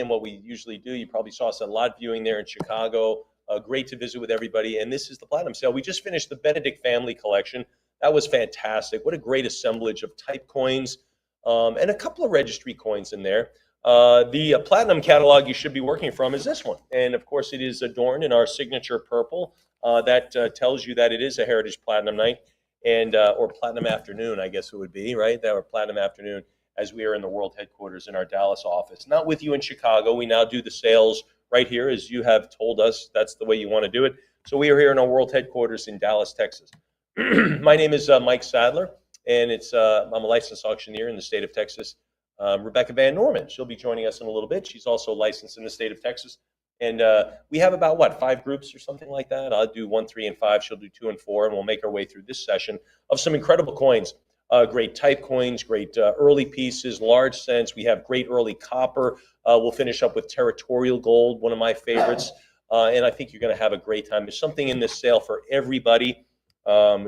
in what we usually do. You probably saw us a lot viewing there in Chicago. Great to visit with everybody. And this is the Platinum Sale. We just finished the Benedict Family Collection. That was fantastic. What a great assemblage of type coins and a couple of registry coins in there. The Platinum catalog you should be working from is this one. And of course, it is adorned in our signature purple. That tells you that it is a Heritage Platinum Night and or Platinum Afternoon, I guess it would be, right? That or Platinum Afternoon, as we are in the world headquarters in our Dallas office. Not with you in Chicago. We now do the sales right here, as you have told us that's the way you want to do it. So we are here in our world headquarters in Dallas, Texas. My name is Mike Sadler, and I'm a licensed auctioneer in the state of Texas. Rebecca Van Norman, she'll be joining us in a little bit. She's also licensed in the state of Texas. And we have about, 5 groups or something like that? I'll do 1, 3, and 5. She'll do 2 and 4, and we'll make our way through this session of some incredible coins. Great type coins, great early pieces, large cents. We have great early copper. We'll finish up with territorial gold, one of my favorites. And I think you're going to have a great time. There's something in this sale for everybody.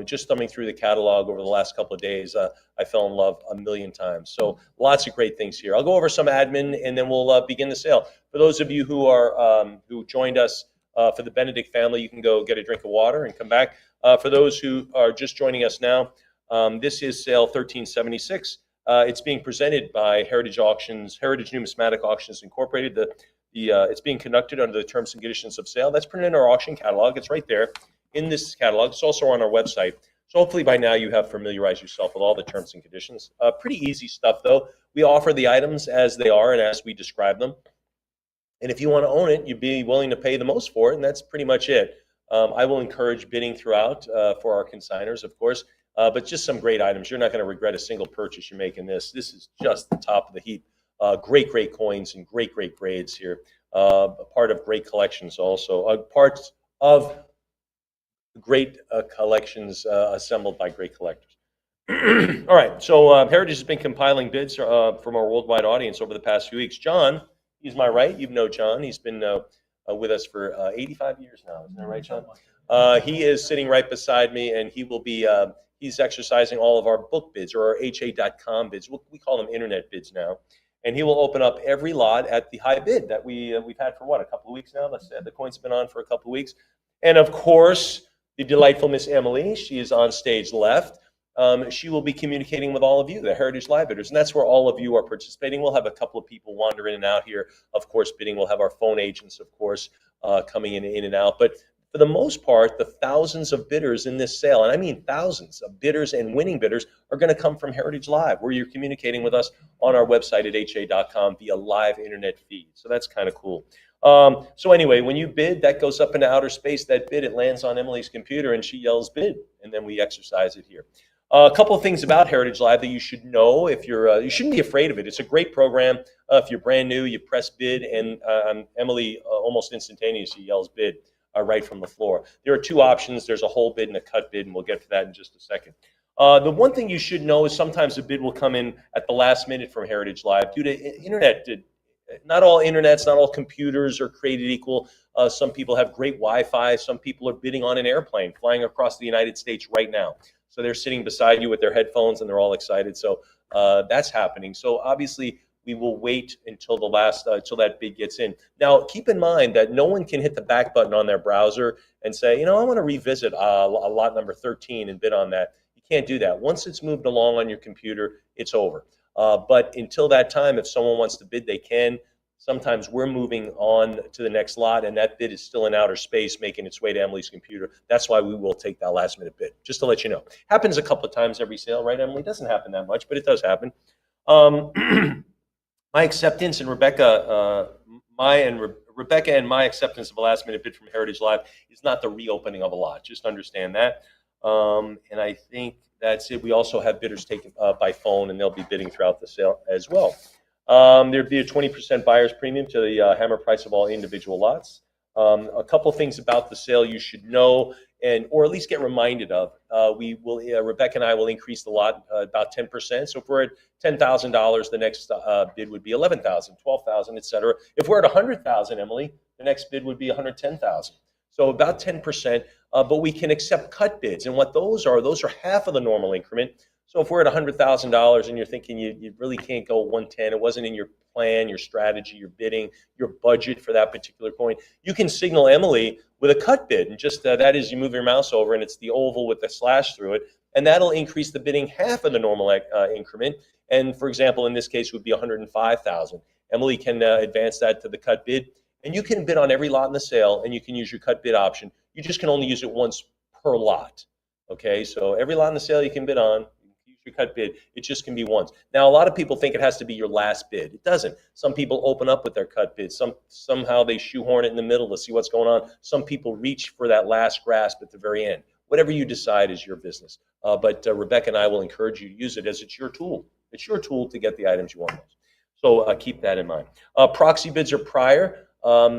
Just thumbing through the catalog over the last couple of days, I fell in love a million times. So lots of great things here. I'll go over some admin, and then we'll begin the sale. For those of you who joined us for the Benedict family, you can go get a drink of water and come back. For those who are just joining us now, this is sale 1376. It's being presented by Heritage Numismatic Auctions Incorporated. It's being conducted under the terms and conditions of sale. That's printed in our auction catalog. It's right there in this catalog. It's also on our website. So hopefully by now you have familiarized yourself with all the terms and conditions. Pretty easy stuff, though. We offer the items as they are and as we describe them. And if you want to own it, you'd be willing to pay the most for it, and that's pretty much it. I will encourage bidding throughout for our consigners, of course, but just some great items. You're not going to regret a single purchase you make in this. This is just the top of the heap. Great coins and great grades here. Part of great collections also. Parts of great collections assembled by great collectors. All right, so Heritage has been compiling bids from our worldwide audience over the past few weeks. John, he's my right. You know John. He's been with us for 85 years now. Isn't that right, John? He is sitting right beside me, and he will be he's exercising all of our book bids or our HA.com bids. We call them internet bids now. And he will open up every lot at the high bid that we've had for a couple of weeks now. The coins have been on for a couple of weeks. And of course, the delightful Miss Emily, she is on stage left. She will be communicating with all of you, the Heritage Live bidders, and that's where all of you are participating. We'll have a couple of people wander in and out here, of course, bidding. We'll have our phone agents, of course, coming in and out. But for the most part, the thousands of bidders in this sale, and I mean thousands of bidders and winning bidders, are going to come from Heritage Live, where you're communicating with us on our website at ha.com via live internet feed. So that's kind of cool. So anyway, when you bid, that goes up into outer space. That bid, it lands on Emily's computer, and she yells bid, and then we exercise it here. A couple of things about Heritage Live that you should know if you shouldn't be afraid of it. It's a great program. If you're brand new, you press bid, and Emily almost instantaneously yells bid right from the floor. There are 2 options. There's a whole bid and a cut bid, and we'll get to that in just a second. The one thing you should know is sometimes a bid will come in at the last minute from Heritage Live due to internet. Not all internets, not all computers are created equal. Some people have great Wi-Fi. Some people are bidding on an airplane flying across the United States right now. So they're sitting beside you with their headphones, and they're all excited. So that's happening. So obviously, we will wait until until that bid gets in. Now, keep in mind that no one can hit the back button on their browser and say, I want to revisit lot number 13 and bid on that. You can't do that. Once it's moved along on your computer, it's over. But until that time, if someone wants to bid, they can. Sometimes we're moving on to the next lot, and that bid is still in outer space making its way to Emily's computer. That's why we will take that last-minute bid, just to let you know. Happens a couple of times every sale, right, Emily? It doesn't happen that much, but it does happen. My acceptance and Rebecca and my acceptance of a last-minute bid from Heritage Live is not the reopening of a lot. Just understand that. And I think that's it. We also have bidders taken by phone, and they'll be bidding throughout the sale as well. There'd be a 20% buyer's premium to the hammer price of all individual lots. A couple things about the sale you should know, or at least get reminded of. Rebecca and I will increase the lot about 10%. So if we're at $10,000, the next bid would be $11,000, $12,000, et cetera. If we're at $100,000, Emily, the next bid would be $110,000. So about 10%, but we can accept cut bids. And what those are half of the normal increment. So if we're at $100,000 and you're thinking you really can't go 110, it wasn't in your plan, your strategy, your bidding, your budget for that particular coin, you can signal Emily with a cut bid. And just that is, you move your mouse over and it's the oval with the slash through it. And that'll increase the bidding half of the normal increment. And for example, in this case, it would be 105,000. Emily can advance that to the cut bid. And you can bid on every lot in the sale, and you can use your cut bid option. You just can only use it once per lot. Okay, so every lot in the sale you can bid on, use your cut bid. It just can be once. Now, a lot of people think it has to be your last bid. It doesn't. Some people open up with their cut bid. Somehow they shoehorn it in the middle to see what's going on. Some people reach for that last grasp at the very end. Whatever you decide is your business. But Rebecca and I will encourage you to use it as it's your tool. It's your tool to get the items you want most. So keep that in mind. Proxy bids are prior.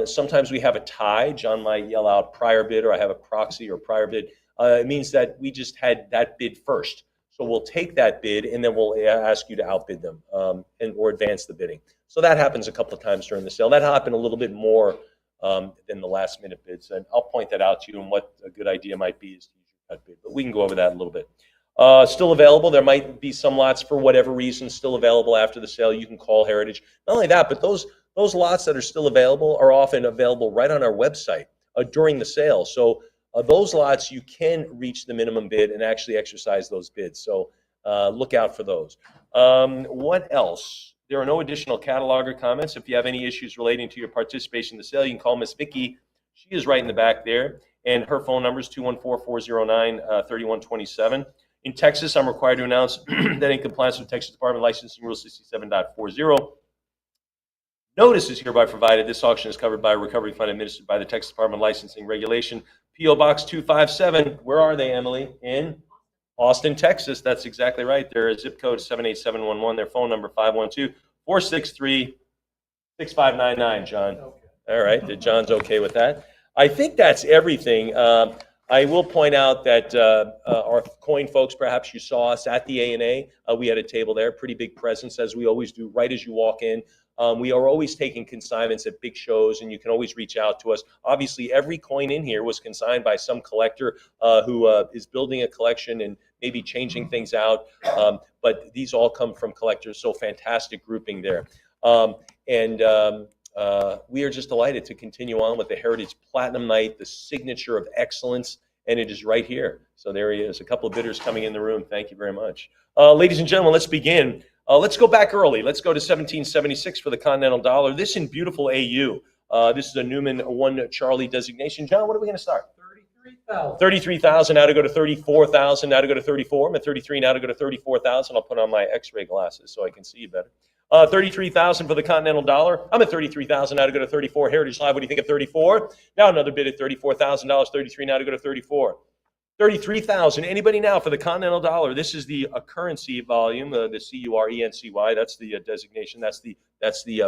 Sometimes we have a tie. John might yell out prior bid, or I have a proxy or prior bid. It means that we just had that bid first. So we'll take that bid and then we'll ask you to outbid them or advance the bidding. So that happens a couple of times during the sale. That happened a little bit more than the last minute bids. And I'll point that out to you, and what a good idea might be is to use your cut bid. But we can go over that a little bit. Still available. There might be some lots for whatever reason still available after the sale. You can call Heritage. Not only that, but those lots that are still available are often available right on our website during the sale. So those lots, you can reach the minimum bid and actually exercise those bids. So look out for those. What else? There are no additional catalog or comments. If you have any issues relating to your participation in the sale, you can call Miss Vicki. She is right in the back there. And her phone number is 214-409-3127. In Texas, I'm required to announce that in compliance with Texas Department Licensing Rule 67.40, notice is hereby provided. This auction is covered by a recovery fund administered by the Texas Department of Licensing Regulation. P.O. Box 257. Where are they, Emily? In Austin, Texas. That's exactly right. Their zip code is 78711. Their phone number 512-463-6599. John. Okay. All right. John's okay with that. I think that's everything. I will point out that our coin folks, perhaps you saw us at the ANA. We had a table there, pretty big presence, as we always do, right as you walk in. We are always taking consignments at big shows, and you can always reach out to us. Obviously, every coin in here was consigned by some collector who is building a collection and maybe changing things out. But these all come from collectors, so fantastic grouping there. We are just delighted to continue on with the Heritage Platinum Night, the signature of excellence, and it is right here. So there he is. A couple of bidders coming in the room. Thank you very much. Ladies and gentlemen, let's begin. Let's go back early. Let's go to 1776 for the Continental Dollar. This in beautiful AU. This is a Newman 1 Charlie designation. John, what are we going to start? 33,000. 33,000. Now to go to 34,000. Now to go to 34. I'm at 33. Now to go to 34,000. I'll put on my X-ray glasses so I can see you better. 33,000 for the Continental Dollar. I'm at 33,000. Now to go to 34. Heritage Live. What do you think of 34? Now another bid at $34,000. 33. Now to go to 34. 33,000. Anybody now for the Continental Dollar? This is the currency volume, the CURENCY. That's the designation. That's the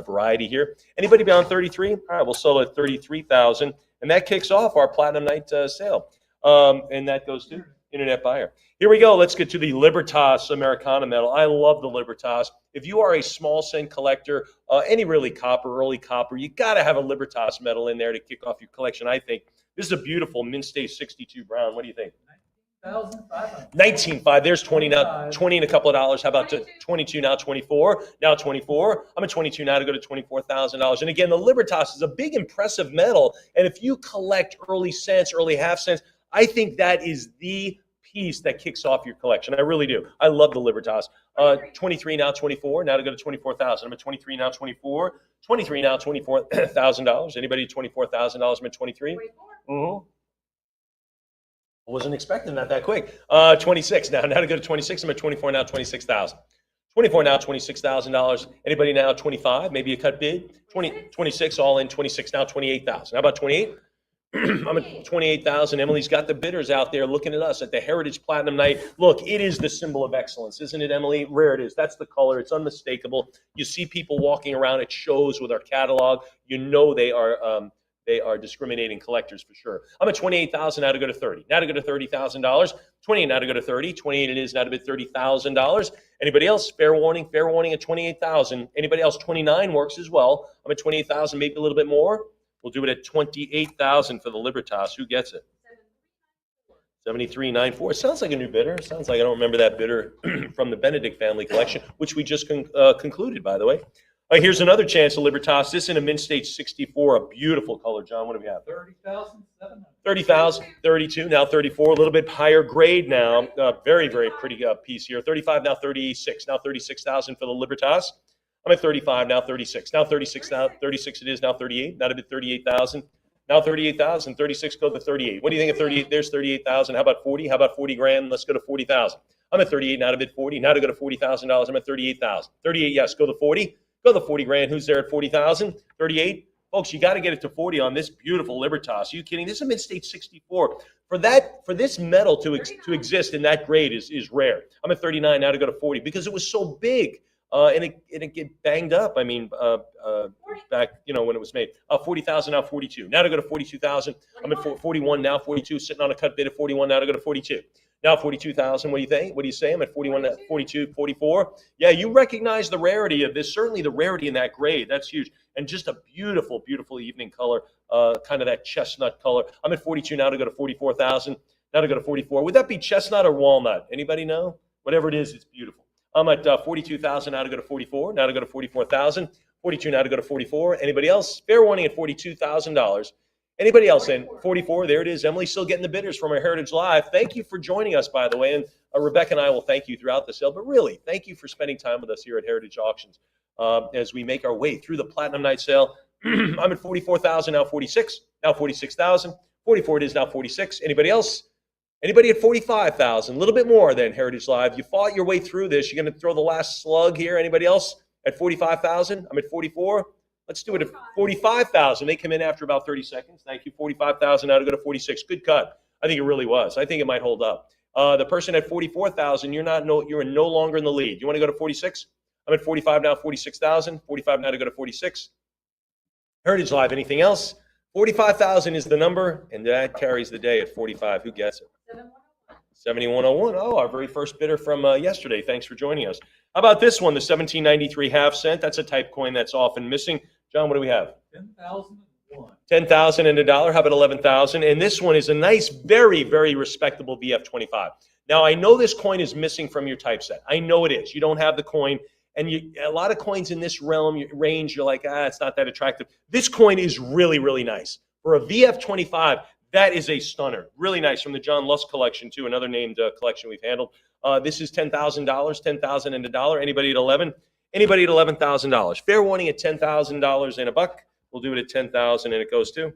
variety here. Anybody beyond 33? All right, we'll sell at 33,000, and that kicks off our Platinum Night sale. And that goes to Internet Buyer. Here we go. Let's get to the Libertas Americana medal. I love the Libertas. If you are a small cent collector, any really early copper, you got to have a Libertas medal in there to kick off your collection, I think. This is a beautiful Mint State 62 Brown. What do you think? 19.5. There's 20 now. 20 and a couple of dollars. How about 22 now? 24 now. 24. I'm at 22 now to go to $24,000. And again, the Libertas is a big, impressive medal. And if you collect early cents, early half cents, I think that is the piece that kicks off your collection. I really do. I love the Libertas. 23 now. 24 now to go to 24,000. I'm at 23 now. 24. 23 now. $24,000. Anybody $24,000? I'm at 23. Mm-hmm. I wasn't expecting that quick. 26 now. Now to go to 26. I'm at 24 now. 26,000. 24 now. $26,000. Anybody now? 25. Maybe a cut bid. 26 all in. 26 now. 28,000. How about 28? I'm at 28,000. Emily's got the bidders out there looking at us at the Heritage Platinum Night. Look, it is the symbol of excellence, isn't it, Emily? Rare it is. That's the color. It's unmistakable. You see people walking around at shows with our catalog. You know they are discriminating collectors for sure. I'm at 28,000 now to go to 30. Now to go to $30,000. 28 now to go to 30. 28 it is now to bid $30,000. Anybody else? Fair warning at 28,000. Anybody else? 29 works as well. I'm at 28,000, maybe a little bit more. We'll do it at 28,000 for the Libertas. Who gets it? 7394. Sounds like a new bidder. Sounds like I don't remember that bidder from the Benedict family collection, which we just concluded, by the way. Here's another chance of Libertas. This in a mint stage 64, a beautiful color. John, what do we have? 30,700. 30,000, 32, now 34, a little bit higher grade now. Very, very pretty piece here. 35, now 36, now 36,000 for the Libertas. I'm at 35, now 36, now 36, now 36 it is, now 38, not a bit 38,000. Now 38,000, 36, go to 38. What do you think of 38? There's 38,000. How about 40? How about 40 grand? Let's go to 40,000. I'm at 38, now to bid 40. Now to go to $40,000. I'm at 38,000. 38, yes, go to 40. Go to 40 grand. Who's there at 40,000? 38. Folks, you got to get it to 40 on this beautiful Libertas. Are you kidding? This is a mid-stage 64. For this metal to exist in that grade is rare. I'm at 39, now to go to 40 because it was so big. And it get banged up. I mean, back when it was made. 40,000 now 42. Now to go to 42,000. I'm at 41 now 42. Sitting on a cut bid at 41. Now to go to 42. Now 42,000. What do you think? What do you say? I'm at 41, 42, 44. Yeah, you recognize the rarity of this. Certainly the rarity in that grade. That's huge. And just a beautiful, beautiful evening color. Kind of that chestnut color. I'm at 42 now to go to 44,000. Now to go to 44. Would that be chestnut or walnut? Anybody know? Whatever it is, it's beautiful. I'm at 42,000 now to go to 44. Now to go to 44,000. 42 now to go to 44. Anybody else? Fair warning at $42,000. Anybody else in 44? There it is. Emily's still getting the bidders from our Heritage Live. Thank you for joining us, by the way. And Rebecca and I will thank you throughout the sale. But really, thank you for spending time with us here at Heritage Auctions as we make our way through the Platinum Night Sale. I'm at 44,000, now 46. Now 46,000. 44 it is, now 46. Anybody else? Anybody at 45,000? A little bit more than Heritage Live. You fought your way through this. You're going to throw the last slug here. Anybody else at 45,000? I'm at 44. Let's do it at 45,000. They come in after about 30 seconds. Thank you. 45,000 now to go to 46. Good cut. I think it really was. I think it might hold up. The person at 44,000, you're no longer in the lead. You want to go to 46? I'm at 45 now, 46,000. 45 now to go to 46. Heritage Live. Anything else? 45,000 is the number, and that carries the day at 45. Who gets it? 7101. Oh, our very first bidder from yesterday. Thanks for joining us. How about this one, the 1793 half cent? That's a type coin that's often missing. John, what do we have? 10,001. 10,000 and $1. How about 11,000? And this one is a nice, very, very respectable VF25. Now, I know this coin is missing from your typeset. I know it is. You don't have the coin. And a lot of coins in this range, you're like, it's not that attractive. This coin is really, really nice. For a VF25, that is a stunner. Really nice from the John Lusk collection, too, another named collection we've handled. This is $10,000, $10,000 and $1. Anybody at 11? Anybody at $11,000? Fair warning at $10,000 and $1. We'll do it at 10,000 and it goes to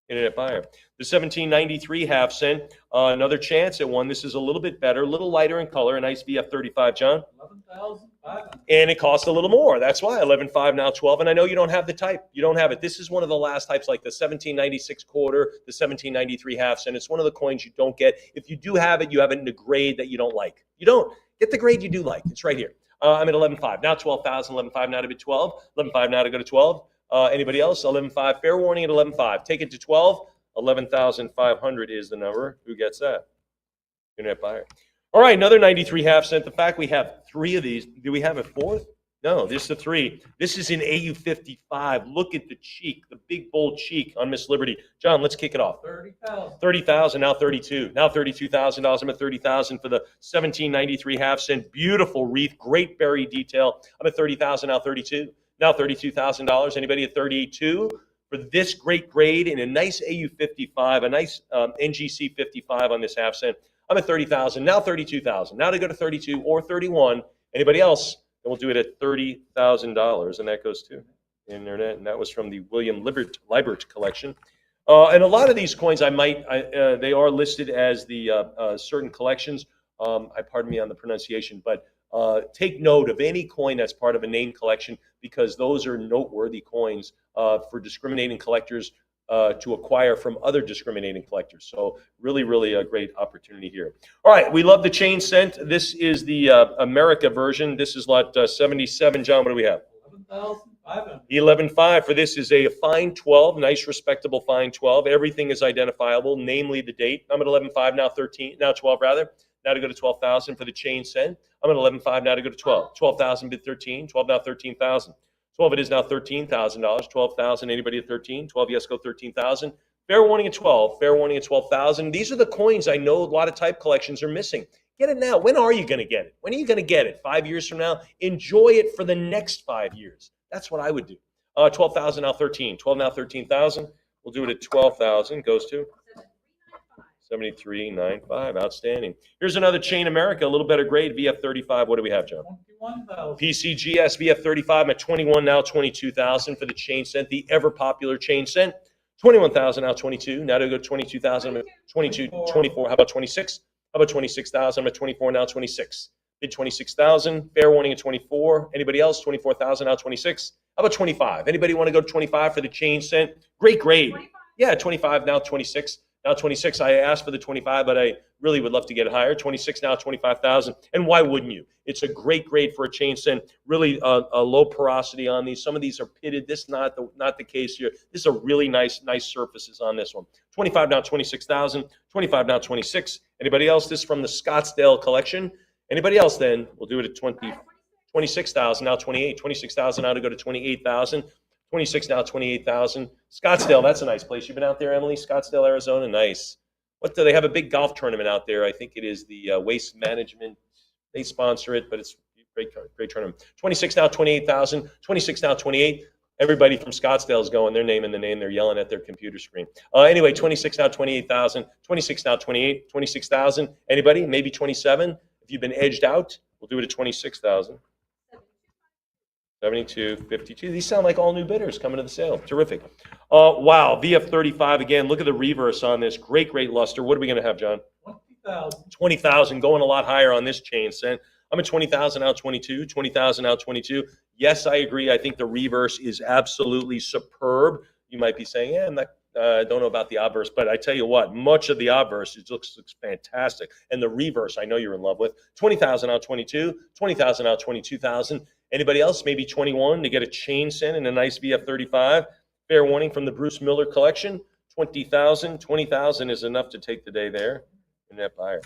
internet buyer. The 1793 half cent, another chance at one. This is a little bit better, a little lighter in color. A nice VF35, John. 11,500. And it costs a little more. That's why 11.5 now 12. And I know you don't have the type. You don't have it. This is one of the last types, like the 1796 quarter, the 1793 half cent. It's one of the coins you don't get. If you do have it, you have it in a grade that you don't like. You don't get the grade you do like. It's right here. I'm at 11.5 now 12,000. 11.5 now to be 12. 11.5 now to go to 12. Anybody else? 11.5. Fair warning at 11.5. Take it to 12. 11,500 is the number. Who gets that? Internet buyer. All right, another 93 half cent. The fact we have three of these. Do we have a fourth? No, this is a three. This is an AU55. Look at the cheek, the big bold cheek on Miss Liberty. John, let's kick it off. 30,000. 30,000, now 32. Now $32,000. I'm at 30,000 for the 1793 half cent. Beautiful wreath, great berry detail. I'm at 30,000, now 32. Now $32,000. Anybody at 32? For this great grade in a nice AU55, a nice NGC 55 on this half cent. I'm at 30,000, now 32,000. Now to go to 32 or 31. Anybody else? And we'll do it at $30,000, and that goes to internet. And that was from the William Liebert collection. And a lot of these coins, they are listed as the certain collections. Pardon me on the pronunciation, but take note of any coin that's part of a named collection because those are noteworthy coins for discriminating collectors to acquire from other discriminating collectors. So really, really a great opportunity here. All right, we love the chain cent. This is the America version. This is lot 77. John, what do we have? 11,500. 11.5 for this is a fine 12, nice respectable fine 12. Everything is identifiable, namely the date. I'm at 11.5 now 13, now 12 rather. Now to go to 12,000 for the chain cent. I'm at 11.5 now to go to 12. 12,000 bid 13. 12 now 13,000. 12 it is now $13,000. 12,000. Anybody at 13? 12 yes go 13,000. Fair warning at 12. Fair warning at 12,000. These are the coins I know a lot of type collections are missing. Get it now. When are you going to get it? When are you going to get it? 5 years from now? Enjoy it for the next 5 years. That's what I would do. 12,000 now 13. 12 now 13,000. We'll do it at 12,000. Goes to 73.95. Outstanding. Here's another Chain America, a little better grade, VF35. What do we have, John? 21,000. PCGS VF35 at 21, now 22,000 for the chain cent, the ever popular chain cent. 21,000, now 22. Now to go 22,000, 22, 24. How about 26? How about 26,000? I'm at 24, now 26. Bid 26,000. Fair warning at 24. Anybody else? 24,000, now 26. How about 25? Anybody want to go to 25 for the chain cent? Great grade. Yeah, 25, now 26. Now 26. I asked for the 25, but I really would love to get it higher. 26, now 25,000. And why wouldn't you? It's a great grade for a chain cent. Really a low porosity on these. Some of these are pitted. This is not the case here. This is a really nice surfaces on this one. 25, now 26,000. 25, now 26. Anybody else? This is from the Scottsdale collection. Anybody else then? We'll do it at 26,000, now 28. 26,000 now to go to 28,000. 26 now 28,000. Scottsdale, that's a nice place. You've been out there, Emily? Scottsdale, Arizona, nice. What do they have? A big golf tournament out there. I think it is the Waste Management. They sponsor it, but it's great tournament. 26 now 28,000. 26 now 28. Everybody from Scottsdale is going. They're naming the name. They're yelling at their computer screen. Anyway, 26 now 28,000. 26 now 28. 26,000. Anybody? Maybe 27. If you've been edged out, we'll do it at 26,000. 72, 52. These sound like all new bidders coming to the sale. Terrific. Wow, VF35 again. Look at the reverse on this. Great luster. What are we going to have, John? 20,000. 20,000. Going a lot higher on this chain cent. I'm at 20,000 out 22. 20,000 out 22. Yes, I agree. I think the reverse is absolutely superb. You might be saying, yeah, I don't know about the obverse, but I tell you what, much of the obverse looks fantastic. And the reverse, I know you're in love with. 20,000 out 22. 20,000 out 22,000. Anybody else? Maybe 21 to get a chain cent and a nice VF35. Fair warning from the Bruce Miller collection. 20,000. 20,000 is enough to take the day there in that buyer.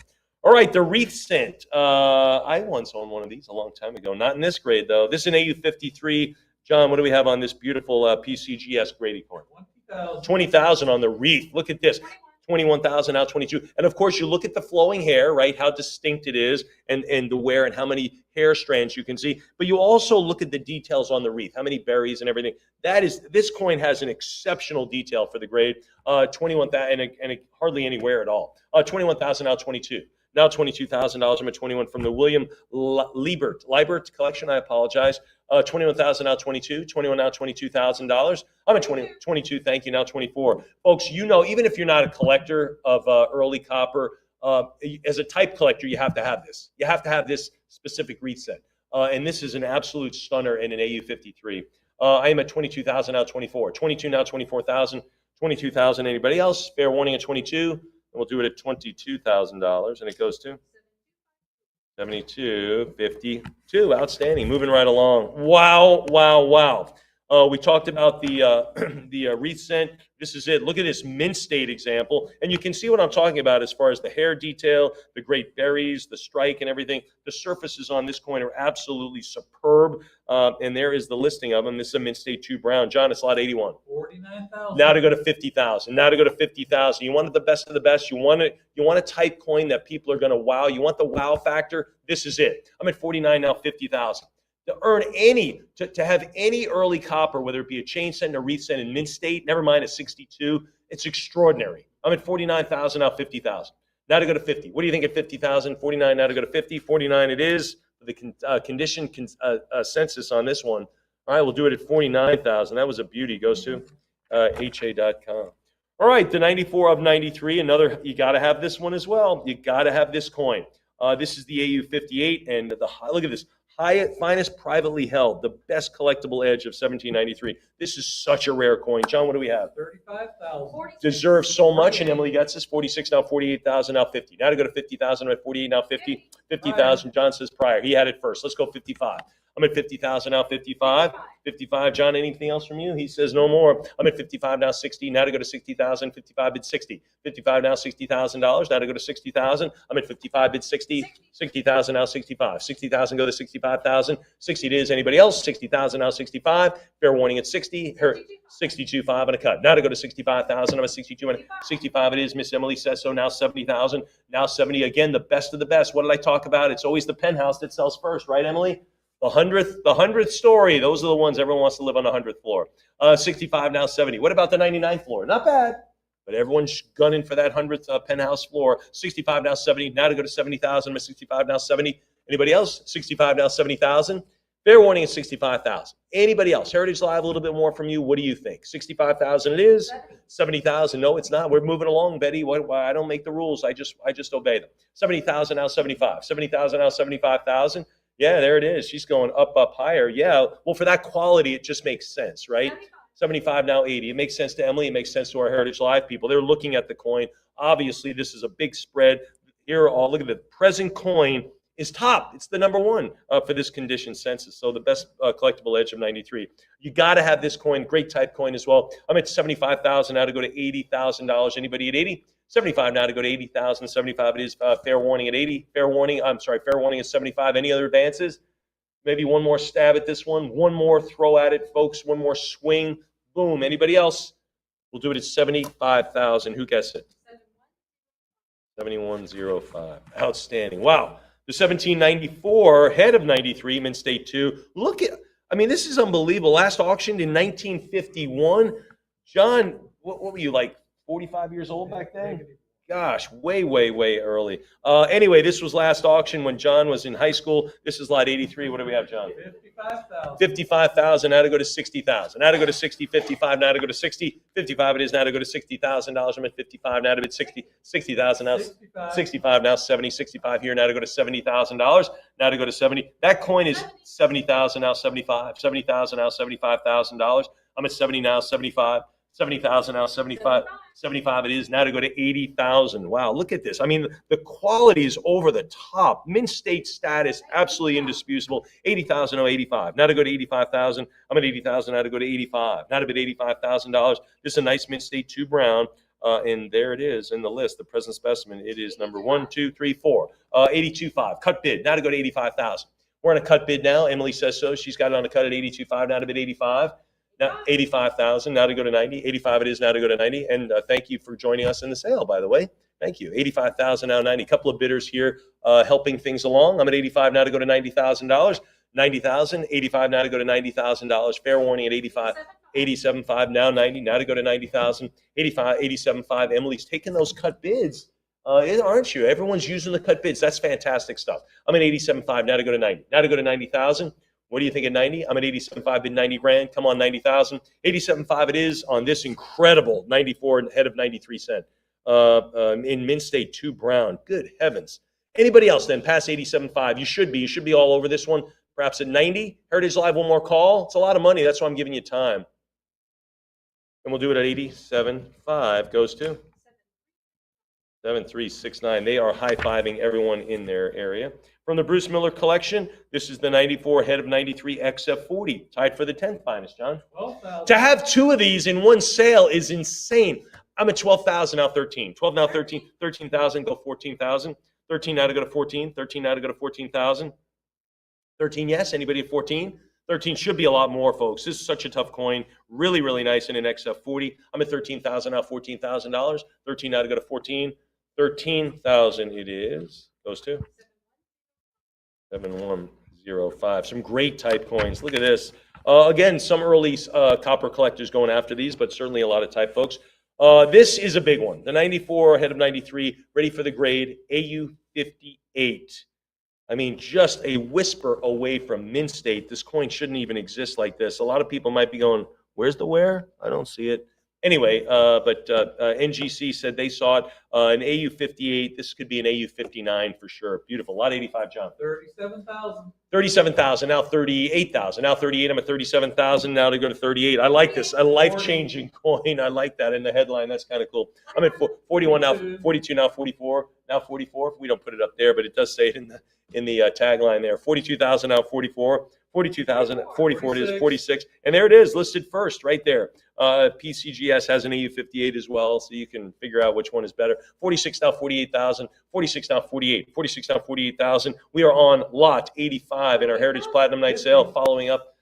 All right, the wreath cent. I once owned one of these a long time ago. Not in this grade, though. This is an AU53. John, what do we have on this beautiful PCGS Grady coin? 20,000. 20,000 on the wreath. Look at this. 21,000 out 22. And of course, you look at the flowing hair, right? How distinct it is and the wear and how many hair strands you can see. But you also look at the details on the wreath, how many berries and everything. This coin has an exceptional detail for the grade. 21,000 and hardly any wear at all. 21,000 out 22. Now $22,000. I'm at 21 from the William Liebert collection. I apologize. 21,000 now 22. 21 now $22,000. I'm at 22. Thank you. Now 24. Folks, you know, even if you're not a collector of early copper, as a type collector, you have to have this. You have to have this specific wreath set. And this is an absolute stunner in an AU53. I am at 22,000 now 24. 22 now 24,000. 22,000. Anybody else? Fair warning at 22. And we'll do it at $22,000, and it goes to 72.52. Outstanding. Moving right along. Wow. We talked about the wreath cent. This is it. Look at this mint state example. And you can see what I'm talking about as far as the hair detail, the great berries, the strike and everything. The surfaces on this coin are absolutely superb. And there is the listing of them. This is a mint state 2 brown. John, it's lot 81. 49,000. Now to go to 50,000. Now to go to 50,000. You wanted the best of the best. You want a type coin that people are going to wow. You want the wow factor. This is it. I'm at 49 now, 50,000. To earn to have any early copper, whether it be a chain cent, a wreath cent in mint state, never mind a 62, it's extraordinary. I'm at 49,000 now, 50,000. Now to go to 50. What do you think at 50,000? 49 now to go to 50. 49 it is. The condition census on this one. All right, we'll do it at 49,000. That was a beauty. Goes to HA.com. All right, the 94 of 93. Another, you got to have this one as well. You got to have this coin. This is the AU58, and look at this. Finest privately held, the best collectible edge of 1793. This is such a rare coin. John, what do we have? 35,000. Deserves so much, and Emily gets this. 46 now, 48,000 now, 50. Now to go to 50,000. I'm at 48 now, 50. 50,000. John says prior. He had it first. Let's go 55. I'm at 50,000 now, 55. 55, John, anything else from you? He says no more. I'm at 55 now, 60. Now to go to 60,000, 55 bid 60. 55 now, $60,000. Now to go to 60,000. I'm at 55 bid 60. 60,000 now, 65. 60,000 go to 65,000. 60 it is. Anybody else? 60,000 now, 65. Fair warning at 60. Her 62.5 and a cut. Now to go to 65,000. I'm at 62 and 65 it is. Miss Emily says so. Now 70,000. Now 70. Again, the best of the best. What did I talk about? It's always the penthouse that sells first, right, Emily? The hundredth story. Those are the ones everyone wants to live on the 100th floor. 65 now 70. What about the 99th floor? Not bad, but everyone's gunning for that 100th penthouse floor. 65 now 70. Now to go to 70,000. I'm at 65 now 70. Anybody else? 65 now 70,000. Fair warning at 65,000. Anybody else? Heritage Live, a little bit more from you. What do you think? 65,000 it is. 70,000. No, it's not. We're moving along, Betty. Why I don't make the rules. I just obey them. 70,000 now 75. 70,000 now 75,000. Yeah, there it is. She's going up higher. Yeah. Well, for that quality, it just makes sense, right? 75 now 80. It makes sense to Emily. It makes sense to our Heritage Live people. They're looking at the coin. Obviously, this is a big spread. Here, look at the present coin is top. It's the number one for this condition census. So the best collectible edge of 93. You got to have this coin. Great type coin as well. I'm at 75,000 now to go to $80,000. Anybody at 80? 75 now to go to 80,000. 75 it is. Fair warning at 80. Fair warning at 75. Any other advances? Maybe one more stab at this one. One more throw at it, folks. One more swing. Boom. Anybody else? We'll do it at 75,000. Who gets it? 7105. Outstanding. Wow. The 1794, head of 93, Mint State 2. Look at, this is unbelievable. Last auctioned in 1951. John, what were you, like 45 years old back then? Gosh, way early. Anyway, this was last auction when John was in high school. This is lot 83. What do we have, John? 55,000. 55,000. Now to go to 60,000. Now to go to 60. 55. Now to go to 60. 55 it is. Now to go to $60,000. I'm at 55. Now to bid 60. 60,000. Now 65. Now 70. 65 here. Now to go to $70,000. Now to go to 70. That coin is 70,000. Now 75. 70,000. Now $75,000. I'm at 70 now. 75. 70,000 now 75. 75 it is. Now to go to 80,000. Wow, look at this. The quality is over the top. Mint State status, absolutely indisputable. 80,000, oh, 85. Now to go to 85,000. I'm at 80,000. Now to go to 85. Now to bid $85,000. This is a nice Mint State 2 Brown. And there it is in the list, the present specimen. It is number 1, 2, 3, 4. 82.5. Cut bid. Now to go to 85,000. We're on a cut bid now. Emily says so. She's got it on a cut at 82.5. Now to bid 85. Now 85,000. Now to go to 90. 85 it is. Now to go to 90. And thank you for joining us in the sale, by the way. Thank you. 85,000 now 90. A couple of bidders here helping things along. I'm at 85 now to go to $90,000. 90,000. 85 now to go to $90,000. Fair warning at 85. 87.5 now 90. Now to go to 90,000. 85. 87.5. Emily's taking those cut bids. Aren't you? Everyone's using the cut bids. That's fantastic stuff. I'm at 87.5 now to go to 90. Now to go to 90,000. What do you think at 90? I'm at 87.5 bid 90 grand. Come on, 90,000. 87.5 it is on this incredible 94 head of 93 cent. In Mint State 2 Brown. Good heavens. Anybody else then past 87.5? You should be all over this one. Perhaps at 90. Heritage Live, one more call. It's a lot of money. That's why I'm giving you time. And we'll do it at 87.5. Goes to 7369. They are high-fiving everyone in their area. From the Bruce Miller collection, this is the 94 head of 93 XF40, tied for the 10th finest, John. 12,000. To have two of these in one sale is insane. I'm at 12,000 now 13. 12 now 13. 13,000 go 14,000. 13 now to go to 14. 13 now to go to 14,000. 13, yes. Anybody at 14? 13 should be a lot more, folks. This is such a tough coin. Really, really nice in an XF40. I'm at 13,000 now, $14,000. 13 now to go to 14. 13,000 it is. Goes to 7105. Some great type coins. Look at this. Again, some early copper collectors going after these, but certainly a lot of type folks. This is a big one. The 94 ahead of 93, ready for the grade, AU58. Just a whisper away from Mint State. This coin shouldn't even exist like this. A lot of people might be going, where's the where? I don't see it. Anyway, but NGC said they saw it. An AU58. This could be an AU59 for sure. Beautiful. Lot 85, John. 37,000. 37,000. Now 38,000. Now 38. I'm at 37,000. Now to go to 38. I like this. A life-changing coin. I like that in the headline. That's kind of cool. I'm at 41 now. 42 now. 44 now. 44. We don't put it up there, but it does say it in the tagline there. 42,000 now. 44. 42,000, 44 it is, 46. And there it is, listed first right there. PCGS has an AU58 as well, so you can figure out which one is better. 46 now, 48,000. 46 now, 48. 46 now, 48,000. We are on lot 85 in our Heritage Platinum Night sale, following up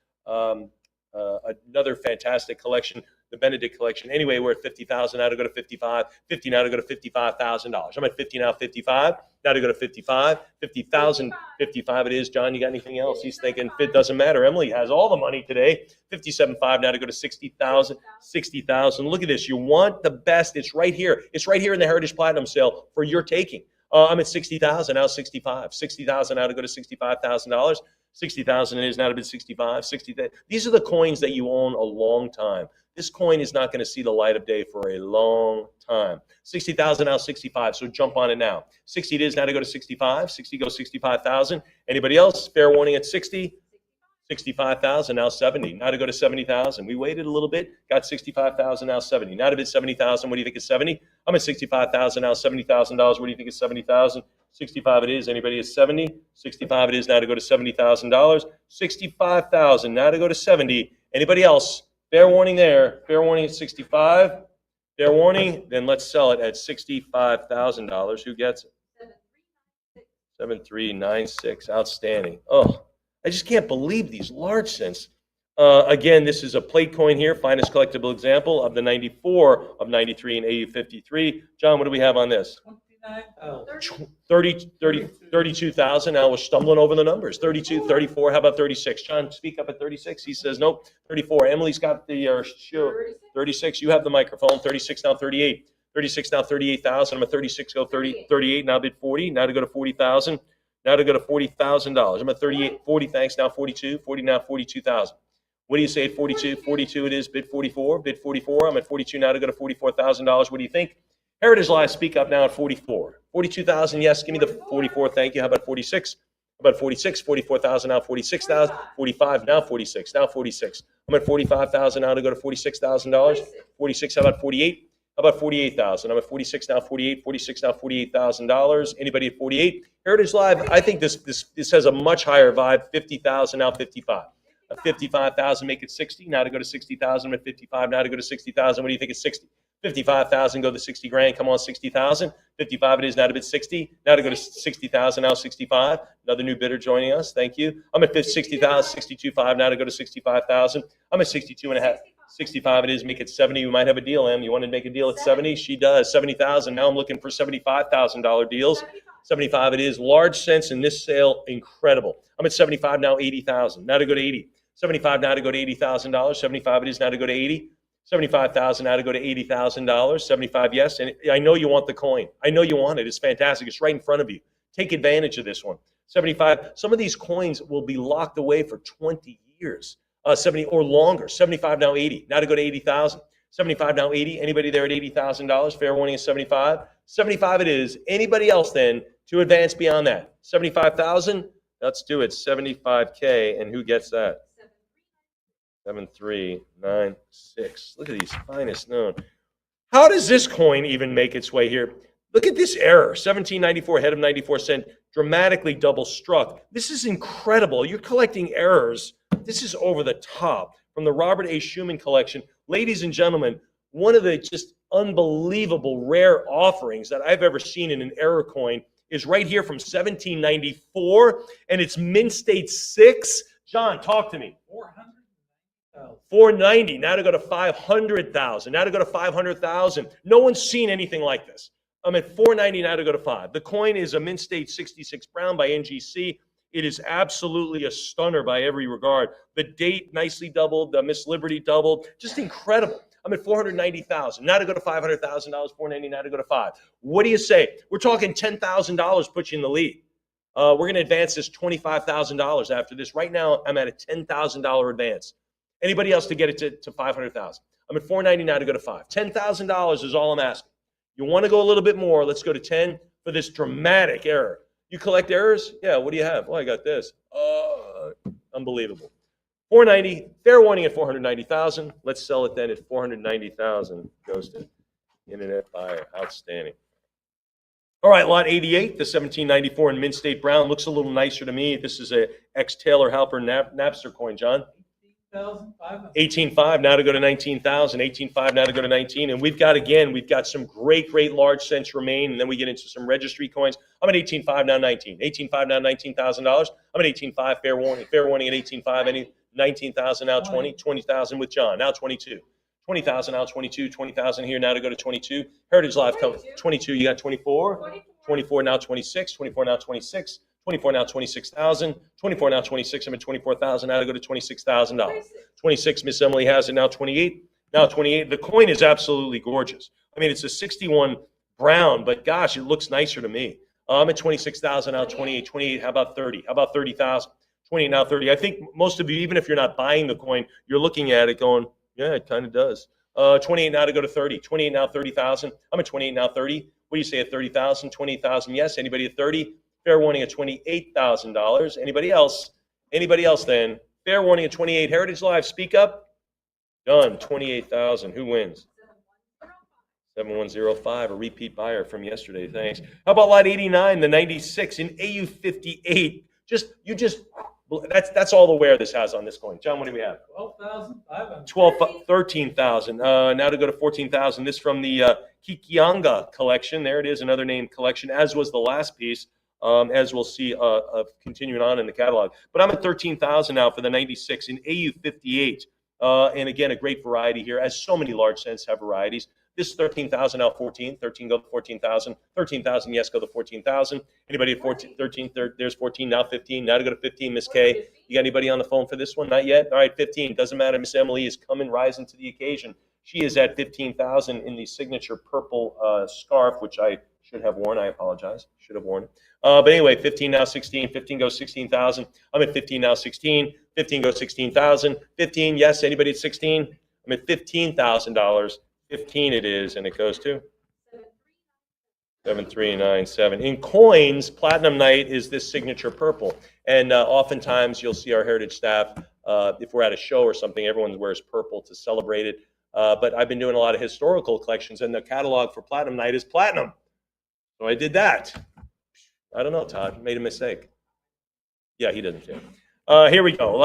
another fantastic collection, the Benedict collection. Anyway, we're at 50,000 now to go to 55. 50 now to go to $55,000. I'm at 50 now, 55. Now to go to 55. 50,000, 55 it is. John, you got anything else? He's thinking it doesn't matter. Emily has all the money today. 57.5 now to go to 60,000. 60,000. Look at this. You want the best. It's right here. It's right here in the Heritage Platinum sale for your taking. I'm at 60,000 now, 65. 60,000 now to go to $65,000. 60,000 it is now to bid 65. 60. These are the coins that you own a long time. This coin is not going to see the light of day for a long time. 60,000 now, 65. So jump on it now. 60 it is now to go to 65. 60 goes 65,000. Anybody else? Fair warning at 60. 65,000 now 70. Now to go to 70,000. We waited a little bit. Got 65,000 now 70. Now to bid 70,000. What do you think is 70? I'm at 65,000 now $70,000. What do you think is 70,000? 65 it is. Anybody is 70? 65 it is now to go to $70,000. 65,000 now to go to 70. Anybody else? Fair warning there. Fair warning at 65. Fair warning. Then let's sell it at $65,000. Who gets it? 7396. Outstanding. Oh, I just can't believe these large cents. Again, this is a plate coin here, finest collectible example of the 94 of 93 and AU53. John, what do we have on this? 32,000. Now we're stumbling over the numbers. 32, 34. How about 36? John, speak up at 36. He says nope. 34. Emily's got the show. 36. You have the microphone. 36 now 38. 36 now 38,000. I'm at 36. Go 30. 38. Now bid 40. Now to go to 40,000. Now to go to $40,000. I'm at 38. 40. Thanks. Now 42. 40 now 42,000. What do you say at 42? 42 it is. Bid 44. Bid 44. I'm at 42 now to go to $44,000. What do you think? Heritage Live, speak up now at 44. 42,000, yes, give me the 44, thank you. How about 46? How about 46? 44,000 now, 46,000. 45 now, 46, now 46. I'm at 45,000 now to go to $46,000. 46, how about 48? How about 48,000? I'm at 46 now, 48, 46 now, $48,000. Anybody at 48? Heritage Live, I think this has a much higher vibe. 50,000 now, 55. 55,000, make it 60. Now to go to 60,000. I'm at 55 now to go to 60,000. What do you think is 60? 55,000, go to 60 grand. Come on, 60,000. 55 it is now to bid 60. Now to go to 60,000, now 65. Another new bidder joining us. Thank you. I'm at 60,000, 62.5 now to go to 65,000. I'm at 62 and a half. 65 it is, make it 70. We might have a deal, Em. You want to make a deal at 70? She does. 70,000. Now I'm looking for $75,000 deals. 75 it is. Large cents in this sale, incredible. I'm at 75 now, 80,000. Now to go to 80. 75 now to go to $80,000. 75 it is now to go to 80. 75,000 now to go to $80,000. 75, yes. And I know you want the coin. I know you want it. It's fantastic. It's right in front of you. Take advantage of this one. 75. Some of these coins will be locked away for 20 years. 70 or longer. 75 now 80. Now to go to 80,000. 75 now 80. Anybody there at $80,000? Fair warning is 75. 75 it is. Anybody else then to advance beyond that? 75,000. Let's do it. 75K. And who gets that? 7396. Look at these finest known. How does this coin even make its way here? Look at this error. 1794 ahead of 94 cent, dramatically double struck. This is incredible. You're collecting errors. This is over the top from the Robert A. Schumann collection. Ladies and gentlemen, one of the just unbelievable rare offerings that I've ever seen in an error coin is right here from 1794, and it's Mint State 6. John, talk to me. 490. Now to go to 500,000. Now to go to 500,000. No one's seen anything like this. I'm at 490 now to go to 5. The coin is a Mint State 66 Brown by NGC. It is absolutely a stunner by every regard. The date nicely doubled. The Miss Liberty doubled. Just incredible. I'm at 490,000. Now to go to $500,000. 490 now to go to 5. What do you say? We're talking $10,000 put you in the lead. We're going to advance this $25,000 after this. Right now, I'm at a $10,000 advance. Anybody else to get it to 500,000? I'm at 490 now to go to 5. $10,000 is all I'm asking. You want to go a little bit more? Let's go to 10 for this dramatic error. You collect errors? Yeah. What do you have? Well, I got this. Unbelievable. 490. Fair warning at 490,000. Let's sell it then at 490,000. Goes to internet buyer. Outstanding. All right, lot 88, the 1794 in Mint State Brown. Looks a little nicer to me. This is a ex-Taylor Halper Napster coin, John. 18,500. 18.5 now to go to 19,000. 18.5 now to go to 19. And we've got some great large cents remain. And then we get into some registry coins. I'm at 18.5 now 19. 18.5 now $19,000. I'm at 18.5. Fair warning at 18.5. Any 19,000 now 20. 20,000 with John. Now 22. 20,000 now 22. 20,000 here now to go to 22. Heritage Live come 22. You got 24. 24 now 26. 24 now 26. 24 now 26,000. 24 now 26. I'm at 24,000 now to go to $26,000. 26. Miss Emily has it now 28. Now 28. The coin is absolutely gorgeous. I mean, it's a 61 brown, but gosh, it looks nicer to me. I'm at 26,000 now 28. 28. How about 30? How about 30,000? 28 now 30. I think most of you, even if you're not buying the coin, you're looking at it going, yeah, it kind of does. 28 now to go to 30. 28 now 30,000. I'm at 28 now 30. What do you say at 30,000? 28,000. Yes. Anybody at 30? Fair warning at $28,000. Anybody else? Anybody else then? Fair warning at 28. Heritage Live, speak up. Done. 28,000. Who wins? 7105, a repeat buyer from yesterday. Thanks. How about lot 89, the 96 in AU58? That's all the wear this has on this coin. John, what do we have? 12,500. 13,000. Now to go to 14,000. This from the Kikianga collection. There it is, another named collection, as was the last piece, as we'll see continuing on in the catalog. But I'm at 13,000 now for the 96 in AU58. And again, a great variety here, as so many large cents have varieties. This is 13,000 now 14. 13 go to 14,000. 13,000, yes, go to 14,000. Anybody at 14? 13, there's 14, now 15. Now to go to 15, Miss K. You got anybody on the phone for this one? Not yet? All right, 15. Doesn't matter. Miss Emily is coming, rising to the occasion. She is at 15,000 in the signature purple scarf, which I should have worn. I apologize. Should have worn it. But anyway, 15 now 16. 15 goes 16,000. I'm at 15 now 16. 15 goes 16,000. 15, yes, anybody at 16? I'm at $15,000. 15 it is, and it goes to 7397. In coins, Platinum Night is this signature purple, and oftentimes you'll see our heritage staff, if we're at a show or something, everyone wears purple to celebrate it. But I've been doing a lot of historical collections, and the catalog for Platinum Night is platinum. So I did that. I don't know, Todd, made a mistake. Yeah, he didn't. Yeah. Here we go.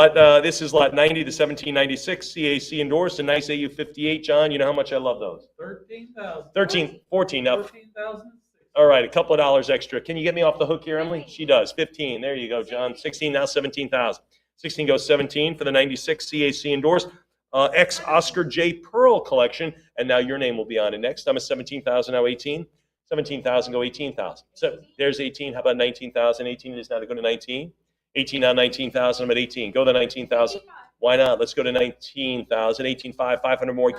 This is lot 90 to 1796. CAC endorsed, a nice AU58. John, you know how much I love those. 13,000. 14 now. 14,000. All right, a couple of dollars extra. Can you get me off the hook here, Emily? She does. 15. There you go, John. 16 now 17,000. 16 goes 17 for the 96 CAC endorsed. Ex Oscar J. Pearl collection. And now your name will be on it next. I'm at 17,000 now 18. 17,000 go 18,000. So there's 18. How about 19,000? 18 is now to go to 19. 18 now 19,000. I'm at 18. Go to 19,000. Why not? Let's go to 19,000. 18.5, 500 more.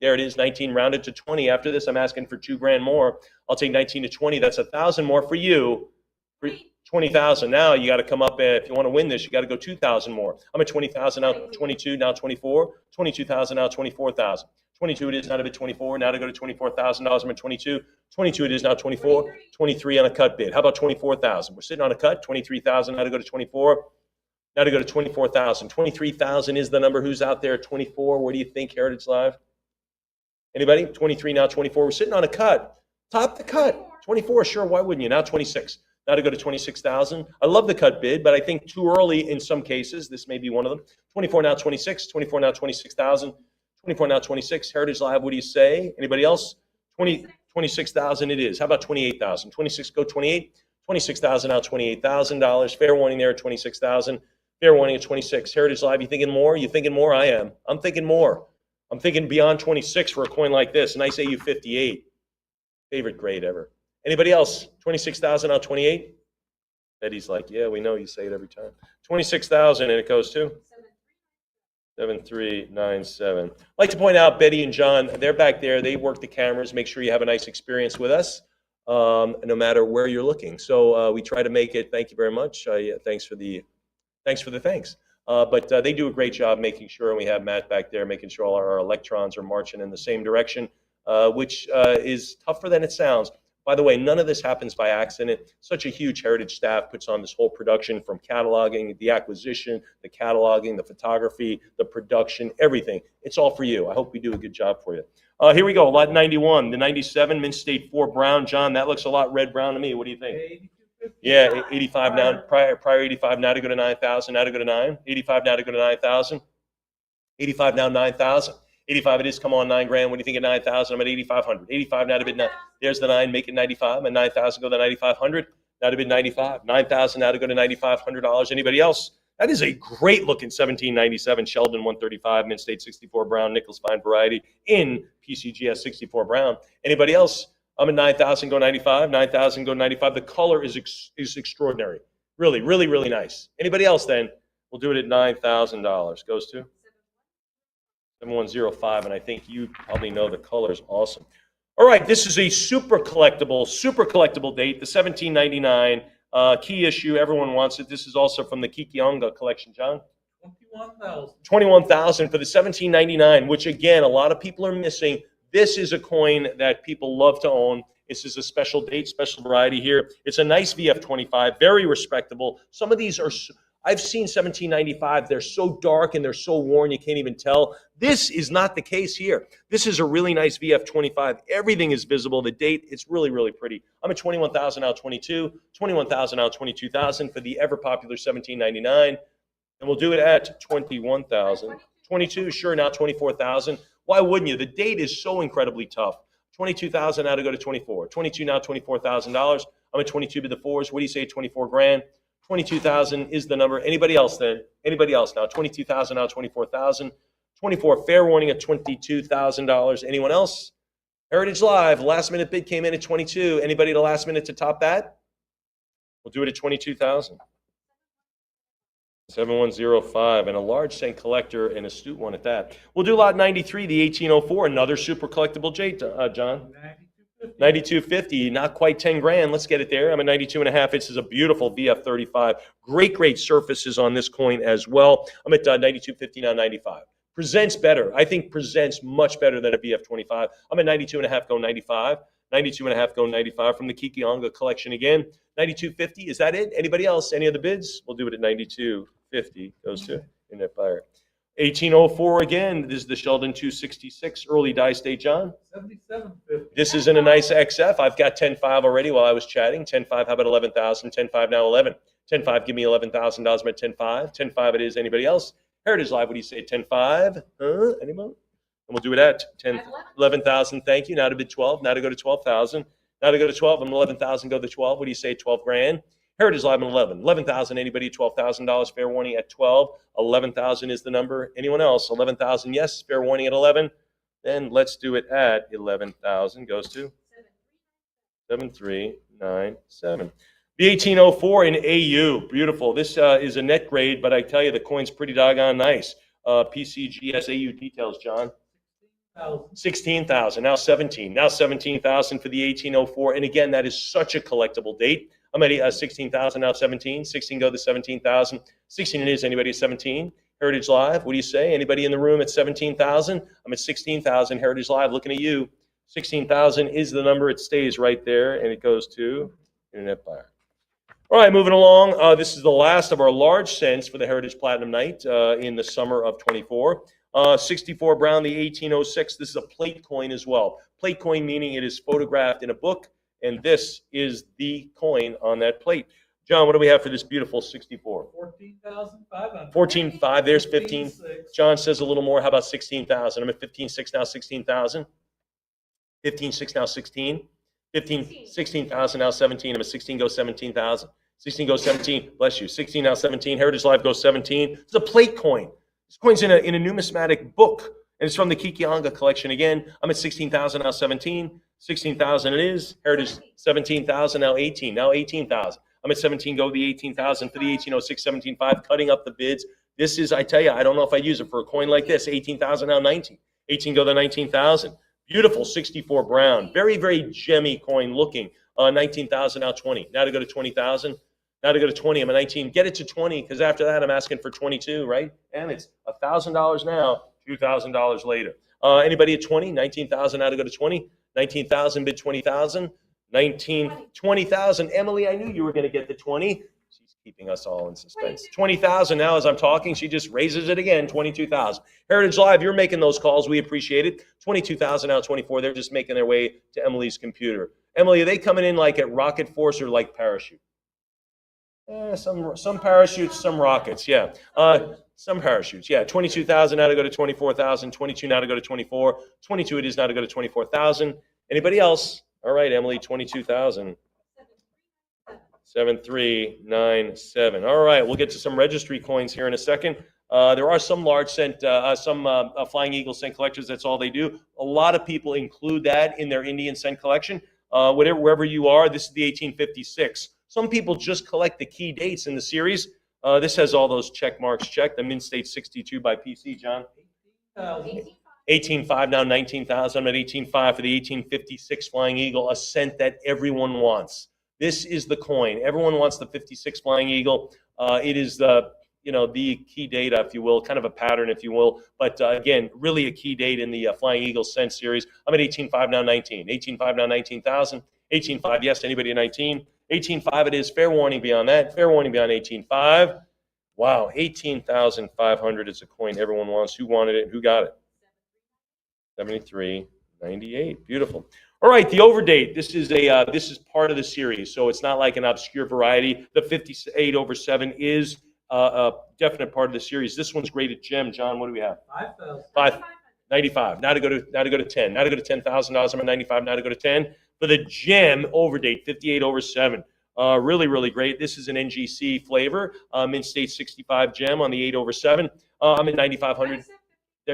There it is. 19 rounded to 20. After this, I'm asking for $2,000 more. I'll take 19 to 20. That's 1,000 more for you. 20,000. Now you got to come up. If you want to win this, you got to go 2,000 more. I'm at 20,000 now. 22 now 24. 22,000 now 24,000. 22 it is now to be 24. Now to go to $24,000. I'm at 22. 22 it is now 24. 23 on a cut bid. How about 24,000? We're sitting on a cut. 23,000. Now to go to 24. Now to go to 24,000. 23,000 is the number. Who's out there at 24? What do you think, Heritage Live? Anybody? 23 now 24. We're sitting on a cut. Top the cut. 24. Sure. Why wouldn't you? Now 26. Now to go to 26,000. I love the cut bid, but I think too early in some cases. This may be one of them. 24 now 26. 24 now 26,000. 24 now 26. Heritage Live, what do you say? Anybody else? 26,000 it is. How about 28,000? 26 go 28. 26,000 now $28,000. Fair warning there at 26,000. Fair warning at 26. Heritage Live, you thinking more? You thinking more? I am. I'm thinking more. I'm thinking beyond 26 for a coin like this. A nice AU58. Favorite grade ever. Anybody else? 26,000 now 28. Betty's like, yeah, we know you say it every time. 26,000 and it goes to 7397. I'd like to point out Betty and John, they're back there. They work the cameras. Make sure you have a nice experience with us, no matter where you're looking. So we try to make it. Thank you very much. Thanks for the thanks. But they do a great job making sure, and we have Matt back there making sure all our electrons are marching in the same direction, which is tougher than it sounds. By the way, none of this happens by accident. Such a huge Heritage staff puts on this whole production, from cataloging, the acquisition, the cataloging, the photography, the production, everything. It's all for you. I hope we do a good job for you. Here we go, lot 91, the 97, Mint State 4 Brown. John, that looks a lot red-brown to me. What do you think? 82.50. Yeah, 85 now, prior 85 now to go to 9,000, now to go to 9. 85 now to go to 9,000. 85 now, 9,000. 85 it is, come on, 9 grand. What do you think at 9,000? I'm at 8,500. 85 now to bid 9. There's the 9, make it 95. And 9,000 go to 9,500. Now to bid 95. 9,000 now to go to $9,500. Anybody else? That is a great looking 1797 Sheldon 135, Mint State 64 Brown, Nichols Fine Variety in PCGS 64 Brown. Anybody else? I'm at 9,000, go 95. 9,000, go 95. The color is extraordinary. Really, really, really nice. Anybody else then? We'll do it at $9,000. Goes to 7105, and I think you probably know the color is awesome. All right, this is a super collectible date, the 1799 key issue. Everyone wants it. This is also from the Kikionga collection, John. 21,000. 21,000 for the 1799, which again, a lot of people are missing. This is a coin that people love to own. This is a special date, special variety here. It's a nice VF25, very respectable. Some of these are, I've seen 1795, they're so dark and they're so worn you can't even tell. This is not the case here. This is a really nice VF25. Everything is visible. The date, it's really, really pretty. I'm at 21,000 out 22, 21,000 out 22,000 for the ever popular 1799. And we'll do it at 21,000. 22, sure, now 24,000. Why wouldn't you? The date is so incredibly tough. 22,000 now to go to 24. 22 now, $24,000. I'm at 22 to the fours. What do you say, 24 grand? 22,000 is the number. Anybody else then? Anybody else now? 22,000 now, 24,000. 24, fair warning at $22,000. Anyone else? Heritage Live, last minute bid came in at 22. Anybody the last minute to top that? We'll do it at 22,000. 7105, and a large cent collector, an astute one at that. We'll do lot 93, the 1804, another super collectible J, John. 92.50. 92.50, not quite 10 grand. Let's get it there. I'm at 92 and a half. This is a beautiful VF35. Great surfaces on this coin as well. I'm at 92.50 now, 95. Presents better. I think presents much better than a VF25. I'm at 92 and a half, go 95. 92 and a half, go 95 from the Kikionga collection again. 92.50, is that it? Anybody else? Any other bids? We'll do it at 92.50. Goes to Internet Buyer. 1804 again. This is the Sheldon 266 early dice date, John. 77.50. This is in a nice XF. I've got 10.5 already while I was chatting. 10.5, how about 11,000? 10.5 now 11. 10.5, give me $11,000. I'm at 10.5. 10.5 it is. Anybody else? Heritage Live, what do you say? 10.5? Anyone? And we'll do it at 11,000. Thank you. Now to bid 12. Now to go to 12,000. Now to go to 12. I'm 11,000. Go to 12. What do you say? 12 grand. Heritage Live at 11. 11,000. Anybody? $12,000. Fair warning at 12. 11,000 is the number. Anyone else? 11,000. Yes. Fair warning at 11. Then let's do it at 11,000. Goes to 7397. The 1804 in AU. Beautiful. This is a net grade, but I tell you, the coin's pretty doggone nice. PCGS AU details, John. 16,000. Now 17. Now 17,000 for the 1804. And again, that is such a collectible date. I'm at 16,000, now 17. 16 go to 17,000. 16 it is. Anybody at 17? Heritage Live, what do you say? Anybody in the room at 17,000? I'm at 16,000. Heritage Live, looking at you. 16,000 is the number. It stays right there, and it goes to Internet Buyer. All right, moving along. This is the last of our large cents for the Heritage Platinum Night in the summer of 24. 64 Brown, the 1806. This is a plate coin as well. Plate coin meaning it is photographed in a book, and this is the coin on that plate. John, what do we have for this beautiful 64? 14,500. 14.5. There's 15. 15,600. John says a little more. How about 16,000? I'm at 15.6 now, 16,000. 15.6 now, 16. 15, 16,000 now, 17. I'm at 16 goes 17,000. 16 goes 17. Bless you. 16 now, 17. Heritage Live goes 17. It's a plate coin. This coin's in a numismatic book, and it's from the Kikionga collection again. I'm at 16,000 now, 17. 16,000 it is. Heritage 17,000 now, 18. Now 18,000. I'm at 17. Go the 18,000 for the 1806, 17.5. Cutting up the bids. This is, I tell you, I don't know if I'd use it for a coin like this. 18,000 now, 19. 18 go the 19,000. Beautiful 64 Brown. Very, very gemmy coin looking. 19,000 now, 20. Now to go to 20,000. Now to go to 20. I'm at 19. Get it to 20 because after that I'm asking for 22, right? And it's $1,000 now, $2,000 later. Anybody at 20? 19,000 now to go to 20. 19,000 bid 20,000. 19, 20,000. Emily, I knew you were going to get the 20. She's keeping us all in suspense. 20,000 now as I'm talking. She just raises it again, 22,000. Heritage Live, you're making those calls. We appreciate it. 22,000 now, 24. They're just making their way to Emily's computer. Emily, are they coming in like at rocket force or like parachute? Some parachutes, some rockets, yeah. Some parachutes, yeah. 22,000 now to go to 24,000. 22 now to go to 24. 22 it is now to go to 24,000. Anybody else? All right, Emily, 22,000. 7397. All right, we'll get to some registry coins here in a second. There are some large cent, Flying Eagle cent collectors. That's all they do. A lot of people include that in their Indian cent collection. Wherever you are, this is the 1856. Some people just collect the key dates in the series. This has all those check marks checked. The Mint State 62 by PC, John. 18.5 now, 19,000. I'm at 18.5 for the 1856 Flying Eagle, a cent that everyone wants. This is the coin. Everyone wants the 56 Flying Eagle. It is the key data, if you will, kind of a pattern, if you will. But again, really a key date in the Flying Eagle cent series. I'm at 18.5 now, 19. 18.5 now, 19,000. 18.5, yes, anybody at 19? 18.5 it is. Fair warning beyond that. Fair warning beyond 18.5. Wow, 18,500 is a coin everyone wants. Who wanted it? Who got it? 73.98. Beautiful. All right, the overdate. This is part of the series, so it's not like an obscure variety. The 58 over 7 is a definite part of the series. This one's graded gem. John, what do we have? 5,000. 95. Now to go to 10. Now to go to $10,000. I'm at 95. Now to go to 10 for the gem overdate. 58 over 7. Really, really great. This is an NGC flavor. Mint State 65 gem on the 8 over 7. I'm at 9,500.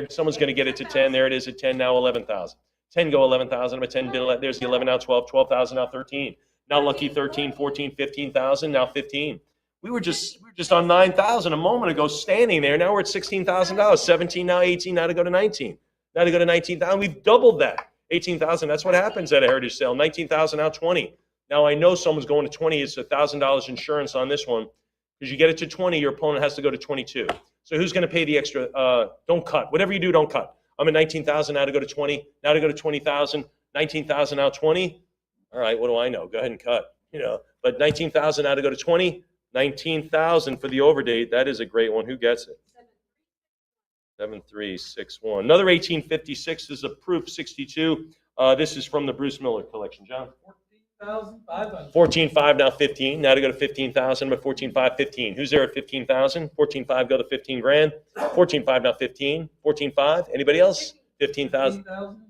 Someone's going to get it to 10. There it is at 10 now, 11,000. 10 go 11,000. I'm at 10. There's the 11 now, 12. 12,000 now, 13. Now lucky 13, 14, 15,000. Now 15. We were just on 9,000 a moment ago, standing there. Now we're at $16,000. 17 now, 18. Now to go to 19. Now to go to 19,000. We've doubled that. 18,000. That's what happens at a heritage sale. 19,000 now, 20. Now I know someone's going to 20. It's $1,000 insurance on this one. Because you get it to 20, your opponent has to go to 22. So who's going to pay the extra? Don't cut. Whatever you do, don't cut. I'm at 19,000 now to go to 20. Now to go to 20,000. 19,000 now 20. All right, what do I know? Go ahead and cut. But 19,000 now to go to 20. 19,000 for the overdate. That is a great one. Who gets it? 7361. Another 1856 is a proof 62. This is from the Bruce Miller collection. John? 14,500. 14.5 now 15. Now to go to 15,000. But 14.5 15. Who's there at 15,000? 14.5 go to 15 grand. 14.5 now 15. 14.5. Anybody else? 15,000. 15,000.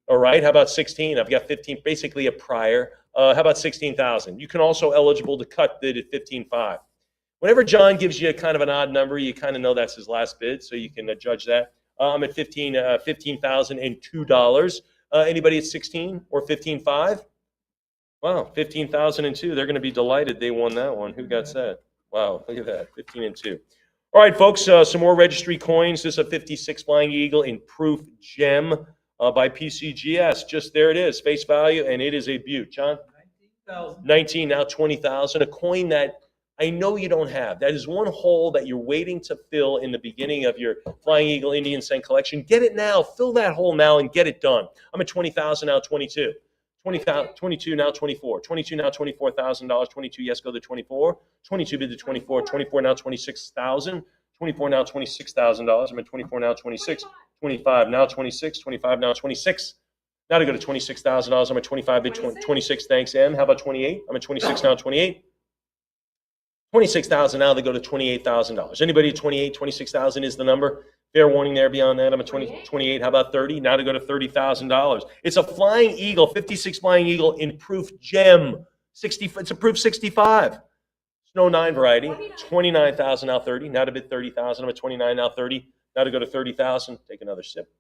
All right. How about 16? I've got 15. Basically a prior. How about 16,000? You can also eligible to cut bid at 15.5. Whenever John gives you kind of an odd number, you kind of know that's his last bid, so you can judge that. I'm at $15,002. Anybody at 16 or 15.5? Wow, 15,002. They're going to be delighted they won that one. Who got that? Wow, look at that, 15 and 2. All right, folks, some more registry coins. This is a 56 Flying Eagle in proof gem by PCGS. Just there it is, face value, and it is a beaut. John? 19,000. 19, now 20,000. A coin that I know you don't have. That is one hole that you're waiting to fill in the beginning of your Flying Eagle Indian cent collection. Get it now. Fill that hole now and get it done. I'm at 20,000 now, 22. 22 now, 24. 22 now, $24,000. 22, yes, go to 24. 22 bid to 24. 24 now, 26,000. 24 now, $26,000. I'm at 24 now, 26. 25 now, 26. 25 now, 26. Now to go to $26,000. I'm at 25 bid 26. Thanks, M. How about 28? I'm at 26 now, 28. 26,000 now, they go to $28,000. Anybody at 28, 26,000 is the number. Fair warning there beyond that. I'm at 28. How about 30? Now to go to $30,000. It's a Flying Eagle, 56 Flying Eagle in proof gem. 60. It's a proof 65. Snow 9 variety. 29,000 now 30. Now to bid 30,000. I'm at 29 now 30. Now to go to 30,000. Take another sip.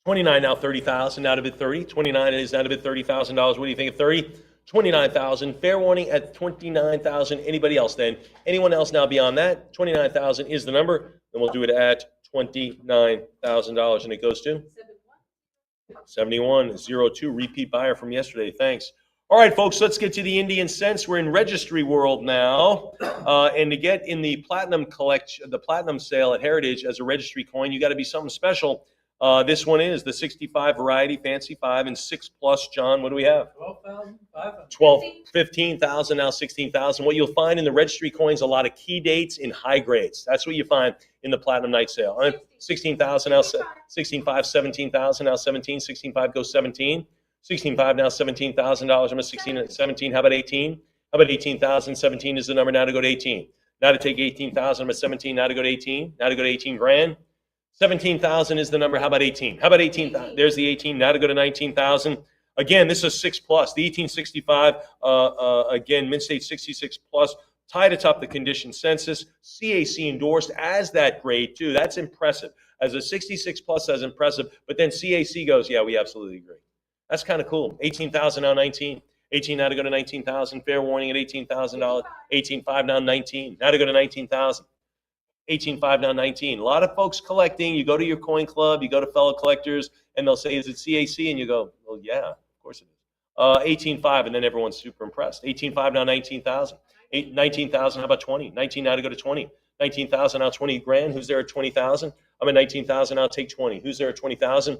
29 now 30,000. Now to bid 30. 29 is now to bid $30,000. What do you think of 30? 29,000. Fair warning at 29,000. Anybody else then? Anyone else now beyond that? 29,000 is the number. Then we'll do it at $29,000. And it goes to 7102. Repeat buyer from yesterday. Thanks. All right, folks, let's get to the Indian cents. We're in registry world now. And to get in the platinum collection, the platinum sale at Heritage as a registry coin, you got to be something special. This one is the 65 variety, fancy 5 and 6 plus. John, what do we have? 12,500. 12, 15,000, now 16,000. What you'll find in the registry coins, a lot of key dates in high grades. That's what you find in the Platinum Night Sale. 16,000, now 16,500, 17,000, now 17, 16,500 goes 17. 16,500, now $17,000. I'm at 16, 17. How about 18? How about 18,000? 17 is the number now to go to 18. Now to take 18,000, I'm at 17, now to go to 18. Now to go to 18 grand. 17,000 is the number. How about 18? How about 18,000? There's the 18. Now to go to 19,000. Again, this is 6 plus. The 1865, again, Mint State 66 plus, tied atop the condition census. CAC endorsed as that grade, too. That's impressive. As a 66 plus, that's impressive. But then CAC goes, yeah, we absolutely agree. That's kind of cool. 18,000 now 19. 18 now to go to 19,000. Fair warning at $18,000. 18.5 now 19. Now to go to 19,000. 18.5 now 19. A lot of folks collecting. You go to your coin club, you go to fellow collectors, and they'll say, is it CAC? And you go, well, yeah, of course it is. 18.5, and then everyone's super impressed. 18.5 now 19,000. 19,000, how about 20? 19 now to go to 20. 19,000 now 20 grand. Who's there at 20,000? I'm at 19,000, I'll take 20. Who's there at 20,000?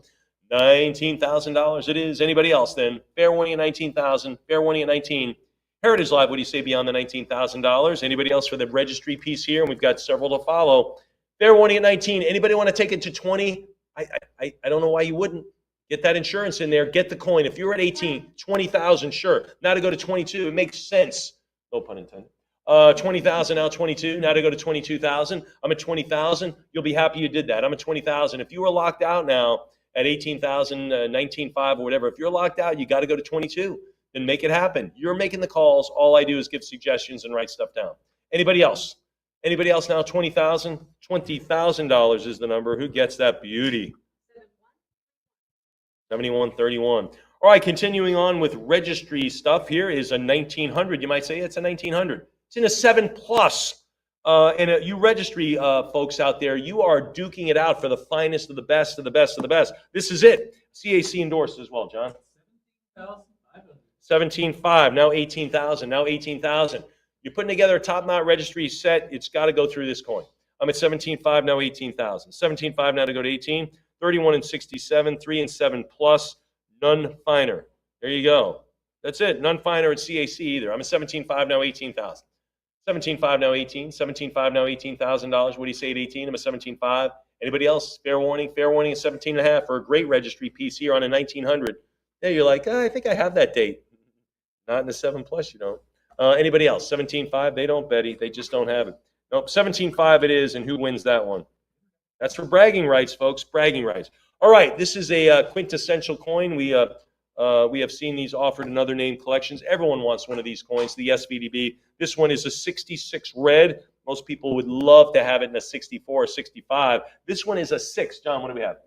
$19,000 it is. Anybody else then? Fair warning at 19,000. Fair warning at 19. Heritage Live, what do you say beyond the $19,000? Anybody else for the registry piece here? And we've got several to follow. Fair warning at 19. Anybody want to take it to 20? I don't know why you wouldn't. Get that insurance in there. Get the coin. If you're at 18, 20,000, sure. Now to go to 22, it makes sense. No pun intended. 20,000, now 22. Now to go to 22,000. I'm at 20,000. You'll be happy you did that. I'm at 20,000. If you were locked out now at 18,000, 19.5 or whatever, if you're locked out, you got to go to 22. Then make it happen. You're making the calls. All I do is give suggestions and write stuff down. Anybody else? Anybody else now? 20,000? $20,000 is the number. Who gets that beauty? 7131. All right, continuing on with registry stuff. Here is a 1900. You might say it's a 1900. It's in a 7 plus. And you registry folks out there, you are duking it out for the finest of the best of the best of the best. This is it. CAC endorsed as well, John. 17.5, now 18,000, now 18,000. You're putting together a top-knot registry set, it's got to go through this coin. I'm at 17.5, now 18,000. 17.5 now to go to 18. 31 and 67, 3 and 7 plus, none finer. There you go. That's it. None finer at CAC either. I'm at 17.5 now 18,000. 17.5 now 18. 17.5 now $18,000. What do you say at 18? I'm at 17.5. Anybody else? Fair warning. Fair warning at 17.5 for a great registry piece here on a 1900. There you're like, I think I have that date. Not in the 7 plus, you don't. Anybody else? 17.5. They don't, Betty. They just don't have it. Nope. 17.5 it is, and who wins that one? That's for bragging rights, folks. Bragging rights. All right, this is a quintessential coin. We have seen these offered in other name collections. Everyone wants one of these coins, the SVDB. This one is a 66 red. Most people would love to have it in a 64 or 65. This one is a 6. John, what do we have?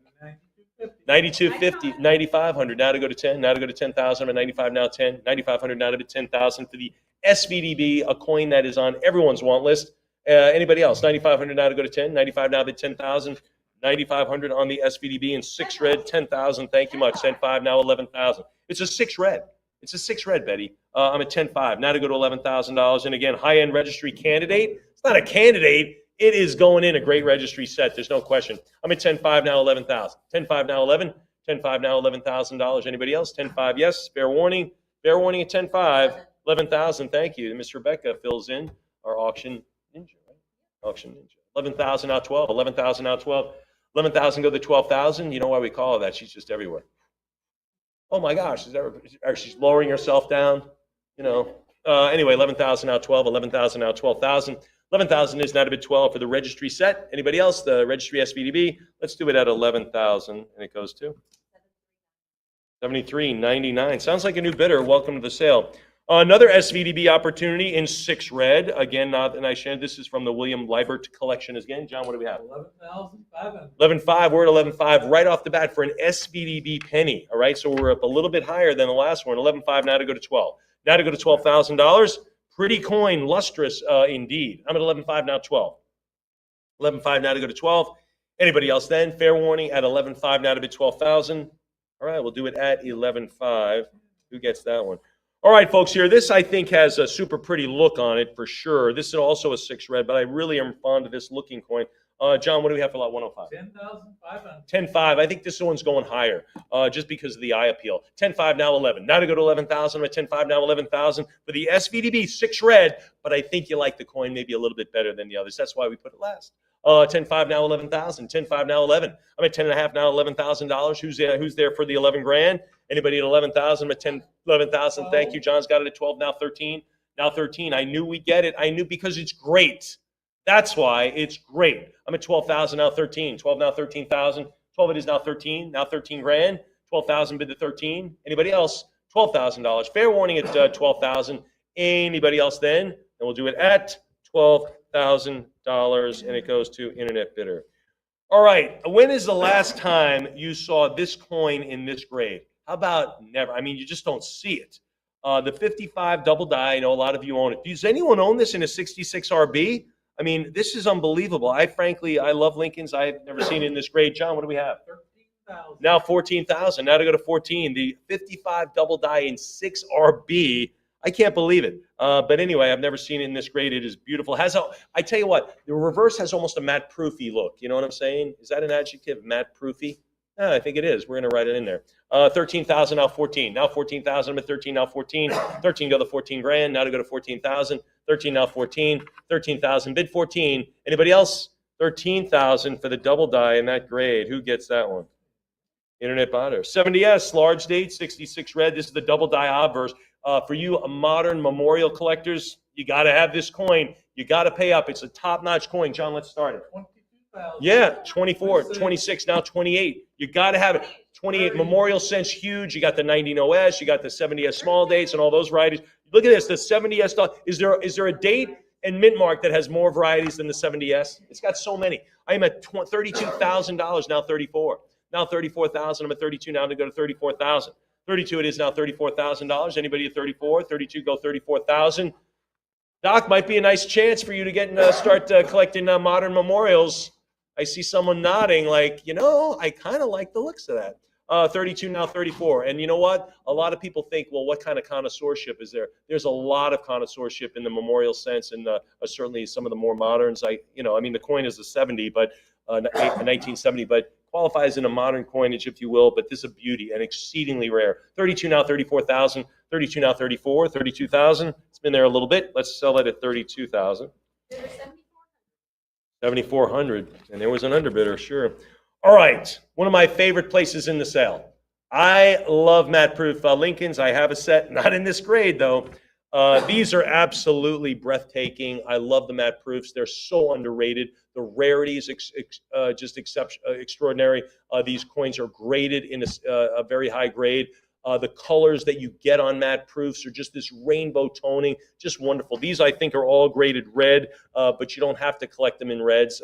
9250, 9,500. Now to go to 10. Now to go to 10,000. I'm at 95 now 10. 9,500 now to 10,000 for the SVDB, a coin that is on everyone's want list. Anybody else? 9,500 now to go to 10. 95 now to 10,000. 9,500 on the SVDB and 6 red, 10,000. Thank you much. 10.5 now 11,000. It's a 6 red. It's a 6 red, Betty. I'm at 10.5 now to go to $11,000. And again, high-end registry candidate. It's not a candidate. It is going in a great registry set. There's no question. I'm at 10.5 now 11,000. 10.5 now 11. 10.5 now $11,000. Anybody else? 10.5 yes. Fair warning. Fair warning at 10.5. 11,000. Thank you. Miss Rebecca fills in our auction ninja. Right? Auction ninja. 11,000 now 12. 11,000 now 12. 11,000 go to 12,000. You know why we call her that? She's just everywhere. Oh my gosh, she's lowering herself down. You know. Anyway, 11,000 now 12. 11,000 now 12,000. 11,000 is now to bid 12 for the registry set. Anybody else? The registry SVDB. Let's do it at 11,000, and it goes to 73.99. Sounds like a new bidder. Welcome to the sale. Another SVDB opportunity in 6 red. Again, not an Aishan. This is from the William Liebert collection again. John, what do we have? 11,500. 11.5. We're at 11.5 right off the bat for an SVDB penny. All right, so we're up a little bit higher than the last one. 11.5 now to go to 12. Now to go to $12,000. Pretty coin, lustrous indeed. I'm at 11.5 now 12. 11.5 now to go to 12. Anybody else then? Fair warning at 11.5 now to bid 12,000. All right, we'll do it at 11.5. Who gets that one? All right, folks, here, this I think has a super pretty look on it for sure. This is also a 6 red, but I really am fond of this looking coin. John, what do we have for lot 105? 10,500. 10.5. I think this one's going higher just because of the eye appeal. 10.5 now 11. Now to go to 11,000. I'm at 10.5 now 11,000 for the SVDB 6 red. But I think you like the coin maybe a little bit better than the others. That's why we put it last. 10.5 now 11,000. 10.5 now 11. I'm at 10.5 now $11,000. Who's there for the 11 grand? Anybody at 11,000? I'm at 11,000. Thank you. John's got it at 12 now 13. Now 13. I knew we'd get it. I knew because it's great. That's why it's great. I'm at 12,000 now 13. 12 now 13,000. 12 it is now 13. Now 13 grand. 12,000 bid to 13. Anybody else? $12,000. Fair warning at 12,000. Anybody else then? And we'll do it at $12,000 and it goes to internet bidder. All right. When is the last time you saw this coin in this grade? How about never? I mean, you just don't see it. The 55 double die, I know a lot of you own it. Does anyone own this in a 66 RB? I mean, this is unbelievable. I love Lincolns. I've never seen it in this grade. John, what do we have? 13,000. Now 14,000. Now to go to 14. The 55 double die in 6 RB. I can't believe it. But anyway, I've never seen it in this grade. It is beautiful. I tell you what, the reverse has almost a matte proofy look. You know what I'm saying? Is that an adjective, matte proofy? Yeah, I think it is. We're going to write it in there. 13,000, now 14. Now 14,000, I'm at 13, now 14. 13, go to 14 grand. Now to go to 14,000. 13, now 14. 13,000, bid 14. Anybody else? 13,000 for the double die in that grade. Who gets that one? Internet botter. 70S, large date, 66 red. This is the double die obverse. For you modern memorial collectors, you got to have this coin. You got to pay up. It's a top-notch coin. John, let's start it. 22,000. Yeah, 24, 26, now 28. You got to have it. 28 Memorial Sense, huge. You got the 19 OS, you got the 70S small dates and all those varieties. Look at this, the 70S. Is there a date and mint mark that has more varieties than the 70S? It's got so many. I am at $32,000, now 34. Now 34,000, I'm at 32 now to go to 34,000. 32 it is now $34,000. Anybody at 34? 32 go 34,000. Doc, might be a nice chance for you to get start collecting modern memorials. I see someone nodding like, I kind of like the looks of that. 32 now 34. And you know what? A lot of people think, well, what kind of connoisseurship is there? There's a lot of connoisseurship in the memorial sense and certainly some of the more moderns. The coin is a 70, but a 1970, but qualifies in a modern coinage, if you will, but this is a beauty and exceedingly rare. 32 now 34,000. 32 now 34. 32,000. It's been there a little bit. Let's sell it at 32,000. 7,400, and there was an underbidder, sure. All right, one of my favorite places in the sale. I love matte proof Lincolns. I have a set, not in this grade though. These are absolutely breathtaking. I love the matte proofs. They're so underrated. The rarity is just extraordinary. These coins are graded in a very high grade. The colors that you get on matte proofs are just this rainbow toning, just wonderful. These, I think, are all graded red, but you don't have to collect them in reds.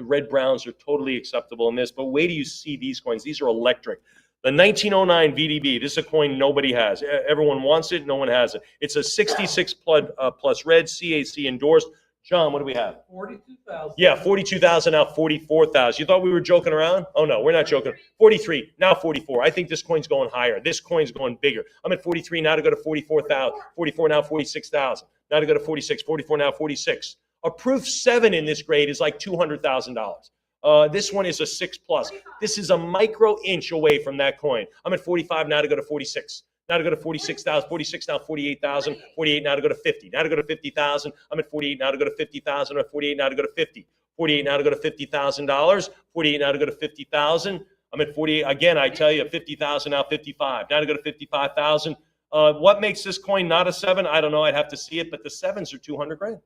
Red browns are totally acceptable in this, but wait till you see these coins. These are electric. The 1909 VDB, this is a coin nobody has. Everyone wants it, no one has it. It's a 66 plus red, CAC endorsed. John, what do we have? 42,000. Yeah, 42,000, now 44,000. You thought we were joking around? Oh, no, we're not joking. 43, now 44. I think this coin's going higher. This coin's going bigger. I'm at 43, now to go to 44,000. 44, now 46,000. Now to go to 46. 44, now 46. A proof 7 in this grade is like $200,000. This one is a 6 plus. This is a micro inch away from that coin. I'm at 45, now to go to 46. Now to go to 46,000, 46 now 48,000, 48 now to go to 50. Now to go to 50,000. I'm at 48 now to go to 50,000. I'm at 48 now to go to 50. 48 now to go to $50,000. 48 now to go to 50,000. I'm at 48 again. I tell you, 50,000 now 55. Now to go to 55,000. What makes this coin not a 7? I don't know. I'd have to see it, but the 7s are 200 grand.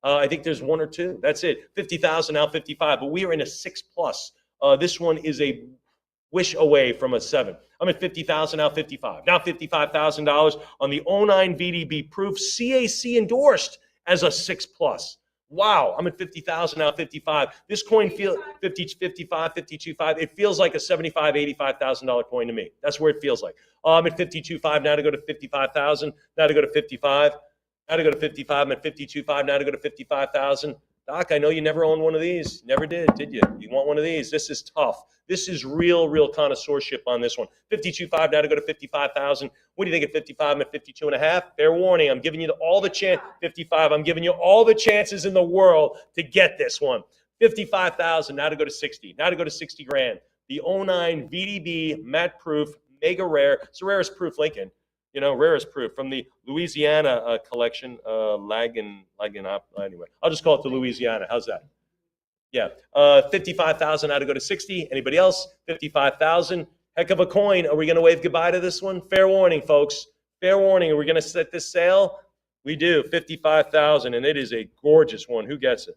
I think there's 1 or 2. That's it. 50,000 now 55. But we are in a 6 plus. This one is a wish away from a 7. I'm at 50,000 now 55. Now $55,000 on the 09 VDB proof, CAC endorsed as a 6 plus. Wow, I'm at 50,000 now 55. This coin feels 50, 55, 52.5. It feels like a $75,000, $85,000 coin to me. That's where it feels like. I'm at 52.5 now to go to 55,000. Now to go to 55. Now to go to 55. I'm at 52.5 now to go to 55,000. Doc, I know you never owned one of these. Never did you? You want one of these? This is tough. This is real connoisseurship on this one. 52.5 now to go to 55,000. What do you think at 55? I'm at 52.5. Fair warning. I'm giving you all the chance. 55. I'm giving you all the chances in the world to get this one. 55,000, now to go to 60. Now to go to 60 grand. The 09 VDB matte proof, mega rare. It's the rarest proof Lincoln. You know, rarest proof from the Louisiana collection. Anyway, I'll just call it the Louisiana. How's that? Yeah. 55,000, now to go to 60. Anybody else? 55,000. Heck of a coin. Are we going to wave goodbye to this one? Fair warning, folks. Fair warning. Are we going to set this sale? We do. 55,000, and it is a gorgeous one. Who gets it?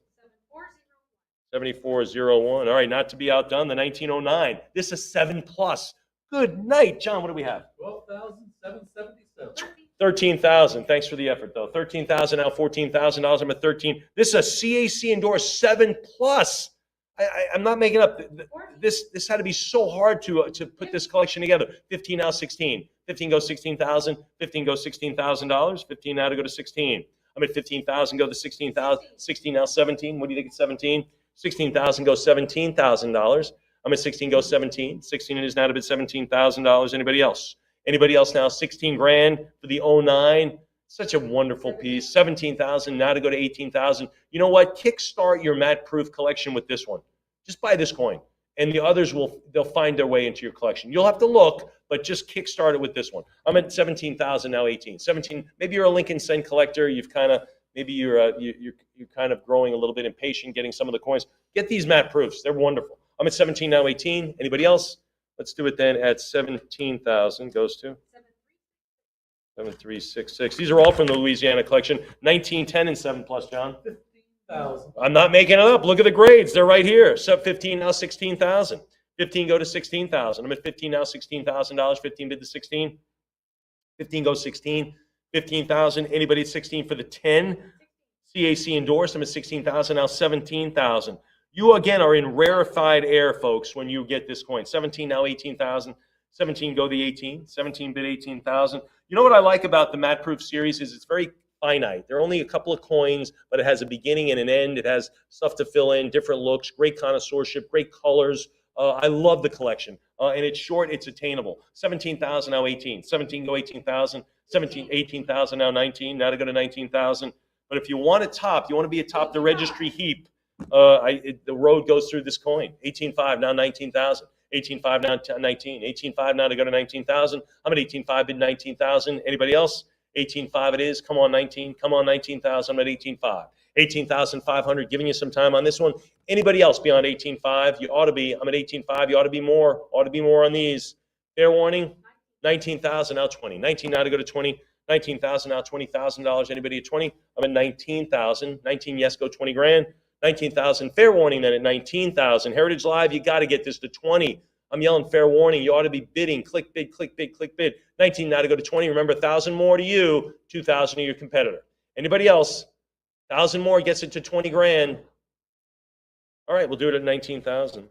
7401. All right, not to be outdone, the 1909. This is 7 plus. Good night, John. What do we have? 12,777. 13,000. Thanks for the effort, though. 13,000 now, $14,000. I'm at 13. This is a CAC endorsed 7 plus. I'm not making up. This had to be so hard to put this collection together. 15 now, 16. 15 goes 16,000. 15 goes $16,000. 15 now to go to 16. I'm at 15,000. Go to 16,000. 16 now, 17. What do you think it's 17? 16,000 goes $17,000. I'm at 16 goes 17. 16 it is now to bid $17,000. Anybody else? Anybody else now? 16 grand for the 09. Such a wonderful piece. 17,000 now to go to 18,000. You know what? Kickstart your matte proof collection with this one. Just buy this coin, and the others they'll find their way into your collection. You'll have to look, but just kickstart it with this one. I'm at 17,000 now. 18. 17. Maybe you're a Lincoln Cent collector. You've kind of you're kind of growing a little bit impatient getting some of the coins. Get these matte proofs. They're wonderful. I'm at 17 now. 18. Anybody else? Let's do it then at 17,000. Goes to 7366. These are all from the Louisiana collection. 19, 10, and 7 plus, John. 15,000. I'm not making it up. Look at the grades. They're right here. Sub 15 now, 16,000. 15 go to 16,000. I'm at 15 now, $16,000. 15 bid to 16. 15 goes 16. 15,000. Anybody at 16 for the 10? CAC endorsed. I'm at 16,000 now, 17,000. You again are in rarefied air, folks, when you get this coin. 17 now, 18,000. 17 go the 18. 17 bid 18,000. You know what I like about the matte proof series is it's very finite. There are only a couple of coins, but it has a beginning and an end. It has stuff to fill in, different looks, great connoisseurship, great colors. I love the collection. And it's short, it's attainable. 17,000 now 18. 17 go 18,000. 17, 18,000 now 19. Now to go to 19,000. But if you want to top, you want to be atop the registry heap. The road goes through this coin. 18.5 now 19,000. 18.5 now 19. 18.5 now to go to 19,000. I'm at 18.5 bid 19,000. Anybody else? 18.5 it is. Come on 19. Come on 19,000. I'm at 18.5. 18,500. Giving you some time on this one. Anybody else beyond 18.5? You ought to be. I'm at 18.5. You ought to be more. Ought to be more on these. Fair warning. 19,000 now 20. 19 now to go to 20. 19,000 now $20,000. Anybody at 20? I'm at 19,000. 19 yes go 20 grand. 19,000. Fair warning then at 19,000. Heritage Live, you got to get this to 20. I'm yelling fair warning. You ought to be bidding. Click bid, click bid, click bid. 19 now to go to 20. Remember, 1,000 more to you, 2,000 to your competitor. Anybody else? 1,000 more gets it to 20 grand. All right, we'll do it at 19,000.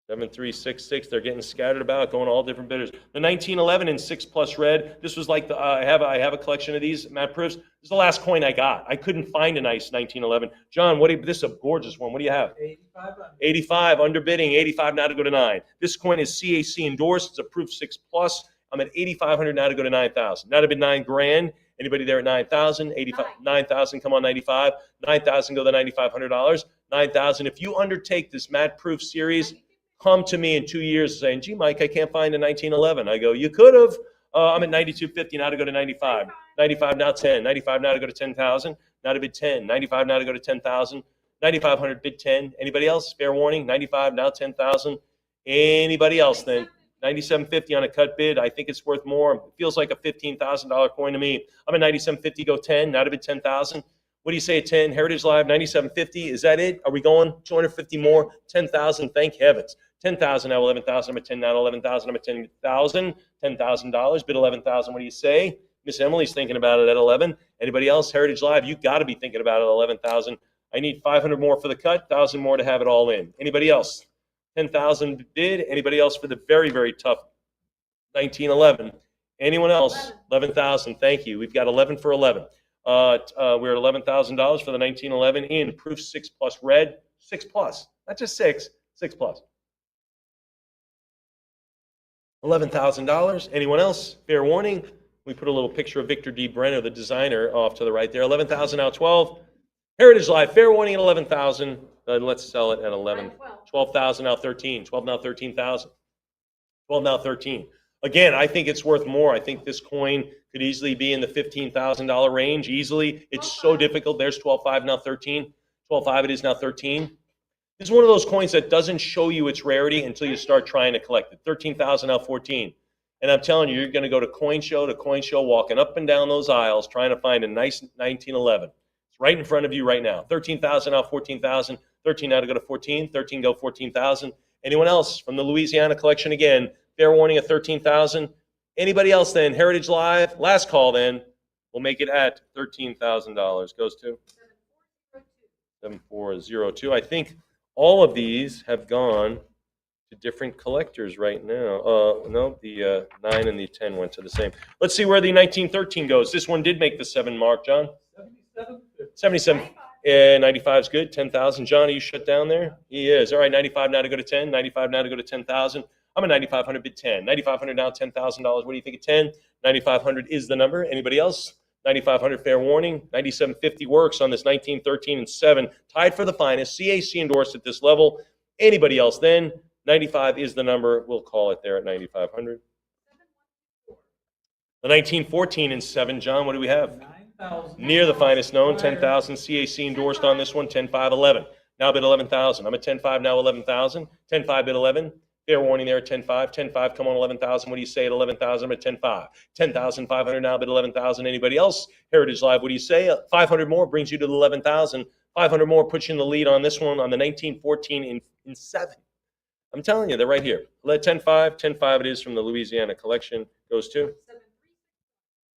7366. They're getting scattered about, going all different bidders. The 1911 in 6 plus red. This was like the I have a collection of these matte proofs. This is the last coin I got. I couldn't find a nice 1911. John, this is a gorgeous one. What do you have? 8,500. 85 underbidding. 85 now to go to 9. This coin is CAC endorsed. It's a proof 6 plus. I'm at 8,500 now to go to 9,000. Now to bid 9 grand. Anybody there at 9,000? 85, 9,000. Come on, 95. 9,000 go to $9,500. 9,000. If you undertake this matte proof series, come to me in 2 years saying, gee, Mike, I can't find a 1911. I go, you could have. I'm at 92.50 now to go to 95. 95 now 10. 95 now to go to 10,000. Now to bid 10. 95 now to go to 10,000. 9,500 bid 10. Anybody else? Fair warning. 95 now 10,000. Anybody else then? 97.50 on a cut bid. I think it's worth more. It feels like a $15,000 coin to me. I'm at 97.50. Go 10. Now to bid 10,000. What do you say at 10? Heritage Live, 97.50. Is that it? Are we going 250 more? 10,000. Thank heavens. 10,000 now 11,000. I'm at 10 now 11,000. I'm at 10,000. $10,000. Bid 11,000. What do you say? Miss Emily's thinking about it at 11. Anybody else? Heritage Live, you got to be thinking about it at 11,000. I need 500 more for the cut, 1,000 more to have it all in. Anybody else? 10,000 bid. Anybody else for the very, very tough 1911? Anyone else? 11,000. Thank you. We've got 11 for 11. We're at $11,000 for the 1911 in proof 6 plus red. 6 plus. Not just 6. 6 plus. $11,000. Anyone else? Fair warning. We put a little picture of Victor D. Brenner, the designer, off to the right there. 11,000 now 12. Heritage Live, fair warning at 11,000. Let's sell it at 11. 12,000 now 13. 12 now 13,000. 12 now 13. Again, I think it's worth more. I think this coin could easily be in the $15,000 range. Easily. It's so difficult. There's 12.5 now 13. 12.5 it is now 13. This is one of those coins that doesn't show you its rarity until you start trying to collect it. 13,000 now 14. And I'm telling you, you're going to go to coin show, walking up and down those aisles, trying to find a nice 1911. It's right in front of you right now. 13,000 now 14,000. 13 now to go to 14. 13 go 14,000. Anyone else from the Louisiana collection again? Fair warning at 13,000. Anybody else then? Heritage Live. Last call then. We'll make it at $13,000. Goes to 7402. I think all of these have gone to different collectors right now. No, the 9 and the 10 went to the same. Let's see where the 1913 goes. This one did make the 7 mark, John. 77. 95 is good. 10,000. John, are you shut down there? He is. All right, 95 now to go to 10. 95 now to go to 10,000. I'm a 9,500 bid 10. 9,500 now, $10,000. What do you think of 10? 9,500 is the number. Anybody else? 9,500 fair warning. 9,750 works on this 1913 and 7. Tied for the finest. CAC endorsed at this level. Anybody else then? 95 is the number. We'll call it there at 9,500. The 1914 and 7, John, what do we have? 9,000. Near the finest known, 10,000. CAC endorsed on this one, 10.5, 11. Now bid 11,000. I'm at 10.5 now, 11,000. 10.5 bid 11. Fair warning there at 10.5. 10.5 come on 11,000. What do you say at 11,000? I'm at 10.5. 10,500 now bid 11,000. Anybody else? Heritage Live, what do you say? 500 more brings you to the 11,000. 500 more puts you in the lead on this one on the 1914 in 7. I'm telling you, they're right here. 10.5. 10.5 it is from the Louisiana collection. Goes to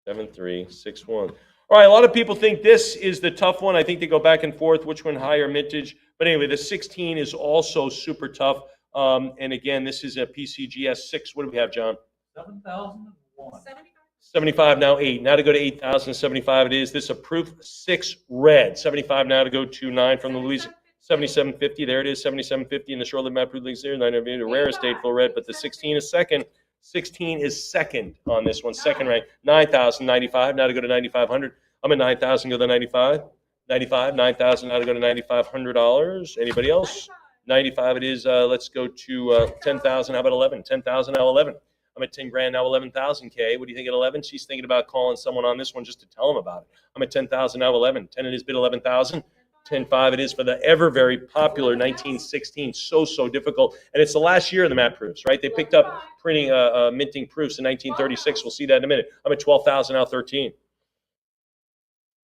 7361. All right, a lot of people think this is the tough one. I think they go back and forth, which one higher mintage. But anyway, the 16 is also super tough. And again, this is a PCGS 6. What do we have, John? 7,001. 75 now 8. Now to go to 8,075 it is. This is a proof 6 red. 75 now to go to 9 from the Louisiana. 7750, there it is, 7750 in the Shortland Map Proof League Series. 9 of the rarest date full red, but the 16 is second. 16 is second on this one, second rank. 9,095, now to go to 9,500. I'm at 9,000, go to 95. 95, 9,000, now to go to $9,500. Anybody else? 95 it is. Let's go to 10,000. How about 11? 10,000, now 11. I'm at 10 grand, now 11,000 K. What do you think at 11? She's thinking about calling someone on this one just to tell them about it. I'm at 10,000, now 11. 10 it is bid 11,000. 10.5 it is for the ever very popular 1916. So difficult. And it's the last year of the map proofs, right? They picked up printing, minting proofs in 1936. We'll see that in a minute. I'm at 12,000, now 13.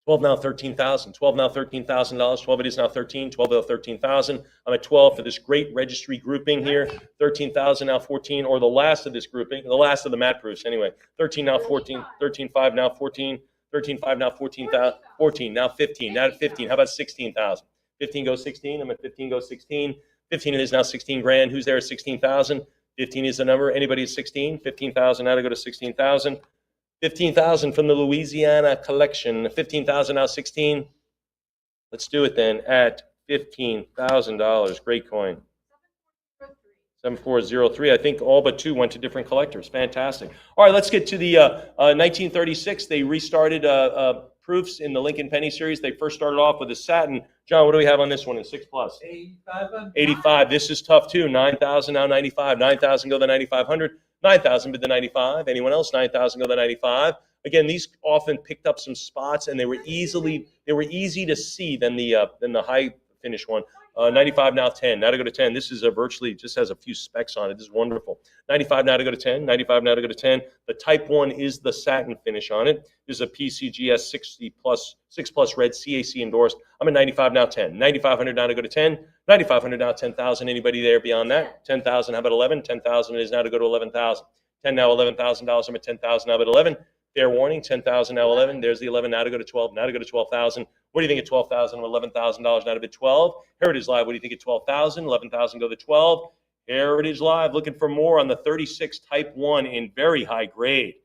12 now 13,000. 12 now $13,000. 12 it is now 13. 12 now 13,000. I'm at 12 for this great registry grouping here. 13,000 now 14, or the last of this grouping, the last of the map proofs anyway. 13 now 14. 13.5 now 14. 13.5 now 14,000. 14 now 15. Now at 15. How about 16,000? 15 goes 16. I'm at 15 goes 16. 15 it is now 16 grand. Who's there at 16,000? 15 is the number. Anybody at 16? 15,000 now to go to 16,000. 15,000 from the Louisiana collection. 15,000 now 16. Let's do it then at $15,000. Great coin. 7403. I think all but 2 went to different collectors. Fantastic. All right, let's get to the 1936. They restarted proofs in the Lincoln Penny series. They first started off with a satin. John, what do we have on this one in 6 plus? 85. This is tough too. 9,000 now 95. 9,000 go to 9,500. 9,000 bid the 95. Anyone else? 9,000 go to 95. Again, these often picked up some spots, and they were easy to see than the high finish one. 95 now 10. Now to go to 10. This is virtually just has a few specs on it. This is wonderful. 95 now to go to 10. 95 now to go to 10. The Type 1 is the satin finish on it. This is a PCGS 60 plus 6 plus red CAC endorsed. I'm at 95 now 10. 9,500 now to go to 10. 9,500 now 10,000. Anybody there beyond that? 10,000. How about 11? 10,000 is now to go to 11,000. 10 now $11,000. I'm at 10,000 now at 11. Fair warning. 10,000 now 11. There's the 11 now to go to 12. Now to go to 12,000. What do you think at 12,000? $11,000 now to bid 12. Heritage Live. What do you think at 12,000? 11,000 go to 12. Heritage Live looking for more on the 36 Type 1 in very high grade.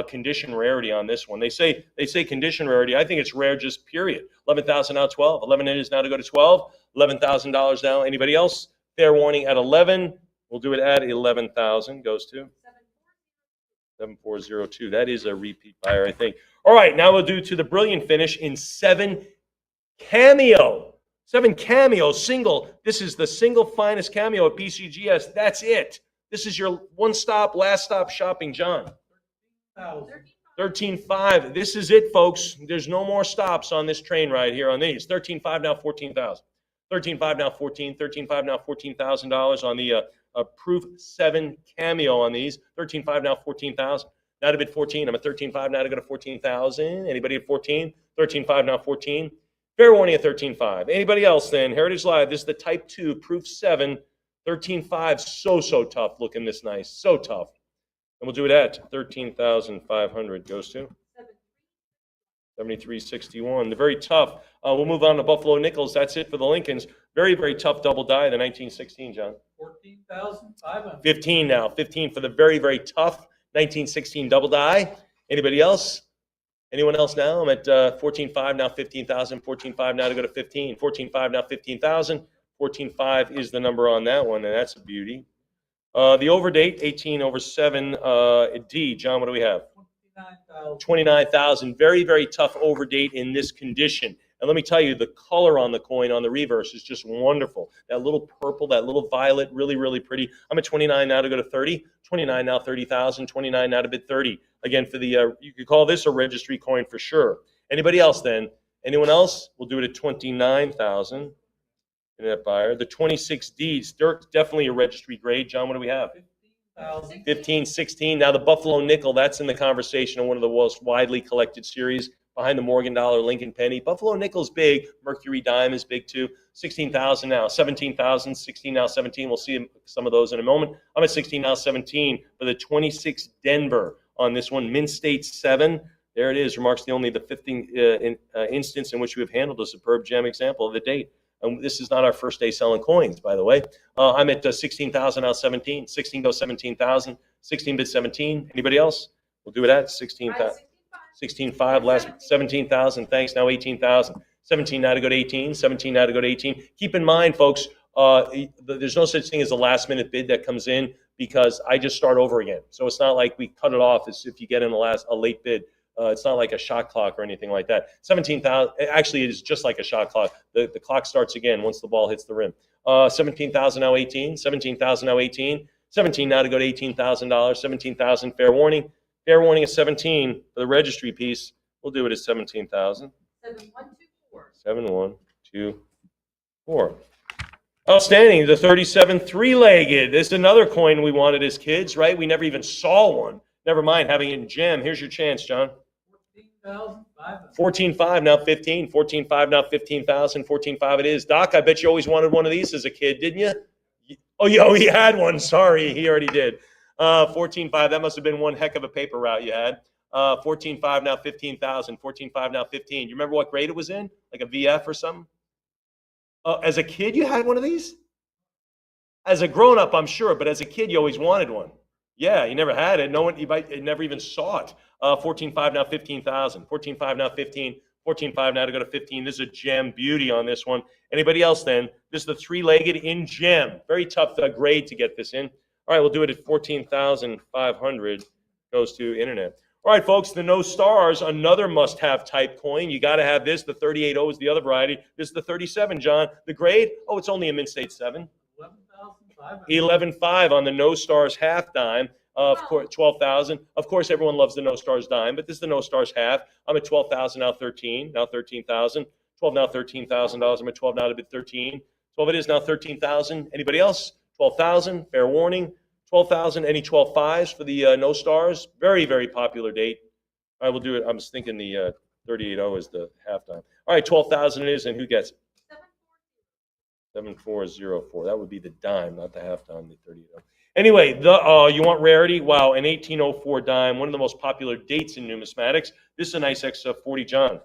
Condition rarity on this one. They say condition rarity. I think it's rare just period. 11,000 now 12. 11 it is now to go to 12. $11,000 now. Anybody else? Fair warning at 11. We'll do it at 11,000. Goes to 7402. That is a repeat buyer, I think. All right, now we'll do to the brilliant finish in 7 Cameo. 7 Cameo single. This is the single finest Cameo at BCGS. That's it. This is your one-stop, last-stop shopping, John. 13,000. 13.5. This is it, folks. There's no more stops on this train ride here on these. 13.5 now, 14,000. 13.5 now, 14. 13.5 now, $14,000 on the Proof 7 Cameo on these. 13.5 now, 14,000. Now to bid 14. I'm at 13.5 now to go to 14,000. Anybody at 14? 13.5 now, 14. Fair warning at 13.5. Anybody else then? Heritage Live. This is the Type 2 Proof 7. 13.5. So tough looking this nice. So tough. And we'll do it at 13,500 goes to 73.61. The very tough. We'll move on to Buffalo Nickels. That's it for the Lincolns. Very tough double die, the 1916, John. 14,500. 15 now. 15 for the very tough 1916 double die. Anybody else? Anyone else now? I'm at 14.5 now, 15,000. 14.5 now to go to 15. 14.5 now, 15,000. 14.5 is the number on that one, and that's a beauty. The overdate, 18 over 7 D. John, what do we have? 29,000. 29,000. Very tough overdate in this condition. And let me tell you, the color on the coin on the reverse is just wonderful. That little purple, that little violet, really pretty. I'm at 29 now to go to 30. 29 now, 30,000. 29 now to bid 30. Again, for the you could call this a registry coin for sure. Anybody else then? Anyone else? We'll do it at 29,000. Internet buyer. The 26 Ds, definitely a registry grade. John, what do we have? 15,000. 15, 16. Now the Buffalo Nickel, that's in the conversation of one of the most widely collected series behind the Morgan Dollar, Lincoln Penny. Buffalo Nickel's big. Mercury Dime is big too. 16,000 now, 17,000, 16 now, 17. We'll see some of those in a moment. I'm at 16 now, 17 for the 26 Denver on this one. Mint State 7. There it is. Remarks the only the 15th instance in which we have handled a superb gem example of the date. And this is not our first day selling coins, by the way. I'm at 16,000 now, 17. 16 goes 17,000. 16 bid 17. Anybody else? We'll do it at 16,000. 16.5 last 17,000. Thanks. Now 18,000. 17 now to go to 18. 17 now to go to 18. Keep in mind, folks, there's no such thing as a last minute bid that comes in because I just start over again. So it's not like we cut it off as if you get in a late bid. It's not like a shot clock or anything like that. 17,000, actually it is just like a shot clock. The clock starts again once the ball hits the rim. 17,000 now 18, 17,000 now 18, 17 now to go to $18,000, 17,000 fair warning. Fair warning is 17 for the registry piece. We'll do it at 17,000. 7124. 7124. Outstanding, the 37 three-legged. This is another coin we wanted as kids, right? We never even saw one. Never mind having it in gem. Here's your chance, John. 14,500. 14.5 now 15. 14.5 now 15,000. 14.5 it is. Doc, I bet you always wanted one of these as a kid, didn't you? Oh, he had one. Sorry, he already did. 14.5. That must have been one heck of a paper route you had. 14.5 now 15,000. 14.5 now 15. You remember what grade it was in? Like a VF or something? As a kid, you had one of these? As a grown-up, I'm sure, but as a kid, you always wanted one. Yeah, you never had it. No one, you never even saw it. 14.5 now 15,000. 14.5 now 15. 14.5 now to go to 15. This is a gem beauty on this one. Anybody else then? This is the three-legged in gem. Very tough grade to get this in. All right, we'll do it at 14,500. Goes to internet. All right, folks, the No Stars, another must-have type coin. You got to have this. The 38.0 is the other variety. This is the 37, John. The grade? Oh, it's only a Mint State 7. 11,500. 11.5 on the No Stars half dime. Of course, 12,000. Of course, everyone loves the No Stars dime, but this is the No Stars half. I'm at 12,000 now 13. Now 13,000. 12 now $13,000. I'm at 12 now to bid 13. 12 it is now 13,000. Anybody else? 12,000. Fair warning. 12,000. Any 12.5s for the No Stars? Very, very popular date. All right, we'll do it. I was thinking the 38.0 is the half dime. All right, 12,000 it is, and who gets it? 7404. That would be the dime, not the half dime, the 38.0. Anyway, you want rarity? Wow, an 1804 dime, one of the most popular dates in numismatics. This is a nice X40, John.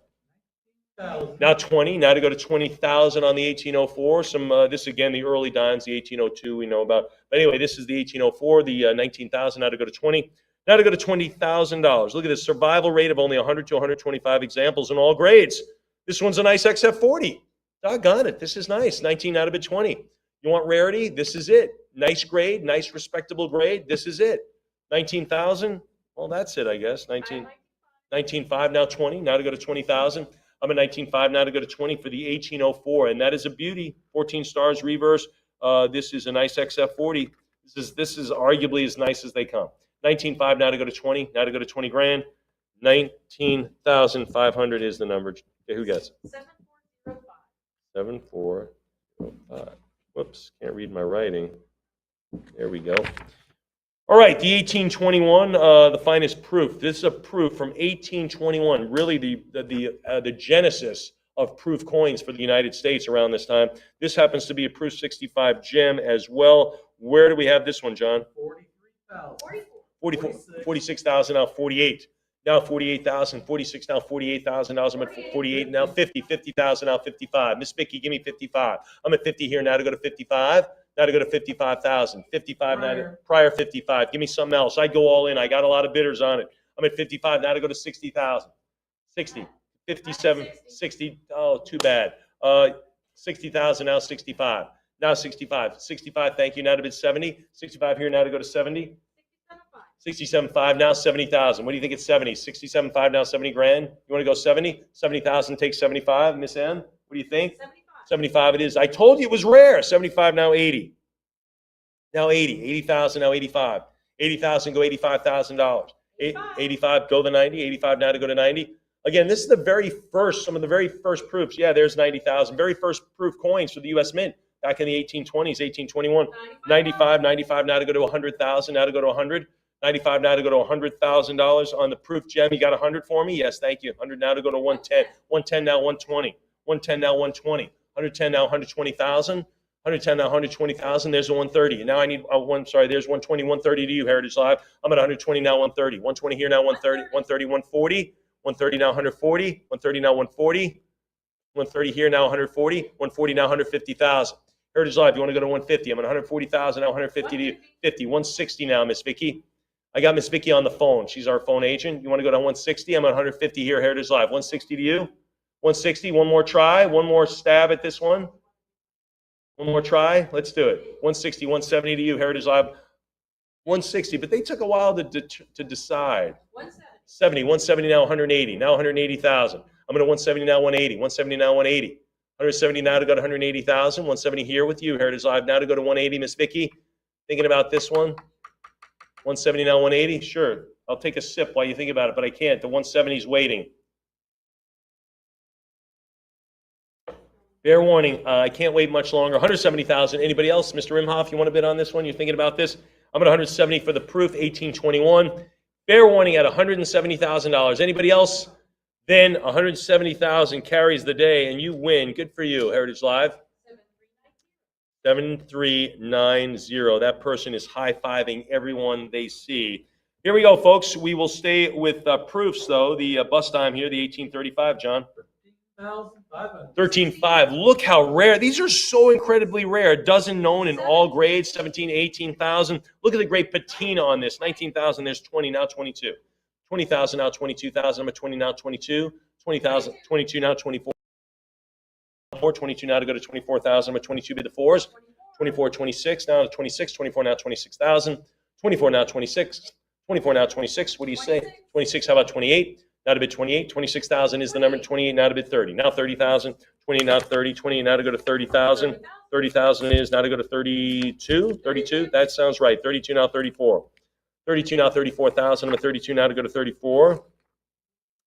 1,000. Now 20. Now to go to 20,000 on the 1804. This again, the early dimes, the 1802 we know about. But anyway, this is the 1804, the 19,000. Now to go to 20. Now to go to $20,000. Look at this survival rate of only 100 to 125 examples in all grades. This one's a nice XF40. Doggone it. This is nice. 19 out of it, 20. You want rarity? This is it. Nice grade, nice respectable grade. This is it. 19,000. Well, that's it, I guess. 19.5 now 20. Now to go to 20,000. I'm at 19.5 now to go to 20 for the 1804, and that is a beauty. 14 stars reverse. This is a nice XF40. This is arguably as nice as they come. 19.5 now to go to 20. Now to go to 20 grand. 19,500 is the number. Okay, who gets it? 7405. Whoops, can't read my writing. There we go. All right, the 1821, the finest proof. This is a proof from 1821, really the genesis of proof coins for the United States around this time. This happens to be a proof 65 gem as well. Where do we have this one, John? 43,000. 46,000, now 48. Now 48,000, 46 now 48,000. I'm at 48 now 50, 50,000 now 55. Miss Vicky, give me 55. I'm at 50 here now to go to 55. Now to go to 55,000. 55 now prior 55. Give me something else. I'd go all in. I got a lot of bidders on it. I'm at 55 now to go to 60,000. 60, 57, 60. Oh, too bad. 60,000 now 65. Now 65. 65. Thank you. Now to bid 70. 65 here now to go to 70. 67.5 now 70,000. What do you think it's 70? 67.5 now 70 grand. You want to go 70? 70,000 take 75. Miss M, what do you think? 75 it is. I told you it was rare. 75 now 80. Now 80. 80,000 now 85. 80,000 go $85,000. 85 go the 90. 85 now to go to 90. Again, this is the very first, some of the very first proofs. Yeah, there's 90,000. Very first proof coins for the U.S. Mint back in the 1820s, 1821. 95 now to go to 100,000. Now to go to 100. 95 now to go to $100,000 on the proof gem. You got 100 for me? Yes, thank you. 100 now to go to 110. 110 now 120. 110 now 120. 110 now 120,000. 110 now 120,000. There's a 130. And now I need there's 120, 130 to you, Heritage Live. I'm at 120 now 130. 120 here now 130. 130, 140. 130 now 140. 130 now 140. 130 here now 140. 140 now 150,000. Heritage Live, you want to go to 150? I'm at 140,000 now 150 to you. 50. 160 now, Miss Vicky. I got Miss Vicky on the phone. She's our phone agent. You want to go to 160? I'm at 150 here, Heritage Live. 160 to you. 160. One more try. One more stab at this one. One more try. Let's do it. 160, 170 to you, Heritage Live. 160, but they took a while to decide. 170. 170 now 180. Now 180,000. I'm at 170 now 180. 170 now 180. 170 now to go to 180,000. 170 here with you, Heritage Live. Now to go to 180, Miss Vicky. Thinking about this one. 170 now 180? Sure. I'll take a sip while you think about it, but I can't. The 170 is waiting. Fair warning, I can't wait much longer. 170,000. Anybody else? Mr. Imhoff, you want to bid on this one? You're thinking about this? I'm at 170 for the proof, 1821. Fair warning at $170,000. Anybody else? Then 170,000 carries the day, and you win. Good for you, Heritage Live. 7390. That person is high-fiving everyone they see. Here we go, folks. We will stay with proofs, though. The bus time here, the 1835, John. 13.5. Look how rare. These are so incredibly rare. A dozen known in all grades, 17, 18,000. Look at the great patina on this. 19,000, there's 20, now 22. 20,000, now 22,000. I'm at 20, now 22. 20,000, 22, now 24. 22 now to go to 24,000. I'm at 22 bid the fours. 24, 26, now to 26. 24 now 26,000. 24 now 26. 24 now 26. What do you say? 26. How about 28? Now to bid 28. 26,000 is the number. 28 now to bid 30. Now 30,000. 20 now 30. 20 now to go to 30,000. 30,000 is now to go to 32. 32. That sounds right. 32 now 34. 32 now 34,000. I'm at 32 now to go to 34.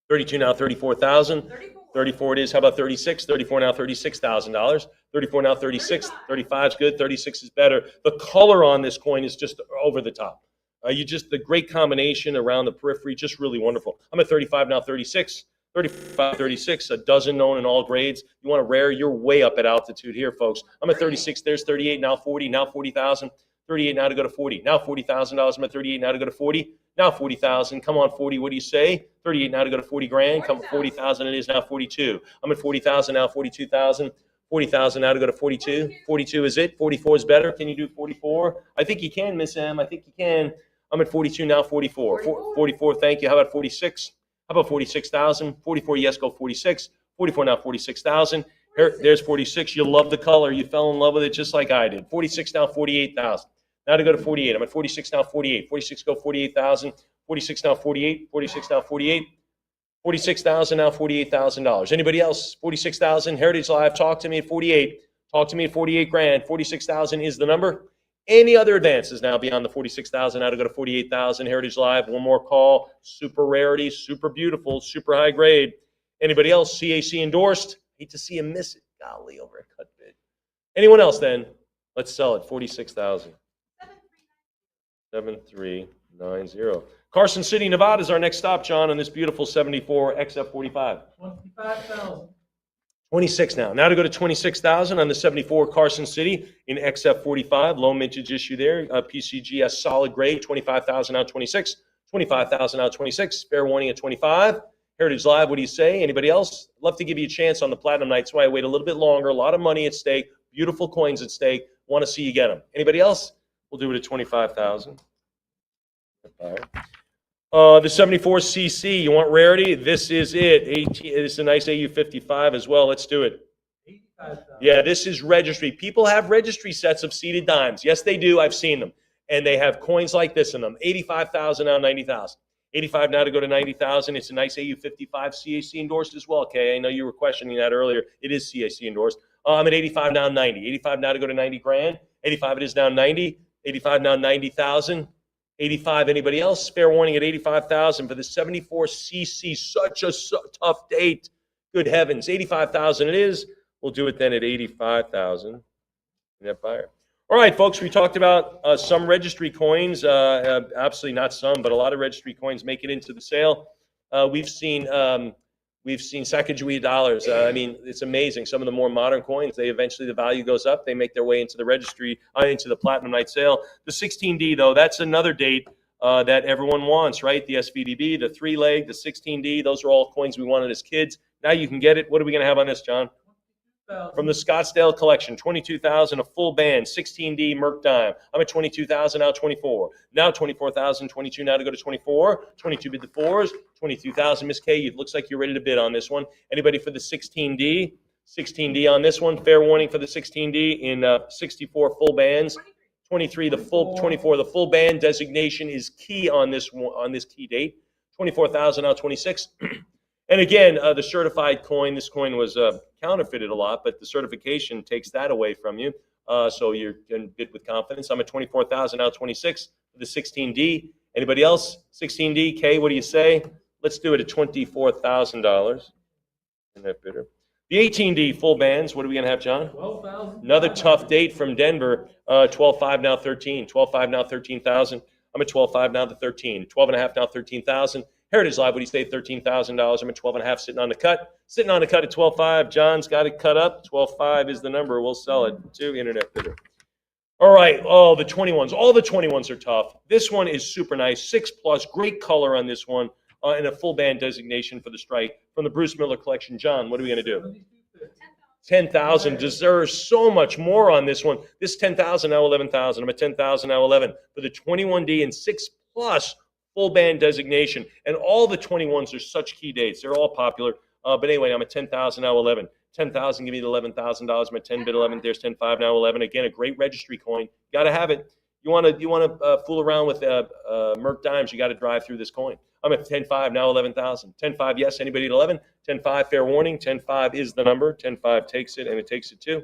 32 now 34,000. 34 it is. How about 36? 34 now $36,000. 34 now 36. 35 is good. 36 is better. The color on this coin is just over the top. The great combination around the periphery, just really wonderful. I'm at 35 now 36. 35, 36, a dozen known in all grades. You want a rare? You're way up at altitude here, folks. I'm at 36. There's 38 now 40. Now 40,000. 38 now to go to 40. Now $40,000. I'm at 38 now to go to 40. Now 40,000. Come on, 40. What do you say? 38 now to go to 40 grand. Come 40,000. It is now 42. I'm at 40,000 now. 42,000. 40,000 now to go to 42. 42 is it. 44 is better. Can you do 44? I think you can, Miss M. I think you can. I'm at 42 now. 44. 44. Thank you. How about 46? How about 46,000? 44. Yes, go 46. 44 now. 46,000. There's 46. You love the color. You fell in love with it just like I did. 46 now. 48,000. Now to go to 48. I'm at 46 now, 48. 46 go 48,000. 46 now, 48. 46 now, 48. 46,000, now $48,000. Anybody else? 46,000, Heritage Live, talk to me at 48. Talk to me at 48 grand. 46,000 is the number. Any other advances now beyond the 46,000, now to go to 48,000, Heritage Live, one more call. Super rarity, super beautiful, super high grade. Anybody else? CAC endorsed. Hate to see him miss it. Golly, over a cut bid. Anyone else then? Let's sell it, 46,000. 7390. Carson City, Nevada is our next stop, John, on this beautiful 74 XF45. 25,000. 26 now. Now to go to 26,000 on the 74 Carson City in XF45. Low mintage issue there. PCGS solid grade, 25,000 out 26. 25,000 out 26. Fair warning at 25. Heritage Live, what do you say? Anybody else? I'd love to give you a chance on the Platinum Night, so I wait a little bit longer. A lot of money at stake. Beautiful coins at stake. Want to see you get them. Anybody else? We'll do it at 25,000. The 74cc, you want rarity? This is it. This is a nice AU55 as well. Let's do it. 85,000. Yeah, this is registry. People have registry sets of seated dimes. Yes, they do. I've seen them. And they have coins like this in them. 85,000 now, 90,000. 85 now to go to 90,000. It's a nice AU55 CAC endorsed as well. Okay, I know you were questioning that earlier. It is CAC endorsed. I'm at 85 now, 90. 85 now to go to 90 grand. 85 it is now 90. 85 now, 90,000. 85, anybody else? Fair warning at 85,000 for the 74cc. Such a tough date. Good heavens. 85,000 it is. We'll do it then at 85,000. Net buyer. All right, folks, we talked about some registry coins. Absolutely not some, but a lot of registry coins make it into the sale. We've seen Sacagawea dollars. I mean, it's amazing. Some of the more modern coins, they eventually, the value goes up. They make their way into the registry, into the Platinum Night sale. The 16D, though, that's another date that everyone wants, right? The SVDB, the 3-leg, the 16D, those are all coins we wanted as kids. Now you can get it. What are we going to have on this, John? From the Scottsdale collection, 22,000, a full band, 16D Merc dime. I'm at 22,000, now 24. Now 24,000, 22 now to go to 24. 22 bid the fours, 22,000. Miss K, it looks like you're ready to bid on this one. Anybody for the 16D? 16D on this one. Fair warning for the 16D in 64 full bands. 23, the full 24, the full band designation is key on this one, on this key date. 24,000 now 26. And again, the certified coin, this coin was counterfeited a lot, but the certification takes that away from you. So you can bid with confidence. I'm at 24,000, now 26 for the 16D. Anybody else? 16D, K, what do you say? Let's do it at $24,000. In that bidder. The 18D full bands, what are we going to have, John? 12,000. Another tough date from Denver. 12.5 now 13. 12.5 now 13,000. I'm at 12.5 now to 13. 12.5 now 13,000. Heritage Live, what do you say? $13,000. I'm at 12.5 sitting on the cut. Sitting on the cut at 12.5. John's got it cut up. 12.5 is the number. We'll sell it to internet bidder. All right. Oh, the 21s. All the 21s are tough. This one is super nice. 6+. Great color on this one. And a full band designation for the strike from the Bruce Miller collection. John, what are we going to do? 10,000 deserves so much more on this one. This 10,000 now 11,000. I'm at 10,000 now 11 for the 21D and 6+ full band designation. And all the 21s are such key dates. They're all popular. But anyway, I'm at 10,000 now 11. 10,000, give me the $11,000. I'm at 10 bid 11. There's 10.5 now 11. Again, a great registry coin. Got to have it. You want to fool around with Merc dimes, you got to drive through this coin. I'm at 10.5 now 11,000. 10.5, yes. Anybody at 11? 10.5, fair warning. 10.5 is the number. 10.5 takes it, and it takes it to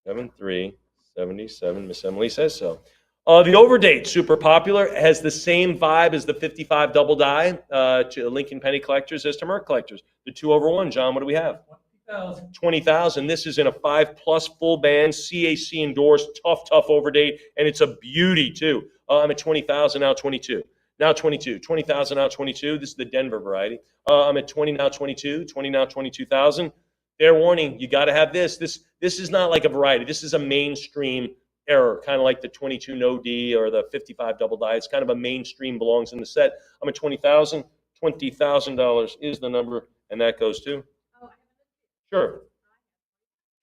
7377. Miss Emily says so. The overdate, super popular, has the same vibe as the 55 double die to Lincoln Penny collectors as to Merc collectors. The 2/1, John, what do we have? 20,000. 20,000. This is in a 5+ full band, CAC endorsed, tough overdate, and it's a beauty too. I'm at 20,000 now 22. Now 22. 20,000 now 22. This is the Denver variety. I'm at 20 now 22. 20 now 22,000. Fair warning, you got to have this. This is not like a variety. This is a mainstream error, kind of like the 22 no D or the 55 double die. It's kind of a mainstream, belongs in the set. I'm at 20,000. $20,000 is the number, and that goes to. Sure.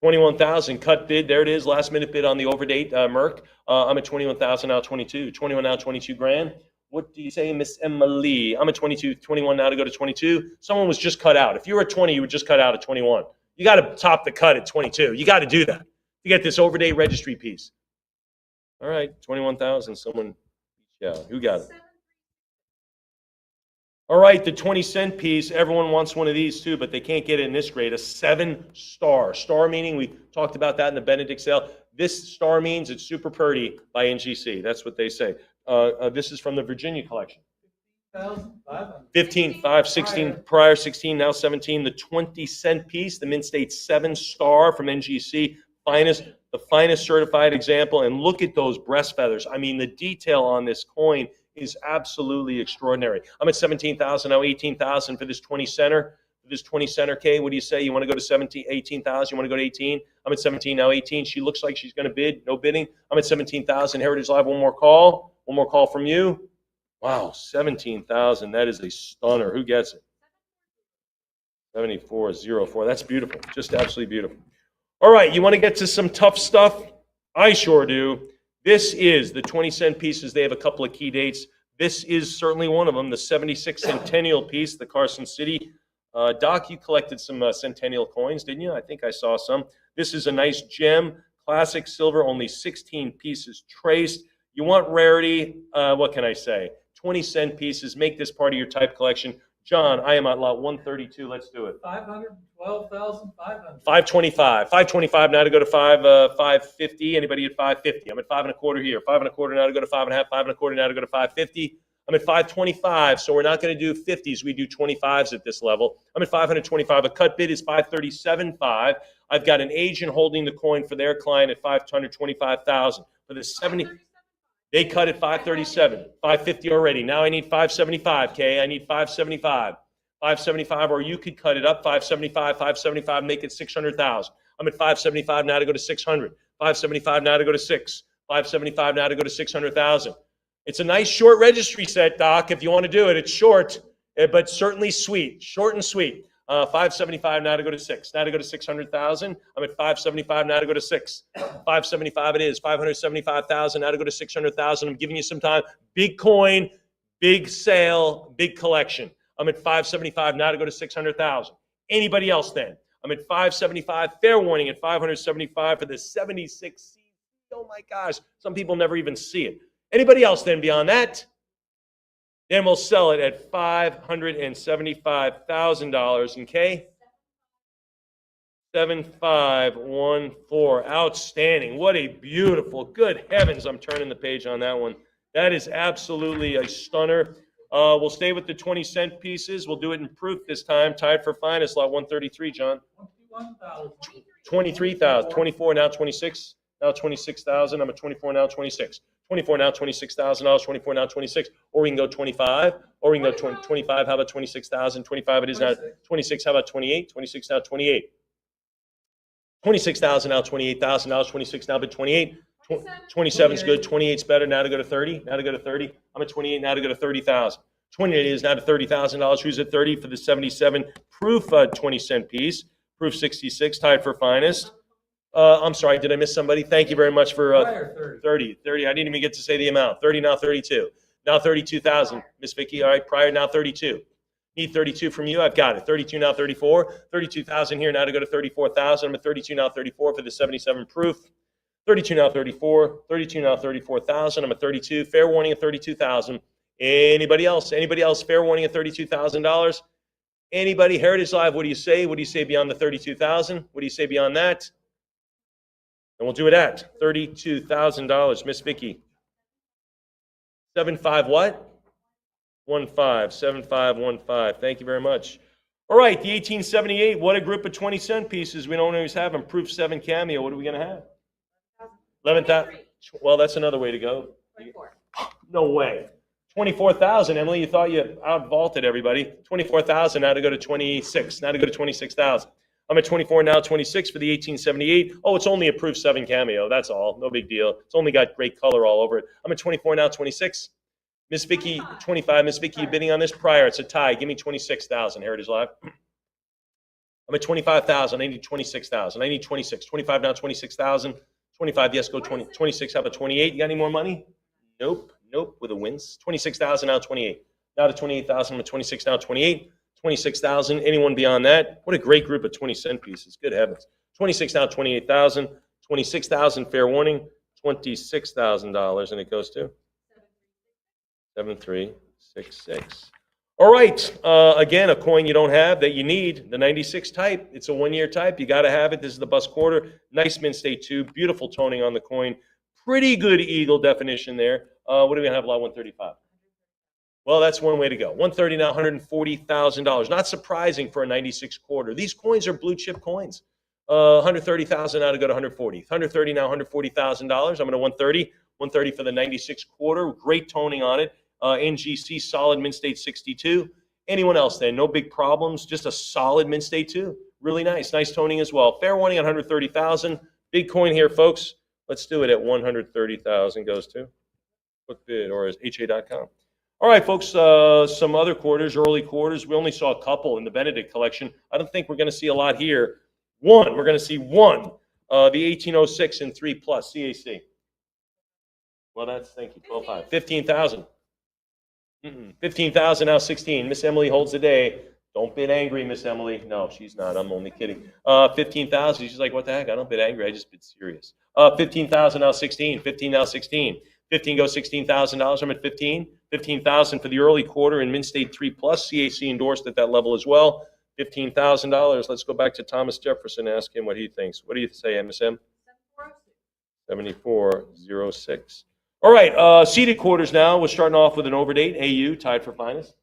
21,000 cut bid. There it is. Last minute bid on the overdate Merc. I'm at 21,000 now 22. 21 now 22 grand. What do you say, Miss Emily? I'm at 22. 21 now to go to 22. Someone was just cut out. If you were at 20, you would just cut out at 21. You got to top the cut at 22. You got to do that to get this overdate registry piece. All right, 21,000. Someone, yeah, who got it? All right, the 20-cent piece, everyone wants one of these too, but they can't get it in this grade, a 7-star. Star meaning, we talked about that in the Benedict sale. This star means it's super purdy by NGC. That's what they say. This is from the Virginia collection. 15,500. 15, 5, 16, prior 16, now 17. The 20-cent piece, the Mint State 7-star from NGC, the finest certified example. And look at those breast feathers. I mean, the detail on this coin is absolutely extraordinary. I'm at 17,000, now 18,000 for this 20 center. For this 20 center, Kay, what do you say? You want to go to 17, 18,000? You want to go to 18? I'm at 17, now 18. She looks like she's going to bid. No bidding. I'm at 17,000. Heritage Live, one more call. One more call from you. Wow, 17,000. That is a stunner. Who gets it? 7404. That's beautiful. Just absolutely beautiful. All right, you want to get to some tough stuff? I sure do. This is the 20-cent pieces. They have a couple of key dates. This is certainly one of them, the 76 Centennial piece, the Carson City. Doc, you collected some Centennial coins, didn't you? I think I saw some. This is a nice gem, classic silver, only 16 pieces traced. You want rarity, what can I say? 20-cent pieces, make this part of your type collection. John, I am at lot 132. Let's do it. 512,500. 525. 525 now to go to 550. Anybody at 550? I'm at 5 1/4 here. 5 1/4 now to go to 5 1/2. 5 1/4 now to go to 550. I'm at 525, so we're not going to do 50s. We do 25s at this level. I'm at 525. A cut bid is 537.5. I've got an agent holding the coin for their client at 525,000. For the 70, they cut at 537, 550 already. Now I need 575, okay? I need 575. 575, or you could cut it up, 575, 575, make it 600,000. I'm at 575 now to go to 600. 575 now to go to 6. 575 now to go to 600,000. It's a nice short registry set, Doc. If you want to do it, it's short, but certainly sweet. Short and sweet. 575 now to go to 6. Now to go to 600,000. I'm at 575 now to go to 6. 575 it is. 575,000 now to go to 600,000. I'm giving you some time. Big coin, big sale, big collection. I'm at 575 now to go to 600,000. Anybody else then? I'm at 575. Fair warning at 575 for the 76. Oh my gosh, some people never even see it. Anybody else then beyond that? Then we'll sell it at $575,000. Okay? 7514. Outstanding. What a beautiful. Good heavens, I'm turning the page on that one. That is absolutely a stunner. We'll stay with the 20-cent pieces. We'll do it in proof this time. Tied for finest, lot 133, John. 21,000. 23,000. 24, now 26. Now 26,000. I'm at 24, now 26. 24 now, $26,000. 24 now, 26. Or we can go 25. Or we can go 25. How about 26,000? 25 it is now. 26. How about 28? 26 now, 28. 26,000 now, $28,000. 26 now, but 28. 27 is good. 28 is better. Now to go to 30. Now to go to 30. I'm at 28. Now to go to 30,000. 28 is now to $30,000. Who's at 30 for the 77 proof 20-cent piece? Proof 66, tied for finest. I'm sorry, did I miss somebody? Thank you very much for 30. I didn't even get to say the amount. 30 now, 32. Now 32,000. Miss Vicky, all right, prior now 32. Need 32 from you. I've got it. 32 now, 34. 32,000 here now to go to 34,000. I'm at 32 now, 34 for the 77 proof. 32 now, 34. 32 now, 34,000. I'm at 32. Fair warning at 32,000. Anybody else? Anybody else? Fair warning at $32,000. Anybody? Heritage Live, what do you say? What do you say beyond the 32,000? What do you say beyond that? And we'll do it at $32,000. Miss Vicky. 75 what? 15. 7515. Thank you very much. All right, the 1878. What a group of 20-cent pieces. We don't always have them. Proof 7 cameo. What are we going to have? 11,000. Well, that's another way to go. 24. No way. 24,000. Emily, you thought you out-vaulted everybody. 24,000. Now to go to 26. Now to go to 26,000. I'm at 24 now, 26 for the 1878. Oh, it's only a proof 7 cameo. That's all. No big deal. It's only got great color all over it. I'm at 24 now, 26. Miss Vicky, 25. Miss Vicky, you bidding on this prior? It's a tie. Give me 26,000. Heritage Live. I'm at 25,000. I need 26,000. I need 26. 25 now, 26,000. 25, yes, go 20. 26, how about 28? You got any more money? Nope. Nope, with a wins. 26,000 now, 28. Now to 28,000. I'm at 26 now, 28. 26,000. Anyone beyond that? What a great group of 20-cent pieces. Good heavens. 26 now, 28,000. 26,000, fair warning. $26,000, and it goes to 7366. All right, again, a coin you don't have that you need, the 96 type. It's a 1-year type. You got to have it. This is the bus quarter. Nice mint state too. Beautiful toning on the coin. Pretty good eagle definition there. What do we have? Lot 135. Well, that's one way to go. 130 now, $140,000. Not surprising for a 96 quarter. These coins are blue chip coins. 130,000 now to go to 140. 130 now, $140,000. I'm going to 130. 130 for the 96 quarter. Great toning on it. NGC solid mint state 62. Anyone else then? No big problems. Just a solid mint state too. Really nice. Nice toning as well. Fair warning on 130,000. Big coin here, folks. Let's do it at 130,000 goes to QuickBid or as HA.com. All right, folks, some other quarters, early quarters. We only saw a couple in the Benedict collection. I don't think we're going to see a lot here. We're going to see one, the 1806 and 3 plus CAC. Well, thank you, 12.5. 15,000. 15,000 now 16. Miss Emily holds the day. Don't bid angry, Miss Emily. No, she's not. I'm only kidding. 15,000. She's like, what the heck? I don't bid angry. I just bid serious. 15,000 now 16. 15 now 16. 15 goes $16,000. I'm at 15. 15,000 for the early quarter in Mint State 3 plus. CAC endorsed at that level as well. $15,000. Let's go back to Thomas Jefferson and ask him what he thinks. What do you say, MSM? 7406. All right, seeded quarters now. We're starting off with an overdate. AU tied for finest.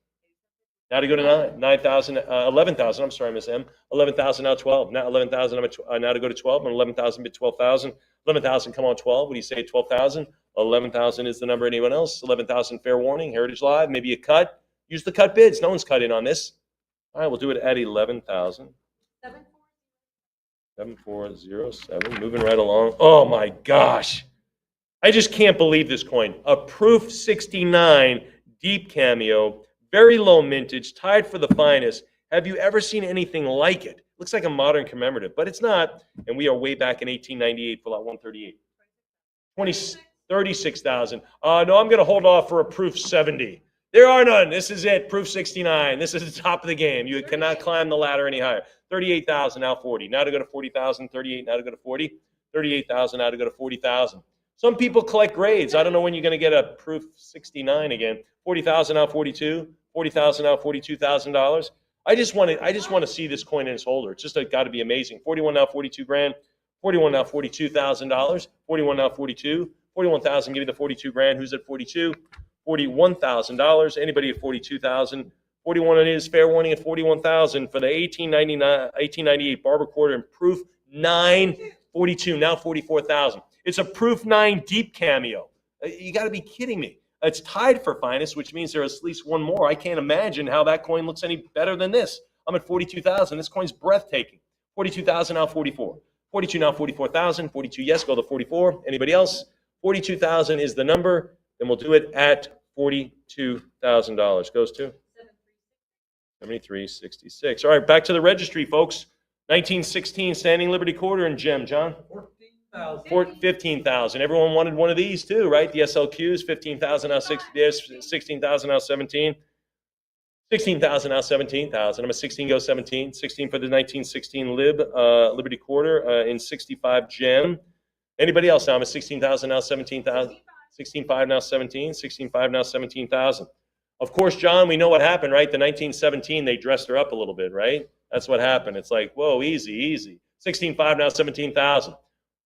Now to go to 9,000, 11,000. I'm sorry, Miss M. 11,000 now 12. Now 11,000. I'm at, now to go to 12. I'm 11,000 bid 12,000. 11,000. Come on 12. What do you say? 12,000. 11,000 is the number. Anyone else? 11,000. Fair warning. Heritage Live. Maybe a cut. Use the cut bids. No one's cut in on this. All right, we'll do it at 11,000. 7407. Moving right along. Oh my gosh. I just can't believe this coin. A Proof 69 deep cameo, very low mintage, tied for the finest. Have you ever seen anything like it? Looks like a modern commemorative, but it's not. And we are way back in 1898 for lot 138. 36,000. No, I'm going to hold off for a Proof 70. There are none. This is it. Proof 69. This is the top of the game. You cannot climb the ladder any higher. 38,000, now 40. Now to go to 40,000. 38, now to go to 40. 38,000, now to go to 40,000. Some people collect grades. I don't know when you're going to get a Proof 69 again. 40,000 now 42. 40,000 now $42,000. I just want to see this coin in its holder. It's just got to be amazing. 41 now 42 grand. 41 now $42,000. 41 now 42. 41,000. Give me the 42 grand. Who's at 42? $41,000. Anybody at 42,000? 41 it is. Fair warning at 41,000 for the 1898 Barber quarter and Proof 942. Now 44,000. It's a Proof 9 deep cameo. You got to be kidding me. It's tied for finest, which means there's at least one more. I can't imagine how that coin looks any better than this. I'm at 42,000. This coin's breathtaking. 42,000 now 44. 42 now 44,000. 42 yes, go to 44. Anybody else? 42,000 is the number. Then we'll do it at $42,000. Goes to 7366. All right, back to the registry, folks. 1916 Standing Liberty quarter and gem. John? 15,000. Everyone wanted one of these too, right? The SLQs, 15,000 now 16,000 now 17. 16,000 now 17,000. I'm a 16 go 17. 16 for the 1916 Liberty quarter in 65 gem. Anybody else now? I'm a 16,000 now 17,000. 16.5 now 17. 16.5 now 17,000. Of course, John, we know what happened, right? The 1917 they dressed her up a little bit, right? That's what happened. It's like, whoa, easy. 16.5 now 17,000.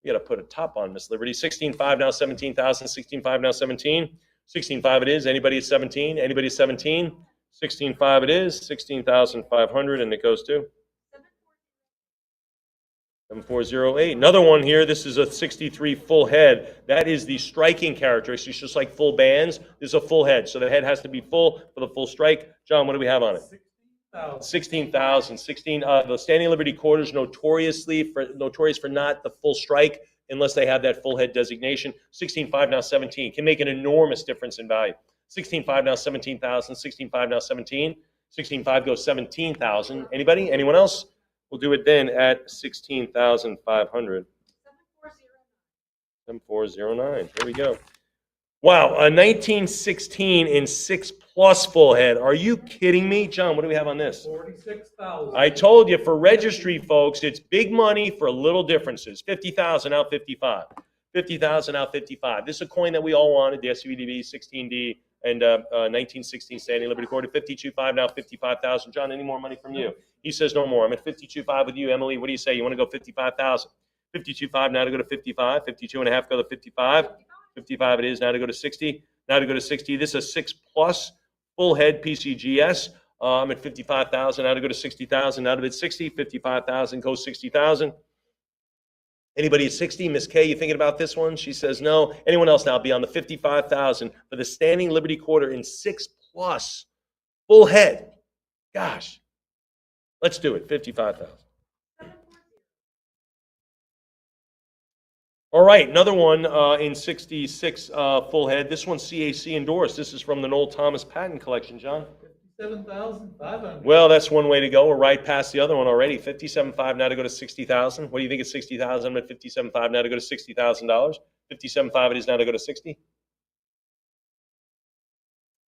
You got to put a top on Miss Liberty. 16.5 now 17,000. 16.5 now 17. 16.5 it is. Anybody at 17? Anybody at 17? 16.5 it is. 16,500 and it goes to 7408. Another one here. This is a 63 full head. That is the striking characteristics, just like full bands. This is a full head, so the head has to be full for the full strike. John, what do we have on it? 16,000. 16. The Standing Liberty quarters notorious for not the full strike unless they have that full head designation. 16.5 now 17 can make an enormous difference in value. 16.5 now 17,000. 16.5 now 17. 16.5 goes 17,000. Anybody? Anyone else? We'll do it then at 16,500. 7409. Here we go. Wow, a 1916 in 6 plus full head. Are you kidding me? John, what do we have on this? 46,000. I told you, for registry folks, it's big money for little differences. 50,000 out 55. 50,000 out 55. This is a coin that we all wanted, the SUVDB 16D and 1916 Standing Liberty Quarter, 52.5 now, 55,000. John, any more money from you? He says no more. I'm at 52.5 with you, Emily. What do you say? You want to go 55,000? 52.5 now to go to 55. 52.5 go to 55. 55 it is now to go to 60. Now to go to 60. This is a 6+ full head PCGS. I'm at 55,000. Now to go to 60,000. Now to bid 60. 55,000 goes 60,000. Anybody at 60? Miss K, you thinking about this one? She says no. Anyone else now? Be on the 55,000 for the Standing Liberty Quarter in 6+ full head. Gosh, let's do it. 55,000. All right, another one in 66 full head. This one's CAC endorsed. This is from the Noel Thomas Patent Collection, John. 57,500. Well, that's one way to go. We're right past the other one already. 57.5 now to go to 60,000. What do you think at 60,000? I'm at 57.5 now to go to $60,000. 57.5 it is now to go to 60.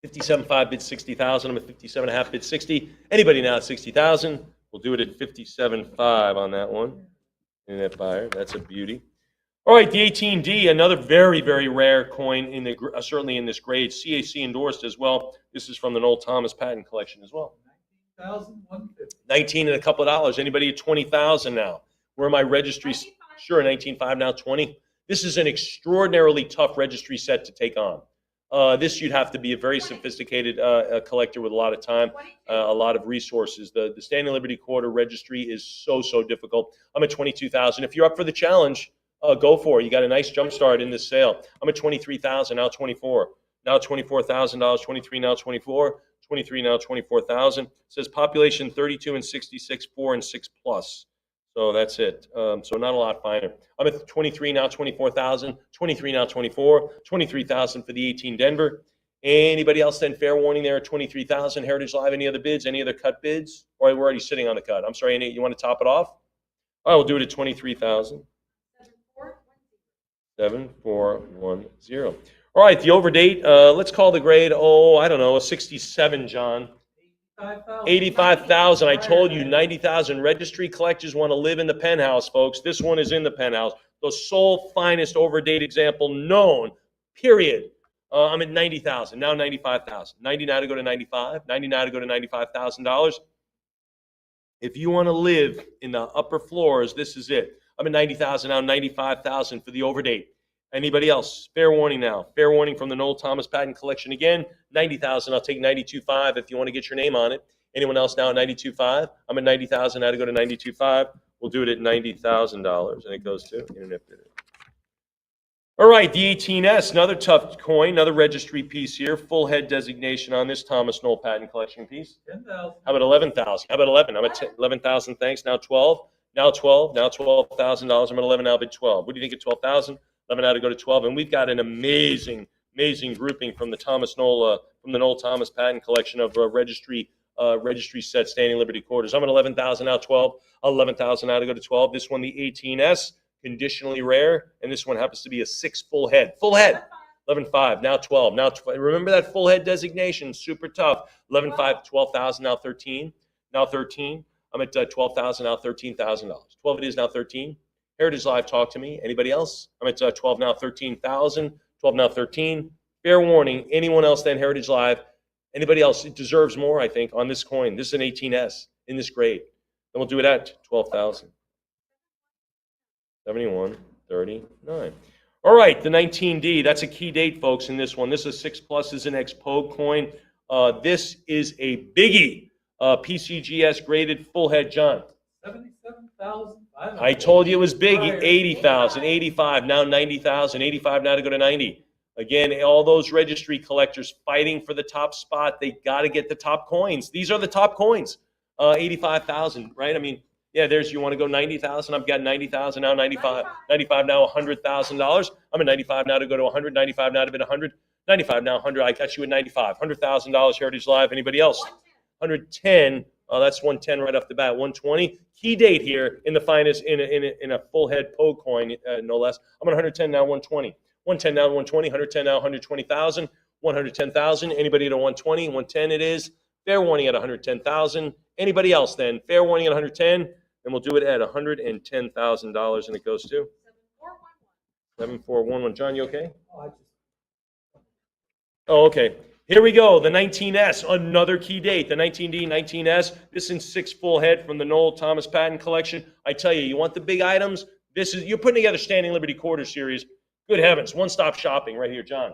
57.5 bid 60,000. I'm at 57.5 bid 60. Anybody now at 60,000? We'll do it at 57.5 on that one. Internet buyer, that's a beauty. All right, the 18D, another very, very rare coin in the certainly in this grade. CAC endorsed as well. This is from the Noel Thomas Patent Collection as well. 19,150. 19 and a couple of dollars. Anybody at 20,000 now? Where are my registries? Sure, 19.5 now 20. This is an extraordinarily tough registry set to take on. This you'd have to be a very sophisticated collector with a lot of time, a lot of resources. The Standing Liberty Quarter registry is so difficult. I'm at 22,000. If you're up for the challenge, go for it. You got a nice jump start in this sale. I'm at 23,000 now 24. Now $24,000. 23 now 24. 23 now 24,000. It says population 32 and 66, 4 and 6+. So that's it. So not a lot finer. I'm at 23 now 24,000. 23 now 24. 23,000 for the 18 Denver. Anybody else then? Fair warning there at 23,000. Heritage Live. Any other bids? Any other cut bids? Or we're already sitting on the cut. I'm sorry. You want to top it off? All right, we'll do it at 23,000. 7410. All right, the overdate. Let's call the grade, I don't know, a 67, John. 85,000. I told you, 90,000. Registry collectors want to live in the penthouse, folks. This one is in the penthouse. The sole finest overdate example known, period. I'm at 90,000, now 95,000. 90 now to go to 95. 90 now to go to $95,000. If you want to live in the upper floors, this is it. I'm at 90,000 now, 95,000 for the overdate. Anybody else? Fair warning now. Fair warning from the Noel Thomas Patent Collection again. 90,000. I'll take 92.5 if you want to get your name on it. Anyone else now at 92.5? I'm at 90,000 now to go to 92.5. We'll do it at $90,000, and it goes to Internet Bidder. All right, the 18S, another tough coin, another registry piece here. Full head designation on this Thomas Noel Patent Collection piece. 10,000. How about 11,000? How about 11? I'm at 11,000. Thanks. Now 12. Now 12. Now $12,000. I'm at 11. Now bid 12. What do you think at 12,000? 11 now to go to 12. And we've got an amazing grouping from the Noel Thomas Patent Collection of registry set Standing Liberty Quarters. I'm at 11,000 now 12. 11,000 now to go to 12. This one, the 18S, conditionally rare, and this one happens to be a 6 full head. Full head. 11.5 now 12. Now remember that full head designation, super tough. 11.5, 12,000 now 13. Now 13. I'm at 12,000 now $13,000. 12 it is now 13. Heritage Live, talk to me. Anybody else? I'm at 12 now 13,000. 12 now 13. Fair warning. Anyone else then? Heritage Live. Anybody else? It deserves more, I think, on this coin. This is an 18S in this grade. Then we'll do it at 12,000. 7139. All right, the 19D. That's a key date, folks, in this one. This is 6+ is an Expo coin. This is a biggie. PCGS graded full head, John. 77,500. I told you it was big. 80,000, 85, now 90,000, 85 now to go to 90. Again, all those registry collectors fighting for the top spot. They got to get the top coins. These are the top coins. 85,000, right? I mean, yeah, you want to go 90,000. I've got 90,000 now, 95 now, $100,000. I'm at 95 now to go to 100, 95 now to bid 100, 95 now 100. I got you at 95, $100,000 Heritage Live. Anybody else? 110. That's 110 right off the bat. 120. Key date here in the finest in a full head Pogue coin, no less. I'm at 110 now, 120. 110 now, 120. 110 now, 120,000. 110,000. Anybody at 120? 110 it is. Fair warning at 110,000. Anybody else then? Fair warning at 110. And we'll do it at $110,000, and it goes to 7411. John, you okay? Oh, Oh, okay. Here we go, the 19S, another key date, the 19D, 19S. This in 6 full head from the Noel Thomas Patton Collection. I tell you, you want the big items? You're putting together Standing Liberty Quarter Series. Good heavens, one-stop shopping right here, John.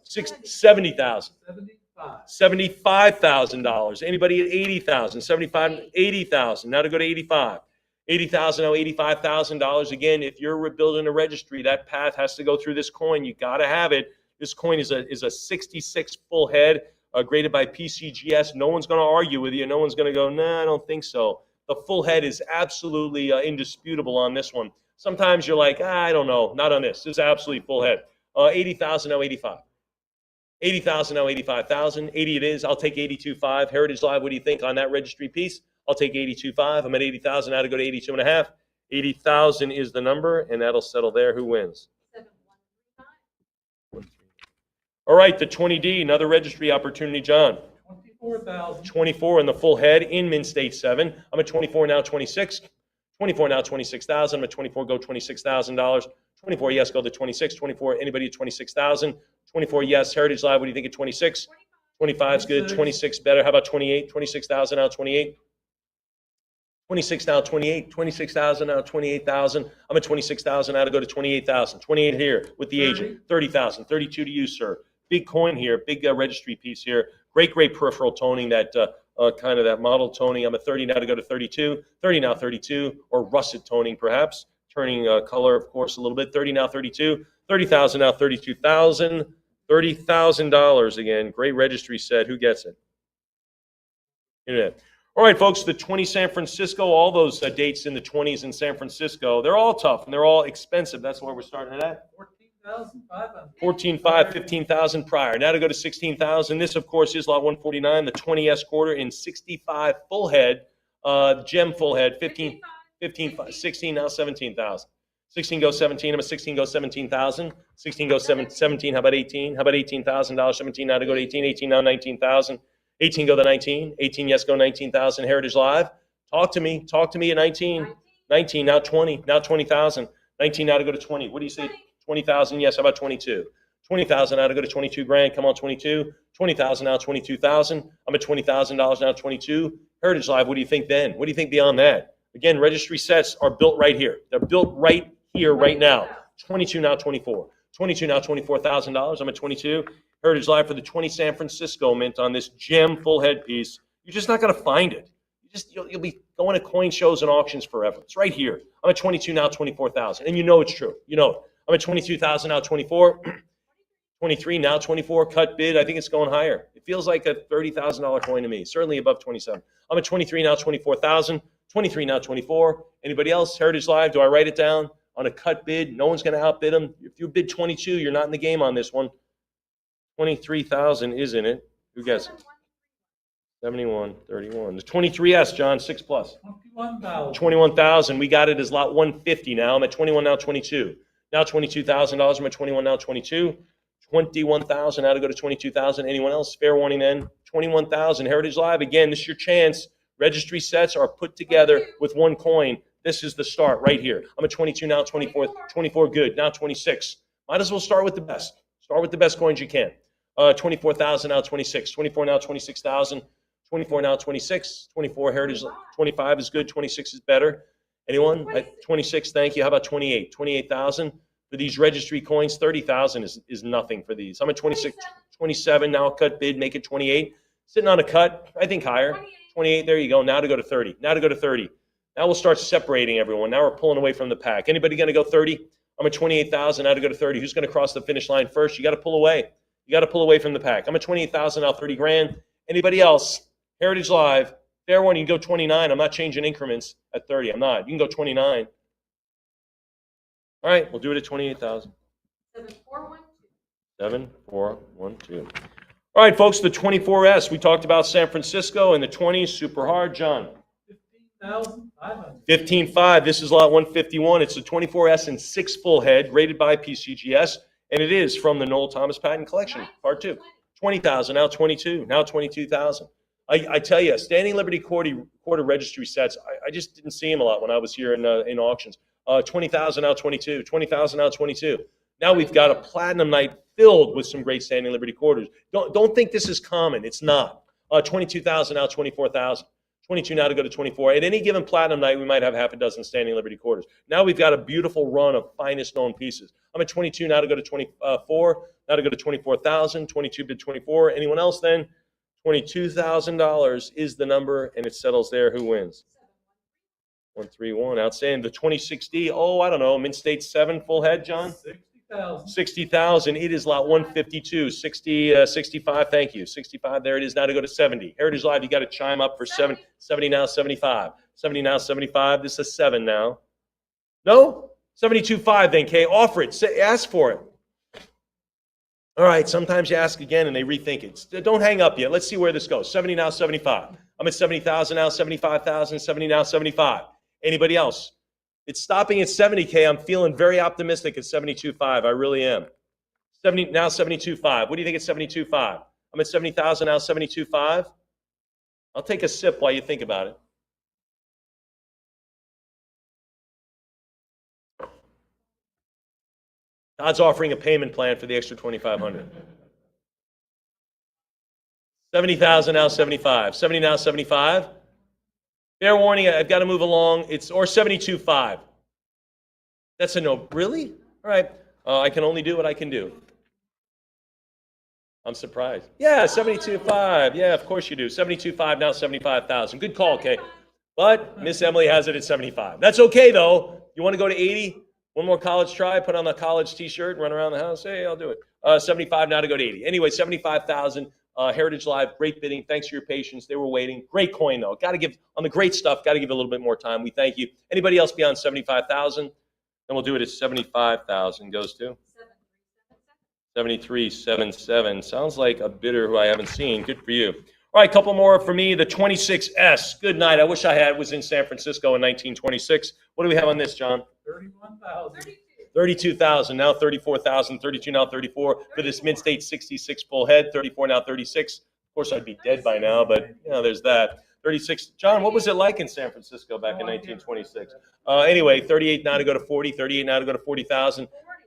65,000. 70,000. 75. $75,000. Anybody at 80,000? 75, 80,000. Now to go to 85. 80,000, now $85,000. Again, if you're rebuilding a registry, that path has to go through this coin. You got to have it. This coin is a 66 full head, graded by PCGS. No one's going to argue with you. No one's going to go, nah, I don't think so. The full head is absolutely indisputable on this one. Sometimes you're like, I don't know, not on this. This is absolutely full head. 80,000, now 85. 80,000, now 85,000. 80 it is. I'll take 82.5. Heritage Live, what do you think on that registry piece? I'll take 82.5. I'm at 80,000 now to go to 82.5. 80,000 is the number, and that'll settle there. Who wins? 7135. All right, the 20D, another registry opportunity, John. 24,000. 24 in the full head in Min State 7. I'm at 24 now, 26. 24 now, 26,000. I'm at 24, go $26,000. 24, yes, go to 26. 24, anybody at 26,000? 24, yes. Heritage Live, what do you think at 26? 25 is good. 26 better. How about 28? 26,000 now, 28. 26 now, 28. 26,000 now, 28,000. I'm at 26,000 now to go to 28,000. 28 here with the agent. 30,000. 32 to you, sir. Big coin here. Big registry piece here. Great peripheral toning, that kind of that model toning. I'm at 30 now to go to 32. 30 now, 32, or russet toning perhaps. Turning color, of course, a little bit. 30 now, 32. 30,000 now, 32,000. $30,000 again. Great registry set. Who gets it? Internet. All right, folks, the 20 San Francisco, all those dates in the 20s in San Francisco, they're all tough and they're all expensive. That's where we're starting it at. 14,500. 14.5, 15,000 prior. Now to go to 16,000. This, of course, is lot 149, the 20S quarter in 65 full head, gem full head, 15, 16, now 17,000. 16 goes 17. I'm at 16 goes 17,000. 16 goes 17. How about 18? How about $18,000? 17 now to go to 18. 18 now 19,000. 18 go to 19. 18 yes go 19,000. Heritage Live. Talk to me. Talk to me at 19. 19 now 20. Now 20,000. 19 now to go to 20. What do you say? 20,000. Yes. How about 22? 20,000 now to go to 22 grand. Come on, 22. 20,000 now 22,000. I'm at $20,000 now 22. Heritage Live. What do you think then? What do you think beyond that? Again, registry sets are built right here. They're built right here, right now. 22 now 24. 22 now $24,000. I'm at 22. Heritage Live for the 20 San Francisco mint on this gem full head piece. You're just not going to find it. You'll be going to coin shows and auctions forever. It's right here. I'm at 22 now 24,000, and you know it's true. You know it. I'm at 22,000 now 24. 23 now 24 cut bid. I think it's going higher. It feels like a $30,000 coin to me. Certainly above 27. I'm at 23 now 24,000. 23 now 24. Anybody else? Heritage Live. Do I write it down on a cut bid? No one's going to outbid them. If you bid 22, you're not in the game on this one. 23,000 is in it. Who gets it? 71, 31. The 23S, John, 6 plus. 21,000. 21,000. We got it as lot 150 now. I'm at 21 now 22. Now $22,000. I'm at 21 now 22. 21,000 now to go to 22,000. Anyone else? Fair warning then. 21,000. Heritage Live. Again, this is your chance. Registry sets are put together with one coin. This is the start right here. I'm at 22 now, 24. 24 good. Now 26. Might as well start with the best. Start with the best coins you can. 24,000 now 26. 24 now 26,000. 24 now 26. 24 Heritage. 25 is good. 26 is better. Anyone? 26. Thank you. How about 28? 28,000 for these registry coins. 30,000 is nothing for these. I'm at 26. 27 now. Cut bid. Make it 28. Sitting on a cut. I think higher. 28. There you go. Now to go to 30. Now to go to 30. Now we'll start separating everyone. Now we're pulling away from the pack. Anybody going to go 30? I'm at 28,000. Now to go to 30. Who's going to cross the finish line first? You got to pull away. You got to pull away from the pack. I'm at 28,000 now, 30 grand. Anybody else? Heritage Live. Fair one, you can go 29. I'm not changing increments at 30. I'm not. You can go 29. All right, we'll do it at 28,000. 7412. 7412. All right, folks, the 24S. We talked about San Francisco and the 20s. Super hard, John. 15,500. 15.5. This is lot 151. It's the 24S in 6 full head, rated by PCGS, and it is from the Noel Thomas Patton Collection, part 2. 20,000, now 22, now 22,000. I tell you, Standing Liberty quarter registry sets, I just didn't see them a lot when I was here in auctions. 20,000, now 22, 20,000, now 22. Now we've got a Platinum Night filled with some great standing Liberty quarters. Don't think this is common. It's not. 22,000 now, 24,000. 22 now to go to 24. At any given platinum night, we might have half a dozen standing Liberty quarters. Now we've got a beautiful run of finest known pieces. I'm at 22 now to go to 24. Now to go to 24,000. 22 to 24. Anyone else then? $22,000 is the number, and it settles there. Who wins? 131. Outstanding. The 26D. Oh, I don't know. Mint State 7 full head, John? 60,000. 60,000. It is lot 152. 65. Thank you. 65. There it is. Now to go to 70. Heritage Live, you got to chime up for 70 now, 75. 70 now, 75. This is 7 now. No? 72.5 then, Kay. Offer it. Ask for it. All right. Sometimes you ask again and they rethink it. Don't hang up yet. Let's see where this goes. 70 now, 75. I'm at 70,000 now, 75,000. 70 now, 75. Anybody else? It's stopping at 70K. I'm feeling very optimistic at 72.5. I really am. 70 now, 72.5. What do you think at 72.5? I'm at 70,000 now, 72.5. I'll take a sip while you think about it. Todd's offering a payment plan for the extra 2,500. 70,000 now, 75. 70 now, 75. Fair warning, I've got to move along. It's or 72.5. That's a no. Really? All right. I can only do what I can do. I'm surprised. Yeah, 72.5. Yeah, of course you do. 72.5 now, 75,000. Good call, Kay. But Miss Emily has it at 75. That's okay though. You want to go to 80? One more college try. Put on the college T-shirt and run around the house. Hey, I'll do it. 75 now to go to 80. Anyway, 75,000. Heritage Live, great bidding. Thanks for your patience. They were waiting. Great coin, though. Got to give, on the great stuff, got to give a little bit more time. We thank you. Anybody else beyond 75,000? Then we'll do it at 75,000. Goes to 7377. Sounds like a bidder who I haven't seen. Good for you. All right, couple more for me. The 26S. Good night. I wish I was in San Francisco in 1926. What do we have on this, John? 31,000. 32,000, now 34,000, 32 now 34 for this Mint State 66 full head, 34 now 36. Of course, I'd be dead by now, but there's that. 36. John, what was it like in San Francisco back in 1926? Anyway, 38 now to go to 40, 38 now to go to 40,000,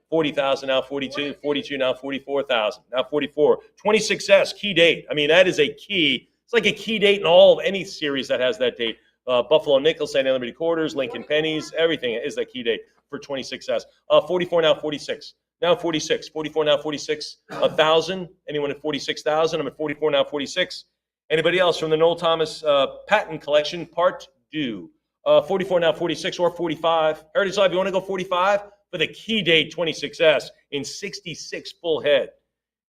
40,000 now 42, 42 now 44,000, now 44. 26S, key date. I mean, that is a key. It's like a key date in all of any series that has that date. Buffalo Nickels, St. Liberty Quarters, Lincoln Pennies, everything is that key date for 26S. 44 now 46. Now 46. 44 now 46. 1,000. Anyone at 46,000? I'm at 44 now 46. Anybody else from the Noel Thomas patent collection, part due? 44 now 46 or 45. Heritage Live, you want to go 45? For the key date 26S in 66 full head.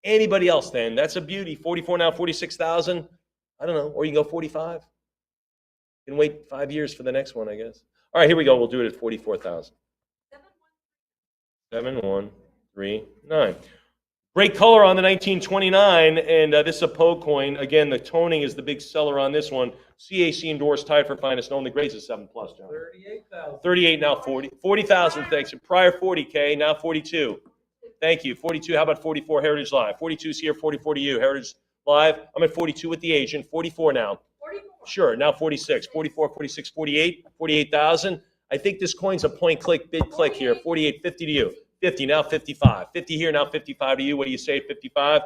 Anybody else then? That's a beauty. 44 now 46,000. I don't know. Or you can go 45. You can wait 5 years for the next one, I guess. All right, here we go. We'll do it at 44,000. 7139. Great color on the 1929, and this is a Poe coin. Again, the toning is the big seller on this one. CAC endorsed, tied for finest known. The grades is 7+, John. 38,000. 38 now 40. 40,000, thanks. Prior 40K, now 42. Thank you. 42. How about 44? Heritage Live. 42 is here. 44 to you. Heritage Live. I'm at 42 with the agent. 44 now. 44. Sure. Now 46. 44, 46, 48. 48,000. I think this coin's a point click, bid click here. 48, 50 to you. 50, now 55. 50 here, now 55 to you. What do you say, 55?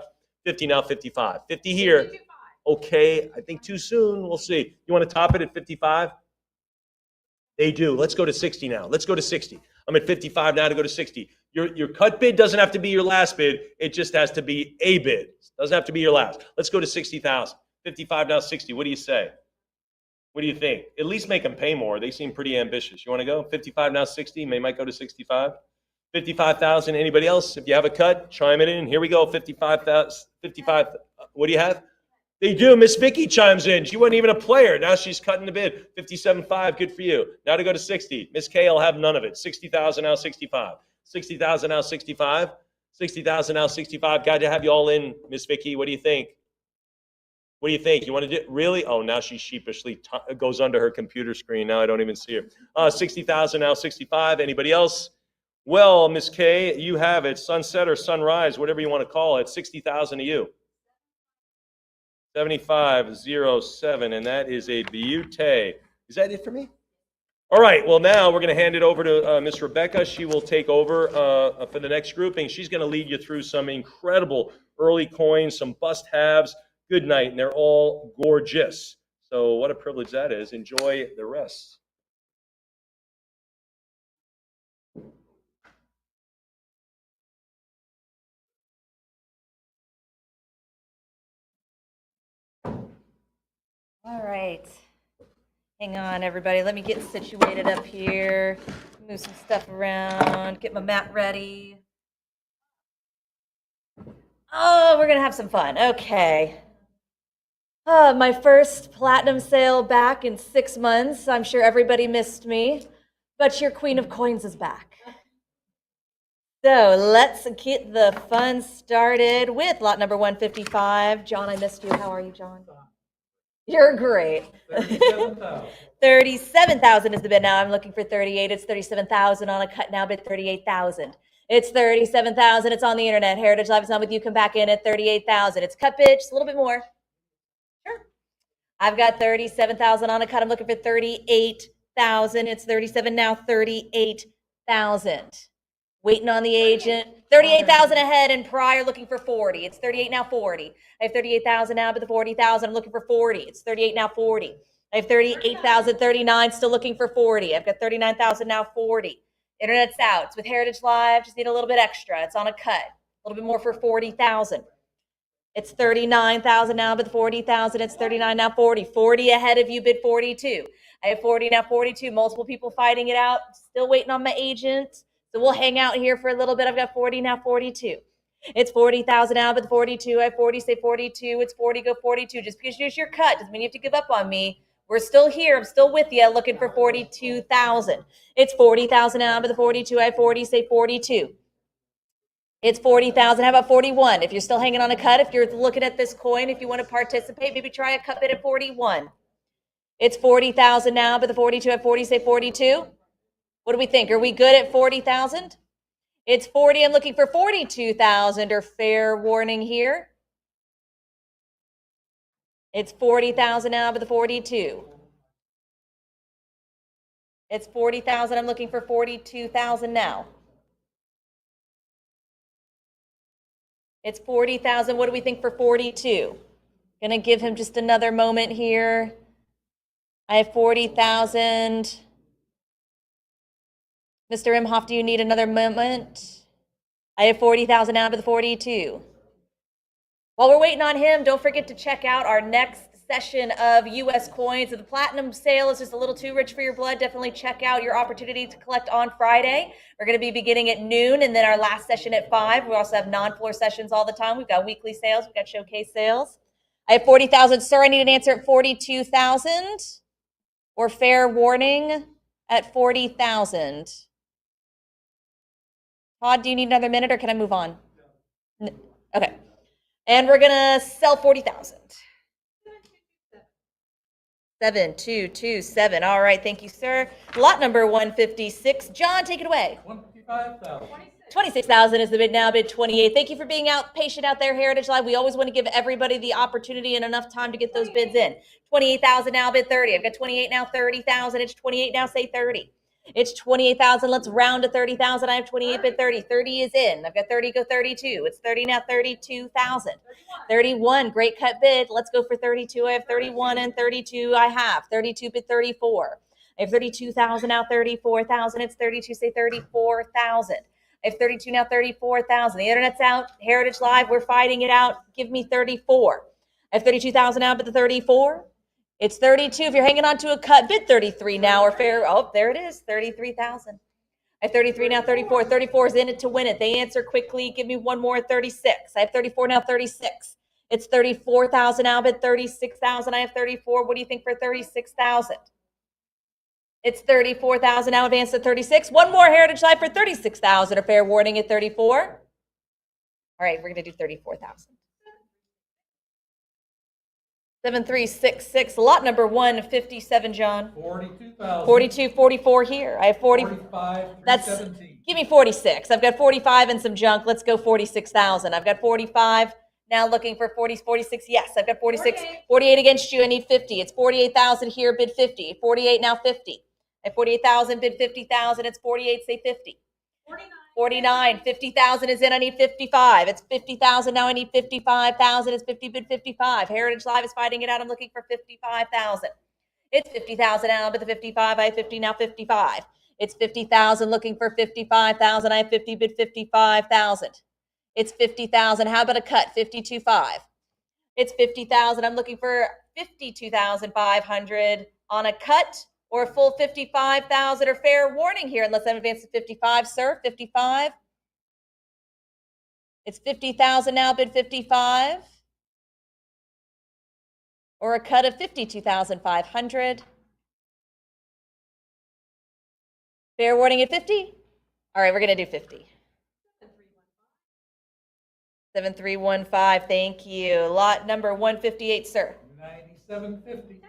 50, now 55. 50 here. 55. Okay, I think too soon. We'll see. You want to top it at 55? They do. Let's go to 60 now. Let's go to 60. I'm at 55 now to go to 60. Your cut bid doesn't have to be your last bid. It just has to be a bid. Doesn't have to be your last. Let's go to 60,000. 55 now 60. What do you say? What do you think? At least make them pay more. They seem pretty ambitious. You want to go? 55 now 60. They might go to 65. 55,000. Anybody else? If you have a cut, chime it in. Here we go. 55,000. 55. What do you have? They do. Miss Vicky chimes in. She wasn't even a player. Now she's cutting the bid. 57.5. Good for you. Now to go to 60. Miss K will have none of it. 60,000 now 65. 60,000 now 65. 60,000 now 65. Got to have you all in, Miss Vicky. What do you think? What do you think? You want to do really? Oh, now she sheepishly goes under her computer screen. Now I don't even see her. 60,000 now 65. Anybody else? Well, Miss K, you have it. Sunset or sunrise, whatever you want to call it. 60,000 to you. 7507, and that is a beauty. Is that it for me? All right, well, now we're going to hand it over to Miss Rebecca. She will take over for the next grouping. She's going to lead you through some incredible early coins, some must-haves. Good night, and they're all gorgeous. So what a privilege that is. Enjoy the rest. All right. Hang on, everybody. Let me get situated up here. Move some stuff around. Get my mat ready. Oh, we're going to have some fun. Okay. My first platinum sale back in 6 months. I'm sure everybody missed me, but your Queen of Coins is back. So let's get the fun started with lot number 155. John, I missed you. How are you, John? You're great. 37,000. 37,000 is the bid now. I'm looking for 38. It's 37,000 on a cut now bid 38,000. It's 37,000. It's on the internet. Heritage Live is on with you. Come back in at 38,000. It's cut bid, just a little bit more. Sure. I've got 37,000 on a cut. I'm looking for 38,000. It's 37 now, 38,000. Waiting on the agent. 38,000 ahead and prior looking for 40. It's 38 now, 40. I have 38,000 now, but the 40,000, I'm looking for 40. It's 38 now, 40. I have 38,000, 39, still looking for 40. I've got 39,000 now, 40. Internet's out. It's with Heritage Live. Just need a little bit extra. It's on a cut. A little bit more for 40,000. It's 39,000 now, but the 40,000, it's 39 now, 40. 40 ahead of you, bid 42. I have 40 now, 42. Multiple people fighting it out. Still waiting on my agent. So we'll hang out here for a little bit. I've got 40 now, 42. It's 40,000 now, but the 42. I have 40, say 42. It's 40, go 42. Just because it's your cut doesn't mean you have to give up on me. We're still here. I'm still with you, looking for 42,000. It's 40,000 now, but the 42. I have 40, say 42. It's 40,000. How about 41? If you're still hanging on a cut, if you're looking at this coin, if you want to participate, maybe try a cut bid at 41. It's 40,000 now, but the 42. I have 40, say 42. What do we think? Are we good at 40,000? It's 40. I'm looking for 42,000 or fair warning here. It's 40,000 now, but the 42. It's 40,000. I'm looking for 42,000 now. It's 40,000. What do we think for 42? Gonna give him just another moment here. I have 40,000. Mr. Imhoff, do you need another moment? I have 40,000 now to the 42. While we're waiting on him, don't forget to check out our next session of U.S. coins. If the platinum sale is just a little too rich for your blood, definitely check out your opportunity to collect on Friday. We're going to be beginning at noon, and then our last session at 5. We also have non-floor sessions all the time. We've got weekly sales. We've got showcase sales. I have 40,000. Sir, I need an answer at 42,000 or fair warning at 40,000. Todd, do you need another minute or can I move on? Okay. And we're going to sell 40,000. 7227. All right. Thank you, sir. Lot number 156. John, take it away. 25,000. 26,000 is the bid now, bid 28. Thank you for being patient out there, Heritage Live. We always want to give everybody the opportunity and enough time to get those bids in. 28,000 now, bid 30. I've got 28 now, 30,000. It's 28 now, say 30. It's 28,000. Let's round to 30,000. I have 28, bid 30. 30 is in. I've got 30, go 32. It's 30 now, 32,000. 31, great cut bid. Let's go for 32. I have 31 and 32. I have 32, bid 34. I have 32,000 now, 34,000. It's 32, say 34,000. I have 32 now, 34,000. The internet's out. Heritage Live, we're fighting it out. Give me 34. I have 32,000 now, but the 34. It's 32. If you're hanging on to a cut, bid 33 now or fair. Oh, there it is, 33,000. I have 33 now, 34. 34 is in it to win it. They answer quickly. Give me one more, 36. I have 34 now, 36. It's 34,000 now, bid 36,000. I have 34. What do you think for 36,000? It's 34,000 now, advanced to 36. One more Heritage Live for 36,000. A fair warning at 34. All right, we're going to do 34,000. 7366, lot number 157, John. 42,000. 42, 44 here. I have 40. 45, That's, 317. give me 46. I've got 45 and some junk. Let's go 46,000. I've got 45. Now looking for 40, 46. Yes, I've got 46. 48 against you. I need 50. It's 48,000 here, bid 50. 48 now, 50. At 48,000, bid 50,000. It's 48, say 50. 49, 50,000 is in. I need 55. It's 50,000. Now I need 55,000. It's 50, bid 55. Heritage Live is fighting it out. I'm looking for 55,000. It's 50,000 now, but the 55, I have 50, now 55. It's 50,000, looking for 55,000. I have 50, bid 55,000. It's 50,000. How about a cut? 52.5. It's 50,000. I'm looking for 52,500 on a cut or a full 55,000 or fair warning here, unless I'm advanced to 55, sir. 55. It's 50,000 now, bid 55. Or a cut of 52,500. Fair warning at 50. All right, we're going to do 50. 7315, thank you. Lot number 158, sir. 9750.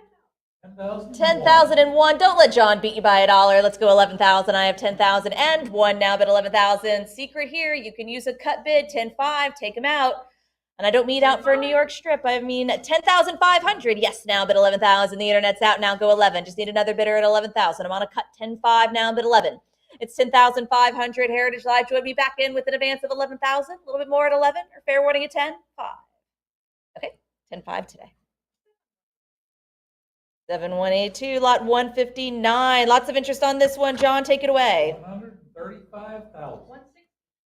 10,000. 10,001. Don't let John beat you by $1. Let's go 11,000. I have 10,001 now, but 11,000. Secret here, you can use a cut bid, 10.5, take them out. And I don't mean out for a New York strip. I mean 10,500. Yes, now, but 11,000. The internet's out now. Go 11. Just need another bidder at 11,000. I'm on a cut 10.5 now, but 11. It's 10,500. Heritage Live, join me back in with an advance of 11,000. A little bit more at 11, or fair warning at 10.5. Okay, 10.5 today. 7182, lot 159. Lots of interest on this one. John, take it away. 135,000.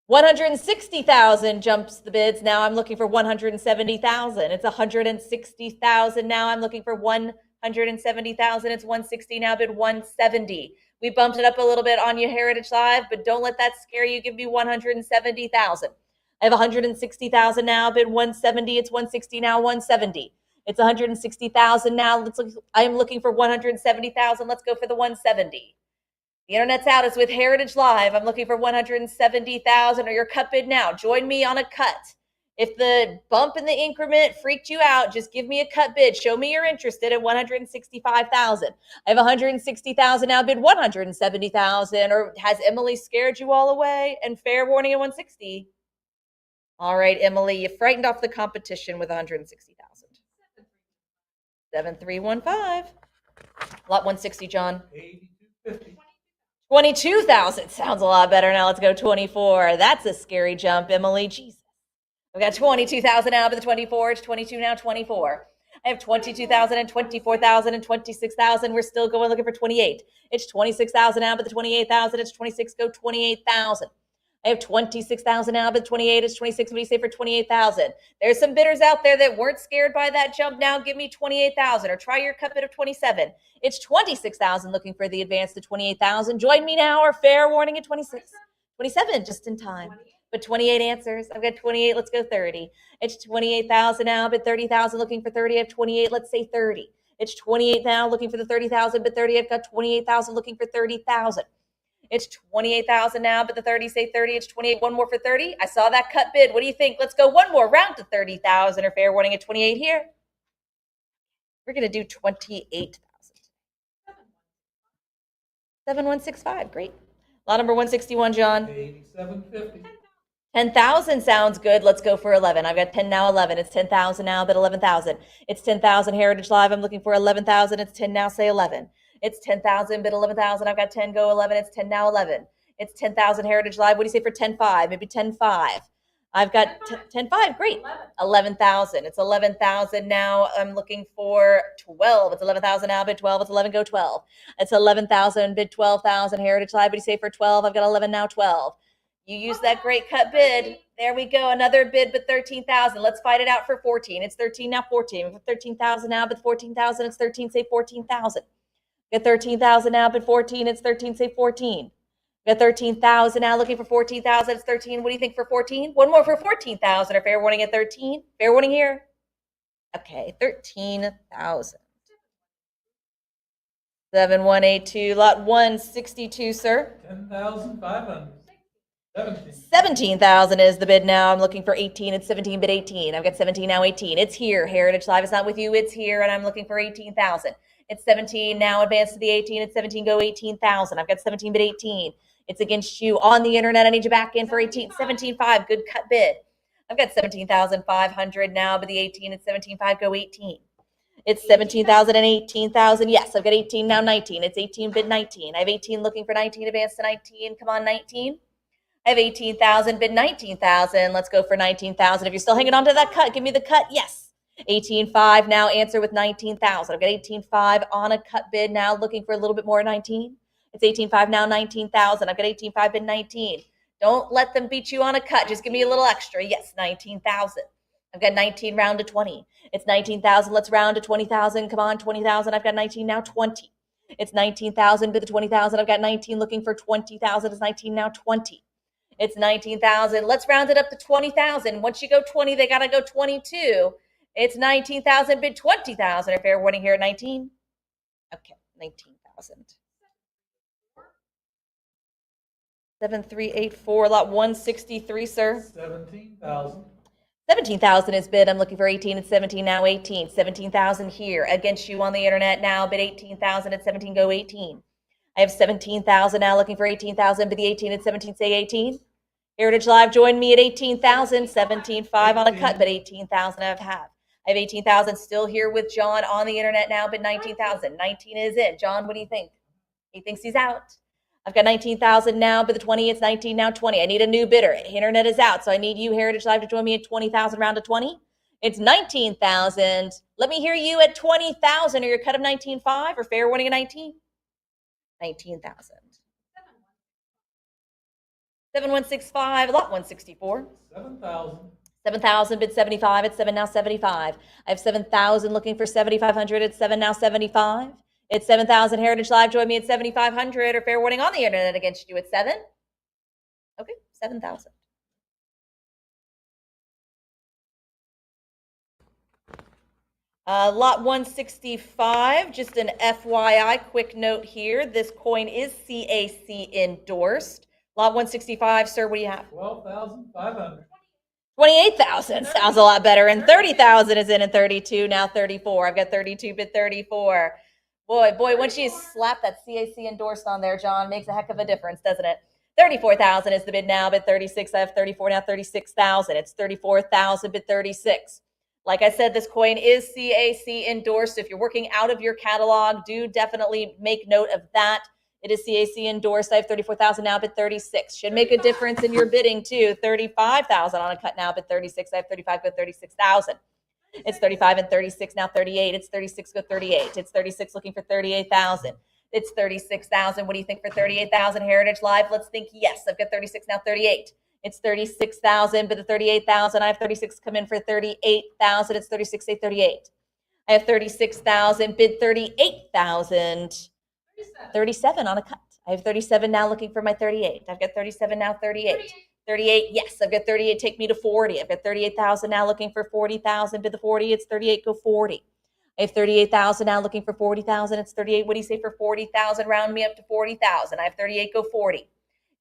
160,000 jumps the bids. Now I'm looking for 170,000. It's 160,000. Now I'm looking for 170,000. It's 160 now, bid 170. We bumped it up a little bit on your Heritage Live, but don't let that scare you. Give me 170,000. I have 160,000 now, bid 170. It's 160 now, 170. It's 160,000 now. I am looking for 170,000. Let's go for the 170. The internet's out. It's with Heritage Live. I'm looking for 170,000 or your cut bid now. Join me on a cut. If the bump in the increment freaked you out, just give me a cut bid. Show me you're interested at 165,000. I have 160,000 now, bid 170,000. Or has Emily scared you all away? And fair warning at 160. All right, Emily, you frightened off the competition with 160,000. 7315. Lot 160, John. 8250. 22,000 sounds a lot better. Now let's go 24. That's a scary jump, Emily. Jesus. I've got 22,000 now, but the 24. It's 22 now, 24. I have 22,000 and 24,000 and 26,000. We're still going looking for 28. It's 26,000 now, but the 28,000. It's 26. Go 28,000. I have 26,000 now, but 28 is 26. What do you say for 28,000? There's some bidders out there that weren't scared by that jump. Now give me 28,000 or try your cut bid of 27. It's 26,000 looking for the advance to 28,000. Join me now or fair warning at 26. 27 just in time. But 28 answers. I've got 28. Let's go 30. It's 28,000 now, but 30,000 looking for 30. I have 28. Let's say 30. It's 28 now looking for the 30,000, but 30. I've got 28,000 looking for 30,000. It's 28,000 now, but the 30 say 30. It's 28. One more for 30. I saw that cut bid. What do you think? Let's go one more round to 30,000 or fair warning at 28 here. We're going to do 28,000. 7165. Great. Lot number 161, John. 8750. 10,000 sounds good. Let's go for 11. I've got 10 now, 11. It's 10,000 now, but 11,000. It's 10,000 Heritage Live. I'm looking for 11,000. It's 10 now, say 11. It's 10,000, bid 11,000. I've got 10, go 11. It's 10 now, 11. It's 10,000 Heritage Live. What do you say for 10.5? Maybe 10.5. I've got 10.5. Great. 11,000. It's 11,000 now. I'm looking for 12. It's 11,000 now, bid 12. It's 11, go 12. It's 11,000, bid 12,000 Heritage Live. What do you say for 12? I've got 11 now, 12. You use that great cut bid. There we go. Another bid, but 13,000. Let's fight it out for 14. It's 13 now, 14. 13,000 now, but 14,000. It's 13, say 14,000. Get 13,000 now, but 14. It's 13, say 14. Got 13,000 now, looking for 14,000. It's 13. What do you think for 14? One more for 14,000 or fair warning at 13. Fair warning here. Okay, 13,000. 7182, lot 162, sir. 10,500. 17. 17,000 is the bid now. I'm looking for 18. It's 17, bid 18. I've got 17 now, 18. It's here. Heritage Live is not with you. It's here, and I'm looking for 18,000. It's 17 now, advance to the 18. It's 17, go 18,000. I've got 17, bid 18. It's against you on the internet. I need you back in for 18. 17.5, good cut bid. I've got 17,500 now, but the 18, it's 17.5, go 18. It's 17,000 and 18,000. Yes, I've got 18 now, 19. It's 18 bid 19. I have 18 looking for 19, advance to 19. Come on, 19. I have 18,000 bid 19,000. Let's go for 19,000. If you're still hanging on to that cut, give me the cut. Yes. 18.5 now, answer with 19,000. I've got 18.5 on a cut bid now, looking for a little bit more 19. It's 18.5 now, 19,000. I've got 18.5 bid 19. Don't let them beat you on a cut. Just give me a little extra. Yes, 19,000. I've got 19 round to 20. It's 19,000. Let's round to 20,000. Come on, 20,000. I've got 19 now, 20. It's 19,000 bid the 20,000. I've got 19 looking for 20,000. It's 19 now, 20. It's 19,000. Let's round it up to 20,000. Once you go 20, they got to go 22. It's 19,000 bid 20,000. Or fair warning here at 19. Okay, 19,000. 7384, lot 163, sir. 17,000. 17,000 is bid. I'm looking for 18. It's 17 now, 18. 17,000 here against you on the internet now. Bid 18,000 at 17. Go 18. I have 17,000 now, looking for 18,000. Bid the 18 at 17. Say 18. Heritage Live, join me at 18,000. 17.5 on a cut, but 18,000 I have. I have 18,000 still here with John on the internet now, but 19,000. 19 is it. John, what do you think? He thinks he's out. I've got 19,000 now, but the 20, it's 19 now, 20. I need a new bidder. Internet is out, so I need you, Heritage Live, to join me at 20,000 round to 20. It's 19,000. Let me hear you at 20,000 or your cut of 19.5 or fair warning at 19. 19,000. 7165, lot 164. 7,000. 7,000 bid 75. It's 7 now 75. I have 7,000 looking for 7,500. It's 7 now 75. It's 7,000. Heritage Live, join me at 7,500 or fair warning on the internet against you at 7. Okay, 7,000. Lot 165, just an FYI, quick note here. This coin is CAC endorsed. Lot 165, sir, what do you have? 12,500. 28,000 sounds a lot better. And 30,000 is in at 32, now 34. I've got 32 bid 34. Boy, once you slap that CAC endorsed on there, John, makes a heck of a difference, doesn't it? 34,000 is the bid now, bid 36. I have 34 now, 36,000. It's 34,000 bid 36. Like I said, this coin is CAC endorsed. If you're working out of your catalog, do definitely make note of that. It is CAC endorsed. I have 34,000 now, bid 36. Should make a difference in your bidding too. 35,000 on a cut now, bid 36. I have 35, bid 36,000. It's 35 and 36 now, 38. It's 36, go 38. It's 36 looking for 38,000. It's 36,000. What do you think for 38,000? Heritage Live, let's think yes. I've got 36 now, 38. It's 36,000, but the 38,000, I have 36 come in for 38,000. It's 36, say 38. I have 36,000, bid 38,000. 37 on a cut. I have 37 now looking for my 38. I've got 37 now, 38. 38, yes, I've got 38, take me to 40. I've got 38,000 now looking for 40,000. Bid the 40, it's 38, go 40. I have 38,000 now looking for 40,000. It's 38. What do you say for 40,000? Round me up to 40,000. I have 38, go 40.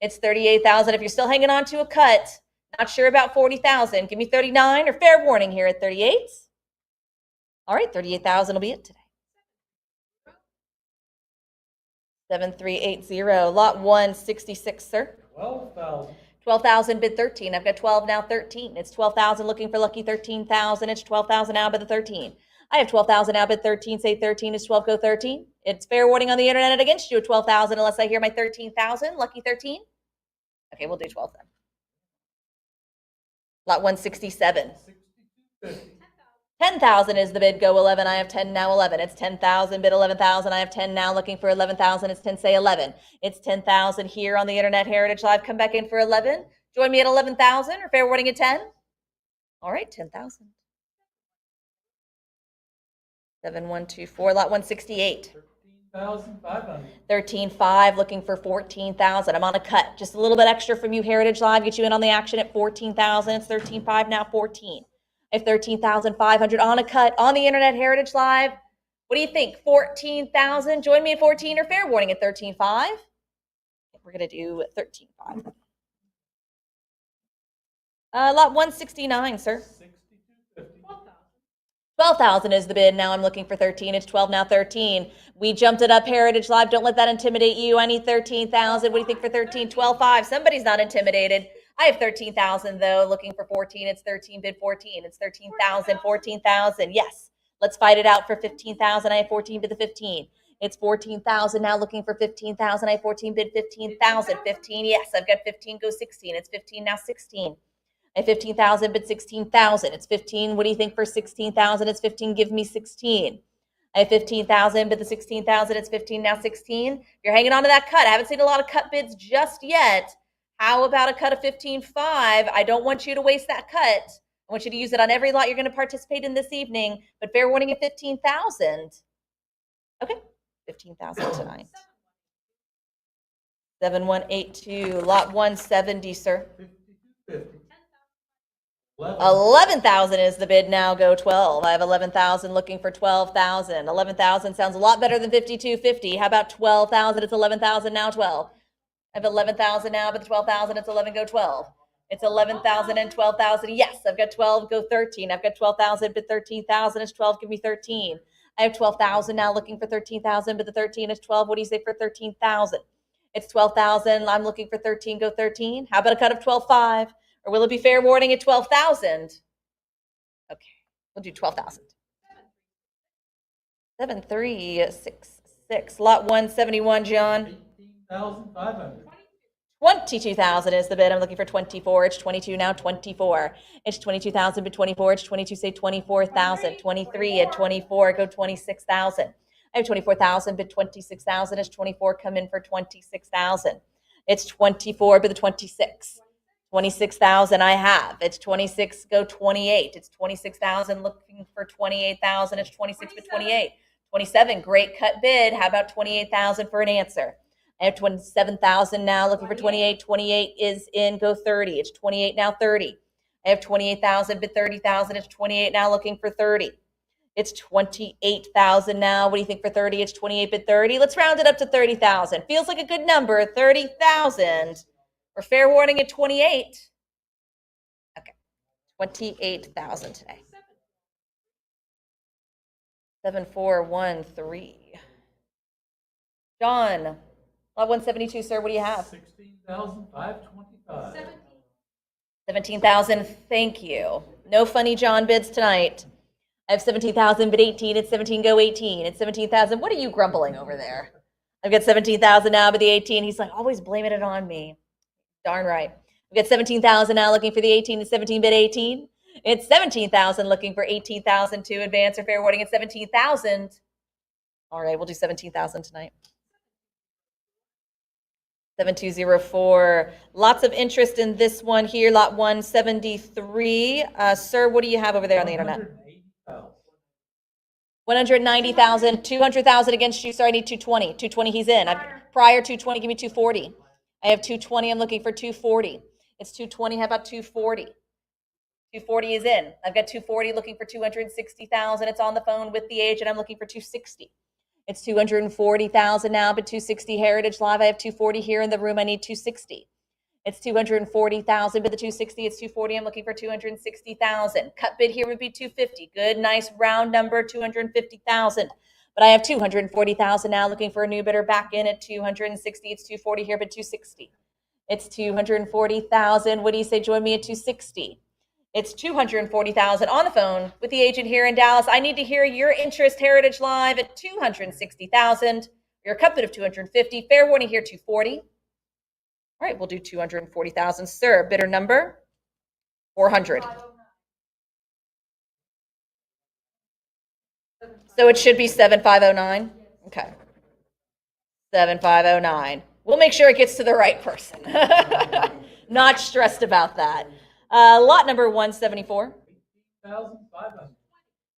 It's 38,000. If you're still hanging on to a cut, not sure about 40,000, give me 39 or fair warning here at 38. All right, 38,000 will be it today. 7380, lot 166, sir. 12,000. 12,000 bid 13. I've got 12 now, 13. It's 12,000 looking for lucky 13,000. It's 12,000 now bid the 13. I have 12,000 now bid 13. Say 13 is 12, go 13. It's fair warning on the internet against you at 12,000 unless I hear my 13,000. Lucky 13. Okay, we'll do 12 then. Lot 167. 6250. 10,000 is the bid, go 11. I have 10 now, 11. It's 10,000 bid 11,000. I have 10 now looking for 11,000. It's 10, say 11. It's 10,000 here on the internet Heritage Live. Come back in for 11. Join me at 11,000 or fair warning at 10. All right, 10,000. 7124, lot 168. 13,500. 13.5 looking for 14,000. I'm on a cut. Just a little bit extra from you, Heritage Live. Get you in on the action at 14,000. It's 13.5 now, 14. I have 13,500 on a cut on the internet Heritage Live. What do you think? 14,000. Join me at 14 or fair warning at 13.5. We're going to do 13.5. Lot 169, sir. 6250. 12,000 is the bid. Now I'm looking for 13. It's 12 now, 13. We jumped it up, Heritage Live. Don't let that intimidate you. I need 13,000. What do you think for 13? 12.5. Somebody's not intimidated. I have 13,000 though, looking for 14. It's 13 bid 14. It's 13,000, 14,000. Yes. Let's fight it out for 15,000. I have 14 bid the 15. It's 14,000 now looking for 15,000. I have 14 bid 15,000. 15, yes, I've got 15 go 16. It's 15 now 16. I have 15,000 bid 16,000. It's 15. What do you think for 16,000? It's 15. Give me 16. I have 15,000 bid the 16,000. It's 15 now 16. You're hanging on to that cut. I haven't seen a lot of cut bids just yet. How about a cut of 15.5? I don't want you to waste that cut. I want you to use it on every lot you're going to participate in this evening, but fair warning at 15,000. Okay, 15,000 tonight. 7182, lot 170, sir. 5250. 11,000 is the bid now. Go 12. I have 11,000 looking for 12,000. 11,000 sounds a lot better than 5250. How about 12,000? It's 11,000 now. 12. I have 11,000 now, but the 12,000, it's 11, go 12. It's 11,000 and 12,000. Yes, I've got 12, go 13. I've got 12,000, but 13,000 is 12. Give me 13. I have 12,000 now looking for 13,000, but the 13 is 12. What do you say for 13,000? It's 12,000. I'm looking for 13, go 13. How about a cut of 12.5? Or will it be fair warning at 12,000? Okay, we'll do 12,000. 7366, lot 171, John. 18,500. 22,000 is the bid. I'm looking for 24. It's 22 now. 24. It's 22,000, but 24. It's 22. Say 24,000. 23 at 24. Go 26,000. I have 24,000, but 26,000 is 24. Come in for 26,000. It's 24, but the 26. 26,000 I have. It's 26. Go 28. It's 26,000. Looking for 28,000. It's 26, but 28. 27. Great cut bid. How about 28,000 for an answer? I have 27,000 now, looking for 28. 28 is in, go 30. It's 28 now, 30. I have 28,000, but 30,000. It's 28 now, looking for 30. It's 28,000 now. What do you think for 30? It's 28, but 30. Let's round it up to 30,000. Feels like a good number, 30,000. For fair warning at 28. Okay, 28,000 today. 7413. John, lot 172, sir. What do you have? 16,525. 17,000. Thank you. No funny John bids tonight. I have 17,000, but 18. It's 17. Go 18. It's 17,000. What are you grumbling over there? I've got 17,000 now, but the 18. He's like always blaming it on me. Darn right. We've got 17,000 now looking for the 18 to 17 bid 18. It's 17,000 looking for 18,000 to advance or fair warning at 17,000. All right, we'll do 17,000 tonight. 7204. Lots of interest in this one here, lot 173. Sir, what do you have over there on the internet? 190,000, 200,000 against you. Sorry, I need 220. 220, he's in. Prior 220, give me 240. I have 220. I'm looking for 240. It's 220. How about 240? 240 is in. I've got 240 looking for 260,000. It's on the phone with the agent. I'm looking for 260. It's 240,000 now, but 260 Heritage Live. I have 240 here in the room. I need 260. It's 240,000, but the 260, it's 240. I'm looking for 260,000. Cut bid here would be 250. Good, nice round number, 250,000. But I have 240,000 now, looking for a new bidder back in at 260. It's 240 here, but 260. It's 240,000. What do you say? Join me at 260. It's 240,000 on the phone with the agent here in Dallas. I need to hear your interest, Heritage Live, at 260,000. Your cut bid of 250. Fair warning here, 240. All right, we'll do 240,000. Sir, bidder number 400. So it should be 7509. Okay. 7509. We'll make sure it gets to the right person. Not stressed about that. Lot number 174. 18,500.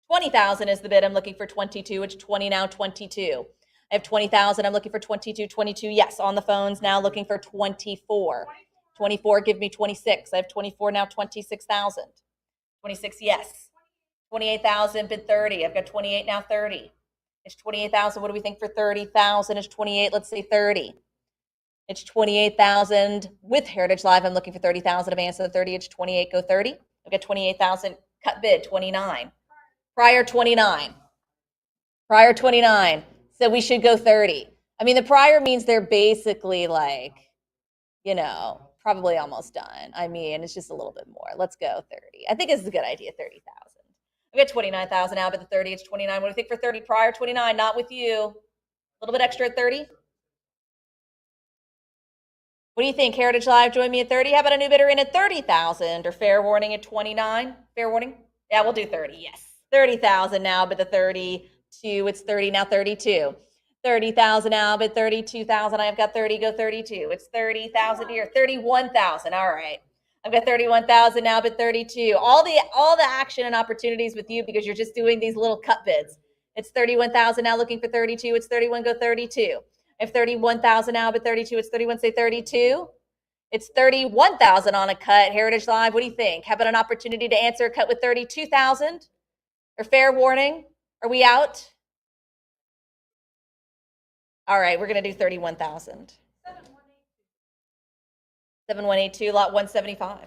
20,000 is the bid. I'm looking for 22. It's 20 now, 22. I have 20,000. I'm looking for 22. 22, yes, on the phones now, looking for 24. 24, give me 26. I have 24 now, 26,000. 26, yes. 28,000, bid 30. I've got 28 now, 30. It's 28,000. What do we think for 30,000? It's 28. Let's say 30. It's 28,000 with Heritage Live. I'm looking for 30,000 advance of the 30. It's 28. Go 30. I've got 28,000. Cut bid 29. Prior 29. Prior 29. So we should go 30. I mean, the prior means they're basically like, you know, probably almost done. I mean, it's just a little bit more. Let's go 30. I think it's a good idea, 30,000. I've got 29,000 now, but the 30, it's 29. What do you think for 30 prior? 29, not with you. A little bit extra at 30. What do you think? Heritage Live, join me at 30. How about a new bidder in at 30,000 or fair warning at 29? Fair warning? Yeah, we'll do 30. Yes. 30,000 now, but the 32, it's 30 now, 32. 30,000 now, but 32,000. I've got 30, go 32. It's 30,000 here. 31,000. All right. I've got 31,000 now, but 32. All the action and opportunities with you because you're just doing these little cut bids. It's 31,000 now, looking for 32. It's 31, go 32. I have 31,000 now, but 32. It's 31, say 32. It's 31,000 on a cut. Heritage Live, what do you think? How about an opportunity to answer a cut with 32,000? Or fair warning? Are we out? All right, we're going to do 31,000. 7182, lot 175.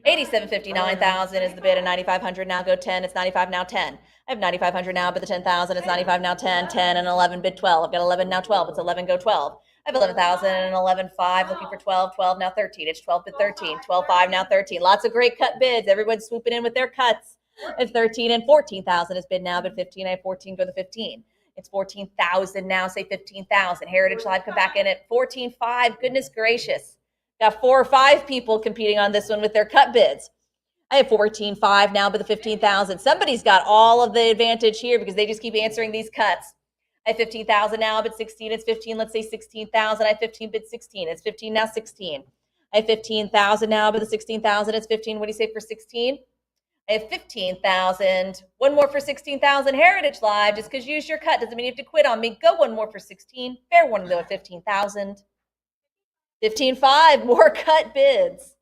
8759,000 is the bid, and 9,500 now, go 10. It's 95 now, 10. I have 9,500 now, but the 10,000 is 95 now, 10, 10, and 11 bid 12. I've got 11 now, 12. It's 11, go 12. I have 11,000 and 11,500 looking for 12, 12 now, 13. It's 12 bid 13, 12,500 now, 13. Lots of great cut bids. Everyone's swooping in with their cuts. It's 13 and 14,000 is bid now, but 15. I have 14, go to 15. It's 14,000 now, say 15,000. Heritage Live, come back in at 14,500. Goodness gracious. Got 4 or 5 people competing on this one with their cut bids. I have 14,500 now, but the 15,000. Somebody's got all of the advantage here because they just keep answering these cuts. I have 15,000 now, but 16, it's 15. Let's say 16,000. I have 15, bid 16. It's 15 now, 16. I have 15,000 now, but the 16,000, it's 15. What do you say for 16? I have 15,000. One more for 16,000. Heritage Live, just because you use your cut doesn't mean you have to quit on me. Go one more for 16. Fair one though at 15,000. 15,500, more cut bids.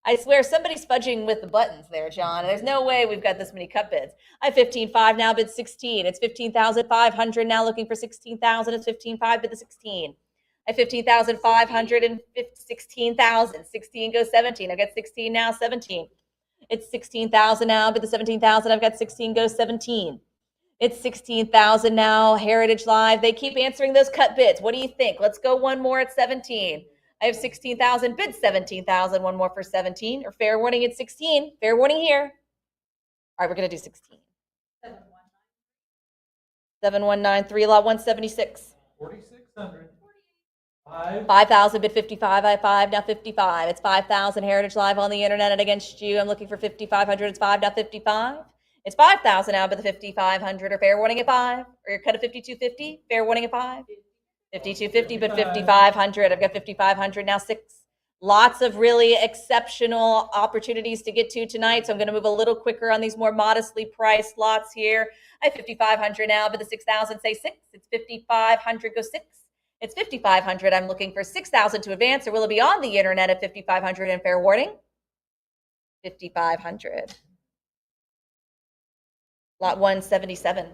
I swear somebody's fudging with the buttons there, John. There's no way we've got this many cut bids. I have 15,500 now, bid 16. It's 15,500 now, looking for 16,000. It's 15,500, bid the 16. I have 15,500 and 16,000. 16 goes 17. I've got 16 now, 17. It's 16,000 now, bid the 17,000. I've got 16 goes 17. It's 16,000 now. Heritage Live, they keep answering those cut bids. What do you think? Let's go one more at 17. I have 16,000, bid 17,000, one more for 17, or fair warning at 16. Fair warning here. All right, we're going to do 16. 7193, lot 176. 4,600. 5,000, bid 55. I have 5, now 55. It's 5,000. Heritage Live on the internet and against you. I'm looking for 5,500. It's 5, now 55. It's 5,000 now, but the 5,500, or fair warning at 5, or your cut of 5,250. Fair warning at 5. 5,250, but 5,500. I've got 5,500 now, 6. Lots of really exceptional opportunities to get to tonight, so I'm going to move a little quicker on these more modestly priced lots here. I have 5,500 now, but the 6,000, say 6. It's 5,500, go 6. It's 5,500. I'm looking for 6,000 to advance, or will it be on the internet at 5,500 and fair warning? 5,500. Lot 177.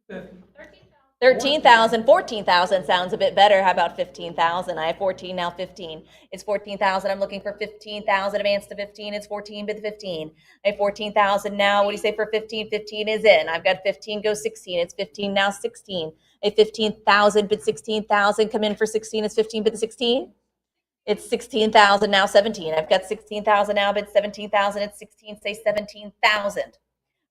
9,250. 13,000, 14,000 sounds a bit better. How about 15,000? I have 14 now, 15. It's 14,000. I'm looking for 15,000. Advance to 15. It's 14, bid 15. I have 14,000 now. What do you say for 15? 15 is in. I've got 15, go 16. It's 15 now, 16. I have 15,000, bid 16,000. Come in for 16. It's 15, bid 16. It's 16,000 now, 17. I've got 16,000 now, bid 17,000. It's 16, say 17,000.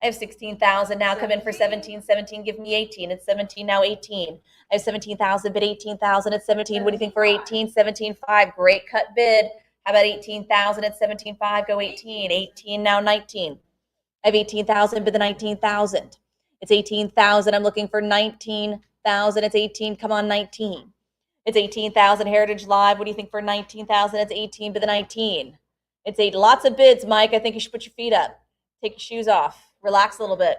I have 16,000 now, come in for 17, 17, give me 18. It's 17 now, 18. I have 17,000, bid 18,000 at 17. What do you think for 18? 17,500, great cut bid. How about 18,000 at 17,500, go 18. 18 now, 19. I have 18,000, bid the 19,000. It's 18,000, I'm looking for 19,000. It's 18, come on, 19. It's 18,000, Heritage Live. What do you think for 19,000? It's 18, bid the 19. It's 8, lots of bids, Mike. I think you should put your feet up. Take your shoes off. Relax a little bit.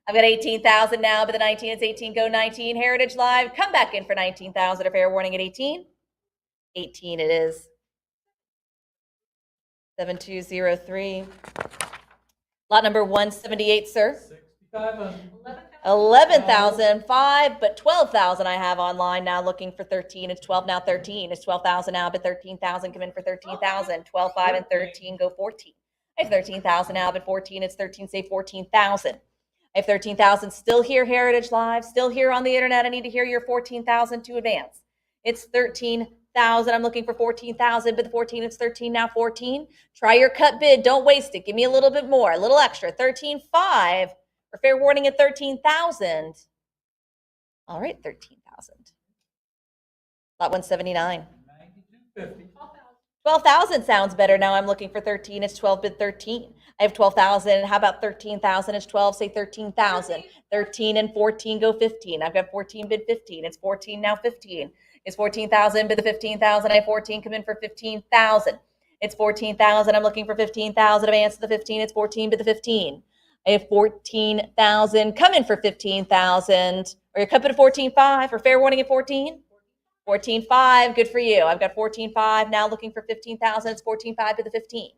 I've got 18,000 now, but the 19, it's 18, go 19. Heritage Live, come back in for 19,000. A fair warning at 18. 18 it is. 7203. Lot number 178, sir. 6,500. 11,005, but 12,000 I have online now, looking for 13. It's 12 now, 13. It's 12,000 now, but 13,000. Come in for 13,000. 12, 5, and 13, go 14. I have 13,000 now, but 14, it's 13, say 14,000. I have 13,000 still here, Heritage Live, still here on the internet. I need to hear your 14,000 to advance. It's 13,500. I'm looking for 14,000, but the 14, it's 13, now 14. Try your cut bid. Don't waste it. Give me a little bit more, a little extra. 13,500 or fair warning at 13,000. All right, 13,000. Lot 179. 9250. 12,000 sounds better. Now I'm looking for 13. It's 12 bid 13. I have 12,000. How about 13,000? It's 12. Say 13,000. 13 and 14 go 15. I've got 14 bid 15. It's 14 now 15. It's 14,000 bid the 15,000. I have 14 come in for 15,000. It's 14,000. I'm looking for 15,000. Advance to the 15. It's 14 bid the 15. I have 14,000 come in for 15,000. Or you're cut at 14.5 or fair warning at 14. 14.5, good for you. I've got 14.5 now looking for 15,000. It's 14.5 bid the 15.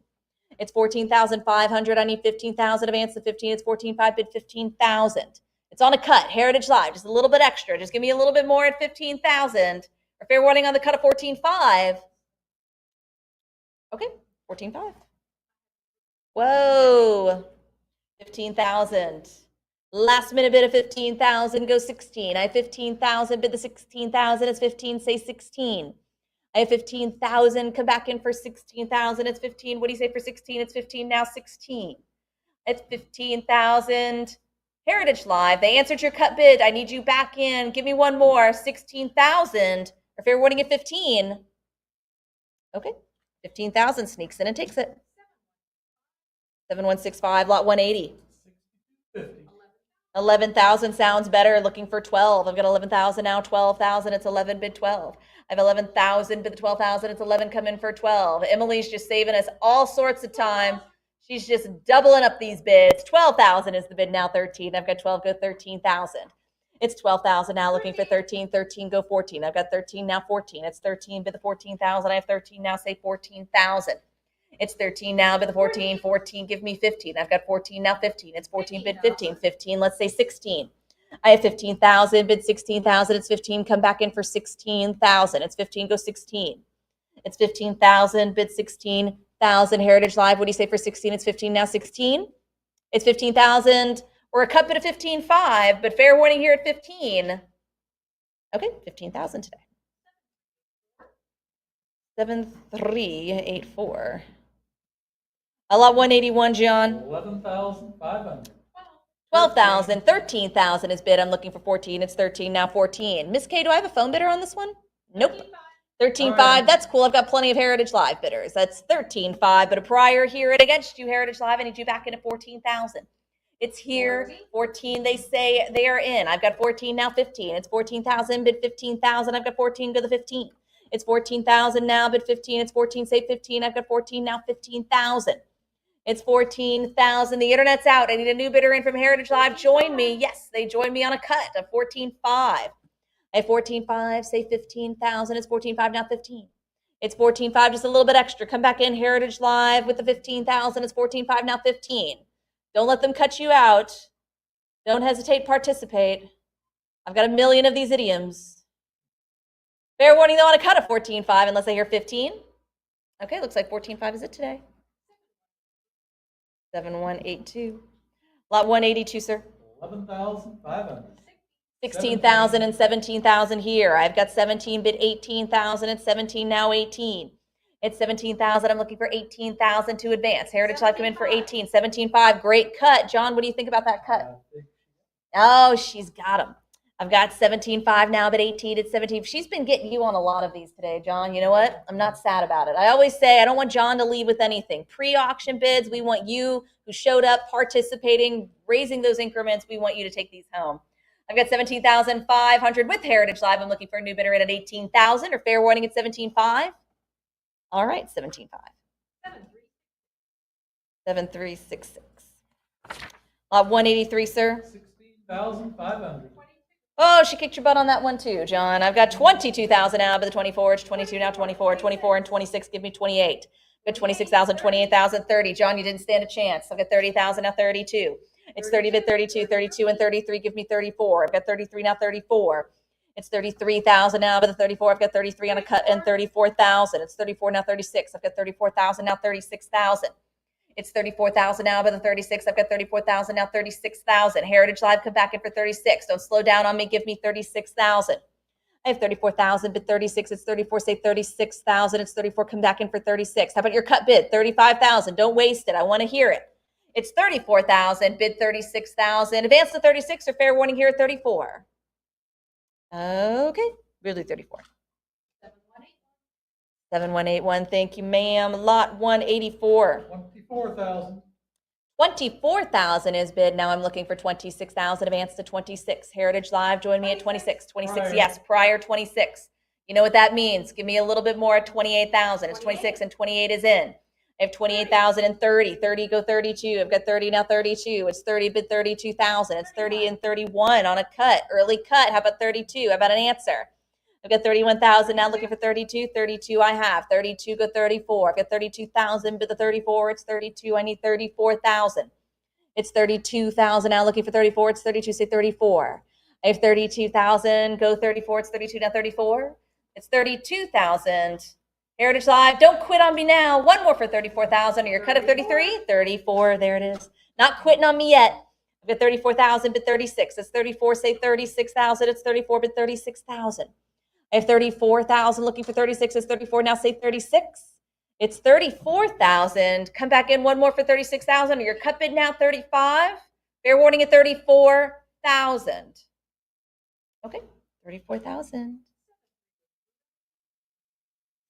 It's 14,500. I need 15,000. Advance the 15. It's 14.5 bid 15,000. It's on a cut. Heritage Live, just a little bit extra. Just give me a little bit more at 15,000. Or fair warning on the cut of 14.5. Okay, 14.5. Whoa, 15,000. Last minute bid of 15,000, go 16. I have 15,000, bid the 16,000, it's 15, say 16. I have 15,000, come back in for 16,000, it's 15. What do you say for 16? It's 15, now 16. It's 15,000. Heritage Live, they answered your cut bid. I need you back in. Give me one more, 16,000. Or fair warning at 15. Okay, 15,000 sneaks in and takes it. 7165, lot 180. 6250. 11,000 sounds better. Looking for 12. I've got 11,000 now. 12,000. It's 11 bid 12. I have 11,000 bid the 12,000. It's 11 come in for 12. Emily's just saving us all sorts of time. She's just doubling up these bids. 12,000 is the bid now. 13. I've got 12 go 13,000. It's 12,000 now. Looking for 13. 13 go 14. I've got 13 now. 14. It's 13 bid the 14,000. I have 13 now. Say 14,000. It's 13 now, bid the 14. 14, give me 15. I've got 14 now, 15. It's 14 bid 15. 15, let's say 16. I have 15,000, bid 16,000. It's 15, come back in for 16,000. It's 15, go 16. It's 15,000, bid 16,000. Heritage Live, what do you say for 16? It's 15 now, 16. It's 15,000 or a cut bid of 15.5, but fair warning here at 15. Okay, 15,000 today. 7384. A lot 181, John. 11,500. 12,000. 13,000 is bid. I'm looking for 14. It's 13 now. 14. Miss K, do I have a phone bidder on this one? Nope. 13.5. That's cool. I've got plenty of Heritage Live bidders. That's 13.5. But a prior here and against you, Heritage Live. I need you back in at 14,000. It's here. 14. They say they are in. I've got 14 now. 15. It's 14,000. Bid 15,000. I've got 14. Go to 15. It's 14,000 now. Bid 15. It's 14. Say 15. I've got 14 now. 15,000. It's 14,000. The internet's out. I need a new bidder in from Heritage Live. Join me. Yes, they joined me on a cut of 14.5. I have 14.5. Say 15,000. It's 14.5 now. 15. It's 14.5. Just a little bit extra. Come back in Heritage Live with the 15,000. It's 14.5 now. 15. Don't let them cut you out. Don't hesitate. Participate. I've got a million of these idioms. Fair warning, though, on a cut of 14.5 unless I hear 15. Okay, looks like 14.5 is it today. 7182. Lot 182, sir. 11,500. 16,000 and 17,000 here. I've got 17 bid 18,000. It's 17 now 18. It's 17,000. I'm looking for 18,000 to advance. Heritage Live come in for 18. 17.5. Great cut. John, what do you think about that cut? Oh, she's got them. I've got 17.5 now, but 18 at 17. She's been getting you on a lot of these today, John. You know what? I'm not sad about it. I always say I don't want John to leave with anything. Pre-auction bids, we want you who showed up, participating, raising those increments. We want you to take these home. I've got 17,500 with Heritage Live. I'm looking for a new bidder in at 18,000 or fair warning at 17.5. All right, 17.5. 7366. Lot 183, sir. 16,500. Oh, she kicked your butt on that one too, John. I've got 22,000 out of the 24. It's 22 now, 24. 24 and 26, give me 28. I've got 26,000, 28,000, 30. John, you didn't stand a chance. I've got 30,000 now, 32. It's 30 bid 32, 32 and 33, give me 34. I've got 33 now, 34. It's 33,000 now, but the 34, I've got 33 on a cut and 34,000. It's 34 now, 36. I've got 34,000 now, 36,000. It's 34,000 now, but the 36, I've got 34,000 now, 36,000. Heritage Live, come back in for 36. Don't slow down on me. Give me 36,000. I have 34,000, bid 36, it's 34, say 36,000, it's 34, come back in for 36. How about your cut bid? 35,000, don't waste it, I want to hear it. It's 34,000, bid 36,000, advance to 36 or fair warning here at 34. Okay, really 34. 7181, thank you, ma'am. Lot 184. 24,000. 24,000 is bid. Now I'm looking for 26,000. Advance to 26. Heritage Live, join me at 26. 26, Prior. yes, prior 26. You know what that means. Give me a little bit more at 28,000. It's 26 and 28 is in. I have 28,000 and 30. 30 go 32. I've got 30 now 32. It's 30 bid 32,000. It's 30 and 31 on a cut. Early cut. How about 32? How about an answer? I've got 31,000 now looking for 32. 32 I have. 32 go 34. I've got 32,000 bid the 34. It's 32. I need 34,000. It's 32,000 now looking for 34. It's 32. Say 34. I have 32,000. Go 34. It's 32 now 34. It's 32,000. Heritage Live, don't quit on me now. One more for 34,000. Or your cut of 33. 34. There it is. Not quitting on me yet. I've got 34,000 bid 36. It's 34. Say 36,000. It's 34 bid 36,000. I have 34,000 looking for 36. It's 34. Now say 36. It's 34,000. Come back in one more for 36,000. Or your cut bid now 35. Fair warning at 34,000. Okay, 34,000.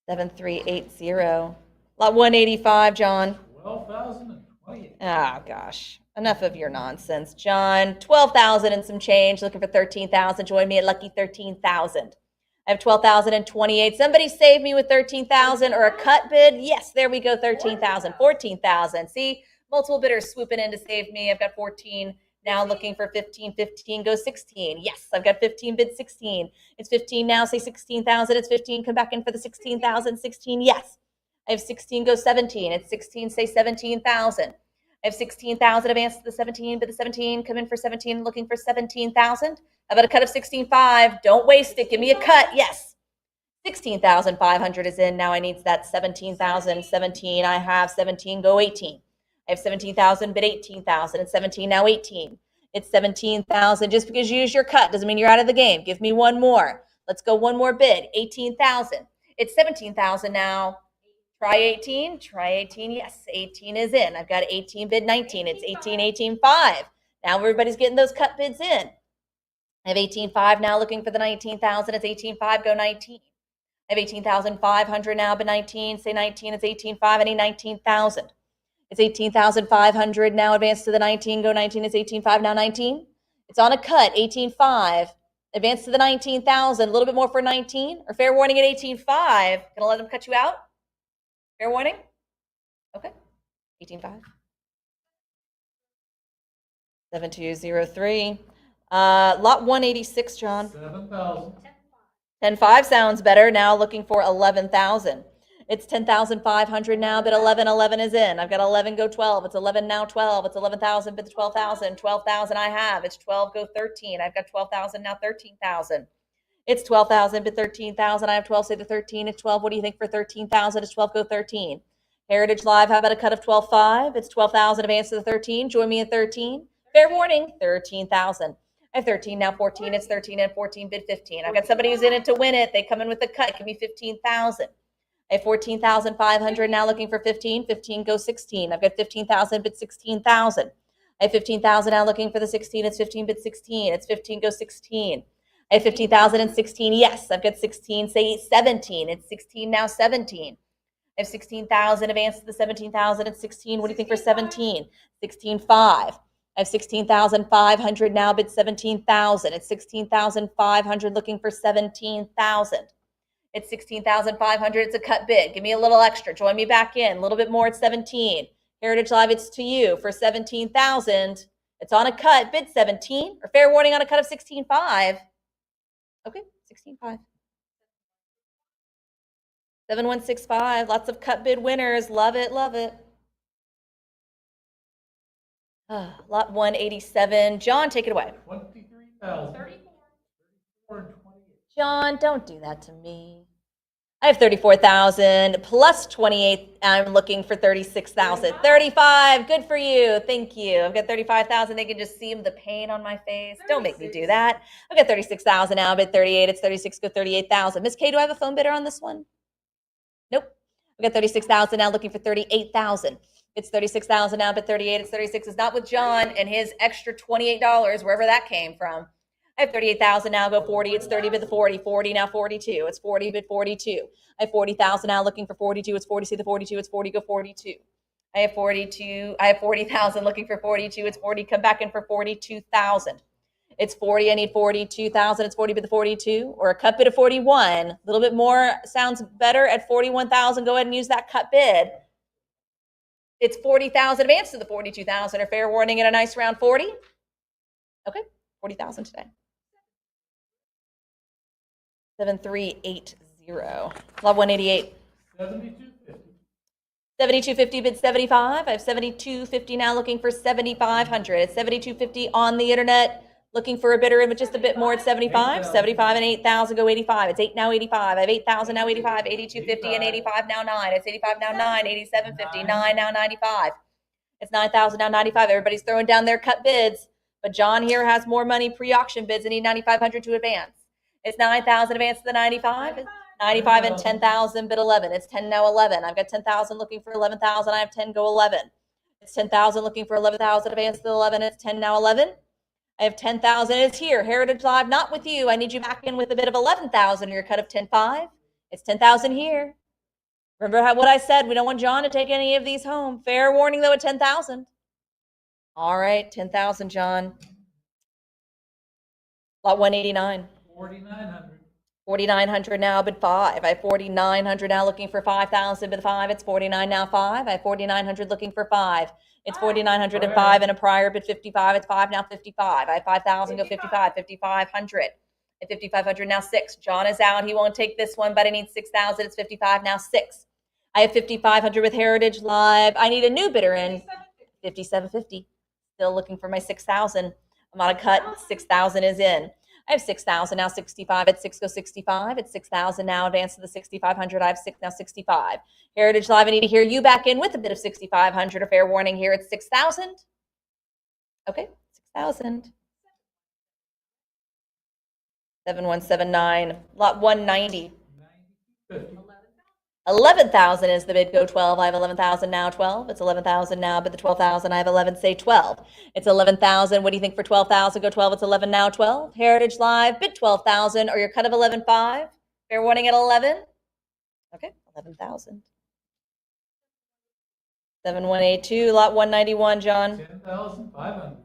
7380. Lot 185, John. 12,028. Oh, gosh. Enough of your nonsense, John. 12,000 and some change. Looking for 13,000. Join me at lucky 13,000. I have 12,028. Somebody save me with 13,000 or a cut bid. Yes, there we go. 13,000, 14,000. See, multiple bidders swooping in to save me. I've got 14 now looking for 15. 15 goes 16. Yes, I've got 15 bid 16. It's 15 now. Say 16,000. It's 15. Come back in for the 16,000. 16. Yes. I have 16 goes 17. It's 16. Say 17,000. I have 16,000. Advance to the 17. Bid the 17. Come in for 17. Looking for 17,000. How about a cut of 16.5? Don't waste it. Give me a cut. Yes. 16,500 is in. Now I need that 17,000. 17. I have 17. Go 18. I have 17,000, bid 18,000. It's 17. Now 18. It's 17,000. Just because you use your cut doesn't mean you're out of the game. Give me one more. Let's go one more bid. 18,000. It's 17,000 now. Try 18. Try 18. Yes. 18 is in. I've got 18 bid 19. It's 18, 18, 5. Now everybody's getting those cut bids in. I have 18.5 now looking for the 19,000. It's 18.5, go 19. I have 18,500 now, but 19. Say 19, it's 18.5. I need 19,000. It's 18,500 now. Advance to the 19, go 19. It's 18.5 now 19. It's on a cut, 18.5. Advance to the 19,000. A little bit more for 19. Or fair warning at 18.5. Gonna let them cut you out? Fair warning? Okay. 18.5. 7203. Lot 186, John. 7,000. 10.5 sounds better. Now looking for 11,000. It's 10,500 now, but 11 is in. I've got 11 go 12. It's 11 now 12. It's 11,000, but the 12,000. 12,000 I have. It's 12 go 13. I've got 12,000 now 13,000. It's 12,000, but 13,000. I have 12. Say the 13. It's 12. What do you think for 13,000? It's 12 go 13. Heritage Live. How about a cut of 12.5? It's 12,000. Advance to the 13. Join me at 13. Fair warning. 13,000. I have 13 now 14. It's 13 and 14 bid 15. I've got somebody who's in it to win it. They come in with a cut. Give me 15,000. I have 14,500 now looking for 15. 15 goes 16. I've got 15,000 bid 16,000. I have 15,000 now looking for the 16. It's 15 bid 16. It's 15 goes 16. I have 15,000 and 16. Yes, I've got 16. Say 17. It's 16 now 17. I have 16,000. Advance to the 17,000 and 16. What do you think for 17? 16.5. I have 16,500 now, bid 17,000. It's 16,500 looking for 17,000. It's 16,500. It's a cut bid. Give me a little extra. Join me back in. A little bit more at 17. Heritage Live, it's to you for 17,000. It's on a cut. Bid 17. Or fair warning on a cut of 16.5. Okay, 16.5. 7165. Lots of cut bid winners. Love it, love it. Lot 187. John, take it away. 23,000. 34 and 28. John, don't do that to me. I have 34,000 plus 28. I'm looking for 36,000. 35. Good for you. Thank you. I've got 35,000. They can just see the pain on my face. Don't make me do that. I've got 36,000 now. I bid 38. It's 36. Go 38,000. Miss K, do I have a phone bidder on this one? Nope. I've got 36,000 now. Looking for 38,000. It's 36,000 now. Bid 38. It's 36. It's not with John and his extra $28 wherever that came from. I have 38,000 now, go 40, it's 30, bid the 40, 40, now 42, it's 40, bid 42. I have 40,000 now, looking for 42, it's 40, see the 42, it's 40, go 42. I have 42, I have 40,000, looking for 42, it's 40, come back in for 42,000. It's 40, I need 42,000, it's 40, bid the 42, or a cut bid of 41. A little bit more sounds better at 41,000, go ahead and use that cut bid. It's 40,000, advance to the 42,000, or fair warning at a nice round 40. Okay, 40,000 today. 7380. Lot 188. 7250. 7250 bid 75. I have 7250 now, looking for 7,500. It's 7250 on the internet, looking for a bidder in with just a bit more at 75. 75 and 8,000 go 85. It's 8 now 85. I have 8,000 now 85. 8250 and 85 now 9. It's 85 now 9. 8750 9 now 95. It's 9,000 now 95. Everybody's throwing down their cut bids, but John here has more money pre-auction bids and need 9,500 to advance. It's 9,000 advance to the 95. 95 and 10,000 bid 11. It's 10 now 11. I've got 10,000 looking for 11,000. I have 10 go 11. It's 10,000 looking for 11,000 advance to the 11. It's 10 now 11. I have 10,000. It's here. Heritage Live, not with you. I need you back in with a bid of 11,000 or your cut of 10.5. It's 10,000 here. Remember what I said. We don't want John to take any of these home. Fair warning though at 10,000. All right, 10,000, John. Lot 189. 4,900. 4,900 now, bid 5. I have 4,900 now, looking for 5,000, bid 5. It's 49 now 5. I have 4,900 looking for 5. It's 4,900 and 5 and a prior bid 55. It's 5 now 55. I have 5,000 go 55. 5,500. At 5,500 now 6. John is out. He won't take this one, but I need 6,000. It's 55 now 6. I have 5,500 with Heritage Live. I need a new bidder in. 5,750. Still looking for my 6,000. I'm on a cut. 6,000 is in. I have 6,000 now 65. At 6 go 65. It's 6,000 now advance to the 6,500. I have 6 now 65. Heritage Live, I need to hear you back in with a bid of 6,500. A fair warning here. It's 6,000. Okay, 6,000. 7179. Lot 190. 9050. 11,000 is the bid. Go 12. I have 11,000 now. 12. It's 11,000 now, but the 12,000. I have 11. Say 12. It's 11,000. What do you think for 12,000? Go 12. It's 11 now. 12. Heritage Live, bid 12,000 or your cut of 11.5. Fair warning at 11. Okay, 11,000. 7182. Lot 191. John. 10,500.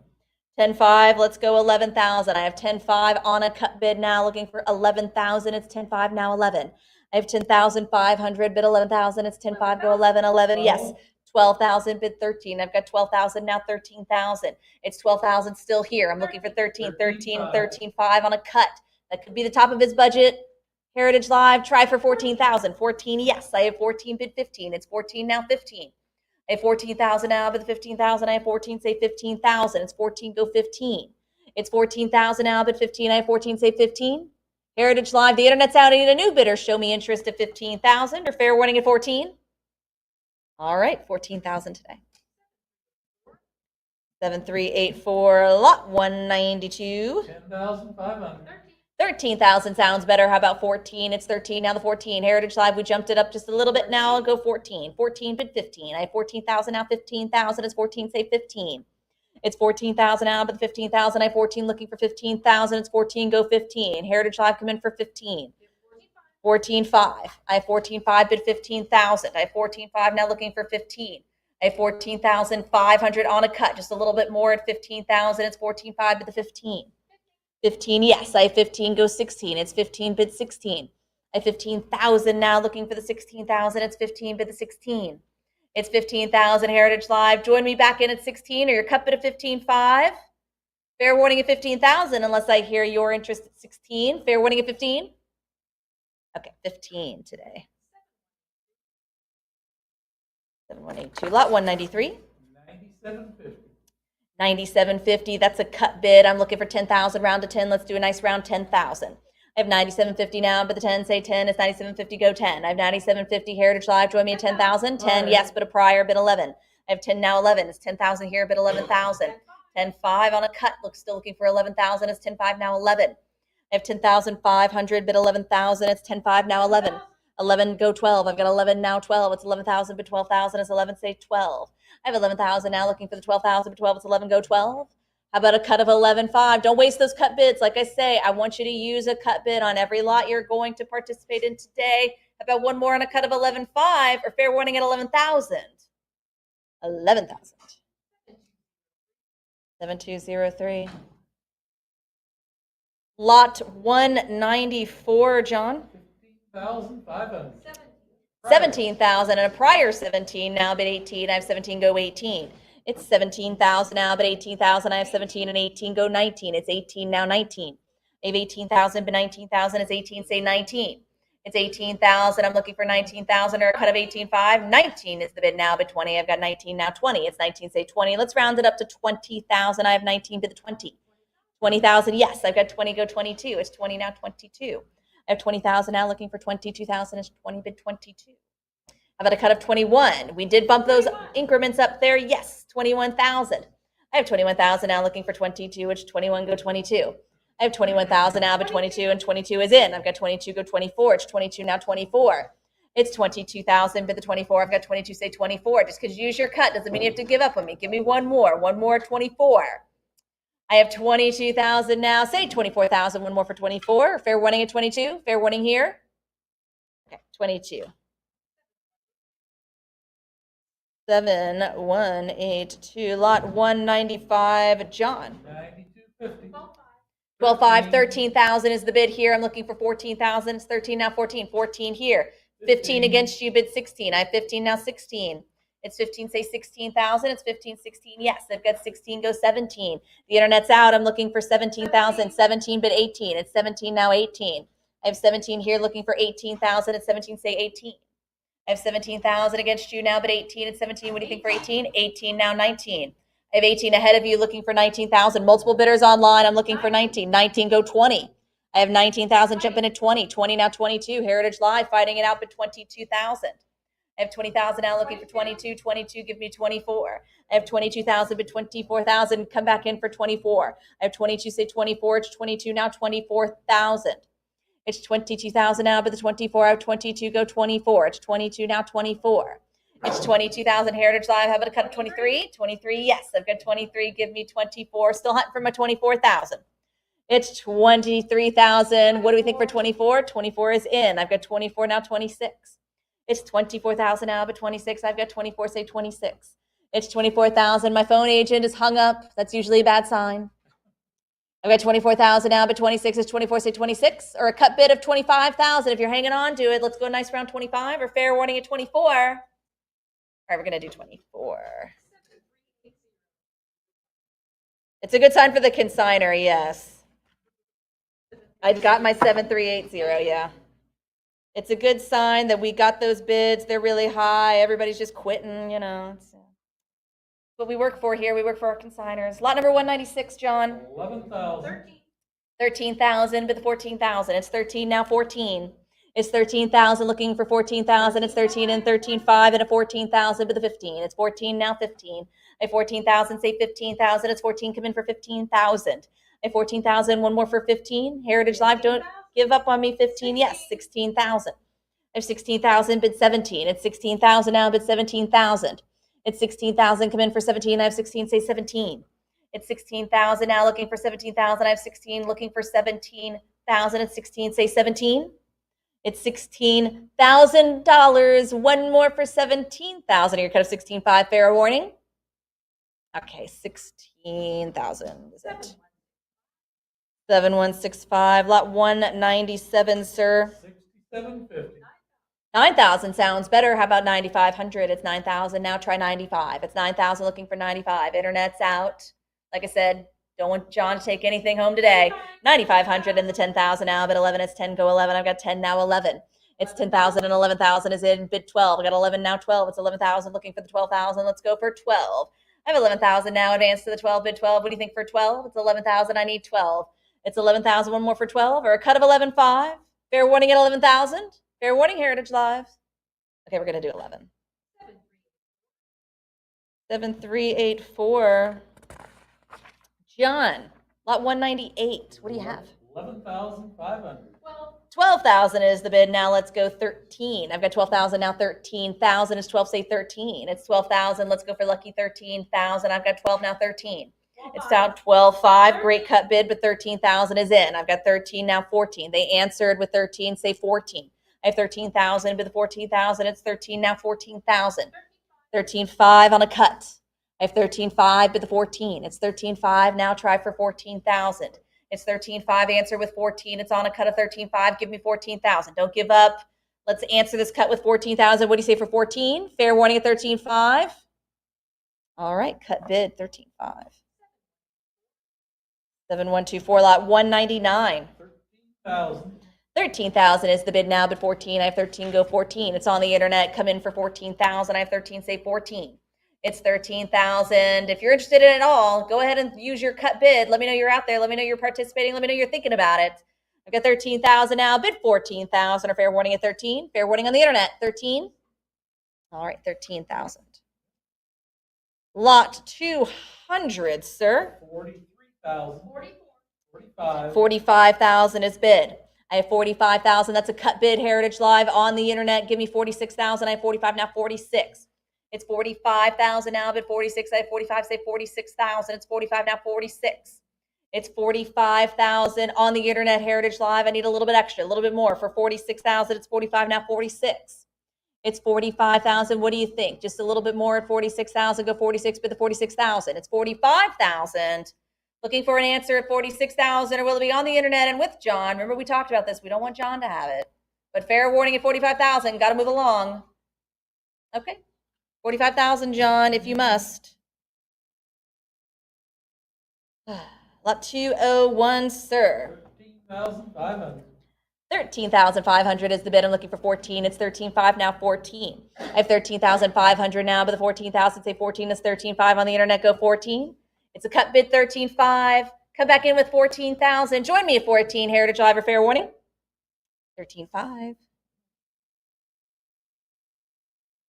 10.5. Let's go 11,000. I have 10.5 on a cut bid now, looking for 11,000. It's 10.5 now 11. I have 10,500 bid 11,000. It's 10.5 go 11. 11. Yes. 12,000 bid 13. I've got 12,000 now 13,000. It's 12,000 still here. I'm looking for 13. 13.5 on a cut. That could be the top of his budget. Heritage Live, try for 14,000. 14. Yes. I have 14 bid 15. It's 14 now 15. I have 14,000 now, but the 15,000, I have 14, say 15,000. It's 14, go 15. It's 14,000 now, but 15, I have 14, say 15. Heritage Live, the internet's out. I need a new bidder. Show me interest at 15,000 or fair warning at 14. All right, 14,000 today. 7384, lot 192. 10,500. 13,000 sounds better. How about 14? It's 13 now. The 14. Heritage Live, we jumped it up just a little bit now. I'll go 14. 14 bid 15. I have 14,000 now. 15,000 is 14. Say 15. It's 14,000 now, but the 15,000. I have 14 looking for 15,000. It's 14. Go 15. Heritage Live, come in for 15. 14.5. I have 14.5 bid 15,000. I have 14.5 now looking for 15. I have 14,500 on a cut. Just a little bit more at 15,000. It's 14.5 bid the 15. 15, yes. I have 15, go 16. It's 15, bid 16. I have 15,000 now looking for the 16,000. It's 15, bid the 16. It's 15,000, Heritage Live. Join me back in at 16 or your cut bid of 15.5. Fair warning at 15,000 unless I hear your interest at 16. Fair warning at 15. Okay, 15 today. 7182, lot 193. 9750. 9750, that's a cut bid. I'm looking for 10,000, round to 10. Let's do a nice round 10,000. I have 9750 now, but the 10, say 10, it's 9750, go 10. I have 9750 Heritage Live, join me at 10,000. 10, yes, but a prior, bid 11. I have 10 now, 11. It's 10,000 here, bid 11,000. 10.5 on a cut, still looking for 11,000. It's 10.5 now, 11. I have 10,500, bid 11,000. It's 10.5 now, 11. 11, go 12. I've got 11 now, 12. It's 11,000, bid 12,000. It's 11, say 12. I have 11,000 now, looking for the 12,000, bid 12. It's 11, go 12. How about a cut of 11.5? Don't waste those cut bids. Like I say, I want you to use a cut bid on every lot you're going to participate in today. How about one more on a cut of 11.5 or fair warning at 11,000? 11,000. 7203. Lot 194, John. 15,500. 17,000 and a prior 17, now bid 18. I have 17, go 18. It's 17,000 now, but 18,000. I have 17 and 18, go 19. It's 18 now, 19. I have 18,000, but 19,000 is 18, say 19. It's 18,000. I'm looking for 19,000 or a cut of 18.5. 19 is the bid now, but 20. I've got 19 now, 20. It's 19, say 20. Let's round it up to 20,000. I have 19, bid the 20. 20,000, yes. I've got 20, go 22. It's 20 now, 22. I have 20,000 now, looking for 22,000. It's 20, bid 22. How about a cut of 21? We did bump those increments up there. Yes, 21,000. I have 21,000 now, looking for 22, which 21, go 22. I have 21,000 now, but 22, and 22 is in. I've got 22, go 24. It's 22 now, 24. It's 22,000, but the 24. I've got 22, say 24. Just because you use your cut doesn't mean you have to give up on me. Give me one more, 24. I have 22,000 now, say 24,000, one more for 24. Fair warning at 22. Fair warning here. Okay, 22. 7182, lot 195, John. 9250. 12.5, 13,000 is the bid here. I'm looking for 14,000. It's 13 now, 14. 14 here. 15 against you, bid 16. I have 15 now, 16. It's 15, say 16,000. It's 15, 16. Yes, I've got 16, go 17. The internet's out. I'm looking for 17,000. 17, bid 18. It's 17 now, 18. I have 17 here, looking for 18,000. It's 17, say 18. I have 17,000 against you now, but 18 and 17. What do you think for 18? 18 now, 19. I have 18 ahead of you, looking for 19,000. Multiple bidders online. I'm looking for 19. 19, go 20. I have 19,000 jumping at 20. 20 now, 22. Heritage Live fighting it out, but 22,000. I have 20,000 now, looking for 22. 22, give me 24. I have 22,000, but 24,000. Come back in for 24. I have 22, say 24. It's 22 now, 24,000. It's 22,000 now, but the 24, I have 22, go 24. It's 22 now, 24. It's 22,000 Heritage Live. How about a cut of 23? 23, yes. I've got 23. Give me 24. Still hunting for my 24,000. It's 23,000. What do we think for 24? 24 is in. I've got 24 now, 26. It's 24,000 now, but 26. I've got 24, say 26. It's 24,000. My phone agent is hung up. That's usually a bad sign. I've got 24,000 now, but 26 is 24, say 26, or a cut bid of 25,000. If you're hanging on to it, let's go a nice round 25 or fair warning at 24. All right, we're going to do 24. It's a good sign for the consigner, yes. I got my 7380, yeah. It's a good sign that we got those bids. They're really high. Everybody's just quitting, you know. It's what we work for here. We work for our consigners. Lot number 196, John. 11,000. 13,000, but the 14,000. It's 13 now, 14. It's 13,000, looking for 14,000. It's 13 and 13.5 and a 14,000, but the 15. It's 14 now, 15. I have 14,000, say 15,000. It's 14, come in for 15,000. I have 14,000, one more for 15. Heritage Live, don't give up on me. 15, yes, 16,000. I have 16,000, bid 17. It's 16,000 now, bid 17,000. It's 16,000, come in for 17. I have 16, say 17. It's 16,000 now, looking for 17,000. I have 16, looking for 17,000. It's 16, say 17. It's $16,000. One more for 17,000. Your cut of 16.5, fair warning. Okay, 16,000 is it? 7165, lot 197, sir. 6750. 9,000 sounds better. How about 9,500? It's 9,000 now. Try 95. It's 9,000, looking for 95. Internet's out. Like I said, don't want John to take anything home today. 9,500 and the 10,000 now. Bid 11. It's 10. Go 11. I've got 10 now. 11. It's 10,000 and 11,000 is in. Bid 12. I got 11 now. 12. It's 11,000. Looking for the 12,000. Let's go for 12. I have 11,000 now. Advance to the 12. Bid 12. What do you think for 12? It's 11,000. I need 12. It's 11,000. One more for 12, or a cut of 11,500. Fair warning at 11,000. Fair warning, Heritage Live. Okay, we're gonna do 11. 7384. John, lot 198. What do you have? 11,500. 12,000 is the bid. Now let's go 13. I've got 12,000 now. 13,000 is 12. Say 13. It's 12,000. Let's go for lucky 13,000. I've got 12 now. 13. It's down 12,500. Great cut bid, but 13,000 is in. I've got 13 now. 14. They answered with 13. Say 14. I have 13,000 bid the 14,000. It's 13 now. 14,000. 13,500 on a cut. I have 13,500 bid the 14. It's 13,500 now. Try for 14,000. It's 13,500. Answer with 14. It's on a cut of 13,500. Give me 14,000. Don't give up. Let's answer this cut with 14,000. What do you say for 14? Fair warning at 13,500. All right, cut bid 13,500. 7124 lot 199. 13,000. 13,000 is the bid now, but 14. I have 13. Go 14. It's on the internet. Come in for 14,000. I have 13. Say 14. It's 13,000. If you're interested in it all, go ahead and use your cut bid. Let me know you're out there. Let me know you're participating. Let me know you're thinking about it. I've got 13,000 now. Bid 14,000. Or fair warning at 13. Fair warning on the internet. 13. All right, 13,000. Lot 200, sir. 43,000. 45. 45,000 is bid. I have 45,000. That's a cut bid. Heritage Live on the internet. Give me 46,000. I have 45 now. 46. It's 45,000 now, but 46. I have 45. Say 46,000. It's 45 now. 46. It's 45,000 on the internet. Heritage Live. I need a little bit extra, a little bit more for 46,000. It's 45 now. 46. It's 45,000. What do you think? Just a little bit more at 46,000. Go 46, but the 46,000. It's 45,000. Looking for an answer at 46,000, or will it be on the internet and with John? Remember, we talked about this. We don't want John to have it. But fair warning at 45,000. Got to move along. Okay. 45,000, John, if you must. Lot 201, sir. 13,500. 13,500 is the bid. I'm looking for 14. It's 13,500 now. 14. I have 13,500 now, but the 14,000. Say 14 is 13,500 on the internet. Go 14. It's a cut bid. 13,500. Come back in with 14,000. Join me at 14. Heritage Live or fair warning. 13,500.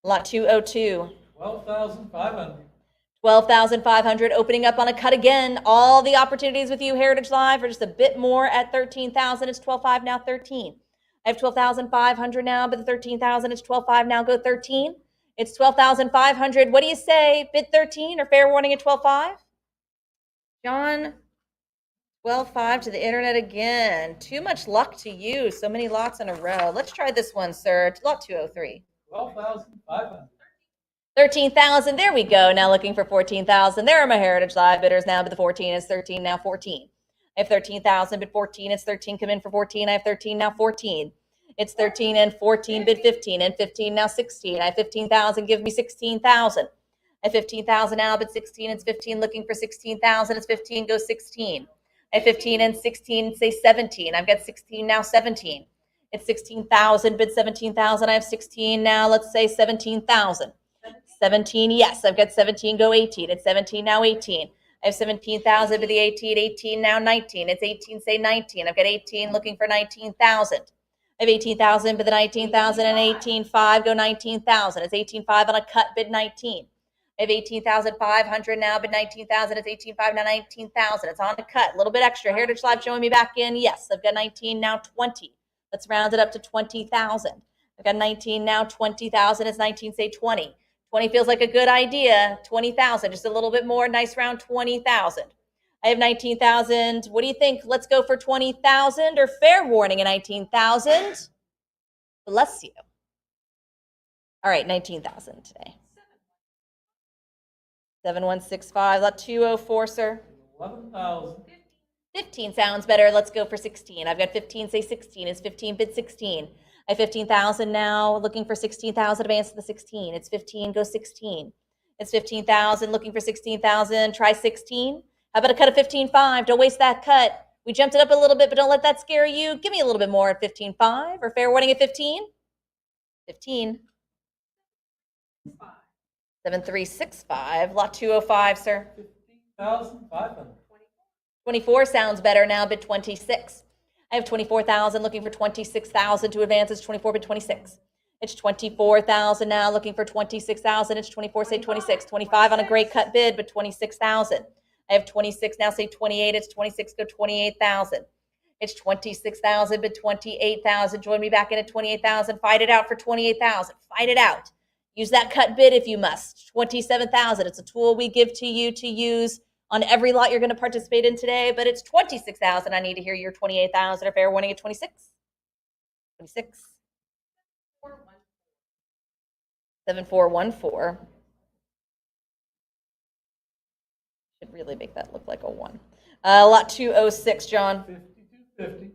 Lot 202. 12,500. 12,500 opening up on a cut again. All the opportunities with you, Heritage Live, are just a bit more at 13,000. It's 12,500 now. 13. I have 12,500 now, but the 13,000 is 12,500 now. Go 13. It's 12,500. What do you say? Bid 13 or fair warning at 12,500? John, 12,500 to the internet again. Too much luck to you. So many lots in a row. Let's try this one, sir. Lot 203. 12,500. 13,000. There we go. Now looking for 14,000. There are my Heritage Live bidders now, but the 14 is 13 now. 14. I have 13,000 bid 14. It's 13. Come in for 14. I have 13 now. 14. It's 13 and 14 bid 15 and 15 now. 16. I have 15,000. Give me 16,000. I have 15,000 now, but 16. It's 15. Looking for 16,000. It's 15. Go 16. I have 15 and 16. Say 17. I've got 16 now. 17. It's 16,000 bid 17,000. I have 16 now. Let's say 17,000. 17, yes, I've got 17, go 18. It's 17 now. 18. I have 17,000 bid the 18. 18 now. 19. It's 18. Say 19. I've got 18. Looking for 19,000. I have 18,000 bid the 19,000 and 18,500. Go 19,000. It's 18,500 on a cut bid 19. I have 18,500 now, bid 19,000. It's 18,500 now. 19,000. It's on a cut. A little bit extra. Heritage Live showing me back in. Yes, I've got 19 now. 20. Let's round it up to 20,000. I've got 19 now. 20,000. It's 19. Say 20. 20 feels like a good idea. 20,000, just a little bit more. Nice round 20,000. I have 19,000. What do you think? Let's go for 20,000 or fair warning at 19,000. Bless you. All right, 19,000 today. 7165, lot 204, sir. 11,000. 15 sounds better. Let's go for 16. I've got 15. Say 16. Is 15 bid 16. I have 15,000 now, looking for 16,000. Advance to the 16. It's 15. Go 16. It's 15,000. Looking for 16,000. Try 16. How about a cut of 15,500? Don't waste that cut. We jumped it up a little bit, but don't let that scare you. Give me a little bit more at 15,500 or fair warning at 15. 15. 7365. Lot 205, sir. 15,500. 24 sounds better now, bid 26. I have 24,000 looking for 26,000 to advance. It's 24 bid 26. It's 24,000 now looking for 26,000. It's 24, say 26. 25 on a great cut bid, but 26,000. I have 26 now, say 28. It's 26, go 28,000. It's 26,000, but 28,000. Join me back in at 28,000. Fight it out for 28,000. Fight it out. Use that cut bid if you must. 27,000. It's a tool we give to you to use on every lot you're going to participate in today, but it's 26,000. I need to hear your 28,000 or fair warning at 26. 26. 7414. Should really make that look like a 1. Lot 206, John. 5250.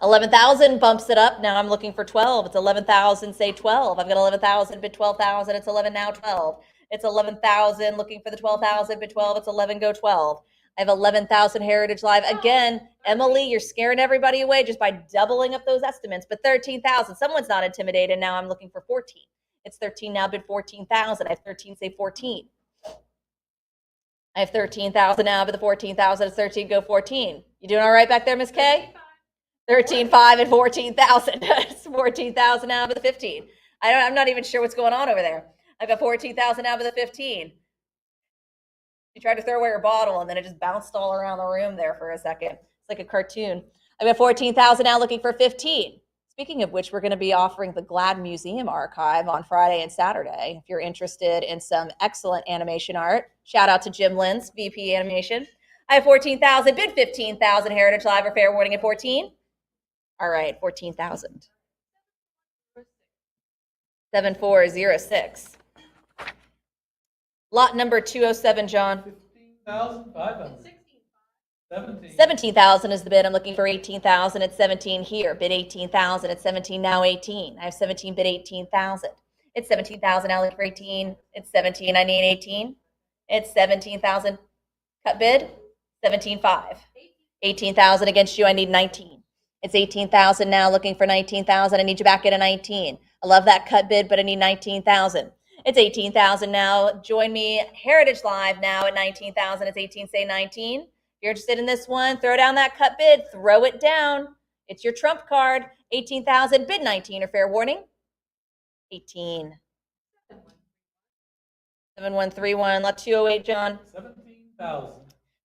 11,000 bumps it up. Now I'm looking for 12. It's 11,000, say 12. I've got 11,000, bid 12,000. It's 11 now, 12. It's 11,000, looking for the 12,000, bid 12. It's 11, go 12. I have 11,000 Heritage Live. Again, Emily, you're scaring everybody away just by doubling up those estimates, but 13,000. Someone's not intimidated. Now I'm looking for 14. It's 13 now, bid 14,000. I have 13, say 14. I have 13,000 now, but the 14,000 is 13, go 14. You doing all right back there, Miss Kay? 13,500 and 14,000. It's 14,000 now, but the 15. I'm not even sure what's going on over there. I've got 14,000 now, but the 15. You tried to throw away your bottle, and then it just bounced all around the room there for a second. It's like a cartoon. I've got 14,000 now, looking for 15. Speaking of which, we're going to be offering the GLAAD Museum Archive on Friday and Saturday. If you're interested in some excellent animation art, shout out to Jim Lentz, VP Animation. I have 14,000, bid 15,000 Heritage Live or fair warning at 14. All right, 14,000. 7406. Lot number 207, John. 15,500. 17. 17,000 is the bid. I'm looking for 18,000 at 17 here. Bid 18,000 at 17, now 18. I have 17, bid 18,000. It's 17,000 now, looking for 18. It's 17, I need 18. It's 17,000. Cut bid, 17,500. 18,000 against you, I need 19. It's 18,000 now, looking for 19,000. I need you back at a 19. I love that cut bid, but I need 19,000. It's 18,000 now. Join me, Heritage Live now at 19,000. It's 18, say 19. If you're interested in this one, throw down that cut bid. Throw it down. It's your trump card. 18,000, bid 19 or fair warning. 18. 7131, lot 208, John. 17,000.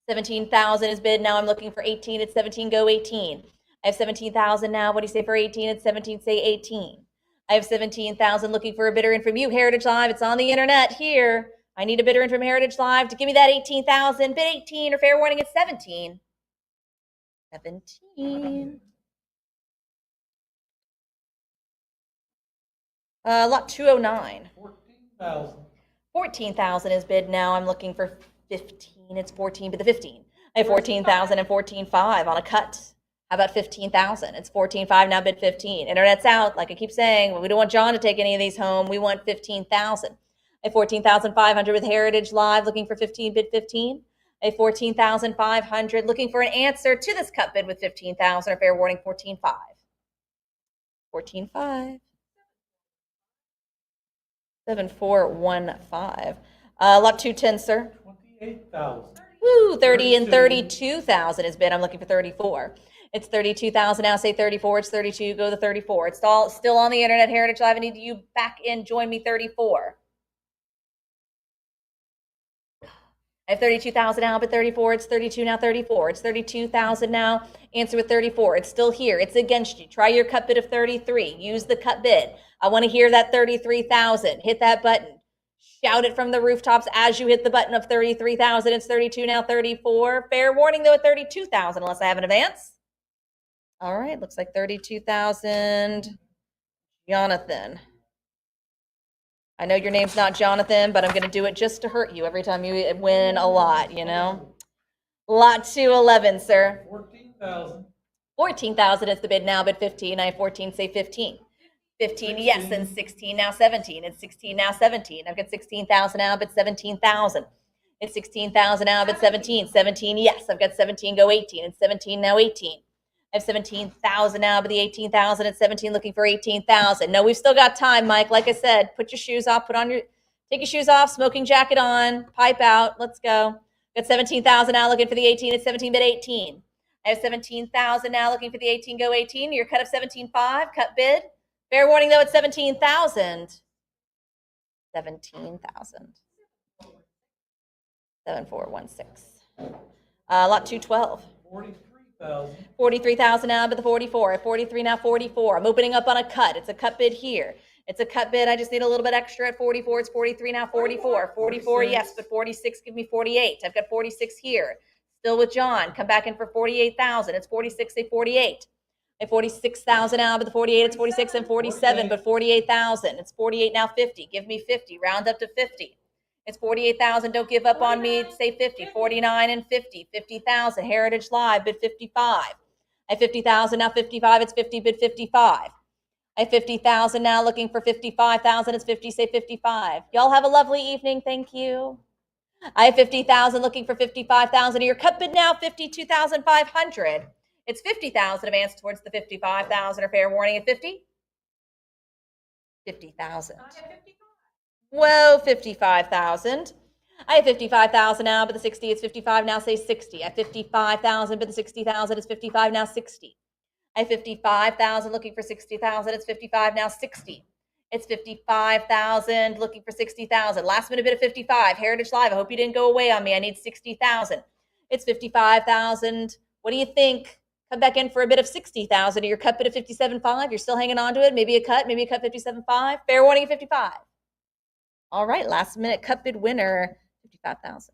17,000 is bid. Now I'm looking for 18. It's 17, go 18. I have 17,000 now. What do you say for 18? It's 17, say 18. I have 17,000 looking for a bidder in from you, Heritage Live. It's on the internet here. I need a bidder in from Heritage Live to give me that 18,000. Bid 18 or fair warning, it's 17. 17. Lot 209. 14,000. 14,000 is bid now. I'm looking for 15. It's 14, but the 15. I have 14,000 and 14,500 on a cut. How about 15,000? It's 14,500 now, bid 15. Internet's out, like I keep saying. We don't want John to take any of these home. We want 15,000. I have 14,500 with Heritage Live, looking for 15, bid 15. I have 14,500 looking for an answer to this cut bid with 15,000 or fair warning, 14,500. 14,500. 7415. Lot 210, sir. 28,000. Woo, 30 and 32,000 is bid. I'm looking for 34. It's 32,000 now, say 34. It's 32, go to 34. It's still on the internet, Heritage Live. I need you back in, join me, 34. I have 32,000 now, but 34. It's 32 now, 34. It's 32,000 now. Answer with 34. It's still here. It's against you. Try your cut bid of 33. Use the cut bid. I want to hear that 33,000. Hit that button. Shout it from the rooftops as you hit the button of 33,000. It's 32 now, 34. Fair warning though at 32,000 unless I have an advance. All right, looks like 32,000. Jonathan. I know your name's not Jonathan, but I'm going to do it just to hurt you every time you win a lot, you know? Lot 211, sir. 14,000. 14,000 is the bid now, bid 15. I have 14, say 15. 15, yes, and 16, now 17. It's 16, now 17. I've got 16,000 now, but 17,000. It's 16,000 now, but 17. 17, yes, I've got 17, go 18. It's 17, now 18. I have 17,000 now, but the 18,000 at 17, looking for 18,000. No, we've still got time, Mike. Like I said, put your shoes off, take your shoes off, smoking jacket on, pipe out. Let's go. Got 17,000 now looking for the 18. It's 17 bid 18. I have 17,000 now looking for the 18. Go 18. Your cut of 17.5. Cut bid. Fair warning though, it's 17,000. 17,000. 7416. Lot 212. 43,000. 43,000 now, but the 44. At 43 now, 44. I'm opening up on a cut. It's a cut bid here. It's a cut bid. I just need a little bit extra at 44. It's 43 now, 44. 44, yes, but 46, give me 48. I've got 46 here. Still with John. Come back in for 48,000. It's 46, say 48. At 46,000 now, but the 48, it's 46 and 47, but 48,000. It's 48 now, 50. Give me 50. Round up to 50. It's 48,000. Don't give up on me. Say 50. 49 and 50. 50,000. Heritage Live bid 55. At 50,000 now, 55. It's 50 bid 55. At 50,000 now, looking for 55,000. It's 50. Say 55. Y'all have a lovely evening. Thank you. I have 50,000 looking for 55,000. Your cut bid now 52,500. It's 50,000 advance towards the 55,000 or fair warning at 50. 50,000. Whoa, 55,000. I have 55,000 now, but the 60, it's 55 now, say 60. I have 55,000, but the 60,000 is 55 now, 60. I have 55,000 looking for 60,000. It's 55 now, 60. It's 55,000 looking for 60,000. Last minute bid of 55. Heritage Live. I hope you didn't go away on me. I need 60,000. It's 55,000. What do you think? Come back in for a bid of 60,000. Your cut bid of 57.5. You're still hanging on to it. Maybe a cut 57.5. Fair warning at 55. All right, last minute cut bid winner, 55,000.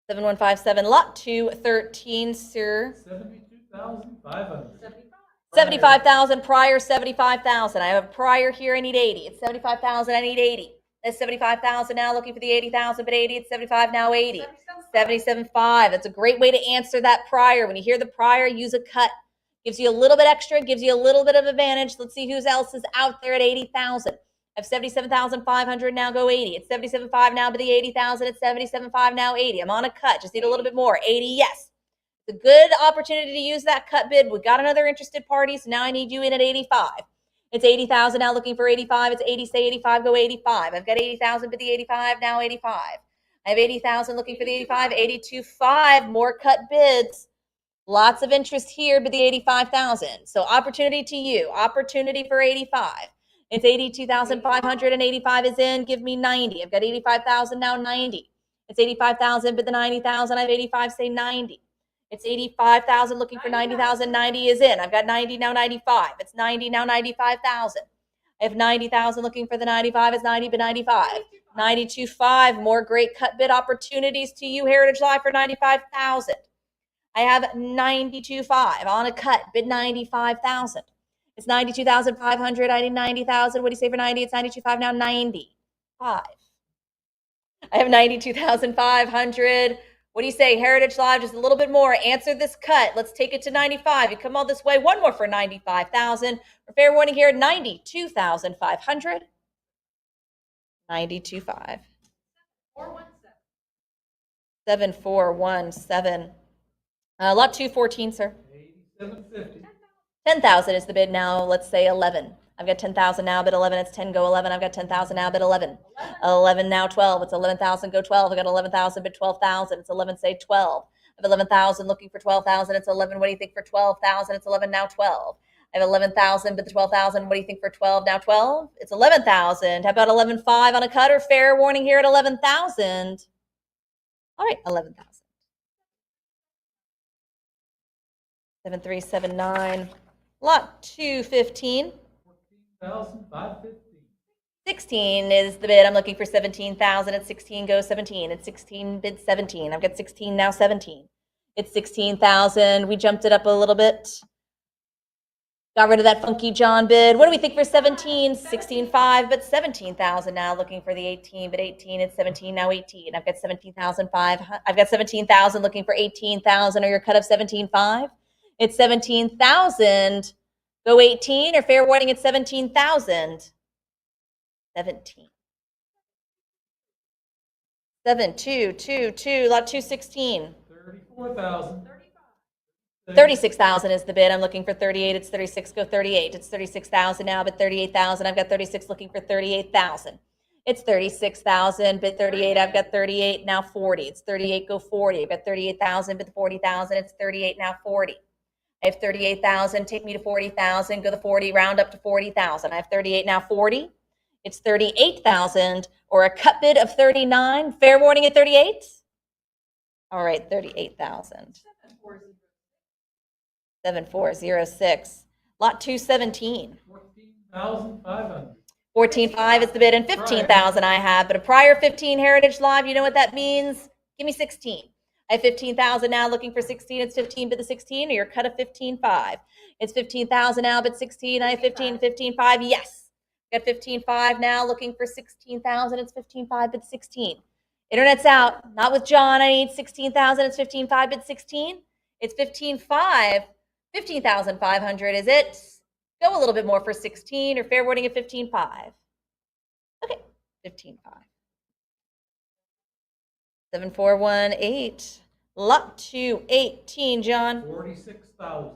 7157, lot 213, sir. 72,500. 75,000 prior, 75,000. I have a prior here, I need 80. It's 75,000, I need 80. That's 75,000 now, looking for the 80,000, but 80, it's 75 now, 80. 77.5. That's a great way to answer that prior. When you hear the prior, use a cut. Gives you a little bit extra, gives you a little bit of advantage. Let's see who else is out there at 80,000. I have 77,500 now, go 80. It's 77.5 now, but the 80,000, it's 77.5 now, 80. I'm on a cut, just need a little bit more. 80, yes. It's a good opportunity to use that cut bid. We got another interested party, so now I need you in at 85. It's 80,000 now, looking for 85. It's 80, say 85, go 85. I've got 80,000, but the 85 now, 85. I have 80,000 looking for the 85, 82.5, more cut bids. Lots of interest here, but the 85,000. So opportunity to you, opportunity for 85. It's 82,585 is in. Give me 90. I've got 85,000 now, 90. It's 85,000, but the 90,000. I have 85, say 90. It's 85,000 looking for 90,000. 90 is in. I've got 90 now, 95. It's 90 now, 95,000. I have 90,000 looking for the 95. It's 90, but 95. 92.5. More great cut bid opportunities to you, Heritage Live, for 95,000. I have 92.5 on a cut, bid 95,000. It's 92,500. I need 90,000. What do you say for 90? It's 92.5 now, 95. I have 92,500. What do you say, Heritage Live? Just a little bit more. Answer this cut. Let's take it to 95. You come all this way. One more for 95,000. For fair warning here, 92,500. 92.5. 7417. Lot 214, sir. 87.50. 10,000 is the bid now. Let's say 11. I've got 10,000 now, bid 11. It's 10, go 11. I've got 10,000 now, bid 11. 11 now, 12. It's 11,000, go 12. I've got 11,000, bid 12,000. It's 11, say 12. I have 11,000 looking for 12,000. It's 11. What do you think for 12,000? It's 11 now, 12. I have 11,000, but the 12,000. What do you think for 12 now, 12? It's 11,000. How about 11.5 on a cut or fair warning here at 11,000? All right, 11,000. 7379. Lot 215. 14,550. 16 is the bid. I'm looking for 17,000. It's 16, go 17. It's 16, bid 17. I've got 16 now, 17. It's 16,000. We jumped it up a little bit. Got rid of that funky John bid. What do we think for 17? 16.5, but 17,000 now. Looking for the 18, but 18. It's 17 now, 18. I've got 17,500. I've got 17,000 looking for 18,000. Or your cut of 17.5. It's 17,000. Go 18 or fair warning at 17,000. 17. 7222, lot 216. 34,000. 36,000 is the bid. I'm looking for 38. It's 36. Go 38. It's 36,000 now, but 38,000. I've got 36 looking for 38,000. It's 36,000, bid 38, I've got 38, now 40. It's 38, go 40. I've got 38,000, bid 40,000, it's 38, now 40. I have 38,000, take me to 40,000, go to 40, round up to 40,000. I have 38, now 40. It's 38,000, or a cut bid of 39. Fair warning at 38? All right, 38,000. 7406. Lot 217. 14,500. 14.5 is the bid, and 15,000 I have, but a prior 15 Heritage Live, you know what that means? Give me 16. I have 15,000 now, looking for 16. It's 15 bid the 16, or your cut of 15.5. It's 15,000 now, but 16. I have 15, 15.5. Yes. Got 15.5 now, looking for 16,000. It's 15.5 bid 16. Internet's out. Not with John. I need 16,000. It's 15.5 bid 16. It's 15.5. 15,500 is it? Go a little bit more for 16, or fair warning at 15.5. Okay, 15.5. 7418. Lot 218, John. 46,000.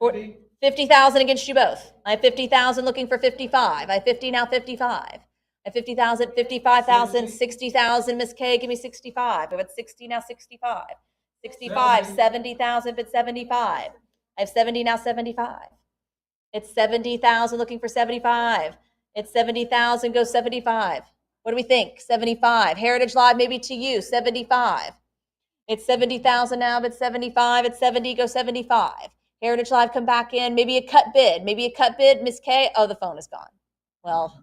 50. 50,000 against you both. I have 50,000 looking for 55. I have 50 now, 55. I have 50,000, 55,000, 60,000. Miss K, give me 65. I'm at 60 now, 65. 65, 70,000, but 75. I have 70 now, 75. It's 70,000 looking for 75. It's 70,000, go 75. What do we think? 75. Heritage Live, maybe to you, 75. It's 70,000 now, but 75. It's 70, go 75. Heritage Live, come back in. Maybe a cut bid. Maybe a cut bid. Miss K, oh, the phone is gone. Well,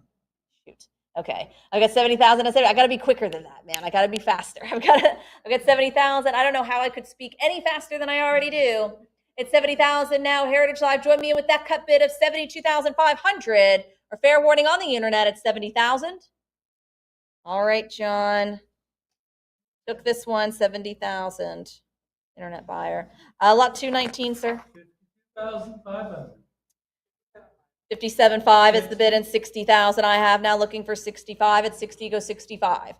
shoot. Okay, I've got 70,000. I said I got to be quicker than that, man. I got to be faster. I've got 70,000. I don't know how I could speak any faster than I already do. It's 70,000 now. Heritage Live, join me in with that cut bid of 72,500. Or fair warning on the internet at 70,000. All right, John. Took this one, 70,000. Internet buyer. Lot 219, sir. 52,500. 57.5 is the bid, and 60,000 I have now, looking for 65. At 60, go 65. I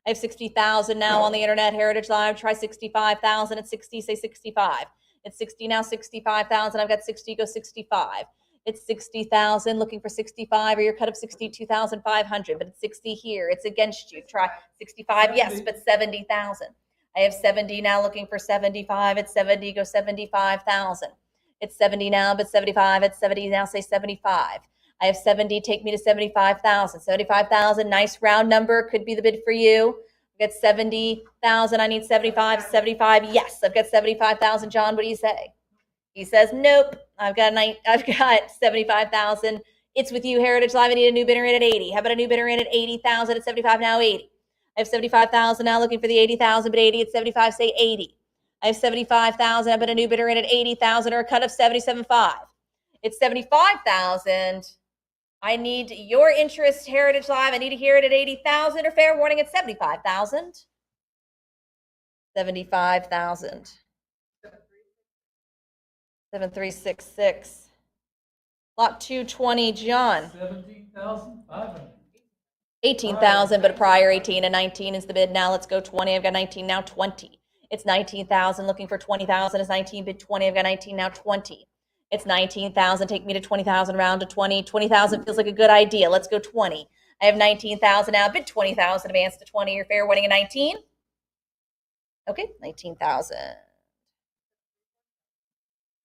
have 60,000 now on the internet. Heritage Live, try 65,000. At 60, say 65. It's 60 now, 65,000. I've got 60, go 65. It's 60,000, looking for 65, or your cut of 62,500. But it's 60 here. It's against you. Try 65, yes, but 70,000. I have 70 now, looking for 75. It's 70, go 75,000. It's 70 now, but 75. It's 70 now, say 75. I have 70, take me to 75,000. 75,000, nice round number, could be the bid for you. I've got 70,000, I need 75, 75, yes. I've got 75,000, John, what do you say? He says, nope, I've got 75,000. It's with you, Heritage Live, I need a new bidder in at 80. How about a new bidder in at 80,000 at 75 now, 80. I have 75,000 now, looking for the 80,000, but 80 at 75, say 80. I have 75,000. I put a new bidder in at 80,000, or a cut of 77.5. It's 75,000. I need your interest, Heritage Live. I need to hear it at 80,000, or fair warning at 75,000. 75,000. 7366. Lot 220, John. 17,500. 18,000, but a prior 18 and 19 is the bid. Now let's go 20. I've got 19 now, 20. It's 19,000, looking for 20,000. It's 19 bid 20. I've got 19 now, 20. It's 19,000. Take me to 20,000, round to 20. 20,000 feels like a good idea. Let's go 20. I have 19,000 now, bid 20,000, advance to 20. Your fair winning at 19. Okay, 19,000.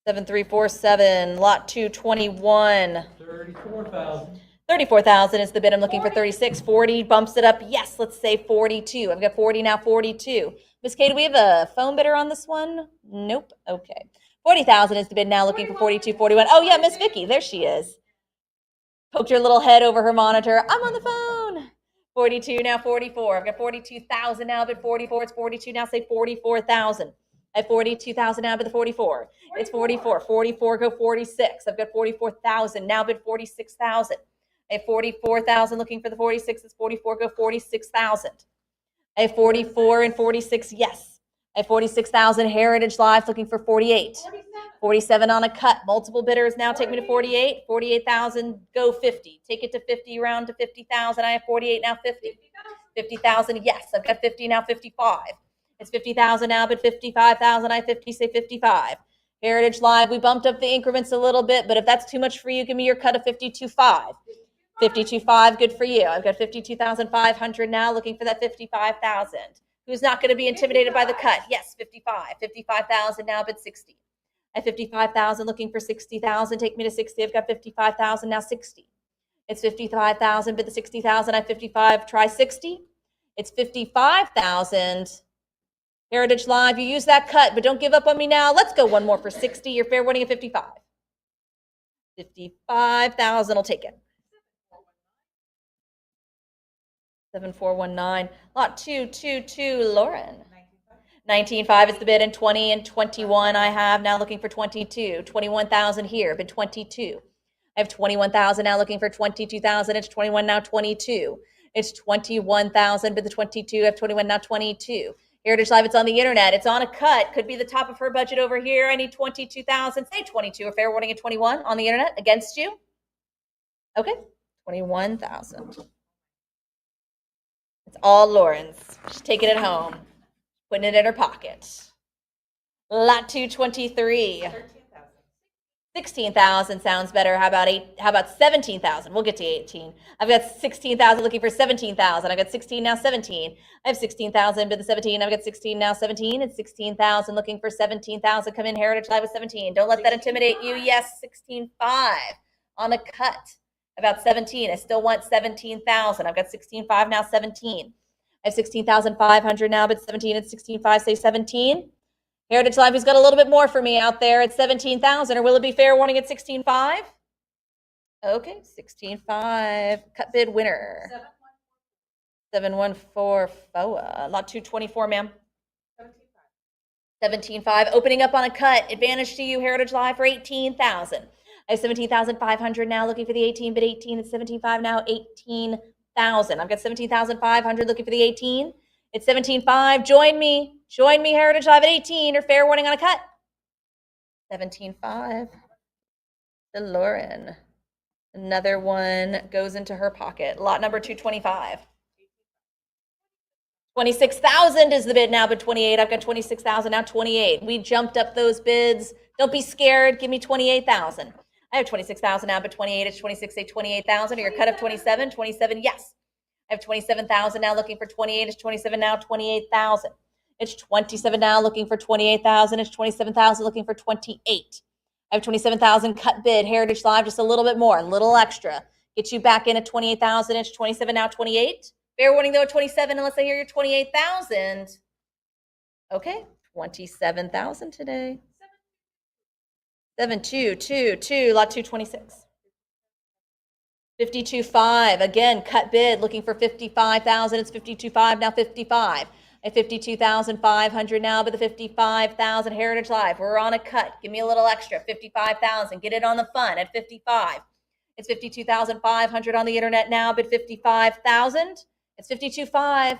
7347, lot 221. 34,000. 34,000 is the bid. I'm looking for 36. 40 bumps it up. Yes, let's say 42. I've got 40 now, 42. Miss Kay, do we have a phone bidder on this one? Nope. Okay. 40,000 is the bid now, looking for 42, 41. Oh, yeah, Miss Vicky. There she is. Poked her little head over her monitor. I'm on the phone. 42 now, 44. I've got 42,000 now, but 44. It's 42 now, say 44,000. I have 42,000 now, but the 44. It's 44. 44, go 46. I've got 44,000 now, but 46,000. I have 44,000 looking for the 46. It's 44, go 46,000. I have 44 and 46, yes. I have 46,000 Heritage Live looking for 48. 47 on a cut. Multiple bidders now. Take me to 48. 48,000, go 50. Take it to 50, round to 50,000. I have 48 now, 50. 50,000, yes. I've got 50 now, 55. It's 50,000 now, but 55,000. I have 50, say 55. Heritage Live, we bumped up the increments a little bit, but if that's too much for you, give me your cut of 52.5. 52.5, good for you. I've got 52,500 now, looking for that 55,000. Who's not going to be intimidated by the cut? Yes, 55. 55,000 now, but 60. At 55,000, looking for 60,000. Take me to 60. I've got 55,000 now, 60. It's 55,000, bid the 60,000. I have 55. Try 60. It's 55,000. Heritage Live, you use that cut, but don't give up on me now. Let's go one more for 60. Your fair warning at 55. 55,000. I'll take it. 7419. Lot 222, Lauren. 19.5 is the bid, and 20 and 21 I have now looking for 22. 21,000 here, bid 22. I have 21,000 now looking for 22,000. It's 21 now, 22. It's 21,000, bid the 22. I have 21 now, 22. Heritage Live, it's on the internet. It's on a cut. Could be the top of her budget over here. I need 22,000. Say 22. A fair warning at 21 on the internet against you. Okay, 21,000. It's all Lauren's. She's taking it home, putting it in her pocket. Lot 223. 16,000 sounds better. How about 17,000? We'll get to 18. I've got 16,000 looking for 17,000. I've got 16 now, 17. I have 16,000 bid the 17. I've got 16 now, 17. It's 16,000 looking for 17,000. Come in, Heritage Live with 17. Don't let that intimidate you. Yes, 16.5 on a cut. About 17. I still want 17,000. I've got 16.5 now, 17. I have 16,500 now, but 17 and 16.5 say 17. Heritage Live, who's got a little bit more for me out there at 17,000, or will it be fair warning at 16.5? Okay, 16.5. Cut bid winner. 714 FOA. Lot 224, ma'am. 17.5. Opening up on a cut. Advantage to you, Heritage Live, for 18,000. I have 17,500 now looking for the 18, but 18 it's 17.5 now, 18,000. I've got 17,500 looking for the 18. It's 17.5. Join me, Heritage Live at 18, or fair warning on a cut. 17.5. To Lauren. Another one goes into her pocket. Lot number 225. 26,000 is the bid now, but 28. I've got 26,000 now, 28. We jumped up those bids. Don't be scared. Give me 28,000. I have 26,000 now, but 28, it's 26, say 28,000, or your cut of 27, 27, yes. I have 27,000 now looking for 28, it's 27 now, 28,000. It's 27 now looking for 28,000, it's 27,000 looking for 28. I have 27,000 cut bid, Heritage Live, just a little bit more, a little extra. Get you back in at 28,000, it's 27 now, 28. Fair warning though at 27, unless I hear your 28,000. Okay, 27,000 today. 7222, lot 226. 52.5, again, cut bid, looking for 55,000. It's 52.5 now, 55. At 52,500 now, but the 55,000 Heritage Live. We're on a cut. Give me a little extra. 55,000. Get it on the fun at 55. It's 52,500 on the internet now, but 55,000. It's 52.5.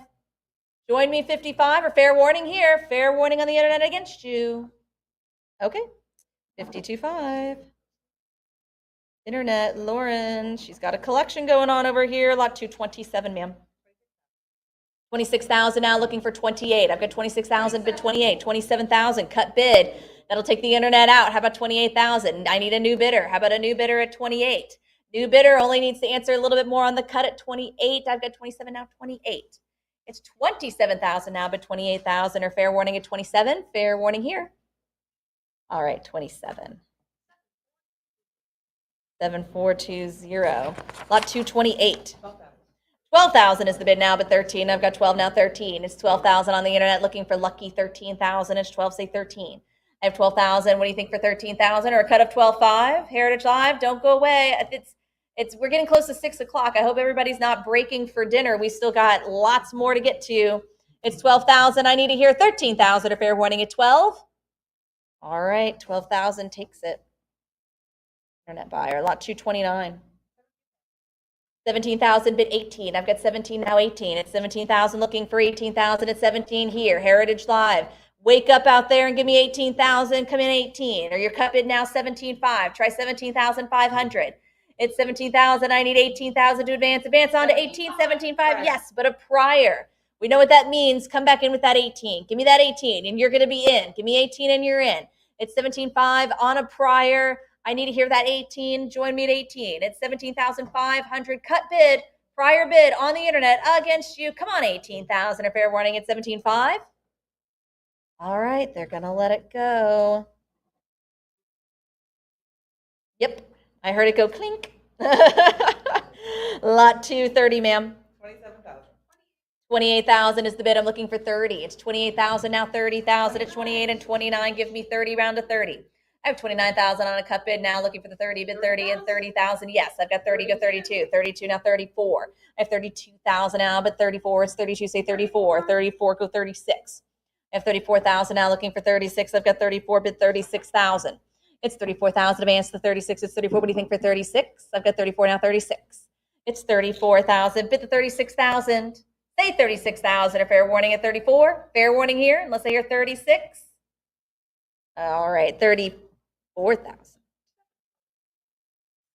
Join me 55, or fair warning here. Fair warning on the internet against you. Okay. 52.5. Internet, Lauren, she's got a collection going on over here. Lot 227, ma'am. 26,000 now, looking for 28. I've got 26,000 bid 28. 27,000 cut bid. That'll take the internet out. How about 28,000? I need a new bidder. How about a new bidder at 28? New bidder only needs to answer a little bit more on the cut at 28. I've got 27 now, 28. It's 27,000 now, but 28,000, or fair warning at 27. Fair warning here. All right, 27. 7420. Lot 228. 12,000 is the bid now, but 13. I've got 12 now, 13. It's 12,000 on the internet looking for lucky 13,000. It's 12, say 13. I have 12,000. What do you think for 13,000, or a cut of 12.5? Heritage Live, don't go away. We're getting close to 6 o'clock. I hope everybody's not breaking for dinner. We still got lots more to get to. It's 12,000. I need to hear 13,000, or fair warning at 12. All right, 12,000 takes it. Internet buyer, lot 229. 17,000 bid 18. I've got 17 now, 18. It's 17,000 looking for 18,000 at 17 here. Heritage Live. Wake up out there and give me 18,000. Come in 18. Or your cut bid now 17.5. Try 17,500. It's 17,000. I need 18,000 to advance. Advance on to 18, 17.5. Yes, but a prior. We know what that means. Come back in with that 18. Give me that 18 and you're going to be in. Give me 18 and you're in. It's 17.5 on a prior. I need to hear that 18. Join me at 18. It's 17,500. Cut bid, prior bid on the internet against you. Come on, 18,000. A fair warning at 17.5. All right, they're going to let it go. Yep, I heard it go clink. Lot 230, ma'am. 28,000 is the bid. I'm looking for 30. It's 28,000 now, 30,000 at 28 and 29. Give me 30, round to 30. I have 29,000 on a cut bid now, looking for the 30, bid 30 and 30,000. Yes, I've got 30, go 32. 32 now, 34. I have 32,000 now, but 34 is 32, say 34. 34, go 36. I have 34,000 now, looking for 36. I've got 34, bid 36,000. It's 34,000 advance to 36. It's 34. What do you think for 36? I've got 34 now, 36. It's 34,000, bid the 36,000. Say 36,000. A fair warning at 34. Fair warning here, unless I hear 36. All right, 34,000.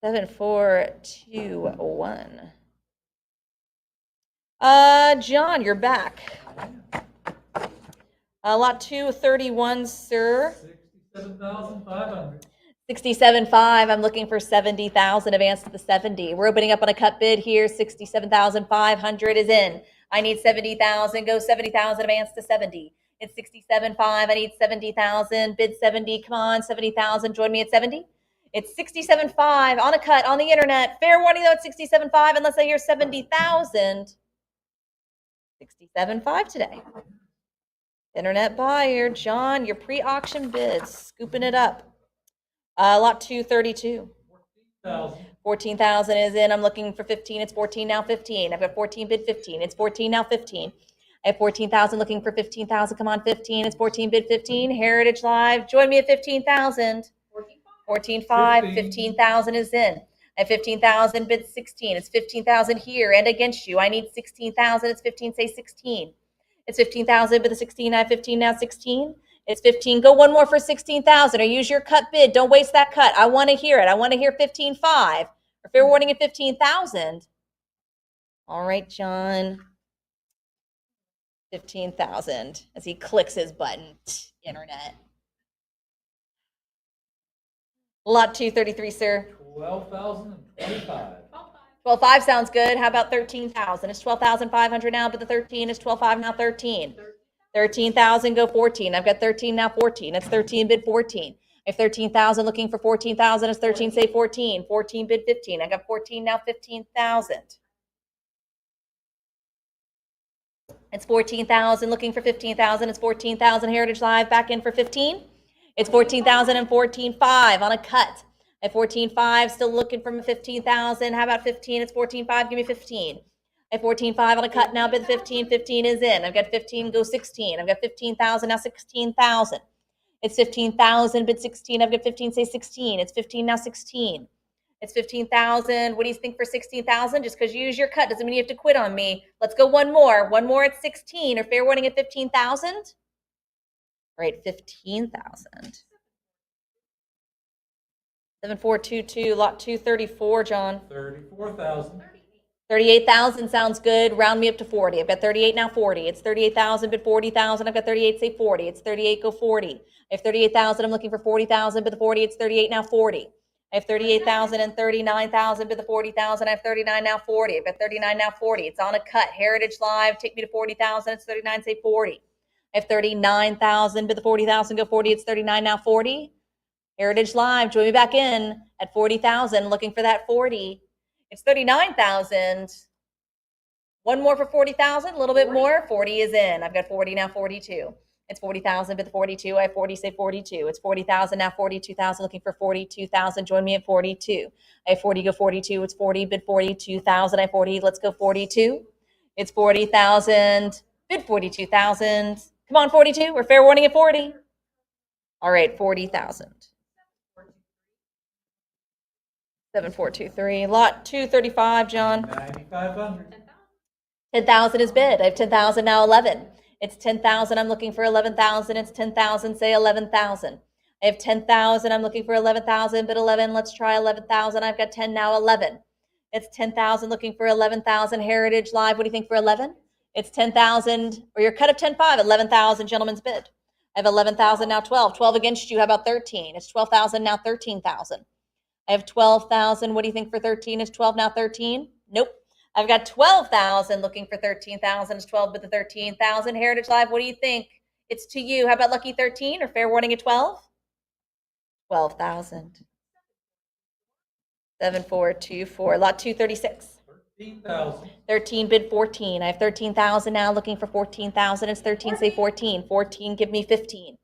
7421. John, you're back. Lot 231, sir. 67,500. 67.5. I'm looking for 70,000. Advance to the 70. We're opening up on a cut bid here. 67,500 is in. I need 70,000. Go 70,000. Advance to 70. It's 67.5. I need 70,000. Bid 70. Come on, 70,000. Join me at 70. It's 67.5 on a cut on the internet. Fair warning though, it's 67.5 unless I hear 70,000. 67.5 today. Internet buyer, John, your pre-auction bids, scooping it up. Lot 232. 14,000. 14,000 is in. I'm looking for 15. It's 14 now, 15. I've got 14 bid 15. It's 14 now, 15. I have 14,000 looking for 15,000. Come on, 15. It's 14 bid 15. Heritage Live. Join me at 15,000. 14.5. 15,000 is in. I have 15,000 bid 16. It's 15,000 here and against you. I need 16,000. It's 15. Say 16. It's 15,000 bid the 16. I have 15 now, 16. It's 15. Go one more for 16,000 or use your cut bid. Don't waste that cut. I want to hear it. I want to hear 15.5 or fair warning at 15,000. All right, John. 15,000 as he clicks his button. Internet. Lot 233, sir. 12,025. 12.5 sounds good. How about 13,000? It's 12,500 now, but the 13 is 12.5 now, 13. 13,000, go 14. I've got 13 now, 14. It's 13 bid 14. I have 13,000 looking for 14,000. It's 13, say 14. 14 bid 15. I got 14 now, 15,000. It's 14,000 looking for 15,000. It's 14,000. Heritage Live back in for 15. It's 14,000 and 14.5 on a cut. At 14.5, still looking for 15,000. How about 15? It's 14.5. Give me 15. At 14.5 on a cut now, bid 15. 15 is in. I've got 15. Go 16. I've got 15,000 now. 16,000. It's 15,000. Bid 16. I've got 15. Say 16. It's 15 now. 16. It's 15,000. What do you think for 16,000? Just because you use your cut doesn't mean you have to quit on me. Let's go one more. One more at 16 or fair warning at 15,000. All right, 15,000. 7422, lot 234, John. 34,000. 38,000 sounds good. Round me up to 40. I've got 38 now, 40. It's 38,000, bid 40,000. I've got 38, say 40. It's 38, go 40. I have 38,000. I'm looking for 40,000, bid the 40. It's 38 now, 40. I have 38,000 and 39,000, bid the 40,000. I have 39 now, 40. I've got 39 now, 40. It's on a cut. Heritage Live, take me to 40,000. It's 39, say 40. I have 39,000, bid the 40,000, go 40. It's 39 now, 40. Heritage Live, join me back in at 40,000, looking for that 40. It's 39,000. One more for 40,000, a little bit more. 40 is in. I've got 40 now, 42. It's 40,000, but the 42. I have 40, say 42. It's 40,000 now, 42,000, looking for 42,000. Join me at 42. I have 40, go 42. It's 40, bid 42,000. I have 40, let's go 42. It's 40,000, bid 42,000. Come on, 42. We're fair warning at 40. All right, 40,000. 7423. Lot 235, John. 9,500. 10,000 is bid. I have 10,000 now, 11. It's 10,000. I'm looking for 11,000. It's 10,000. Say 11,000. I have 10,000. I'm looking for 11,000. Bid 11. Let's try 11,000. I've got 10 now, 11. It's 10,000. Looking for 11,000. Heritage Live. What do you think for 11? It's 10,000. Or your cut of 10.5. 11,000. Gentlemen's bid. I have 11,000 now, 12. 12 against you. How about 13? It's 12,000 now, 13,000. I have 12,000. What do you think for 13? Is 12 now 13? Nope. I've got 12,000 looking for 13,000. Is 12 but the 13,000? Heritage Live, what do you think? It's to you. How about lucky 13 or fair warning at 12? 12,000. 7424. Lot 236. 13,000. 13 bid 14. I have 13,000 now looking for 14,000. It's 13, say 14. 14, give me 15.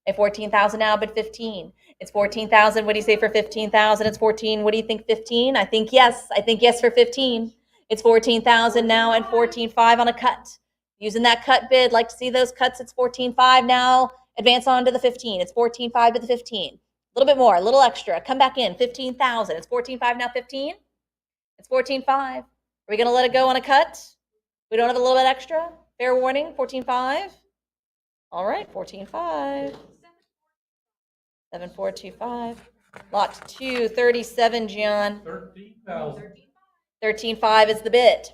I have 14,000 now, bid 15. It's 14,000. What do you say for 15,000? It's 14. What do you think 15? I think yes. I think yes for 15. It's 14,000 now and 14.5 on a cut. Using that cut bid, like to see those cuts. It's 14.5 now. Advance on to the 15. It's 14.5 to the 15. A little bit more, a little extra. Come back in. 15,000. It's 14.5 now. 15. It's 14.5. Are we going to let it go on a cut? We don't have a little bit extra? Fair warning. 14.5. All right. 14.5. 7425. Lot 237, John. 13,000. 13.5 is the bid.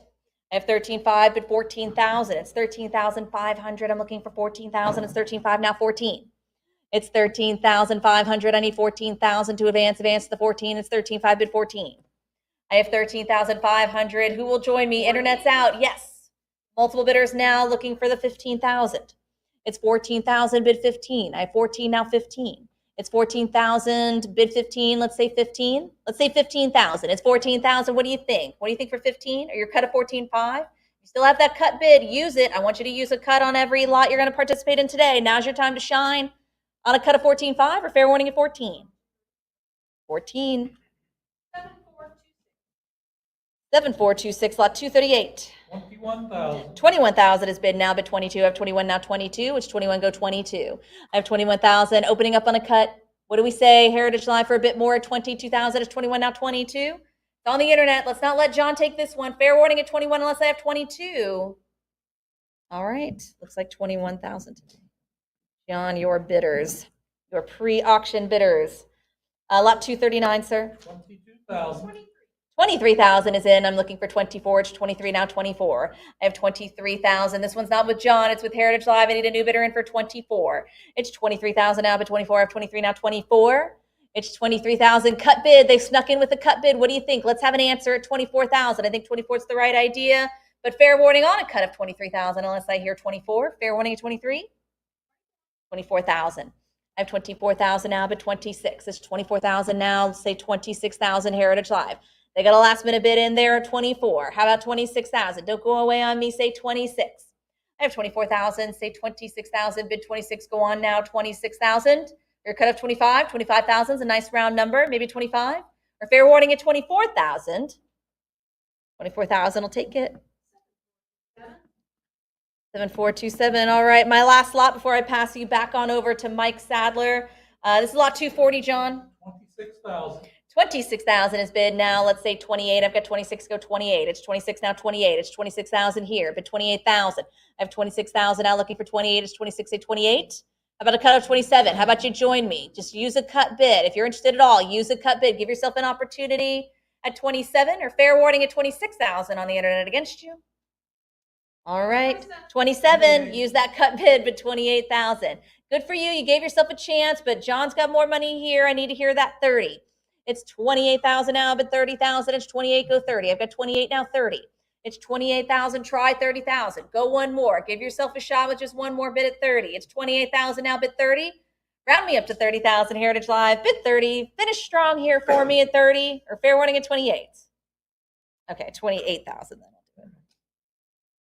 I have 13.5, but 14,000. It's 13,500. I'm looking for 14,000. It's 13.5 now. 14. It's 13,500. I need 14,000 to advance. Advance to the 14. It's 13.5, bid 14. I have 13,500. Who will join me? Internet's out. Yes. Multiple bidders now looking for the 15,000. It's 14,000, bid 15. I have 14 now. 15. It's 14,000, bid 15. Let's say 15. Let's say 15,000. It's 14,000. What do you think? What do you think for 15? Or your cut of 14.5? You still have that cut bid. Use it. I want you to use a cut on every lot you're going to participate in today. Now's your time to shine on a cut of 14.5 or fair warning at 14. 14. 7426, lot 238. 21,000. 21,000 is bid now, bid 22. I have 21 now, 22. It's 21, go 22. I have 21,000 opening up on a cut. What do we say? Heritage Live for a bit more, 22,000 is 21 now, 22. It's on the internet. Let's not let John take this one. Fair warning at 21 unless I have 22. All right. Looks like 21,000 today. John, your bidders, your pre-auction bidders. Lot 239, sir. 22,000. 23,000 is in. I'm looking for 24. It's 23 now, 24. I have 23,000. This one's not with John. It's with Heritage Live. I need a new bidder in for 24. It's 23,000 now, but 24. I have 23 now, 24. It's 23,000. Cut bid. They snuck in with a cut bid. What do you think? Let's have an answer at 24,000. I think 24 is the right idea, but fair warning on a cut of 23,000 unless I hear 24. Fair warning at 23. 24,000. I have 24,000 now, but 26. It's 24,000 now. Let's say 26,000 Heritage Live. They got a last minute bid in there at 24. How about 26,000? Don't go away on me. Say 26. I have 24,000. Say 26,000. Bid 26. Go on now. 26,000. Your cut of 25. 25,000 is a nice round number. Maybe 25. Or fair warning at 24,000. 24,000 will take it. 7427. All right. My last lot before I pass you back on over to Mike Sadler. This is lot 240, John. 26,000. 26,000 is bid now. Let's say 28. I've got 26, go 28. It's 26 now, 28. It's 26,000 here, but 28,000. I have 26,000 now looking for 28. It's 26, say 28. How about a cut of 27? How about you join me? Just use a cut bid. If you're interested at all, use a cut bid. Give yourself an opportunity at 27 or fair warning at 26,000 on the internet against you. All right. 27. Use that cut bid, but 28,000. Good for you. You gave yourself a chance, but John's got more money here. I need to hear that 30. It's 28,000 now, but 30,000. It's 28, go 30. I've got 28 now, 30. It's 28,000, try 30,000. Go one more. Give yourself a shot with just one more bid at 30. It's 28,000 now, bid 30. Round me up to 30,000, Heritage Live, bid 30. Finish strong here for me at 30, or fair warning at 28. Okay, 28,000 then. I'll do it.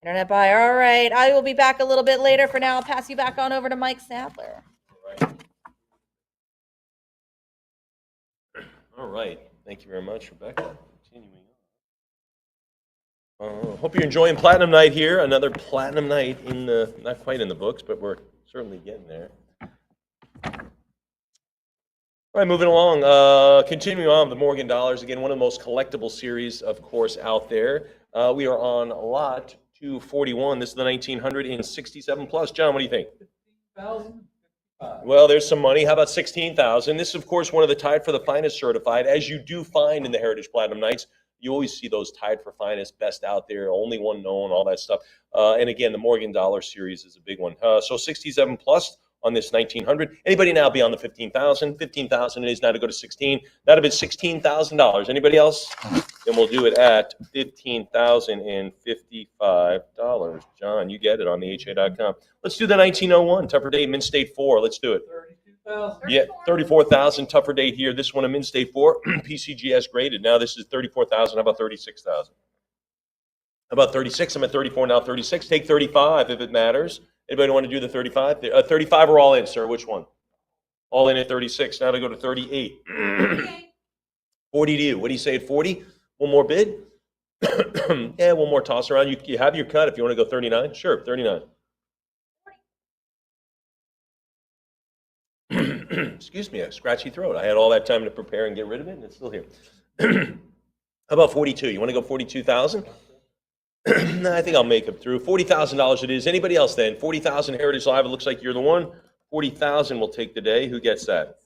Internet buyer, all right. I will be back a little bit later. For now, I'll pass you back on over to Mike Sadler. All right. Thank you very much, Rebecca. Continuing on. Hope you're enjoying Platinum Night here. Another Platinum Night in the, not quite in the books, but we're certainly getting there. All right, moving along. Continuing on with the Morgan Dollars. Again, one of the most collectible series, of course, out there. We are on lot 241. This is the 1967 plus. John, what do you think? 15,000. Well, there's some money. How about 16,000? This is, of course, one of the tied for the finest certified, as you do find in the Heritage Platinum Nights. You always see those tied for finest, best out there, only one known, all that stuff. And again, the Morgan Dollar series is a big one. So 67 plus, on this 1900. Anybody now beyond the 15,000? 15,000 it is now to go to 16. That'd have been $16,000. Anybody else? Then we'll do it at $15,055. John, you get it on the HA.com. Let's do the 1901 tougher date, Mint State 4. Let's do it. 32,000. Yeah, 34,000 tougher date here. This one a Mint State 4, PCGS graded. Now this is 34,000. How about 36,000? How about 36? I'm at 34 now. 36. Take 35 if it matters. Anybody want to do the 35? 35 are all in, sir. Which one? All in at 36. Now to go to 38. 42. What do you say at 40? One more bid? Yeah, one more toss around. You have your cut if you want to go 39. Sure, 39. Excuse me, a scratchy throat. I had all that time to prepare and get rid of it, and it's still here. How about 42? You want to go 42,000? No, I think I'll make it through. $40,000 it is. Anybody else then? 40,000 Heritage Live. It looks like you're the one. 40,000 will take the day. Who gets that?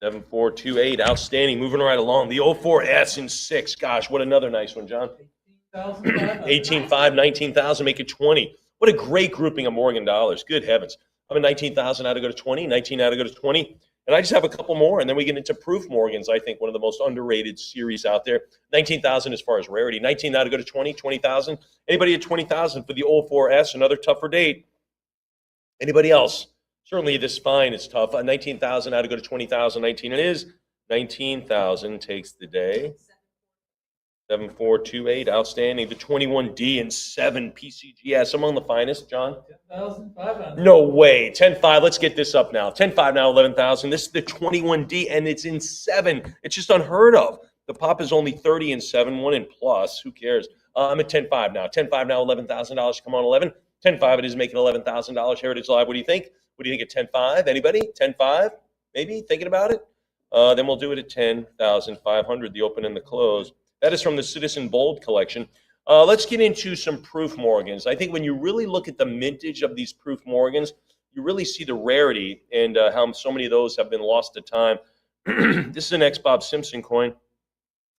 7428. Outstanding. Moving right along. The 04S in 6. Gosh, what another nice one, John. 18.5, 19,000. Make it 20. What a great grouping of Morgan dollars. Good heavens. I'm at 19,000 now to go to 20. 19 now to go to 20. And I just have a couple more, and then we get into Proof Morgans, I think one of the most underrated series out there. 19,000 as far as rarity. 19 now to go to 20, 20,000. Anybody at 20,000 for the 04S, another tougher date? Anybody else? Certainly this fine is tough. 19,000 now to go to 20,000. 19 it is. 19,000 takes the day. 7428, outstanding. The 21D and 7 PCGS, among the finest, John. 10,500. No way. 10.5. Let's get this up now. 10.5 now, 11,000. This is the 21D, and it's in 7. It's just unheard of. The pop is only 30 and 7, 1 in plus. Who cares? I'm at 10.5 now. 10.5 now, $11,000. Come on, 11. 10.5 it is making $11,000. Heritage Live. What do you think? What do you think at 10.5? Anybody? 10.5? Maybe? Thinking about it? Then we'll do it at 10,500, the open and the close. That is from the Citizen Bold collection. Let's get into some Proof Morgans. I think when you really look at the mintage of these Proof Morgans, you really see the rarity and how so many of those have been lost to time. This is an ex-Bob Simpson coin.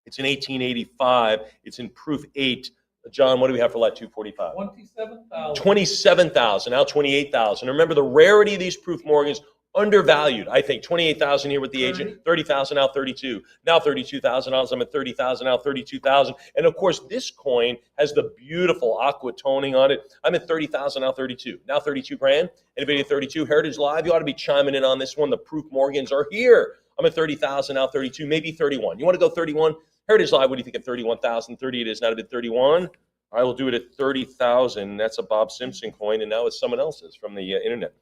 It's in 1885. It's in Proof 8. John, what do we have for lot 245? 27,000. 27,000, now 28,000. Remember, the rarity of these Proof Morgans, undervalued, I think. 28,000 here with the agent, 30,000 now 32. Now $32,000. I'm at 30,000 now 32,000. And of course, this coin has the beautiful aqua toning on it. I'm at 30,000 now 32. Now 32 grand. Anybody at 32? Heritage Live, you ought to be chiming in on this one. The Proof Morgans are here. I'm at 30,000 now 32, maybe 31. You want to go 31? Heritage Live, what do you think at 31,000? 30 it is now to bid 31. I will do it at 30,000. That's a Bob Simpson coin, and now it's someone else's from the internet.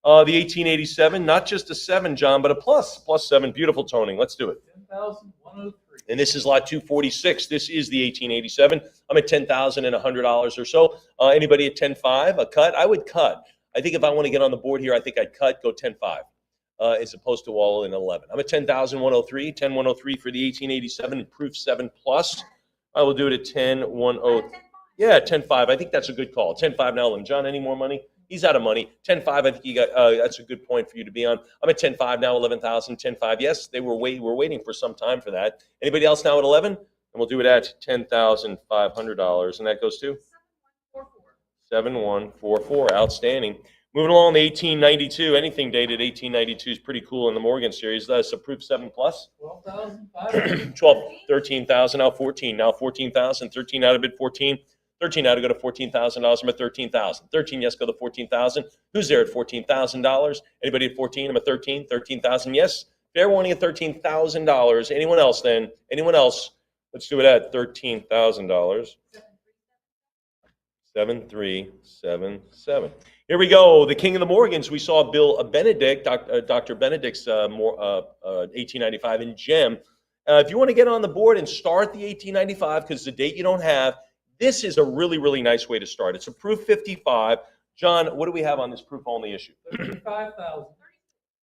The 1887, not just a 7, John, but a plus 7. Beautiful toning. Let's do it. 10,103. And this is lot 246. This is the 1887. I'm at $10,100 or so. Anybody at 10.5? A cut? I would cut. I think if I want to get on the board here, I think I'd cut, go 10.5. As opposed to all in 11. I'm at 10,103. 10,103 for the 1887 and Proof 7 plus. I will do it at 10,103. Yeah, 10.5. I think that's a good call. 10.5 now. John, any more money? He's out of money. 10.5, I think you got. That's a good point for you to be on. I'm at 10.5 now, 11,000. 10.5. Yes, we're waiting for some time for that. Anybody else now at 11? And we'll do it at $10,500, and that goes to 7144. Outstanding. Moving along, the 1892. Anything dated 1892 is pretty cool in the Morgan series. That's a Proof 7 plus. 12,500. 13,000 now 14. Now 14,000. 13 out of bid 14. 13 out to go to $14,000. I'm at 13,000. 13, yes, go to 14,000. Who's there at $14,000? Anybody at 14? I'm at 13. 13,000, yes. Fair warning at $13,000. Anyone else then? Anyone else? Let's do it at $13,000. 7377. Here we go. The king of the Morgans. We saw Bill Benedict, Dr. Benedict's 1895 in gem. If you want to get on the board and start the 1895, because the date you don't have, this is a really, really nice way to start. It's a Proof 55. John, what do we have on this Proof only issue? 35,000.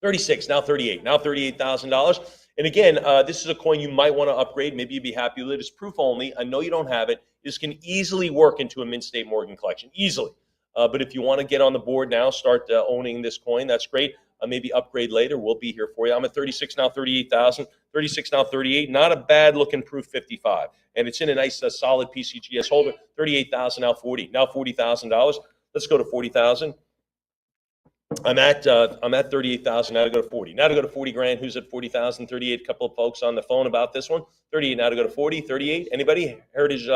36, now 38. Now $38,000. And again, this is a coin you might want to upgrade. Maybe you'd be happy with it. It's Proof only. I know you don't have it. This can easily work into a Mint State Morgan collection. Easily. But if you want to get on the board now, start owning this coin, that's great. Maybe upgrade later. We'll be here for you. I'm at 36 now, 38,000. 36 now, 38. Not a bad looking Proof 55. And it's in a nice solid PCGS holder. 38,000 now 40. Now $40,000. Let's go to 40,000. I'm at 38,000. Now to go to 40. Now to go to 40 grand. Who's at 40,000? 38. Couple of folks on the phone about this one. 38. Now to go to 40. 38. Anybody? Heritage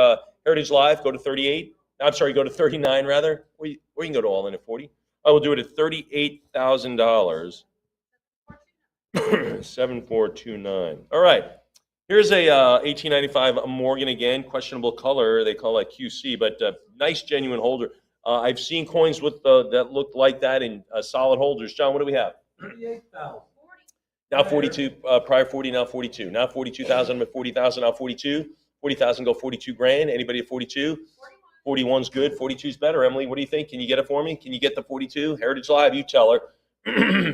Live. Go to 38. I'm sorry. Go to 39 rather. Or you can go to all in at 40. I will do it at $38,000. 7429. All right. Here's a 1895 Morgan again. Questionable color. They call that QC, but nice genuine holder. I've seen coins with that look like that in solid holders. John, what do we have? 38,000. Now 42, prior 40, now 42. Now 42,000, I'm at 40,000, now 42. 40,000, go 42 grand. Anybody at 42? 41's good. 42's better. Emily, what do you think? Can you get it for me? Can you get the 42? Heritage Live, you tell her.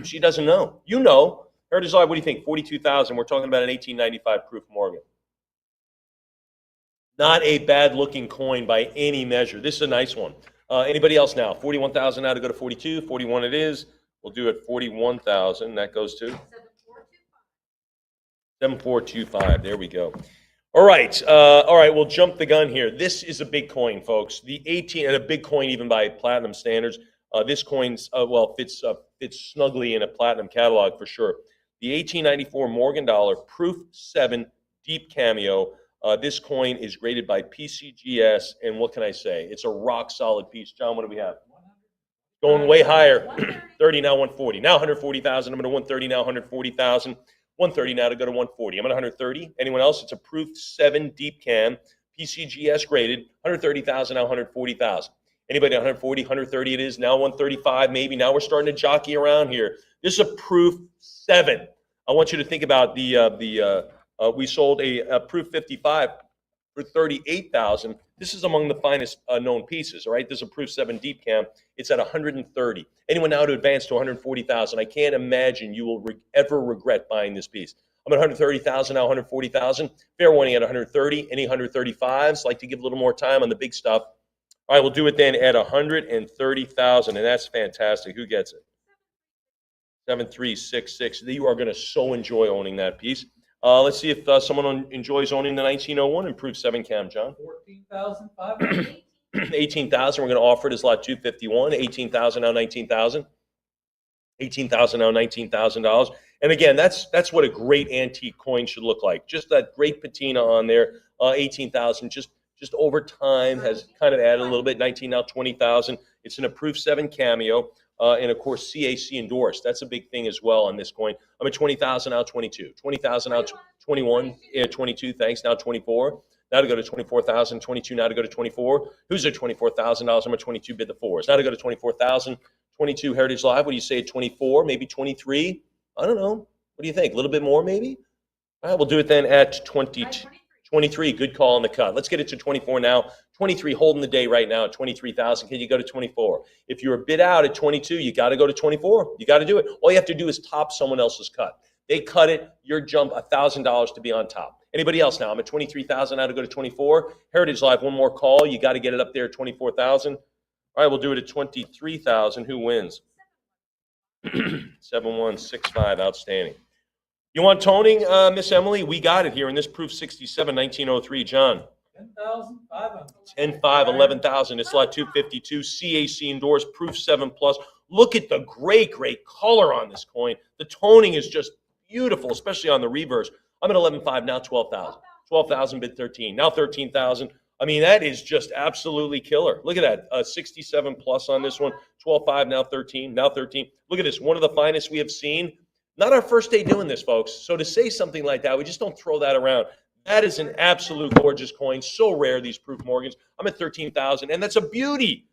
She doesn't know. You know. Heritage Live, what do you think? 42,000. We're talking about an 1895 proof Morgan. Not a bad looking coin by any measure. This is a nice one. Anybody else now? 41,000 now to go to 42. 41 it is. We'll do it 41,000. That goes to 7425. There we go. All right. We'll jump the gun here. This is a big coin, folks. The 18 and a big coin even by platinum standards. This coin's fits snugly in a platinum catalog for sure. The 1894 Morgan dollar proof 7 deep cameo. This coin is graded by PCGS, and what can I say? It's a rock solid piece. John, what do we have? Going way higher. 30 now 140. Now 140,000. I'm going to 130 now 140,000. 130 now to go to 140. I'm at 130. Anyone else? It's a proof 7 deep cam, PCGS graded. 130,000 now 140,000. Anybody 140, 130 it is. Now 135 maybe. Now we're starting to jockey around here. This is a proof 7. I want you to think about we sold a proof 55 for 38,000. This is among the finest known pieces, all right? This is a proof 7 deep cam. It's at 130. Anyone now to advance to 140,000? I can't imagine you will ever regret buying this piece. I'm at 130,000 now, 140,000. Fair warning at 130. Any 135s? Like to give a little more time on the big stuff. All right, we'll do it then at 130,000, and that's fantastic. Who gets it? 7366. You are going to so enjoy owning that piece. Let's see if someone enjoys owning the 1901 improved 7 cam, John. 14,500. 18,000. We're going to offer it as lot 251. 18,000 now 19,000. 18,000 now $19,000. And again, that's what a great antique coin should look like. Just that great patina on there. 18,000. Just over time has kind of added a little bit. 19 now 20,000. It's an approved 7 cameo. And of course, CAC endorsed. That's a big thing as well on this coin. I'm at 20,000 now 22. 20,000 now 21. Yeah, 22. Thanks. Now 24. Now to go to 24,000. 22 now to go to 24. Who's at $24,000? I'm at 22. Bid the fours. Now to go to 24,000. 22 Heritage Live. What do you say? 24, maybe 23. I don't know. What do you think? A little bit more, maybe. All right, we'll do it then at 22. 23, good call on the cut. Let's get it to 24 now. 23 holding the day right now at 23,000. Can you go to 24? If you're a bid out at 22, you got to go to 24. You got to do it. All you have to do is top someone else's cut. They cut it, your jump $1,000 to be on top. Anybody else now? I'm at 23,000 now to go to 24. Heritage Live, one more call. You got to get it up there at 24,000. All right, we'll do it at 23,000. Who wins? 7165, outstanding. You want toning, Miss Emily? We got it here in this proof 67, 1903. John. 10,500. 10,5, 11,000. It's lot 252. CAC endorsed, proof 7 plus. Look at the great color on this coin. The toning is just beautiful, especially on the reverse. I'm at 11,5 now, 12,000. 12,000 bid 13. Now 13,000. I mean, that is just absolutely killer. Look at that. 67 plus on this one. 12,5 now 13. Now 13. Look at this. One of the finest we have seen. Not our first day doing this, folks. So to say something like that, we just don't throw that around. That is an absolute gorgeous coin. So rare, these proof Morgans. I'm at 13,000, and that's a beauty.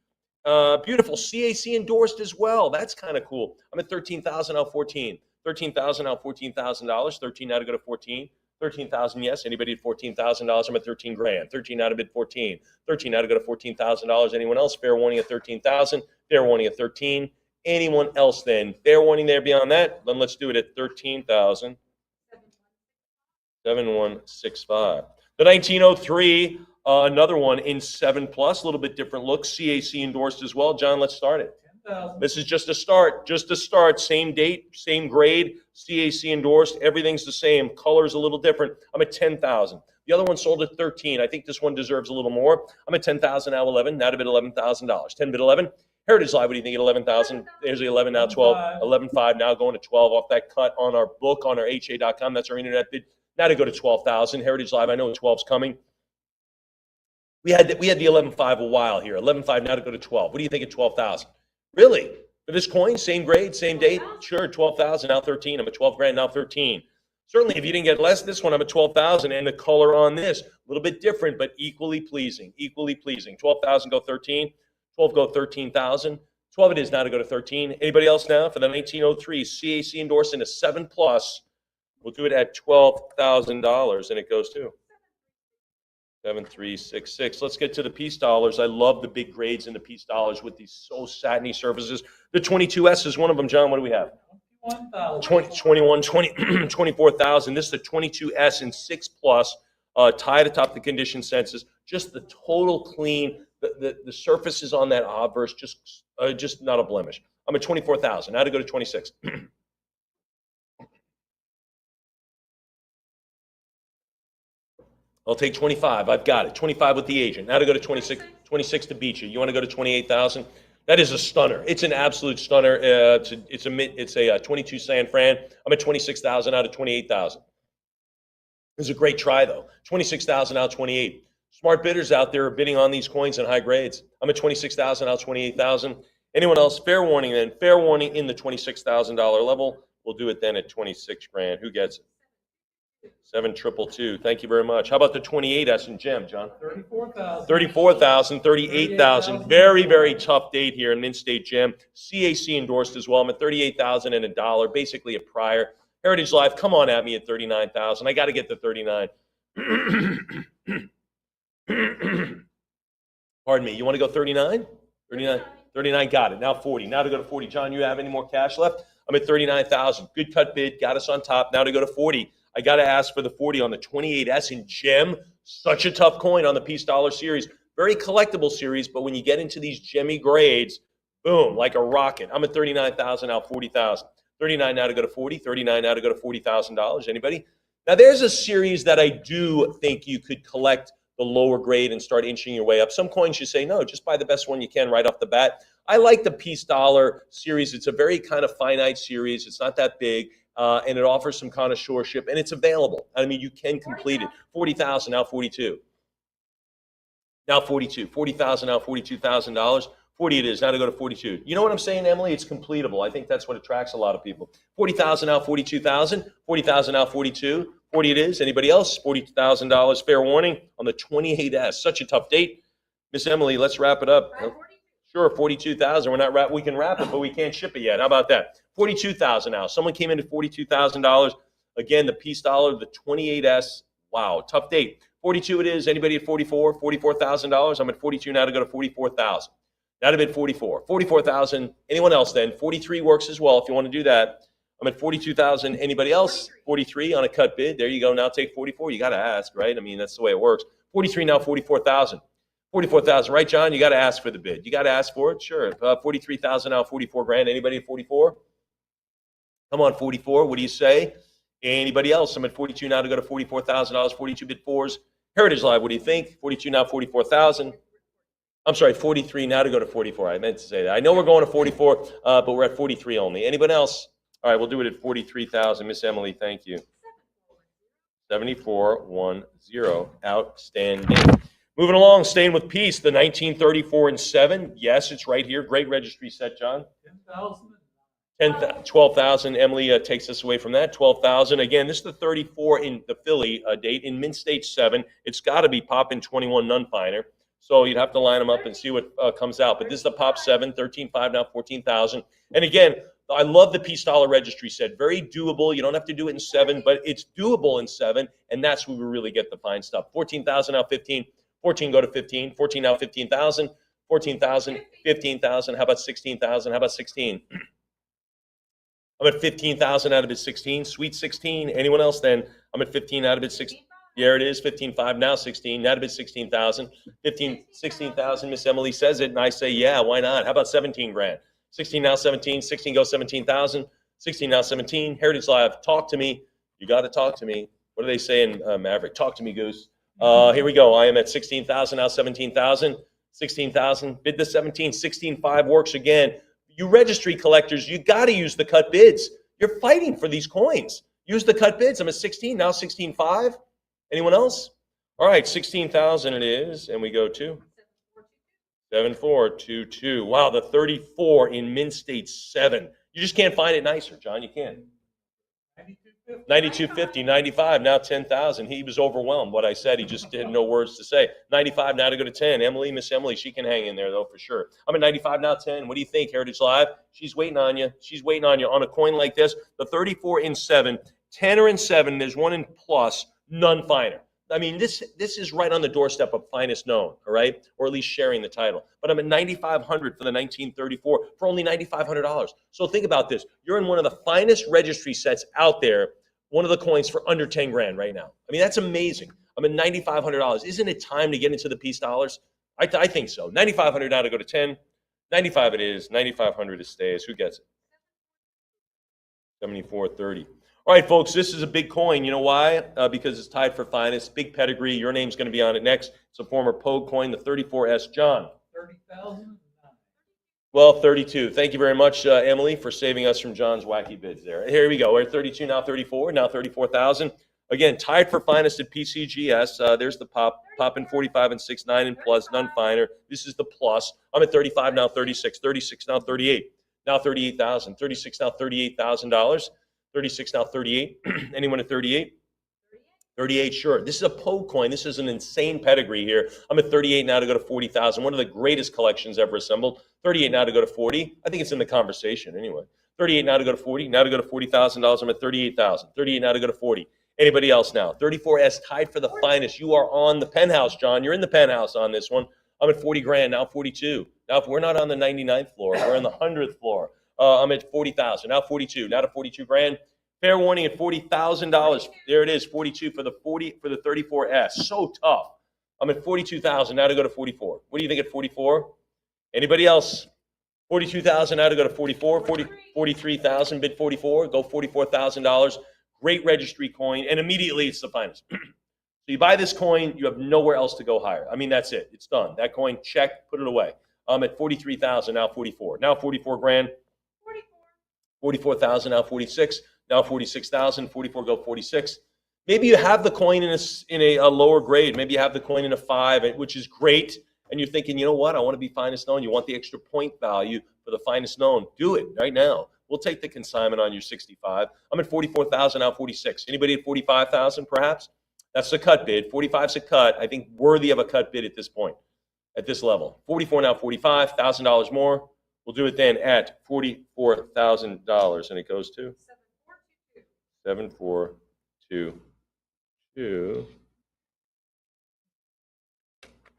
Beautiful. CAC endorsed as well. That's kind of cool. I'm at 13,000 now 14. 13,000 now $14,000. 13 now to go to 14. 13,000, yes. Anybody at $14,000? I'm at 13 grand. 13 now to bid 14. 13 now to go to $14,000. Anyone else? Fair warning at 13,000. Fair warning at 13. Anyone else then? Fair warning there beyond that? Then let's do it at 13,000. 7165. The 1903, another one in 7 plus, a little bit different look. CAC endorsed as well. John, let's start it. 10,000. This is just a start. Just a start. Same date, same grade. CAC endorsed. Everything's the same. Color's a little different. I'm at 10,000. The other one sold at 13. I think this one deserves a little more. I'm at 10,000 now 11. Now to bid $11,000. 10 bid 11. Heritage Live, what do you think at 11,000? There's the 11 now, 12, 11.5 now going to 12 off that cut on our book on our HA.com. That's our internet bid. Now to go to 12,000. Heritage Live, I know 12's coming. We had the 11.5 a while here. 11.5 now to go to 12. What do you think at 12,000? Really? For this coin, same grade, same date? Sure, 12,000, now 13. I'm at 12 grand, now 13. Certainly, if you didn't get less this one, I'm at 12,000. And the color on this, a little bit different, but equally pleasing. Equally pleasing. 12,000 go 13. 12 go 13,000. 12 it is now to go to 13. Anybody else now for the 1903 CAC endorsed in a 7 plus? We'll do it at $12,000, and it goes to 7366. Let's get to the piece dollars. I love the big grades in the piece dollars with these so satiny surfaces. The 22S is one of them. John, what do we have? 21,000. 24,000. This is the 22S in 6 plus, tied atop the condition census. Just the total clean. The surfaces on that obverse, just not a blemish. I'm at 24,000. Now to go to 26. I'll take 25. I've got it. 25 with the agent. Now to go to 26. 26 to beat you. You want to go to 28,000? That is a stunner. It's an absolute stunner. It's a 22 San Fran. I'm at 26,000 out of 28,000. It's a great try though. 26,000 out 28. Smart bidders out there are bidding on these coins in high grades. I'm at 26,000 out 28,000. Anyone else? Fair warning then. Fair warning in the $26,000 level. We'll do it then at 26 grand. Who gets it? 7,222. Thank you very much. How about the 28S in gem, John? 34,000. 34,000, 38,000. Very, very tough date here in Mint State Gem. CAC endorsed as well. I'm at 38,000 and $1. Basically a prior. Heritage Live, come on at me at 39,000. I got to get the 39. Pardon me. You want to go 39? 39. 39. Got it. Now 40. Now to go to 40. John, you have any more cash left? I'm at 39,000. Good cut bid. Got us on top. Now to go to 40. I got to ask for the 40 on the 28S in gem. Such a tough coin on the piece dollar series. Very collectible series, but when you get into these gemmy grades, boom, like a rocket. I'm at 39,000 now, 40,000. 39 now to go to 40. 39 now to go to $40,000. Anybody? Now there's a series that I do think you could collect the lower grade and start inching your way up. Some coins you say, no, just buy the best one you can right off the bat. I like the piece dollar series. It's a very kind of finite series. It's not that big, and it offers some connoisseurship, and it's available. I mean, you can complete it. 40,000, now 42. Now 42. 40,000, now $42,000. 40 it is. Now to go to 42. You know what I'm saying, Emily? It's completable. I think that's what attracts a lot of people. 40,000, now 42,000. 40,000, now 42. 40 it is. Anybody else? $40,000. Fair warning on the 28S. Such a tough date. Miss Emily, let's wrap it up. Sure, 42,000. We're not we can wrap it, but we can't ship it yet. How about that? 42,000 now. Someone came in at $42,000. Again, the piece dollar, the 28S. Wow, tough date. 42 it is. Anybody at 44? $44,000. I'm at 42 now to go to 44,000. That'd have been 44. 44,000. Anyone else then? 43 works as well if you want to do that. I'm at 42,000. Anybody else? 43 on a cut bid. There you go. Now take 44. You got to ask, right? I mean, that's the way it works. 43 now, 44,000. 44,000, right, John? You got to ask for the bid. You got to ask for it? Sure. 43,000 now, 44 grand. Anybody at 44? Come on, 44. What do you say? Anybody else? I'm at 42 now to go to $44,000. 42 bid fours. Heritage Live, what do you think? 42 now, 44,000. I'm sorry, 43 now to go to 44. I meant to say that. I know we're going to 44, but we're at 43 only. Anybody else? All right, we'll do it at 43,000. Miss Emily, thank you. 7410. Outstanding. Moving along, staying with peace, the 1934 and 7. Yes, it's right here. Great registry set, John. 10,000. 12,000. Emily takes us away from that. 12,000. Again, this is the 34 in the Philly date in Mint State 7. It's got to be Pop in 21 None Finer. So you'd have to line them up and see what comes out. But this is the Pop 7, 13.5 now, 14,000. And again, I love the piece dollar registry set. Very doable. You don't have to do it in 7, but it's doable in 7. And that's where we really get the fine stuff. 14,000 now, 15. 14 go to 15. 14 now, 15,000. 14,000, 15,000. How about 16,000? How about 16? I'm at 15,000 out of it 16. Sweet 16. Anyone else then? I'm at 15 out of it 16. There it is, 15.5, now 16. Now to 16,000. 15, 16,000. Miss Emily says it, and I say, yeah, why not? How about 17 grand? 16 now 17. 16 goes 17,000. 16 now 17. Heritage Live, talk to me. You got to talk to me. What do they say in Maverick? Talk to me, Goose. Here we go. I am at 16,000 now 17,000. 16,000. Bid the 17. 16.5 works again. You registry collectors, you got to use the cut bids. You're fighting for these coins. Use the cut bids. I'm at 16, now 16.5. Anyone else? All right, 16,000 it is, and we go to 7422. Wow, the 34 in Mint State 7. You just can't find it nicer, John. You can't. 9250, 95, now 10,000. He was overwhelmed. What I said, he just had no words to say. 95, now to go to 10. Emily, Miss Emily, she can hang in there, though, for sure. I'm at 95, now 10. What do you think, Heritage Live? She's waiting on you. She's waiting on you on a coin like this. The 34 in 7, 10 or in 7, there's one in plus, none finer. I mean, this is right on the doorstep of finest known, all right? Or at least sharing the title. But I'm at $9,500 for the 1934 for only $9,500. So think about this. You're in one of the finest registry sets out there, one of the coins for under 10 grand right now. I mean, that's amazing. I'm at $9,500. Isn't it time to get into the piece dollars? I think so. $9,500 now to go to 10. 95 it is. 9,500 it stays. Who gets it? 74.30. All right, folks, this is a big coin. You know why? Because it's tied for finest. Big pedigree. Your name's going to be on it next. It's a former Pogue coin, the 34S. John. 30,000. Well, 32. Thank you very much, Emily, for saving us from John's wacky bids there. Here we go. We're at 32, now 34, now 34,000. Again, tied for finest at PCGS. There's the pop in 45 and 6, 9 and plus, none finer. This is the plus. I'm at 35, now 36, 36, now 38, now 38,000, 36, now $38,000. 36 now 38. Anyone at 38? 38, sure. This is a Pogue coin. This is an insane pedigree here. I'm at 38 now to go to 40,000. One of the greatest collections ever assembled. 38 now to go to 40. I think it's in the conversation anyway. 38 now to go to 40. Now to go to $40,000. I'm at 38,000. 38 now to go to 40. Anybody else now? 34S tied for the finest. You are on the penthouse, John. You're in the penthouse on this one. I'm at 40 grand, now 42. Now, if we're not on the 99th floor, we're on the 100th floor. I'm at 40,000, now 42, now to 42 grand. Fair warning at $40,000. There it is, 42 for the 34S. So tough. I'm at 42,000, now to go to 44. What do you think at 44? Anybody else? 42,000, now to go to 44. 43,000, bid 44. Go $44,000. Great registry coin, and immediately it's the finest. So you buy this coin, you have nowhere else to go higher. I mean, that's it. It's done. That coin, check, put it away. I'm at 43,000, now 44. Now 44 grand. 44,000, now 46, now 46,000, 44 go 46. Maybe you have the coin in a lower grade. Maybe you have the coin in a 5, which is great. And you're thinking, you know what? I want to be finest known. You want the extra point value for the finest known. Do it right now. We'll take the consignment on your 65. I'm at 44,000, now 46. Anybody at 45,000 perhaps? That's the cut bid. 45's a cut. I think worthy of a cut bid at this point, at this level. 44 now 45, $1,000 more. We'll do it then at $44,000, and it goes to 7422.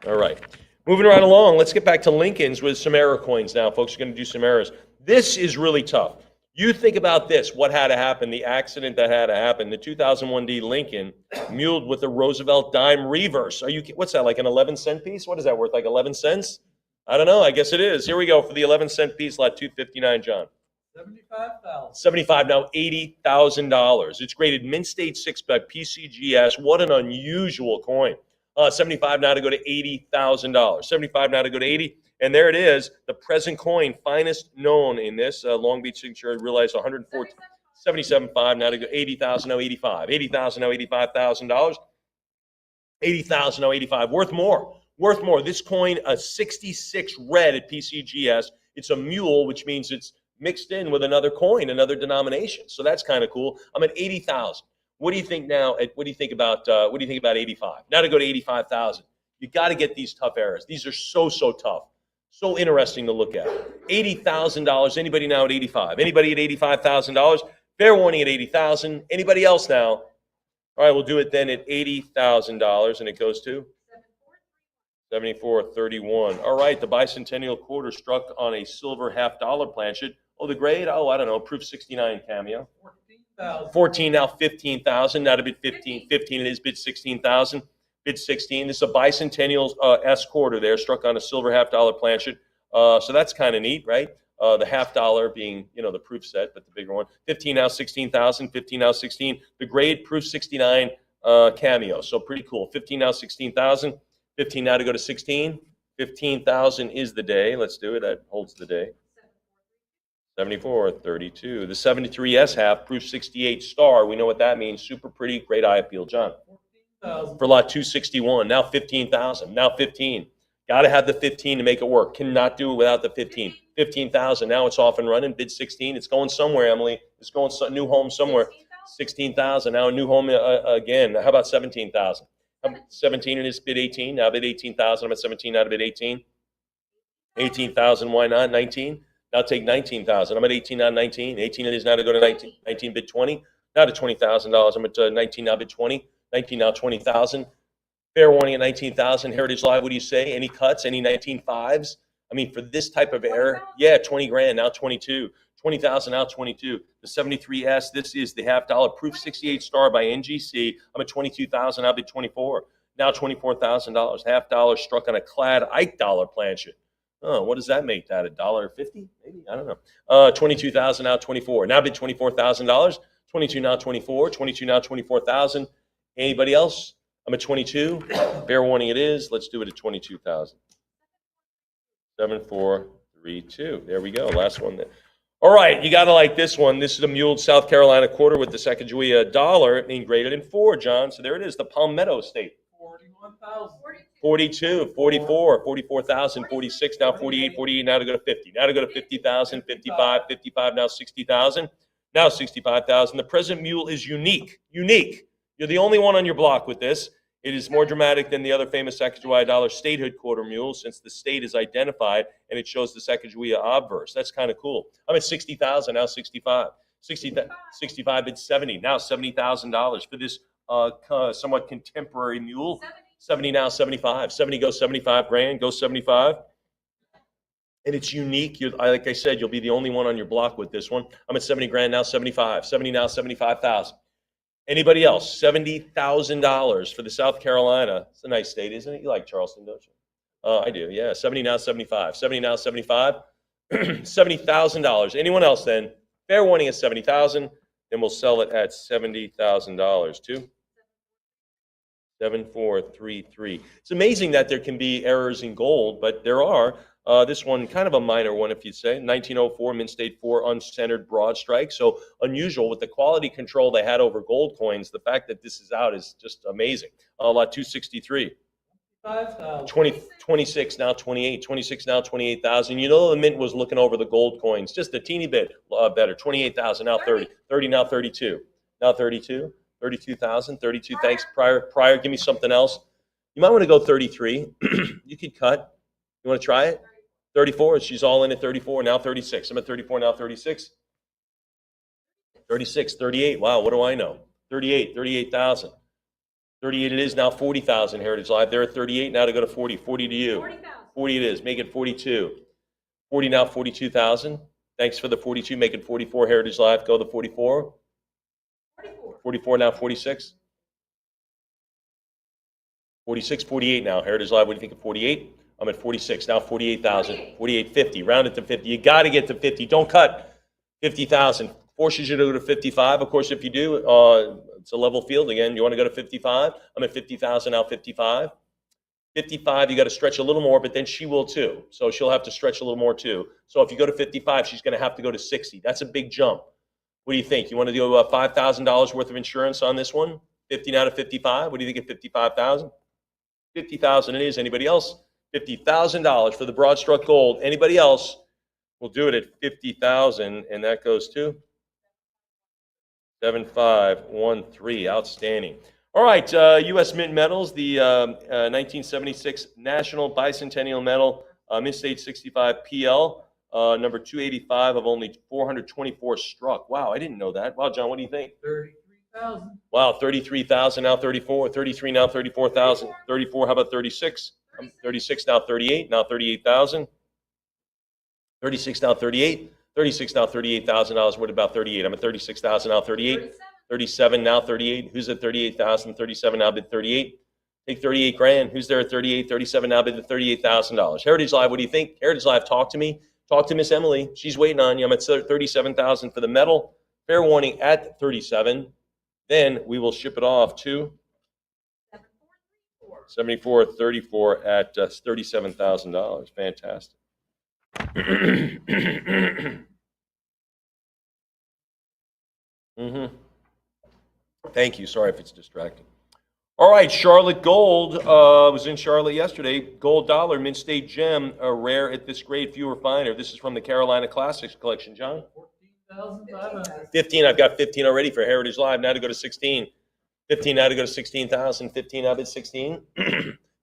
All right, moving right along. Let's get back to Lincoln's with some error coins now. Folks are going to do some errors. This is really tough. You think about this, what had to happen, the accident that had to happen. The 2001D Lincoln muled with a Roosevelt dime reverse. What's that, like an 11-cent piece? What is that worth, like 11 cents? I don't know. I guess it is. Here we go for the 11-cent piece, lot 259, John. 75,000. 75 now, $80,000. It's graded Mint State 6 by PCGS. What an unusual coin. 75 now to go to $80,000. 75 now to go to 80. And there it is, the present coin, finest known in this. Long Beach signature, I realized 114. 77.5 now to go 80,000, now 85. 80,000 now $85,000. 80,000 now 85. Worth more. Worth more. This coin, a 66 red at PCGS. It's a mule, which means it's mixed in with another coin, another denomination. So that's kind of cool. I'm at 80,000. What do you think now? What do you think about 85? Now to go to 85,000. You got to get these tough errors. These are so tough. So interesting to look at. $80,000. Anybody now at 85? Anybody at $85,000? Fair warning at 80,000. Anybody else now? All right, we'll do it then at $80,000, and it goes to 74.31. All right, the bicentennial quarter struck on a silver $half planchet. Oh, the grade? Oh, I don't know. Proof 69 cameo. 14,000. 14 now 15,000. Now to bid 15. 15 it is. Bid 16,000. Bid 16. This is a bicentennial S quarter there, struck on a silver $half planchet. So that's kind of neat, right? The $half being, the proof set, but the bigger one. 15 now 16,000. 15 now 16. The grade proof 69 cameo. So pretty cool. 15 now 16,000. 15 now to go to 16. 15,000 is the day. Let's do it. That holds the day. 7432. The 73S half, proof 68 star. We know what that means. Super pretty, great eye appeal. John. 14,000. For lot 261. Now 15,000. Now 15. Got to have the 15 to make it work. Cannot do it without the 15. 15,000. Now it's off and running. Bid 16. It's going somewhere, Emily. It's going new home somewhere. 16,000. Now a new home again. How about 17,000? 17 and it's bid 18. Now bid 18,000. I'm at 17. Now to bid 18. 18,000. Why not? 19. Now take 19,000. I'm at 18 now 19. 18 it is now to go to 19. 19 bid 20. Now to $20,000. I'm at 19 now bid 20. 19 now 20,000. Fair warning at 19,000. Heritage Live, what do you say? Any cuts? Any 19.5s? I mean, for this type of error, yeah, 20 grand, now 22. 20,000, now 22. The 73S, this is the half dollar proof 68 star by NGC. I'm at 22,000, I'll bid 24. Now $24,000. Half dollar struck on a clad Ike dollar planchet. Oh, what does that make that? $1.50? Maybe? I don't know. 22,000, now 24. Now bid $24,000. 22 now 24. 22 now 24,000. Anybody else? I'm at 22. Fair warning it is. Let's do it at 22,000. 7432. There we go. Last one there. All right, you got to like this one. This is a muled South Carolina quarter with the Sacagawea dollar being graded in 4, John. So there it is, the Palmetto State. 41,000. 42, 44, 44,000, 46, now 48, 48, now to go to 50. Now to go to 50,000, 55, 55, now 60,000, now 65,000. The present mule is unique. Unique. You're the only one on your block with this. It is more dramatic than the other famous Sacagawea dollar statehood quarter mule since the state is identified and it shows the Sacagawea obverse. That's kind of cool. I'm at 60,000, now 65. 65 at 70, now $70,000 for this somewhat contemporary mule. 70 now 75. 70 goes 75 grand, goes 75. And it's unique. Like I said, you'll be the only one on your block with this one. I'm at 70 grand, now 75. 70 now 75,000. Anybody else? $70,000 for the South Carolina. It's a nice state, isn't it? You like Charleston, don't you? I do, yeah. 70 now 75. 70 now 75. $70,000. Anyone else then? Fair warning at 70,000. Then we'll sell it at $70,000 too. 7433. It's amazing that there can be errors in gold, but there are. This one, kind of a minor one, if you'd say. 1904, Mint State 4, uncentered broad strike. So unusual with the quality control they had over gold coins. The fact that this is out is just amazing. Lot 263. 5,000. 26, now 28. 26, now 28,000. You know the Mint was looking over the gold coins just a teeny bit better. 28,000, now 30. 30, now 32. Now 32. 32,000. 32, thanks. Prior, give me something else. You might want to go 33. You could cut. You want to try it? 34, she's all in at 34, now 36. I'm at 34, now 36. 36, 38, wow, what do I know? 38, 38,000. 38 it is, now 40,000 Heritage Live. They're at 38, now to go to 40. 40 to you. 40 it is, make it 42. 40 now 42,000. Thanks for the 42, make it 44 Heritage Live. Go to 44. 44 now 46. 46, 48 now Heritage Live. What do you think of 48? I'm at 46, now 48,000, 48.50, round it to 50. You got to get to 50. Don't cut 50,000. Forces you to go to 55. Of course, if you do, it's a level field again. You want to go to 55? I'm at 50,000, now 55. 55, you got to stretch a little more, but then she will too. So she'll have to stretch a little more too. So if you go to 55, she's going to have to go to 60. That's a big jump. What do you think? You want to do $5,000 worth of insurance on this one? 50 now to 55? What do you think of 55,000? 50,000 it is. Anybody else? $50,000 for the broad struck gold. Anybody else? We'll do it at 50,000, and that goes to 7513. Outstanding. All right, U.S. Mint Metals, the 1976 National Bicentennial Medal, Mint State 65 PL, number 285 of only 424 struck. Wow, I didn't know that. Wow, John, what do you think? 33,000. Wow, 33,000 now 34, 33 now 34,000, 34. How about 36? 36 now 38, now 38,000. 36 now 38, 36 now $38,000. What about 38? I'm at 36,000 now 38. 37 now 38. Who's at 38,000? 37 now bid 38. Take 38 grand. Who's there at 38? 37 now bid the $38,000. Heritage Live, what do you think? Heritage Live, talk to me. Talk to Miss Emily. She's waiting on you. I'm at 37,000 for the medal. Fair warning at 37. Then we will ship it off to 74, 34 at $37,000. Fantastic. Thank you. Sorry if it's distracting. All right, Charlotte Gold was in Charlotte yesterday. Gold dollar, mint state gem, rare at this grade, few or finer. This is from the Carolina Classics collection, John. 14,500. 15. I've got 15 already for Heritage Live. Now to go to 16. 15 now to go to 16,000. 15 up at 16.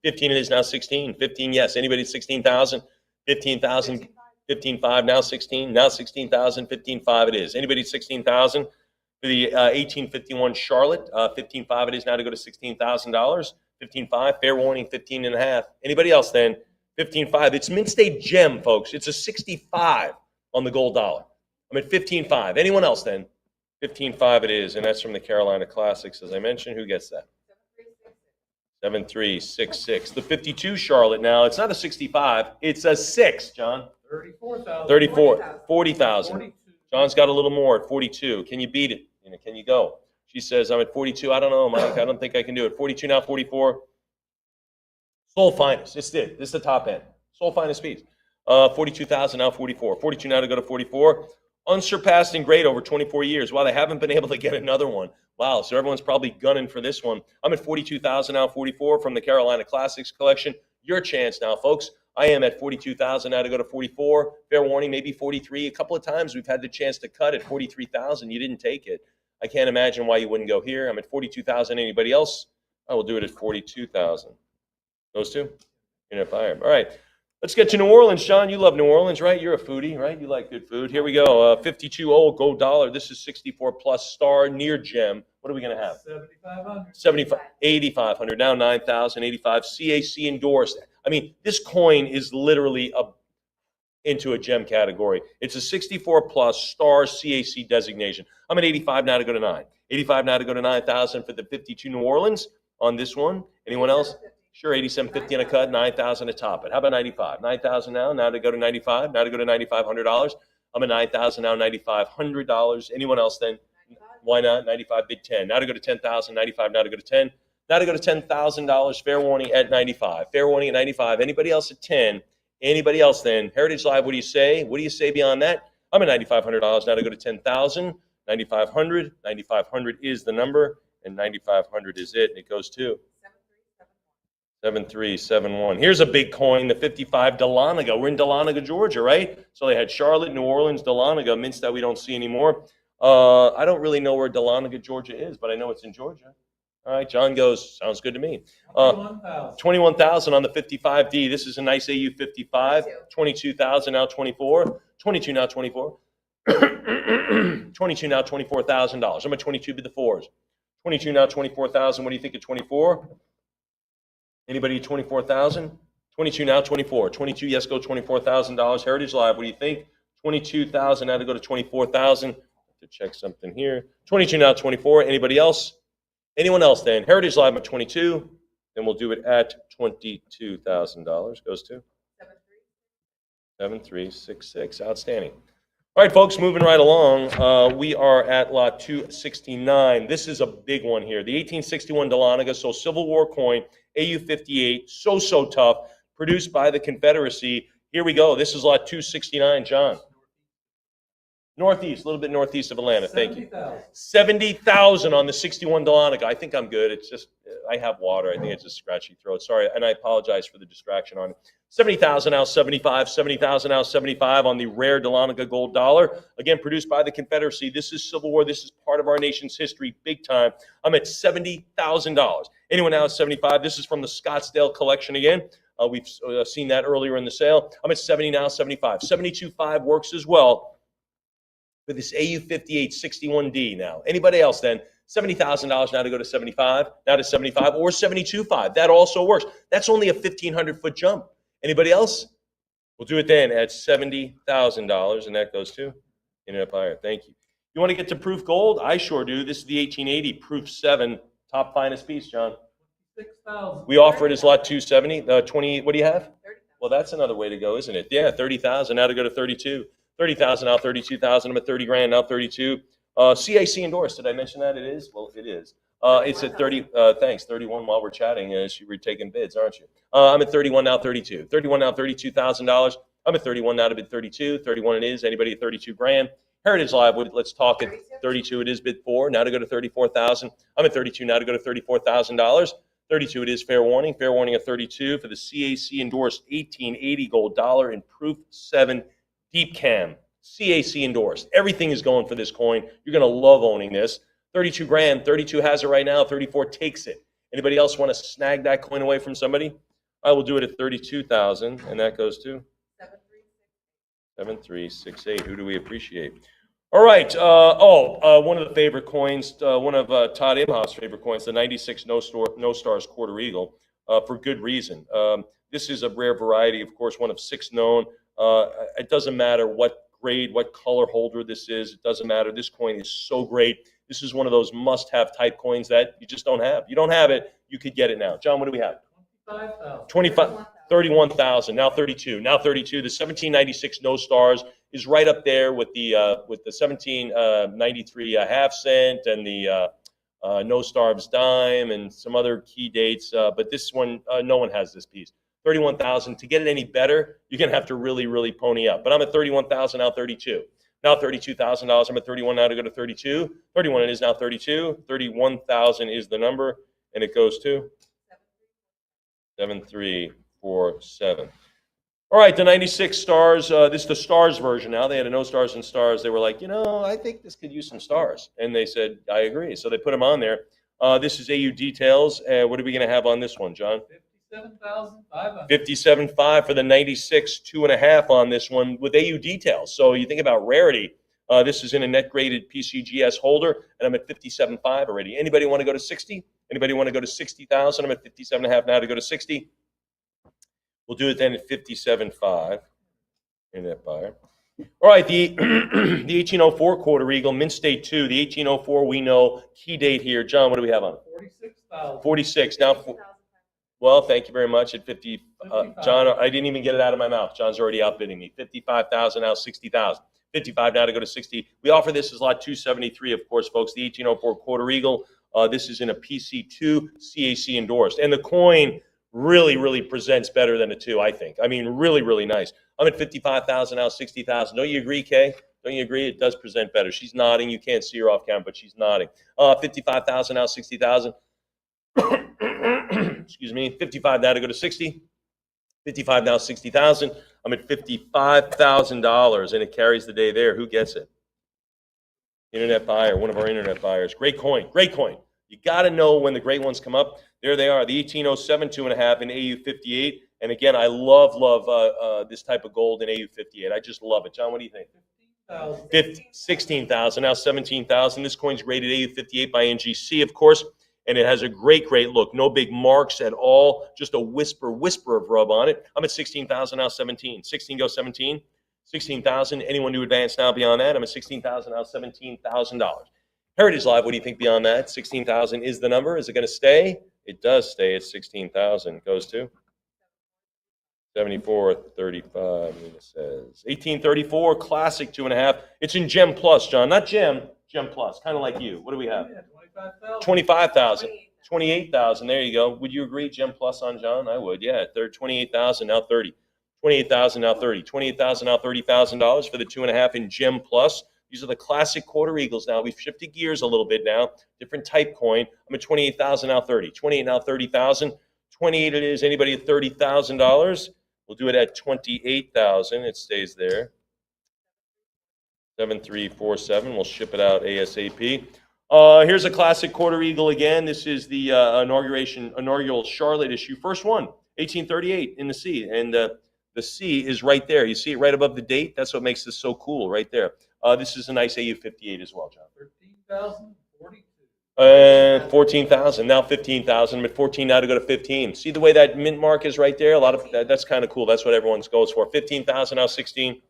15 it is now 16. 15, yes. Anybody at 16,000? 15,000. 15.5 now 16. Now 16,000. 15.5 it is. Anybody at 16,000? For the 1851 Charlotte, 15.5 it is now to go to $16,000. 15.5, fair warning, 15 and a half. Anybody else then? 15.5. It's mint state gem, folks. It's a 65 on the gold dollar. I'm at 15.5. Anyone else then? 15.5 it is, and that's from the Carolina Classics, as I mentioned. Who gets that? 7366. The 52 Charlotte now, it's not a 65, it's a 6, John. 34,000. 34, 40,000. 42. John's got a little more at 42. Can you beat it? Can you go? She says, I'm at 42. I don't know, Mike. I don't think I can do it. 42 now, 44. Soul finest. It's it. This is the top end. Soul finest piece. 42,000 now, 44. 42 now to go to 44. Unsurpassed and great over 24 years. Wow, they haven't been able to get another one. Wow, so everyone's probably gunning for this one. I'm at 42,000 now, 44 from the Carolina Classics collection. Your chance now, folks. I am at 42,000 now to go to 44. Fair warning, maybe 43. A couple of times we've had the chance to cut at 43,000. You didn't take it. I can't imagine why you wouldn't go here. I'm at 42,000. Anybody else? I will do it at 42,000. Those two? You're not fired. All right. Let's get to New Orleans, Sean. You love New Orleans, right? You're a foodie, right? You like good food. Here we go. 52 old gold dollar. This is 64 plus star near gem. What are we going to have? 7,500. 75, 8,500. Now 9,000, 85. CAC endorsed. I mean, this coin is literally into a gem category. It's a 64 plus star CAC designation. I'm at 85 now to go to 9. 85 now to go to 9,000 for the 52 New Orleans on this one. Anyone else? Sure, 87.50 on a cut, 9,000 to top it. How about 95? 9,000 now to go to 95. Now to go to $9,500. I'm at 9,000 now, $9,500. Anyone else then? Why not? 95 bid 10. Now to go to 10,000. 95 now to go to 10. Now to go to $10,000. Fair warning at 95. Fair warning at 95. Anybody else at 10? Anybody else then? Heritage Live, what do you say? What do you say beyond that? I'm at $9,500 now to go to 10,000. 9,500. 9,500 is the number, and 9,500 is it. It goes to 7371. Here's a big coin, the 55 Dahlonega. We're in Dahlonega, Georgia, right? So they had Charlotte, New Orleans, Dahlonega, mints that we don't see anymore. I don't really know where Dahlonega, Georgia is, but I know it's in Georgia. All right, John goes, sounds good to me. 21,000. 21,000 on the 55D. This is a nice AU 55. 22,000 now 24. 22 now 24. 22 now $24,000. I'm at 22 bid the fours. 22 now 24,000. What do you think of 24? Anybody at 24,000? 22 now, 24. 22, yes, go $24,000. Heritage Live, what do you think? 22,000 now to go to 24,000. To check something here. 22 now, 24. Anybody else? Anyone else then? Heritage Live at 22. Then we'll do it at $22,000. Goes to 7366. Outstanding. All right, folks, moving right along. We are at lot 269. This is a big one here. The 1861 Dahlonega, so Civil War coin, AU 58, so tough, produced by the Confederacy. Here we go. This is lot 269, John. Northeast, a little bit northeast of Atlanta. Thank you. 70,000 on the 61 Dahlonega. I think I'm good. It's just, I have water. I think it's a scratchy throat. Sorry, and I apologize for the distraction on it. 70,000 now, 75. 70,000 now, 75 on the rare Dahlonega gold dollar. Again, produced by the Confederacy. This is Civil War. This is part of our nation's history, big time. I'm at $70,000. Anyone now at 75? This is from the Scottsdale collection again. We've seen that earlier in the sale. I'm at 70 now, 75. 72.5 works as well for this AU 58 61D now. Anybody else then? $70,000 now to go to 75, now to 75, or 72.5. That also works. That's only a 1,500-foot jump. Anybody else? We'll do it then at $70,000, and that goes to Internet Buyer. Thank you. You want to get to Proof Gold? I sure do. This is the 1880 Proof 7, top finest piece, John. 6,000. We offer it as lot 270. 20. What do you have? 30,000. Well, that's another way to go, isn't it? Yeah, 30,000 now to go to 32. 30,000 now, 32,000. I'm at 30 grand now, 32. CAC endorsed. Did I mention that? It is? Well, it is. It's at 30. Thanks, 31 while we're chatting. You were taking bids, aren't you? I'm at 31 now, 32. 31 now, $32,000. I'm at 31 now to bid 32. 31 it is. Anybody at 32 grand? Heritage Live, let's talk at 32. It is bid 4. Now to go to 34,000. I'm at 32 now to go to $34,000. 32 it is. Fair warning. Fair warning at 32 for the CAC endorsed 1880 gold dollar in proof 7 deep cam. CAC endorsed. Everything is going for this coin. You're going to love owning this. 32 grand. 32 has it right now. 34 takes it. Anybody else want to snag that coin away from somebody? I will do it at 32,000, and that goes to 7368. Who do we appreciate? All right. One of the favorite coins, one of Todd Imhoff's favorite coins, the 96 No Stars Quarter Eagle, for good reason. This is a rare variety, of course, one of 6 known. It doesn't matter what grade, what color holder this is. It doesn't matter. This coin is so great. This is one of those must-have type coins that you just don't have. You don't have it, you could get it now. John, what do we have? 25,000. 31,000. Now 32. Now 32. The 1796 No Stars is right up there with the 1793 half cent and the No Stars dime and some other key dates. But this one, no one has this piece. 31,000. To get it any better, you're gonna have to really, really pony up. But I'm at 31,000 now. 32. Now $32,000. I'm at 31 now to go to 32. 31 it is now 32. 31,000 is the number, and it goes to 7347. All right, the 96 stars. This is the stars version now. They had a no stars and stars. They were like, I think this could use some stars. And they said, I agree. So they put them on there. This is AU details. What are we going to have on this one, John? 57,500. 57.5 for the 96, 2.5 on this one with AU details. So you think about rarity. This is in a net graded PCGS holder, and I'm at 57.5 already. Anybody want to go to 60? Anybody want to go to 60,000? I'm at 57.5 now to go to 60. We'll do it then at 57.5. Internet buyer. All right, the the 1804 Quarter Eagle, Mint State 2. The 1804 we know key date here. John, what do we have on it? 46,000. 46 now. Well, thank you very much. At 50, John, I didn't even get it out of my mouth. John's already outbidding me. 55,000 now, 60,000. 55 now to go to 60. We offer this as lot 273, of course, folks. The 1804 Quarter Eagle. This is in a PC2 CAC endorsed, and the coin really, really presents better than a 2. I think. I mean, really, really nice. I'm at 55,000 now, 60,000. Don't you agree, Kay? Don't you agree? It does present better. She's nodding. You can't see her off camera, but she's nodding. 55,000 now, 60,000. Excuse me, 55 now to go to 60. 55 now, 60,000. I'm at $55,000, and it carries the day there. Who gets it? Internet buyer, one of our internet buyers. Great coin, great coin. You got to know when the great ones come up. There they are, the 1807 2.5 in AU58. And again, I love this type of gold in AU58. I just love it. John, what do you think? 16,000, now 17,000. This coin's rated AU58 by NGC, of course. And it has a great, great look. No big marks at all. Just a whisper of rub on it. I'm at 16,000 now, 17. 16 goes 17. 16,000. Anyone to advance now beyond that? I'm at 16,000 now, $17,000. Heritage Live, what do you think beyond that? 16,000 is the number. Is it going to stay? It does stay at 16,000. Goes to 74.35. It says 1834 classic 2.5. It's in Gem Plus, John. Not Gem. Gem Plus. Kind of like you. What do we have? 25,000. 28,000. There you go. Would you agree, Gem Plus on John? I would. Yeah. They're 28,000 now 30. 28,000 now 30. 28,000 now $30,000 for the 2.5 in Gem Plus. These are the classic Quarter Eagles now. We've shifted gears a little bit now. Different type coin. I'm at 28,000 now 30. 28 now 30,000. 28 it is. Anybody at $30,000? We'll do it at 28,000. It stays there. 7347. We'll ship it out ASAP. Here's a classic Quarter Eagle again. This is the inaugural Charlotte issue. First one, 1838 in the C. And the C is right there. You see it right above the date? That's what makes this so cool right there. This is a nice AU58 as well, John. 13,042. 14,000, now 15,000. I'm at 14 now to go to 15. See the way that mint mark is right there? A lot of that's kind of cool. That's what everyone goes for. 15,000 now 16.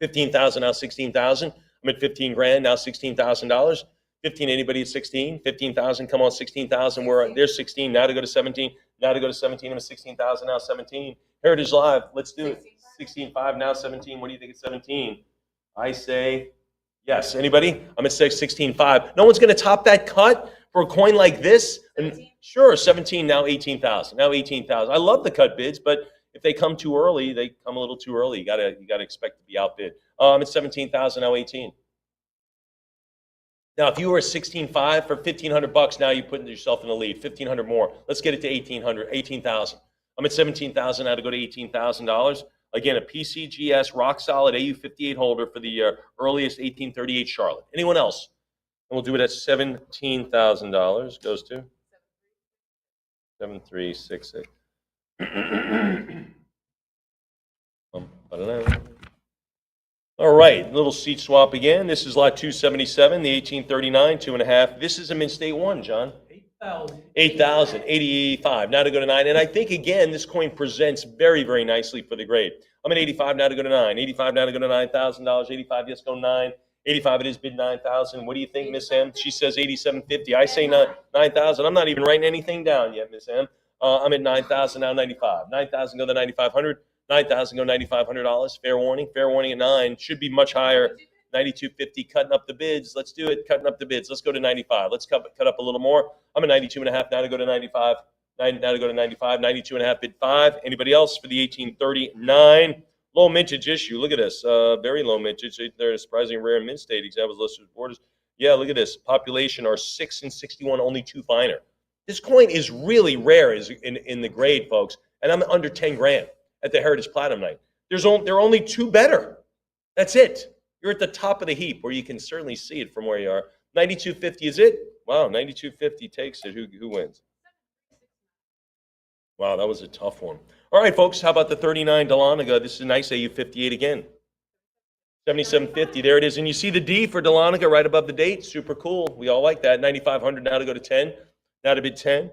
15,000 now 16,000. I'm at 15 grand now $16,000. 15, anybody at 16? 15,000, come on, 16,000. There's 16, now to go to 17. Now to go to 17, I'm at 16,000, now 17. Heritage Live, let's do it. 16.5, now 17. What do you think at 17? I say yes. Anybody? I'm at 16.5. No one's going to top that cut For a coin like this, sure, 17, now 18,000, now 18,000. I love the cut bids, but if they come too early, they come a little too early. You gotta expect to be outbid. It's 17,000, now 18. Now, if you were 16.5 for $1,500, now you're putting yourself in the lead. 1,500 more. Let's get it to 1,800, 18,000. I'm at 17,000 now to go to $18,000. Again, a PCGS rock solid AU58 holder for the earliest 1838 Charlotte. Anyone else? And we'll do it at $17,000. Goes to 7366. All right, little seat swap again. This is lot 277, the 1839, 2.5. This is a Mint State 1, John. 8,000. 8,000, 85. Now to go to 9. And I think, again, this coin presents very, very nicely for the grade. I'm at 85 now to go to 9. 85 now to go to $9,000. 85, yes, go 9. 85, it is bid 9,000. What do you think, Miss M? She says 87.50. I say 9,000. I'm not even writing anything down yet, Miss M. I'm at 9,000 now, 95. 9,000 go to 9,500. 9,000 go $9,500. Fair warning at 9. Should be much higher. 92.50, cutting up the bids. Let's do it, cutting up the bids. Let's go to 95. Let's cut up a little more. I'm at 92.5 now to go to 95. Now to go to 95. 92.5 bid 5. Anybody else for the 1839? Low mintage issue. Look at this. Very low mintage. They're surprisingly rare Mint State examples listed as borders. Yeah, look at this. Population are 6 and 61, only 2 finer. This coin is really rare in the grade, folks. And I'm under 10 grand at the Heritage Platinum night. There are only 2 better. That's it. You're at the top of the heap where you can certainly see it from where you are. 92.50 is it? Wow, 92.50 takes it. Who wins? Wow, that was a tough one. All right, folks, how about the 39 Dahlonega? This is a nice AU58 again. 77.50, there it is. And you see the D for Dahlonega right above the date. Super cool. We all like that. 9,500 now to go to 10. Now to bid 10.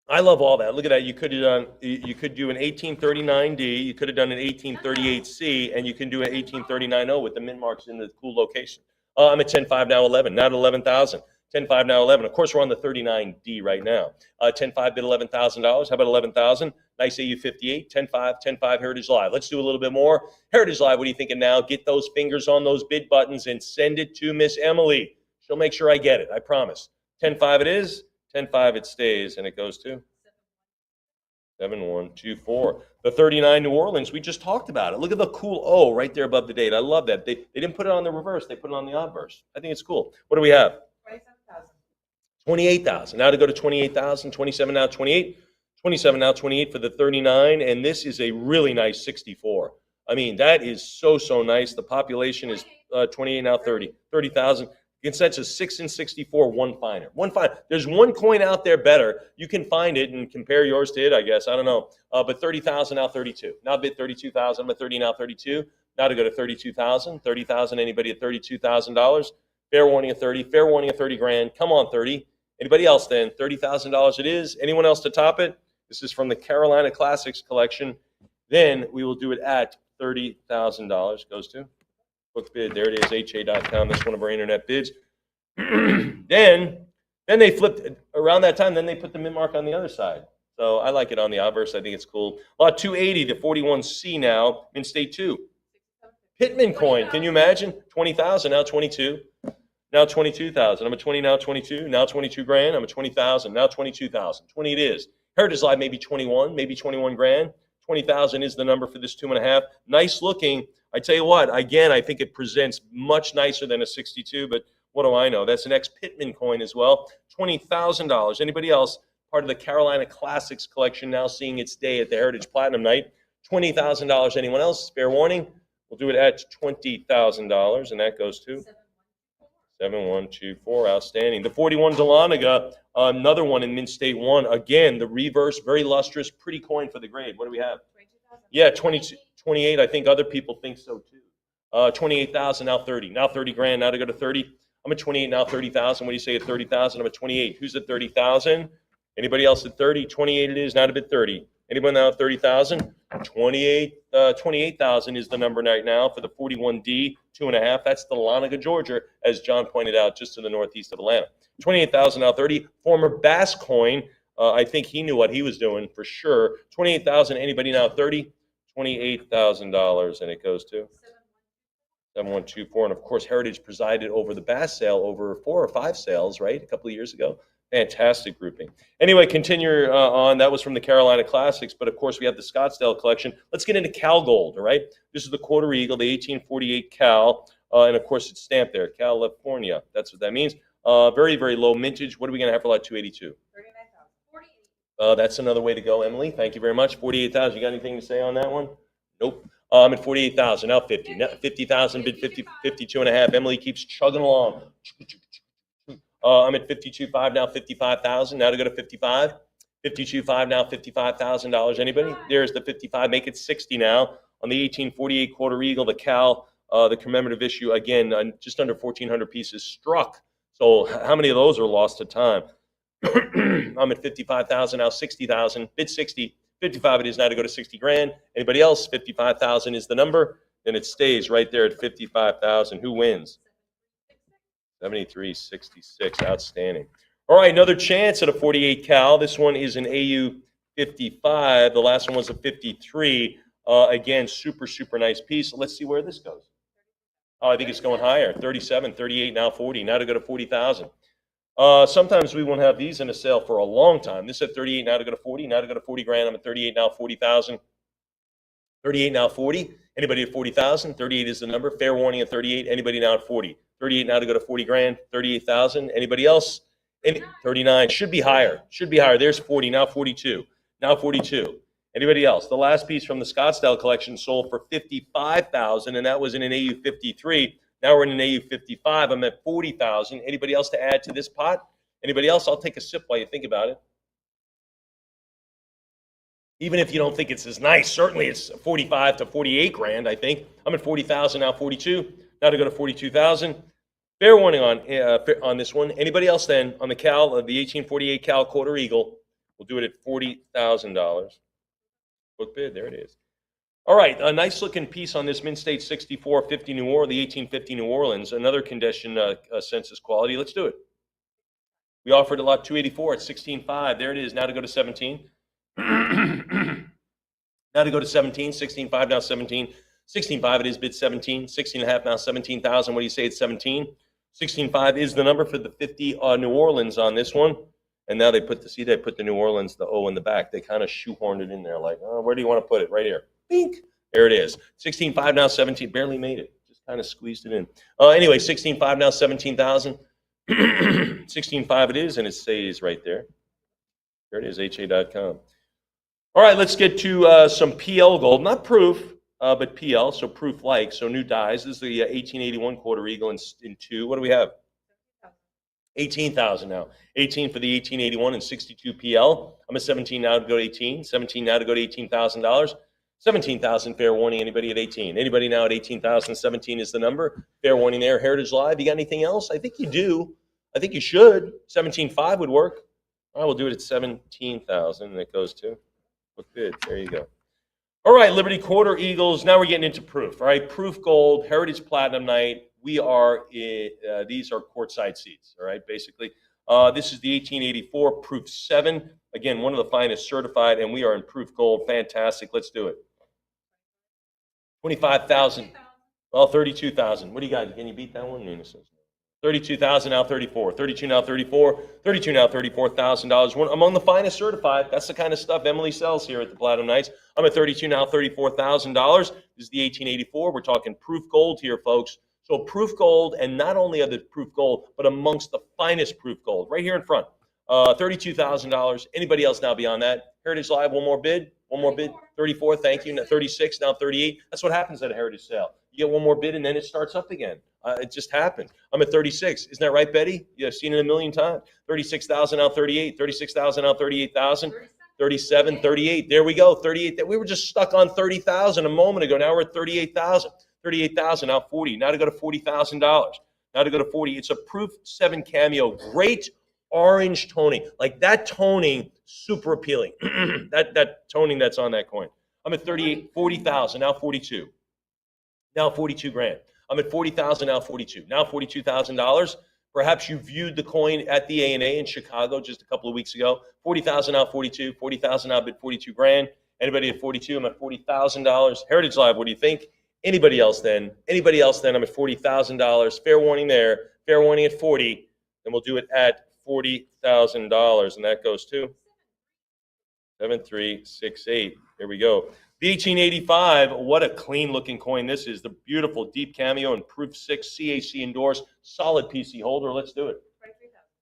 I love all that. Look at that. You could do an 1839D, you could have done an 1838C, and you can do an 1839O with the mint marks in the cool location. I'm at 10.5 now 11. Now to 11,000. 10.5 now 11. Of course, we're on the 39D right now. 10.5 bid $11,000. How about 11,000? Nice AU58. 10.5 Heritage Live. Let's do a little bit more. Heritage Live, what are you thinking now? Get those fingers on those bid buttons and send it to Miss Emily. She'll make sure I get it. I promise. 10.5 it is. 10.5 it stays, and it goes to 7124. The 39 New Orleans, we just talked about it. Look at the cool O right there above the date. I love that. They didn't put it on the reverse. They put it on the obverse. I think it's cool. What do we have? 27,000. 28,000. Now to go to 28,000. 27 now 28. 27 now 28 for the 39. And this is a really nice 64. I mean, that is so nice. The population is 28 now 30. 30,000. Consensus 6 and 64, 1 finer. 1 finer. There's one coin out there better. You can find it and compare yours to it, I guess. I don't know. But 30,000 now 32. Now bid 32,000. I'm at 30 now 32. Now to go to 32,000. 30,000. Anybody at $32,000? Fair warning at 30. Fair warning at 30 grand. Come on, 30. Anybody else then? $30,000 it is. Anyone else to top it? This is from the Carolina Classics collection. Then we will do it at $30,000. Goes to book bid. There it is, ha.com. That's one of our internet bids. Then they flipped around that time. Then they put the mint mark on the other side. So I like it on the obverse. I think it's cool. Lot 280, the 41C now, Mint State 2. Pittman coin. Can you imagine? 20,000 now 22. Now 22,000. I'm at 20 now 22. Now 22 grand. I'm at 20,000. Now 22,000. 20 it is. Heritage Live maybe 21. Maybe 21 grand. 20,000 is the number for this 2.5. Nice looking. I tell you what, again, I think it presents much nicer than a 62, but what do I know? That's an ex-Pittman coin as well. $20,000. Anybody else part of the Carolina Classics collection now seeing its day at the Heritage Platinum night? $20,000. Anyone else? Fair warning. We'll do it at $20,000, and that goes to 7124. Outstanding. The 41 Dahlonega, another one in Mint State 1. Again, the reverse, very lustrous, pretty coin for the grade. What do we have? 22,000. Yeah, 28. I think other people think so too. 28,000, now 30. Now 30 grand, now to go to 30. I'm at 28, now 30,000. What do you say at 30,000? I'm at 28. Who's at 30,000? Anybody else at 30? 28 it is, now to bid 30. Anybody now at 30,000? 28,000 is the number right now for the 41D, 2.5. That's the Dahlonega, Georgia, as John pointed out, just to the northeast of Atlanta. 28,000 now 30. Former Bass coin. I think he knew what he was doing for sure. 28,000. Anybody now at 30? $28,000, and it goes to 7124. And of course, Heritage presided over the Bass sale over 4 or 5 sales, right? A couple of years ago. Fantastic grouping. Anyway, continue on. That was from the Carolina Classics, but of course we have the Scottsdale collection. Let's get into Cal Gold, all right? This is the Quarter Eagle, the 1848 Cal, and of course it's stamped there, California. That's what that means. Very, very low mintage. What are we going to have for lot 282? 39,000. That's another way to go, Emily. Thank you very much. 48,000. You got anything to say on that one? Nope. I'm at 48,000, now 50. Now 50,000, bid 50, 52 and a half. Emily keeps chugging along. I'm at 52.5 now, 55,000. Now to go to 55. 52.5 now, $55,000. Anybody? There's the 55. Make it 60 now. On the 1848 Quarter Eagle, the Cal, the commemorative issue, again, just under 1,400 pieces struck. So how many of those are lost to time? I'm at 55,000 now, 60,000. Bid 60. 55 it is now to go to 60 grand. Anybody else? 55,000 is the number. Then it stays right there at 55,000. Who wins? 73.66. Outstanding. All right, another chance at a 48 Cal. This one is an AU 55. The last one was a 53. Again, super, super nice piece. Let's see where this goes. Oh, I think it's going higher. 37, 38, now 40. Now to go to 40,000. Sometimes we won't have these in a sale for a long time. This at 38, now to go to 40. Now to go to 40 grand. I'm at 38 now, 40,000. 38 now, 40. Anybody at 40,000? 38 is the number. Fair warning at 38. Anybody now at 40? 38 now to go to 40 grand. 38,000. Anybody else? 39. Should be higher. Should be higher. There's 40. Now 42. Now 42. Anybody else? The last piece from the Scottsdale collection sold for 55,000, and that was in an AU 53. Now we're in an AU 55. I'm at 40,000. Anybody else to add to this pot? Anybody else? I'll take a sip while you think about it. Even if you don't think it's as nice, certainly it's 45 to 48 grand, I think. I'm at 40,000, now 42. Now to go to 42,000. Fair warning on this one. Anybody else then on the Cal, the 1848 Cal Quarter Eagle? We'll do it at $40,000. Book bid, there it is. All right, a nice looking piece on this Mint State 6450 New Orleans, the 1850 New Orleans, another condition census quality. Let's do it. We offered a lot 284 at 16.5. There it is. Now to go to 17. Now to go to 17. 16.5 now 17. 16.5 it is bid 17. 16.5 now 17,000. What do you say? It's 17. 16.5 is the number for the 50 New Orleans on this one. And now they put the New Orleans, the O in the back. They kind of shoehorned it in there like, oh, where do you want to put it? Right here. Bink. There it is. 16.5 now 17. Barely made it. Just kind of squeezed it in. Anyway, 16.5 now 17,000. 16.5 it is, and it stays right there. There it is, HA.com. All right, let's get to some PL gold. Not proof, but PL, so proof-like. So new dies. This is the 1881 Quarter Eagle in 2. What do we have? 18,000 now. 18 for the 1881 and 62 PL. I'm at 17 now to go to 18. 17 now to go to $18,000. 17,000, fair warning. Anybody at 18? Anybody now at 18,000? 17 is the number. Fair warning there. Heritage Live. You got anything else? I think you do. I think you should. 17.5 would work. I will do it at 17,000, and it goes to book bid. There you go. All right, Liberty Quarter Eagles. Now we're getting into proof. All right, proof gold, Heritage Platinum Night. We are these are courtside seats. All right, basically. This is the 1884 proof 7. Again, one of the finest certified, and we are in proof gold. Fantastic. Let's do it. 25,000. Well, 32,000. What do you got? Can you beat that one? Nina says. 32,000 now 34. 32 now 34. 32 now $34,000. One among the finest certified. That's the kind of stuff Emily sells here at the Platinum Nights. I'm at 32 now $34,000. This is the 1884. We're talking proof gold here, folks. So proof gold, and not only of the proof gold, but amongst the finest proof gold, right here in front. $32,000. Anybody else now beyond that? Heritage Live, one more bid. One more bid. 34, thank you. Now 36, now 38. That's what happens at a Heritage sale. You get one more bid, and then it starts up again. It just happened. I'm at 36. Isn't that right, Betty? You've seen it a million times. 36,000 now 38. 36,000 now 38,000. 37, 38. There we go. 38. We were just stuck on 30,000 a moment ago. Now we're at 38,000. 38,000 now 40. Now to go to $40,000. Now to go to 40. It's a proof 7 cameo. Great orange toning. Like that toning, super appealing. that toning that's on that coin. I'm at 38, 40,000. Now 42. Now 42 grand. I'm at 40,000, now 42. Now $42,000. Perhaps you viewed the coin at the A&A in Chicago just a couple of weeks ago. 40,000, now 42. 40,000, now bid 42 grand. Anybody at 42? I'm at $40,000. Heritage Live, what do you think? Anybody else then? Anybody else then? I'm at $40,000. Fair warning there. Fair warning at 40. And we'll do it at $40,000. And that goes to 7368. There we go. The 1885, what a clean looking coin this is. The beautiful deep cameo and proof 6 CAC endorsed. Solid PC holder. Let's do it.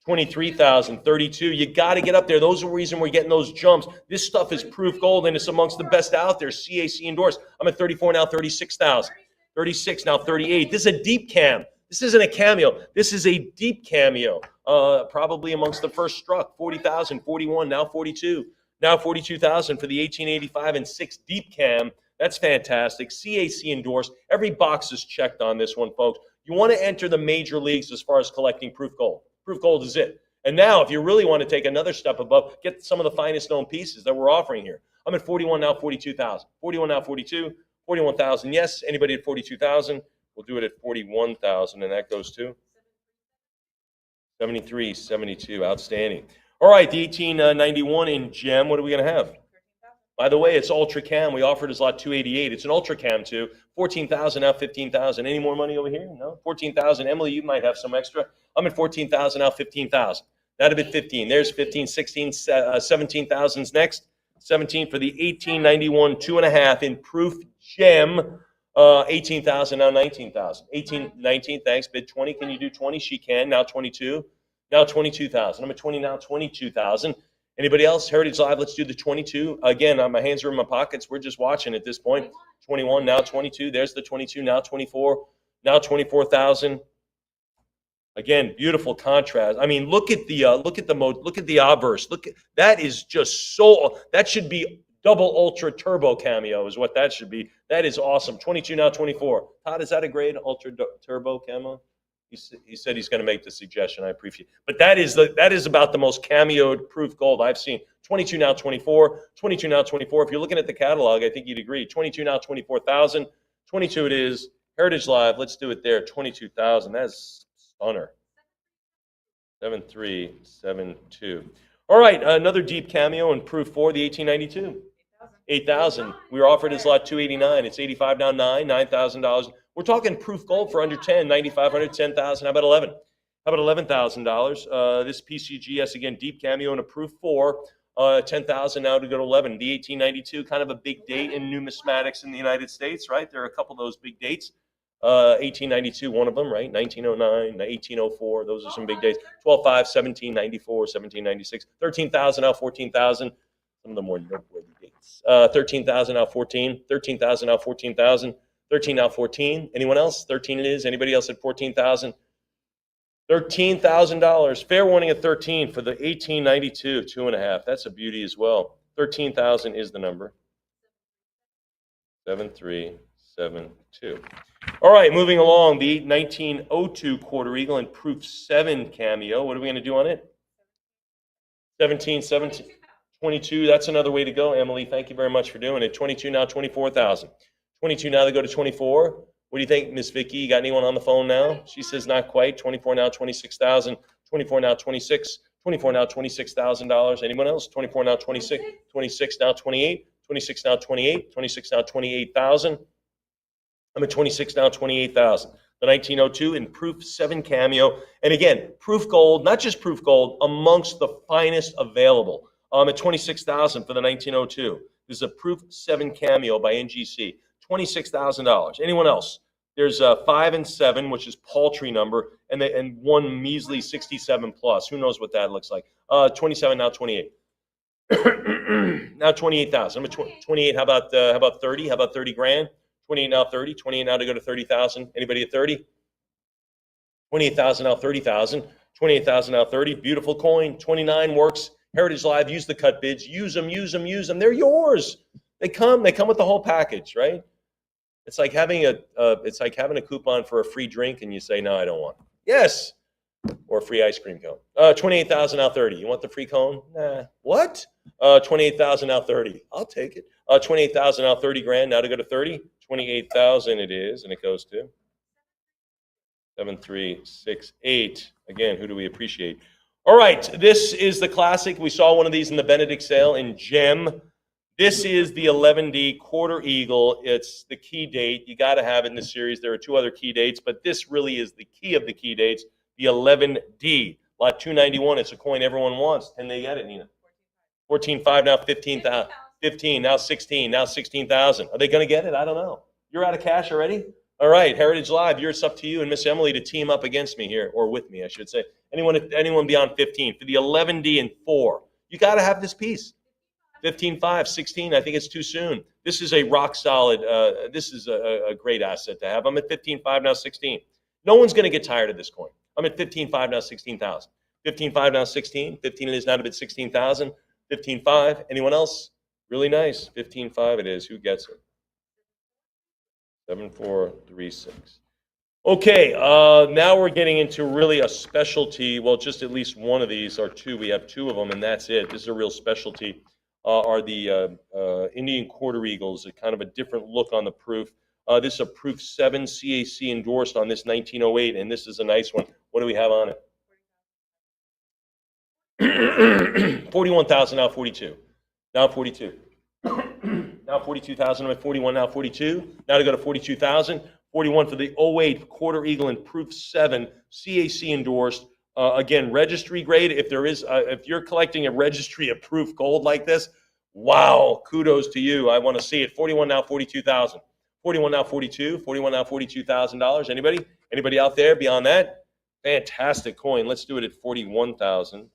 23,000, 32. You got to get up there. Those are the reason we're getting those jumps. This stuff is proof gold, and it's amongst the best out there. CAC endorsed. I'm at 34 now, 36,000. 36 now, 38. This is a deep cam. This isn't a cameo. This is a deep cameo. Probably amongst the first struck. 40,000, 41, now 42. Now 42,000 for the 1885 and 6 deep cam. That's fantastic. CAC endorsed. Every box is checked on this one, folks. You want to enter the major leagues as far as collecting proof gold. Proof gold is it. And now, if you really want to take another step above, get some of the finest known pieces that we're offering here. I'm at 41 now, 42,000. 41 now, 42. 41,000, yes. Anybody at 42,000? We'll do it at 41,000, and that goes to 73, 72. Outstanding. All right, the 1891 in gem. What are we going to have? By the way, it's Ultra Cam. We offered as lot 288. It's an Ultra Cam too. 14,000 now, 15,000. Any more money over here? No. 14,000. Emily, you might have some extra. I'm at 14,000 now, 15,000. That'd be 15. There's 15, 16, 17,000's next. 17 for the 1891 2.5 in proof gem. 18,000 now, 19,000. 18, 19. Thanks. Bid 20. Can you do 20? She can. Now 22. Now 22,000. I'm at 20 now, 22,000. Anybody else? Heritage Live, let's do the 22. Again, my hands are in my pockets. We're just watching at this point. 21, now 22. There's the 22, now 24. Now 24,000. Again, beautiful contrast. I mean, look at the obverse. Look at that is just so. That should be double ultra turbo cameo is what that should be. That is awesome. 22 now 24. Todd, is that a grade ultra turbo camo? He said he's going to make the suggestion. I appreciate it. But that is about the most cameoed proof gold I've seen. 22 now 24. 22 now 24. If you're looking at the catalog, I think you'd agree. 22 now 24,000. 22 it is. Heritage Live, let's do it there. 22,000. That's stunner. 7372. All right, another deep cameo in proof 4, the 1892. 8,000. We were offered as lot 289. It's 85 now $9,000. We're talking proof gold for under 10, 9,500, 10,000. How about 11? How about $11,000? This PCGS again, deep cameo in a proof 4. 10,000 now to go to 11. The 1892, kind of a big date in numismatics in the United States, right? There are a couple of those big dates. 1892, one of them, right? 1909, 1804, those are some big dates. 12/5, 1794, 1796, 13,000 now 14,000. Some of the more noteworthy dates. 13,000 now 14, 13,000 now 14,000, 13 now 14. Anyone else? 13 it is. Anybody else at 14,000? $13,000. Fair warning at 13 for the 1892, 2.5. That's a beauty as well. 13,000 is the number. 7372. All right, moving along, the 1902 Quarter Eagle and Proof 7 cameo. What are we going to do on it? 17, 22. That's another way to go, Emily. Thank you very much for doing it. 22 now, 24,000. 22 now, they go to 24. What do you think, Miss Vicky? You got anyone on the phone now? She says not quite. 24 now, 26,000. 24 now, 26. 24 now, $26,000. Anyone else? 24 now, 26. 26 now, 28. 26 now, 28. 26 now, 28,000. I'm at 26 now, 28,000. The 1902 in Proof 7 cameo. And again, proof gold, not just proof gold, amongst the finest available. I'm at 26,000 for the 1902. This is a Proof 7 cameo by NGC. $26,000. Anyone else? There's 5 and 7, which is paltry number, and one measly 67 plus. Who knows what that looks like? 27 now 28. Now 28,000. I'm at 28. How about 30? How about 30 grand? 28 now 30. 28 now to go to 30,000. Anybody at 30? 28,000 now 30,000. 28,000 now 30. Beautiful coin. 29 works. Heritage Live. Use the cut bids. Use them. Use them. Use them. They're yours. They come with the whole package, right? It's like having a coupon for a free drink, and you say, no, I don't want it. Yes, or a free ice cream cone. 28,000 now 30. You want the free cone? Nah. What? 28,000 now 30. I'll take it. 28,000 now 30 grand. Now to go to 30. 28,000 it is, and it goes to 7368. Again, who do we appreciate? All right, this is the classic. We saw one of these in the Benedict sale in gem. This is the 11D Quarter Eagle. It's the key date. You got to have it in the series. There are two other key dates, but this really is the key of the key dates, the 11D. Lot 291. It's a coin everyone wants. Can they get it, Nina? 14.5, now 15,000. 15, now 16, now 16,000. Are they going to get it? I don't know. You're out of cash already? All right, Heritage Live, it's up to you and Miss Emily to team up against me here, or with me, I should say. Anyone beyond 15 for the 11D and 4. You got to have this piece. 15.5, 16, I think it's too soon. This is a rock solid, this is a great asset to have. I'm at 15.5, now 16. No one's going to get tired of this coin. I'm at 15.5, now 16,000. 15.5, now 16. 15 it is now to bid 16,000. 15.5, anyone else? Really nice. 15.5 it is. Who gets it? 7436. Okay, now we're getting into really a specialty. Well, just at least one of these, or two. We have two of them, and that's it. This is a real specialty. Are the Indian Quarter Eagles, a kind of a different look on the proof. This is a proof 7 CAC endorsed on this 1908, and this is a nice one. What do we have on it? 41,000, now 42. Now 42. Now 42,000, I'm at 41, now 42. Now to go to 42,000. 41 for the 08 Quarter Eagle and proof 7 CAC endorsed. Again, registry grade. If there is, if you're collecting a registry approved gold like this, wow, kudos to you. I want to see it. 41 now, 42,000. 41 now, 42. 41 now, $42,000. Anybody? Anybody out there beyond that? Fantastic coin. Let's do it at 41,000.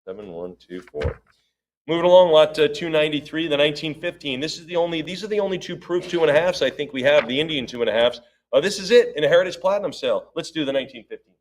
7124. Moving along, lot 293, the 1915. These are the only two proof 2.5s I think we have. The Indian 2.5s. This is it in a Heritage Platinum sale. Let's do the 1915.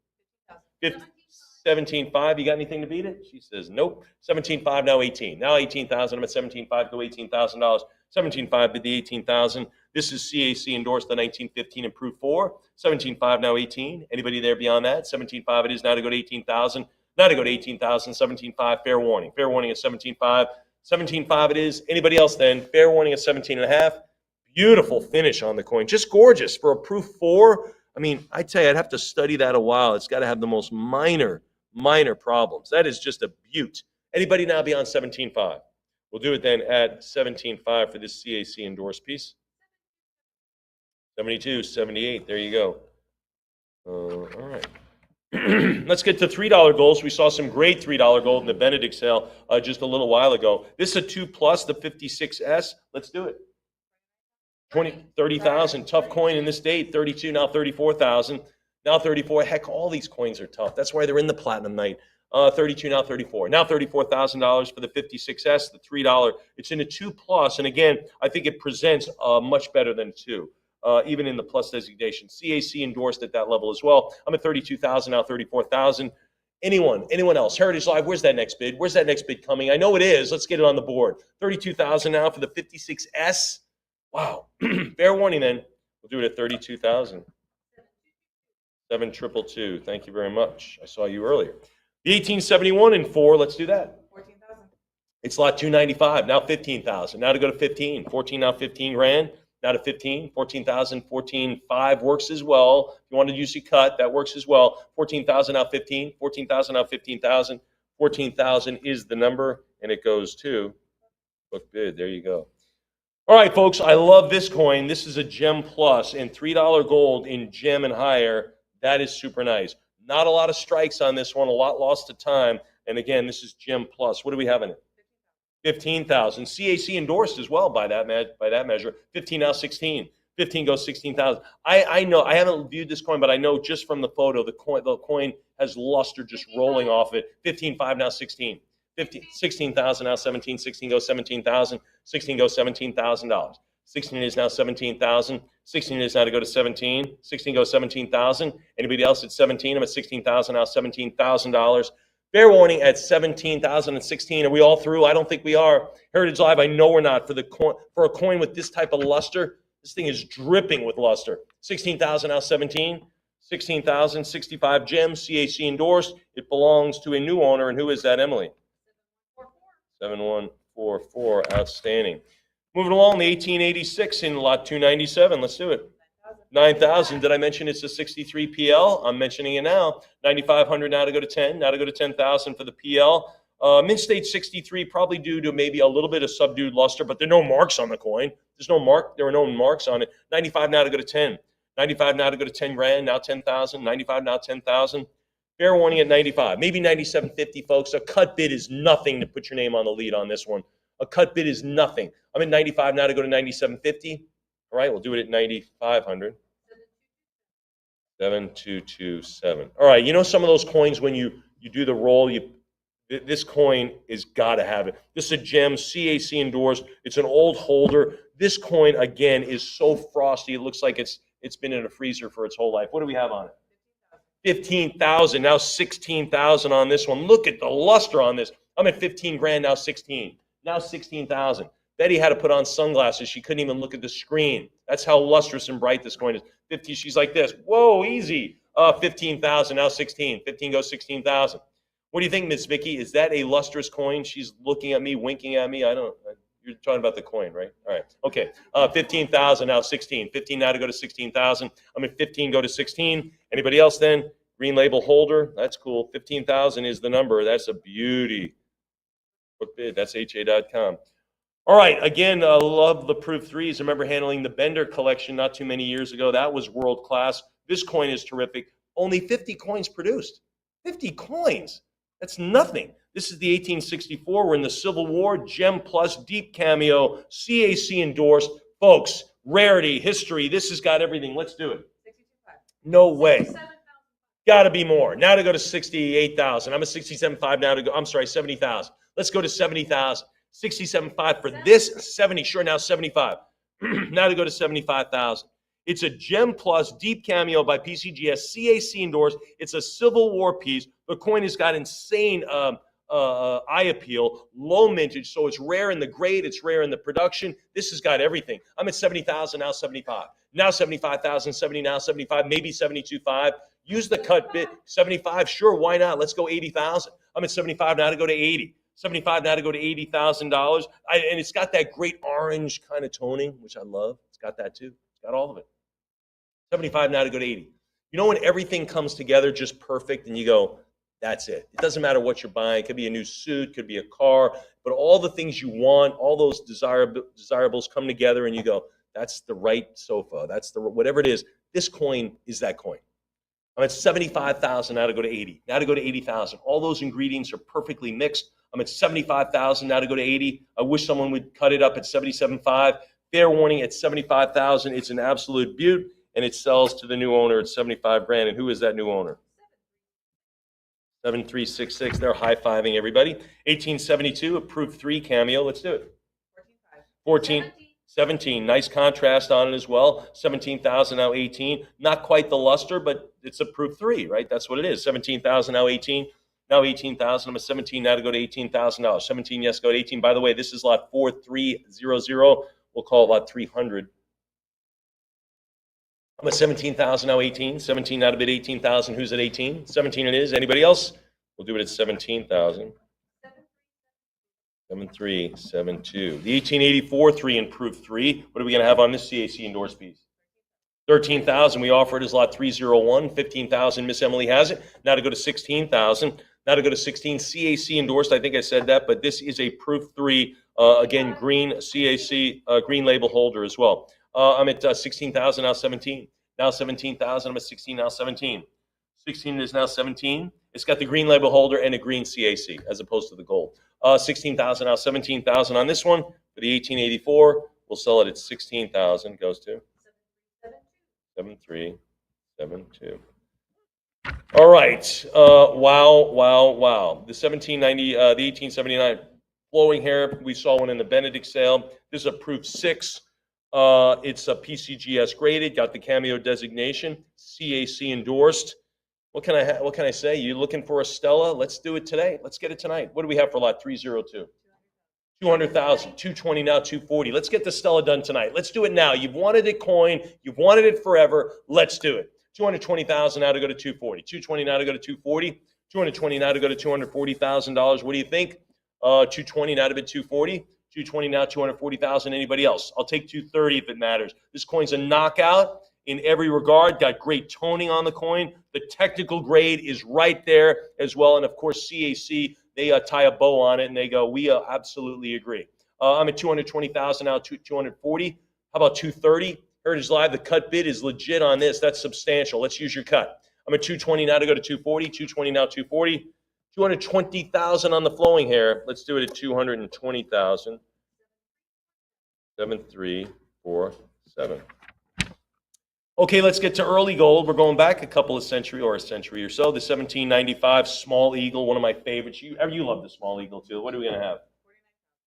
17.5. You got anything to beat it? She says nope. 17.5 now 18. Now 18,000. I'm at 17.5 to $18,000. 17.5 bid the 18,000. This is CAC endorsed the 1915 and proof 4. 17.5 now 18. Anybody there beyond that? 17.5 it is now to go to 18,000. Now to go to 18,000. 17.5. Fair warning. Fair warning at 17.5. 17.5 it is. Anybody else then? Fair warning at 17.5. Beautiful finish on the coin. Just gorgeous for a proof 4. I mean, I tell you, I'd have to study that a while. It's got to have the most minor problems. That is just a beaut. Anybody now beyond 17.5? We'll do it then at 17.5 for this CAC endorsed piece. 72, 78. There you go. All right. Let's get to $3 golds. We saw some great $3 gold in the Benedict sale just a little while ago. This is a 2 plus, the 56S. Let's do it. 30,000. Tough coin in this date. 32, now 34,000. Now 34. Heck, all these coins are tough. That's why they're in the Platinum Night. 32, now 34. Now $34,000 for the 56S, the $3. It's in a 2 plus, and again, I think it presents much better than 2. Even in the plus designation. CAC endorsed at that level as well. I'm at 32,000, now 34,000. Anyone else? Heritage Live, where's that next bid? Where's that next bid coming? I know it is. Let's get it on the board. 32,000 now for the 56S. Wow. Fair warning then. We'll do it at 32,000. 7222. Thank you very much. I saw you earlier. The 1871 and 4. Let's do that. 14,000. It's lot 295. Now 15,000. Now to go to 15. 14 now 15 grand. Now to 15, 14,000, 14.5 works as well. If you want to use your cut, that works as well. 14,000 now 15, 14,000 now 15,000. 14,000 is the number, and it goes to book bid. There you go. All right, folks, I love this coin. This is a Gem Plus and $3 gold in Gem and higher. That is super nice. Not a lot of strikes on this one, a lot lost to time. And again, this is Gem Plus. What do we have in it? 15,000. CAC endorsed as well by that measure. 15 now 16. 15 goes 16,000. I know, I haven't viewed this coin, but I know just from the photo, the coin has luster just rolling off it. 15.5 now 16. 16,000 now 17. 16 goes 17,000. 16 goes $17,000. 16 is now 17,000. 16 is now to go to 17. 16 goes 17,000. Anybody else at 17? I'm at 16,000 now, $17,000. Fair warning at 17,016. Are we all through? I don't think we are. Heritage Live, I know we're not. For a coin with this type of luster, this thing is dripping with luster. 16,000 now 17. 16,000, 65 gems, CAC endorsed. It belongs to a new owner, and who is that, Emily? 7144. Outstanding. Moving along, the 1886 in lot 297. Let's do it. 9,000. Did I mention it's a 63 PL? I'm mentioning it now. 9,500 now to go to 10. Now to go to 10,000 for the PL. Mint State 63, probably due to maybe a little bit of subdued luster, but there are no marks on the coin. There are no marks on it. 95 now to go to 10. 95 now to go to 10 grand, now 10,000. 95 now 10,000. Fair warning at 95. Maybe 97.50, folks. A cut bid is nothing to put your name on the lead on this one. A cut bid is nothing. I'm at 95 now to go to 97.50. All right, we'll do it at 9,500. 7227. All right, you know some of those coins when you do the roll, this coin is got to have it. This is a gem, CAC endorsed. It's an old holder. This coin, again, is so frosty. It looks like it's been in a freezer for its whole life. What do we have on it? 15,000, now 16,000 on this one. Look at the luster on this. I'm at 15 grand, now 16. Now 16,000. Betty had to put on sunglasses. She couldn't even look at the screen. That's how lustrous and bright this coin is. 50, she's like this. Whoa, easy. 15,000, now 16. 15 goes 16,000. What do you think, Miss Vicky? Is that a lustrous coin? She's looking at me, winking at me. You're talking about the coin, right? All right. Okay. 15,000, now 16. 15 now to go to 16,000. I'm at 15, go to 16. Anybody else then? Green label holder. That's cool. 15,000 is the number. That's a beauty. What bid? That's HA.com. All right, again, love the Proof 3s. I remember handling the Bender collection not too many years ago. That was world class. This coin is terrific. Only 50 coins produced. 50 coins. That's nothing. This is the 1864. We're in the Civil War. Gem Plus, deep cameo, CAC endorsed. Folks, rarity, history. This has got everything. Let's do it. 62.5. No way. 67,000. Got to be more. Now to go to 68,000. I'm at 67.5 now to go. I'm sorry, 70,000. Let's go to 70,000. 67.5 for this. 70. Sure, now 75. Now to go to 75,000. It's a Gem Plus deep cameo by PCGS, CAC endorsed. It's a Civil War piece. The coin has got insane eye appeal, low mintage, so it's rare in the grade, it's rare in the production. This has got everything. I'm at 70,000, now 75. Now 75,000, 70, now 75, maybe 72.5. Use the cut bit. 75, sure, why not? Let's go 80,000. I'm at 75 now to go to 80. 75 now to go to $80,000. And it's got that great orange kind of toning, which I love. It's got that too. It's got all of it. 75 now to go to 80. You know when everything comes together just perfect and you go, that's it. It doesn't matter what you're buying. It could be a new suit, could be a car, but all the things you want, all those desirables come together and you go, that's the right sofa. That's the whatever it is. This coin is that coin. I'm at 75,000 now to go to 80. Now to go to 80,000. All those ingredients are perfectly mixed. I'm at 75,000 now to go to 80. I wish someone would cut it up at 77.5. Fair warning at 75,000. It's an absolute beaut, and it sells to the new owner at 75 grand. And who is that new owner? 7366. They're high-fiving everybody. 1872, a Proof 3 cameo. Let's do it. 14. 17. Nice contrast on it as well. 17,000 now 18. Not quite the luster, but it's a Proof 3, right? That's what it is. 17,000 now 18. Now 18,000. I'm at 17 now to go to $18,000. 17, yes, go to 18. By the way, this is lot 4300. We'll call it lot 300. I'm at 17,000 now 18. 17 now to bid 18,000. Who's at 18? 17 it is. Anybody else? We'll do it at 17,000. 7372. The 1884 3 in Proof 3. What are we going to have on this CAC endorsed piece? 13,000. We offer it as lot 301. 15,000. Miss Emily has it. Now to go to 16,000. Now to go to 16. CAC endorsed. I think I said that, but this is a Proof 3. Again, green CAC, green label holder as well. I'm at 16,000 now 17. Now 17,000. I'm at 16 now 17. 16 is now 17. It's got the green label holder and a green CAC as opposed to the gold. 16,000 now 17,000 on this one. For the 1884, we'll sell it at 16,000. Goes to 7372. All right. Wow. The 1790, the 1879 flowing hair. We saw one in the Benedict sale. This is a Proof 6. It's a PCGS graded. Got the cameo designation. CAC endorsed. What can I say? You looking for a Stella? Let's do it today. Let's get it tonight. What do we have for lot 302? 200,000, 220 now, 240. Let's get the Stella done tonight. Let's do it now. You've wanted it coin. You've wanted it forever. Let's do it. 220,000 now to go to 240. 220 now to go to 240. 220 now to go to $240,000. What do you think? 220 now to bid 240. 220 now, 240,000. Anybody else? I'll take 230 if it matters. This coin's a knockout. in every regard. Got great toning on the coin. The technical grade is right there as well. And of course, CAC, they tie a bow on it and they go, we absolutely agree. I'm at 220,000 now, 240. How about 230? Heritage Live, the cut bid is legit on this. That's substantial. Let's use your cut. I'm at 220 now to go to 240. 220 now, 240. 220,000 on the flowing hair. Let's do it at 220,000. 7347. Okay, let's get to early gold. We're going back a century or so. The 1795 Small Eagle, one of my favorites. You love the Small Eagle too. What are we going to have?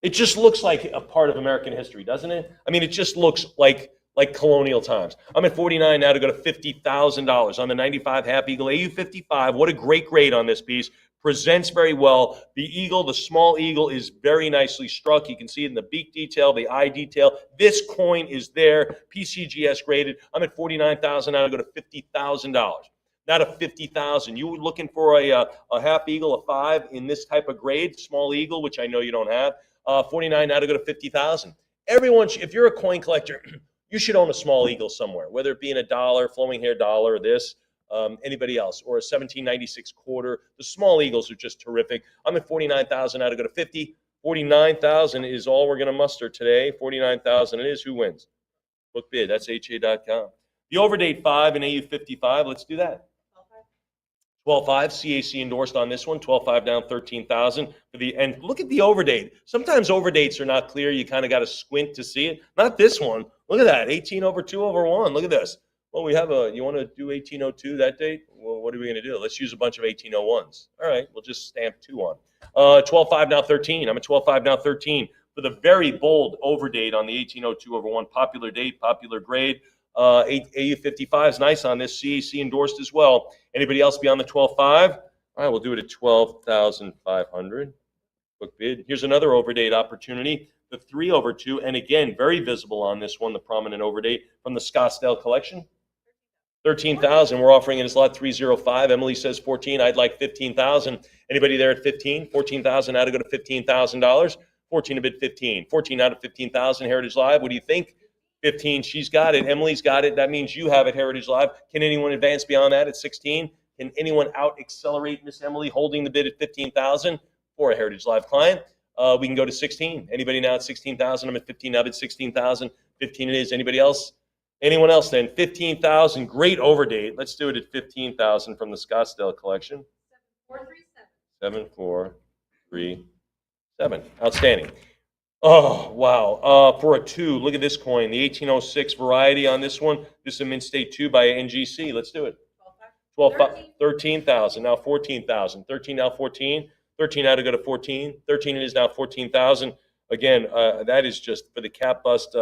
It just looks like a part of American history, doesn't it? I mean, it just looks like colonial times. I'm at 49 now to go to $50,000 on the 95 Half Eagle AU55. What a great grade on this piece. Presents very well. The eagle, the Small Eagle, is very nicely struck. You can see it in the beak detail, the eye detail. This coin is there, PCGS graded. I'm at 49,000 now to go to $50,000. Not a 50,000. You were looking for a Half Eagle, a 5 in this type of grade, Small Eagle, which I know you don't have. 49 now to go to 50,000. Everyone, if you're a coin collector, you should own a Small Eagle somewhere, whether it be in a dollar, flowing hair dollar, or this. Anybody else, or a 1796 quarter. The Small Eagles are just terrific. I'm at 49,000 now to go to 50. 49,000 is all we're going to muster today. 49,000 it is. Who wins? Book bid. That's HA.com. The overdate 5 and AU55. Let's do that. 12.5. CAC endorsed on this one. 12.5 down 13,000 for the. And look at the overdate. Sometimes overdates are not clear. You kind of got to squint to see it. Not this one. Look at that. 18/2/1. Look at this. Well, we have you want to do 1802 that date? Well, what are we going to do? Let's use a bunch of 1801s. All right, we'll just stamp 2 on. 12.5 now 13. I'm at 12.5 now 13 for the very bold overdate on the 1802/1. Popular date, popular grade. AU55 is nice on this. CAC endorsed as well. Anybody else beyond the 12.5? All right, we'll do it at 12,500. Book bid. Here's another overdate opportunity. The 3/2, and again, very visible on this one, the prominent overdate from the Scottsdale collection. 13,000. We're offering it as lot 305. Emily says 14. I'd like 15,000. Anybody there at 15? 14,000 now to go to $15,000. 14 to bid 15. 14 out of 15,000. Heritage Live. What do you think? 15. She's got it. Emily's got it. That means you have it, Heritage Live. Can anyone advance beyond that at 16? Can anyone out accelerate Miss Emily holding the bid at 15,000 for a Heritage Live client? We can go to 16. Anybody now at 16,000? I'm at 15. I'm at 16,000. 15 it is. Anybody else? Anyone else then? 15,000. Great overdate. Let's do it at 15,000 from the Scottsdale collection. 7437. Outstanding. Oh, wow. For a 2, look at this coin. The 1806 variety on this one. This is a Mint State 2 by NGC. Let's do it. 13,000. Now 14,000. 13 now 14. 13 now to go to 14. 13 it is now 14,000. Again, that is just for the cap bust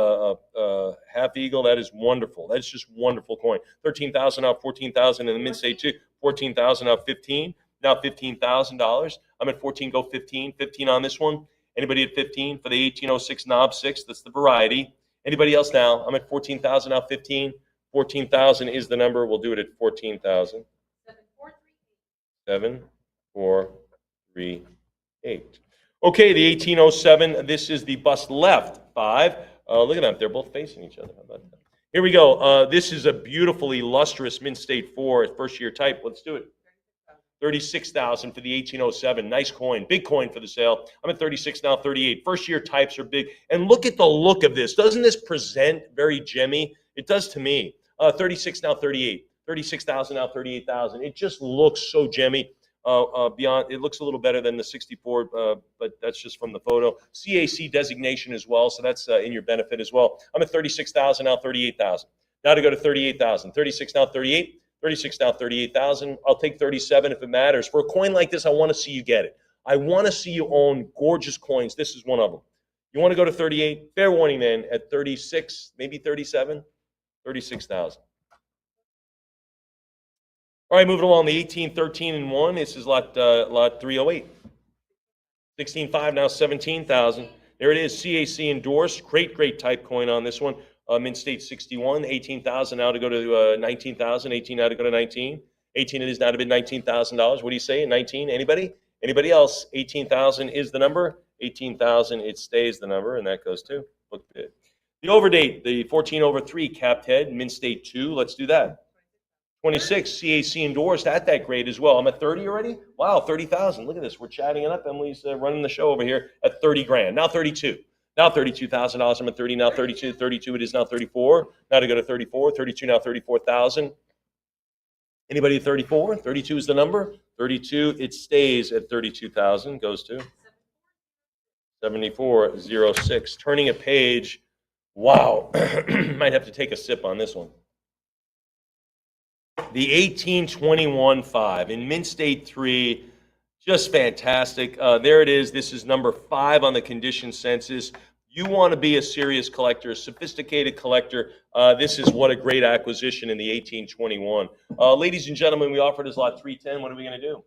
Half Eagle. That is wonderful. That's just wonderful coin. 13,000 now 14,000 in the Mint State 2. 14,000 now 15. Now $15,000. I'm at 14. Go 15. 15 on this one. Anybody at 15 for the 1806 Knob 6? That's the variety. Anybody else now? I'm at 14,000 now 15. 14,000 is the number. We'll do it at 14,000. 7438. Okay, the 1807. This is the bust left 5. Look at them. They're both facing each other. How about that? Here we go. This is a beautifully lustrous Mint State 4 first year type. Let's do it. 36,000 for the 1807. Nice coin. Big coin for the sale. I'm at 36 now, 38. First year types are big. And look at the look of this. Doesn't this present very gemmy? It does to me. 36 now, 38. 36,000 now, 38,000. It just looks so gemmy. Beyond, it looks a little better than the 64, but that's just from the photo. CAC designation as well, so that's in your benefit as well. I'm at 36,000 now, 38,000. Now to go to 38,000. 36 now, 38. 36 now, 38,000. I'll take 37 if it matters. For a coin like this, I want to see you get it. I want to see you own gorgeous coins. This is one of them. You want to go to 38? Fair warning then, at 36, maybe 37, 36,000. All right, moving along, the 1813 and 1. This is lot 308. 16.5 now, 17,000. There it is, CAC endorsed. Great type coin on this one. Mint State 61, 18,000 now to go to 19,000. 18 now to go to 19. 18 it is now to bid $19,000. What do you say? 19? Anybody? Anybody else? 18,000 is the number. 18,000 it stays the number, and that goes to book bid. The overdate, the 14/3 capped head, Mint State 2. Let's do that. 26, CAC endorsed at that grade as well. I'm at 30 already? Wow, 30,000. Look at this. We're chatting it up. Emily's running the show over here at 30 grand. Now 32. Now $32,000. I'm at 30. Now 32. 32. It is now 34. Now to go to 34. 32. Now 34,000. Anybody at 34? 32 is the number. 32. It stays at 32,000. Goes to 7406. Turning a page. Wow. Might have to take a sip on this one. The 1821-5 in Mint State 3, just fantastic. There it is. This is number 5 on the condition census. You want to be a serious collector, a sophisticated collector. This is what a great acquisition in the 1821. Ladies and gentlemen, we offered as lot 310. What are we going to do?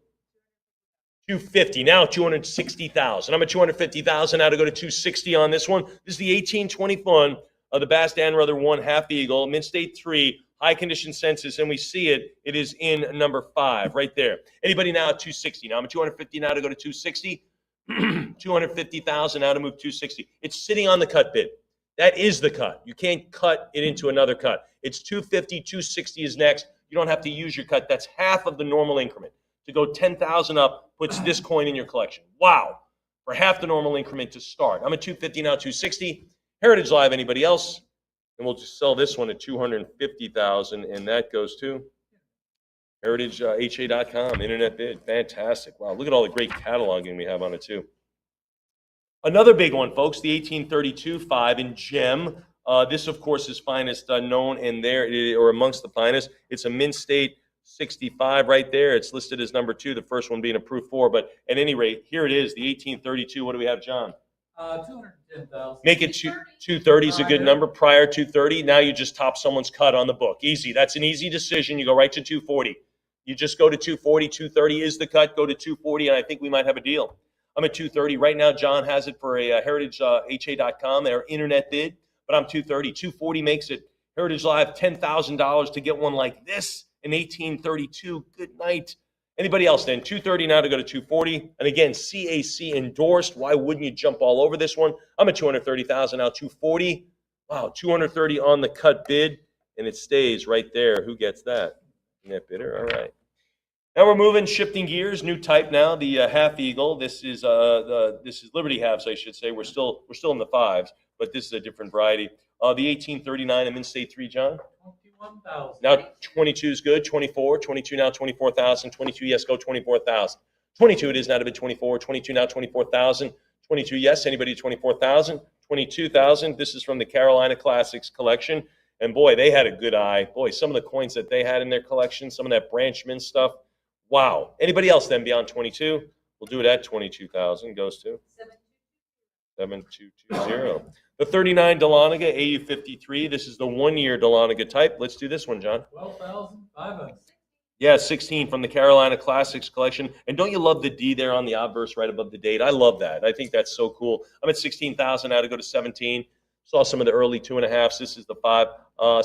250. Now 260,000. I'm at 250,000. Now to go to 260 on this one. This is the 1821 of the Bass Dan Ruther 1 Half Eagle, Mint State 3. High condition census, and we see it. It is in number 5 right there. Anybody now at 260? Now I'm at 250 now to go to 260. 250,000 now to move 260. It's sitting on the cut bid. That is the cut. You can't cut it into another cut. It's 250, 260 is next. You don't have to use your cut. That's half of the normal increment. To go 10,000 up puts this coin in your collection. Wow. For half the normal increment to start. I'm at 250 now, 260. Heritage Live, anybody else? And we'll just sell this one at 250,000, and that goes to heritageha.com, internet bid. Fantastic. Wow, look at all the great cataloging we have on it, too. Another big one, folks, the 1832-5 in gem. This, of course, is finest known in there, or amongst the finest. It's a Mint State 65 right there. It's listed as number 2, the first one being a proof 4. But at any rate, here it is, the 1832. What do we have, John? 210,000. Make it 230 is a good number. Prior 230, now you just top someone's cut on the book. Easy. That's an easy decision. You go right to 240. You just go to 240. 230 is the cut. Go to 240, and I think we might have a deal. I'm at 230 right now. John has it for a heritageha.com, their internet bid, but I'm 230. 240 makes it. Heritage Live, $10,000 to get one like this in 1832. Good night. Anybody else then? 230 now to go to 240. And again, CAC endorsed. Why wouldn't you jump all over this one? I'm at 230,000 now, 240. Wow, 230 on the cut bid, and it stays right there. Who gets that? Net bidder. All right. Now we're moving, shifting gears. New type now. The Half Eagle. This is Liberty Halves, I should say. We're still in the 5s, but this is a different variety. The 1839 in Mint State 3, John. 21,000. Now 22 is good. 24. 22 now 24,000. 22 yes, go 24,000. 22 it is now to bid 24. 22 now 24,000. 22 yes. Anybody 24,000? 22,000. This is from the Carolina Classics collection. And boy, they had a good eye. Boy, some of the coins that they had in their collection, some of that Branch Mint stuff. Wow. Anybody else then beyond 22? We'll do it at 22,000. Goes to 7220. The 39 Dahlonega AU53. This is the 1-year Dahlonega type. Let's do this one, John. 12,500. Yeah, 16 from the Carolina Classics collection. And don't you love the D there on the obverse right above the date? I love that. I think that's so cool. I'm at 16,000 now to go to 17. Saw some of the early 2.5s. This is the 5.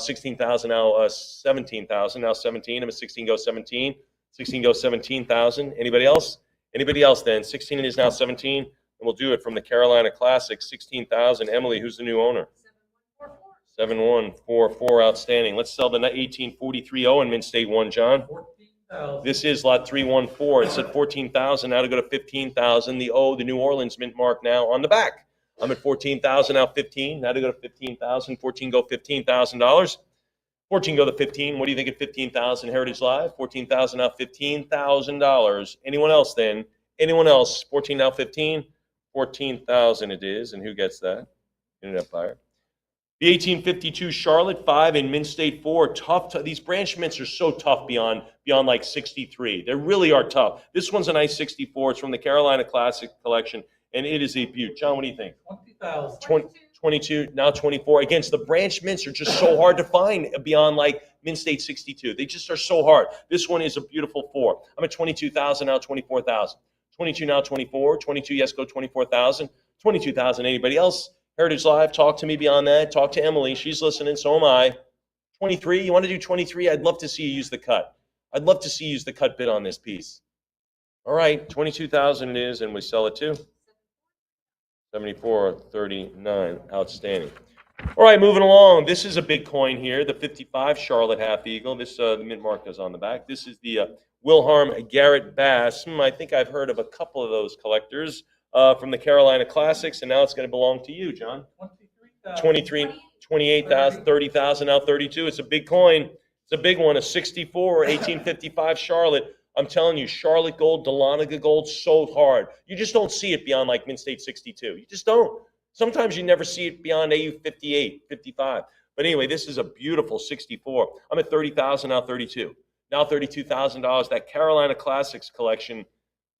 16,000 now, 17,000. Now 17. I'm at 16, go 17. 16 goes 17,000. Anybody else? Anybody else then? 16 is now 17. And we'll do it from the Carolina Classic, 16,000. Emily, who's the new owner? 7144, outstanding. Let's sell the 1843 in Mint State 1, John. 14,000. This is lot 314. It's at 14,000. Now to go to 15,000. The New Orleans mint mark now on the back. I'm at 14,000 now, 15. Now to go to 15,000. 14 go $15,000. 14 go to 15. What do you think at 15,000? Heritage Live. 14,000 now, $15,000. Anyone else then? Anyone else? 14 now, 15. 14,000 it is, and who gets that? Internet buyer. The 1852 Charlotte 5 in Mint State 4. Tough. These Branch Mints are so tough beyond like 63. They really are tough. This one's a nice 64. It's from the Carolina Classic collection, and it is a beaut. John, what do you think? 20,000. 22, now 24. Against the Branch Mints are just so hard to find beyond like Mint State 62. They just are so hard. This one is a beautiful 4. I'm at 22,000 now, 24,000. 22 now, 24. 22, yes, go 24,000. 22,000. Anybody else? Heritage Live, talk to me beyond that. Talk to Emily. She's listening, so am I. 23, you want to do 23? I'd love to see you use the cut. I'd love to see you use the cut bid on this piece. All right, 22,000 it is, and we sell it to 74.39. Outstanding. All right, moving along. This is a big coin here, the 55 Charlotte Half Eagle. This the mint mark is on the back. This is the Wilhelm Garrett Bass. I think I've heard of a couple of those collectors from the Carolina Classics, and now it's going to belong to you, John. 23,000. 28,000, 30,000, now 32. It's a big coin. It's a big one, a 64 or 1855 Charlotte. I'm telling you, Charlotte gold, Dahlonega gold, so hard. You just don't see it beyond like Mint State 62. You just don't. Sometimes you never see it beyond AU 58, 55. But anyway, this is a beautiful 64. I'm at 30,000, now 32. Now $32,000. That Carolina Classics collection,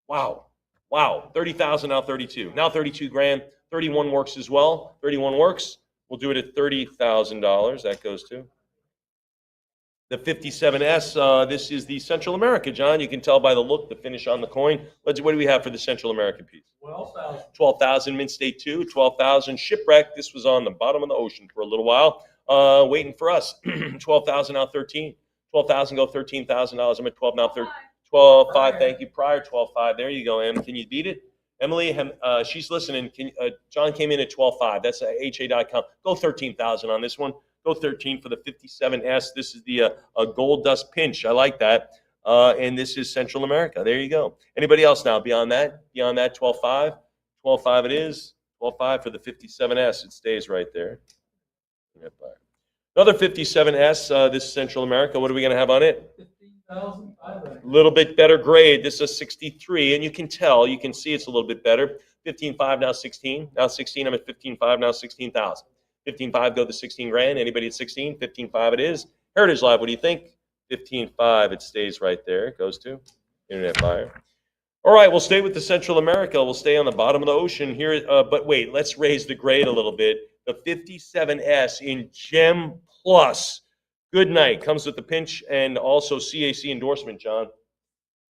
wow. Wow, 30,000, now 32. Now 32 grand. 31 works as well. 31 works. We'll do it at $30,000. That goes to the 57S. This is the Central America, John. You can tell by the look, the finish on the coin. What do we have for the Central American piece? 12,000. 12,000 Mint State 2, 12,000 Shipwreck. This was on the bottom of the ocean for a little while, waiting for us. 12,000, now 13. 12,000, go $13,000. I'm at 12 now. 12.5. Thank you. Prior 12.5. There you go, Em. Can you beat it? Emily, she's listening. John came in at 12.5. That's HA.com. Go 13,000 on this one. Go 13 for the 57S. This is the Gold Dust Pinch. I like that. And this is Central America. There you go. Anybody else now beyond that? Beyond that, 12.5. 12.5 it is. 12.5 for the 57S. It stays right there. Another 57S. This is Central America. What are we going to have on it? 15,500. A little bit better grade. This is a 63, and you can tell, you can see it's a little bit better. 15.5, now 16. Now 16, I'm at 15.5, now 16,000. 15.5, go to 16 grand. Anybody at 16? 15.5 it is. Heritage Live, what do you think? 15.5, it stays right there. It goes to Internet Buyer. All right, we'll stay with the Central America. We'll stay on the bottom of the ocean here. But wait, let's raise the grade a little bit. The 57S in Gem Plus. Good night. Comes with the pinch and also CAC endorsement, John.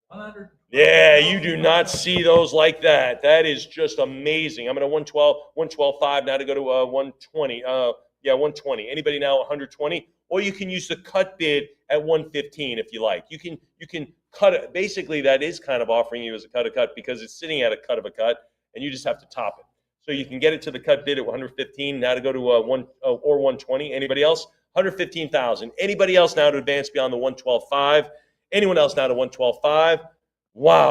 100. Yeah, you do not see those like that. That is just amazing. I'm at a 112, 112.5 now to go to 120. 120. Anybody now 120? Or you can use the cut bid at 115 if you like. You can cut it. Basically, that is kind of offering you as a cut because it's sitting at a cut of a cut, and you just have to top it. So you can get it to the cut bid at 115 now to go to 120. Anybody else? 115,000. Anybody else now to advance beyond the 112.5? Anyone else now to 112.5? Wow.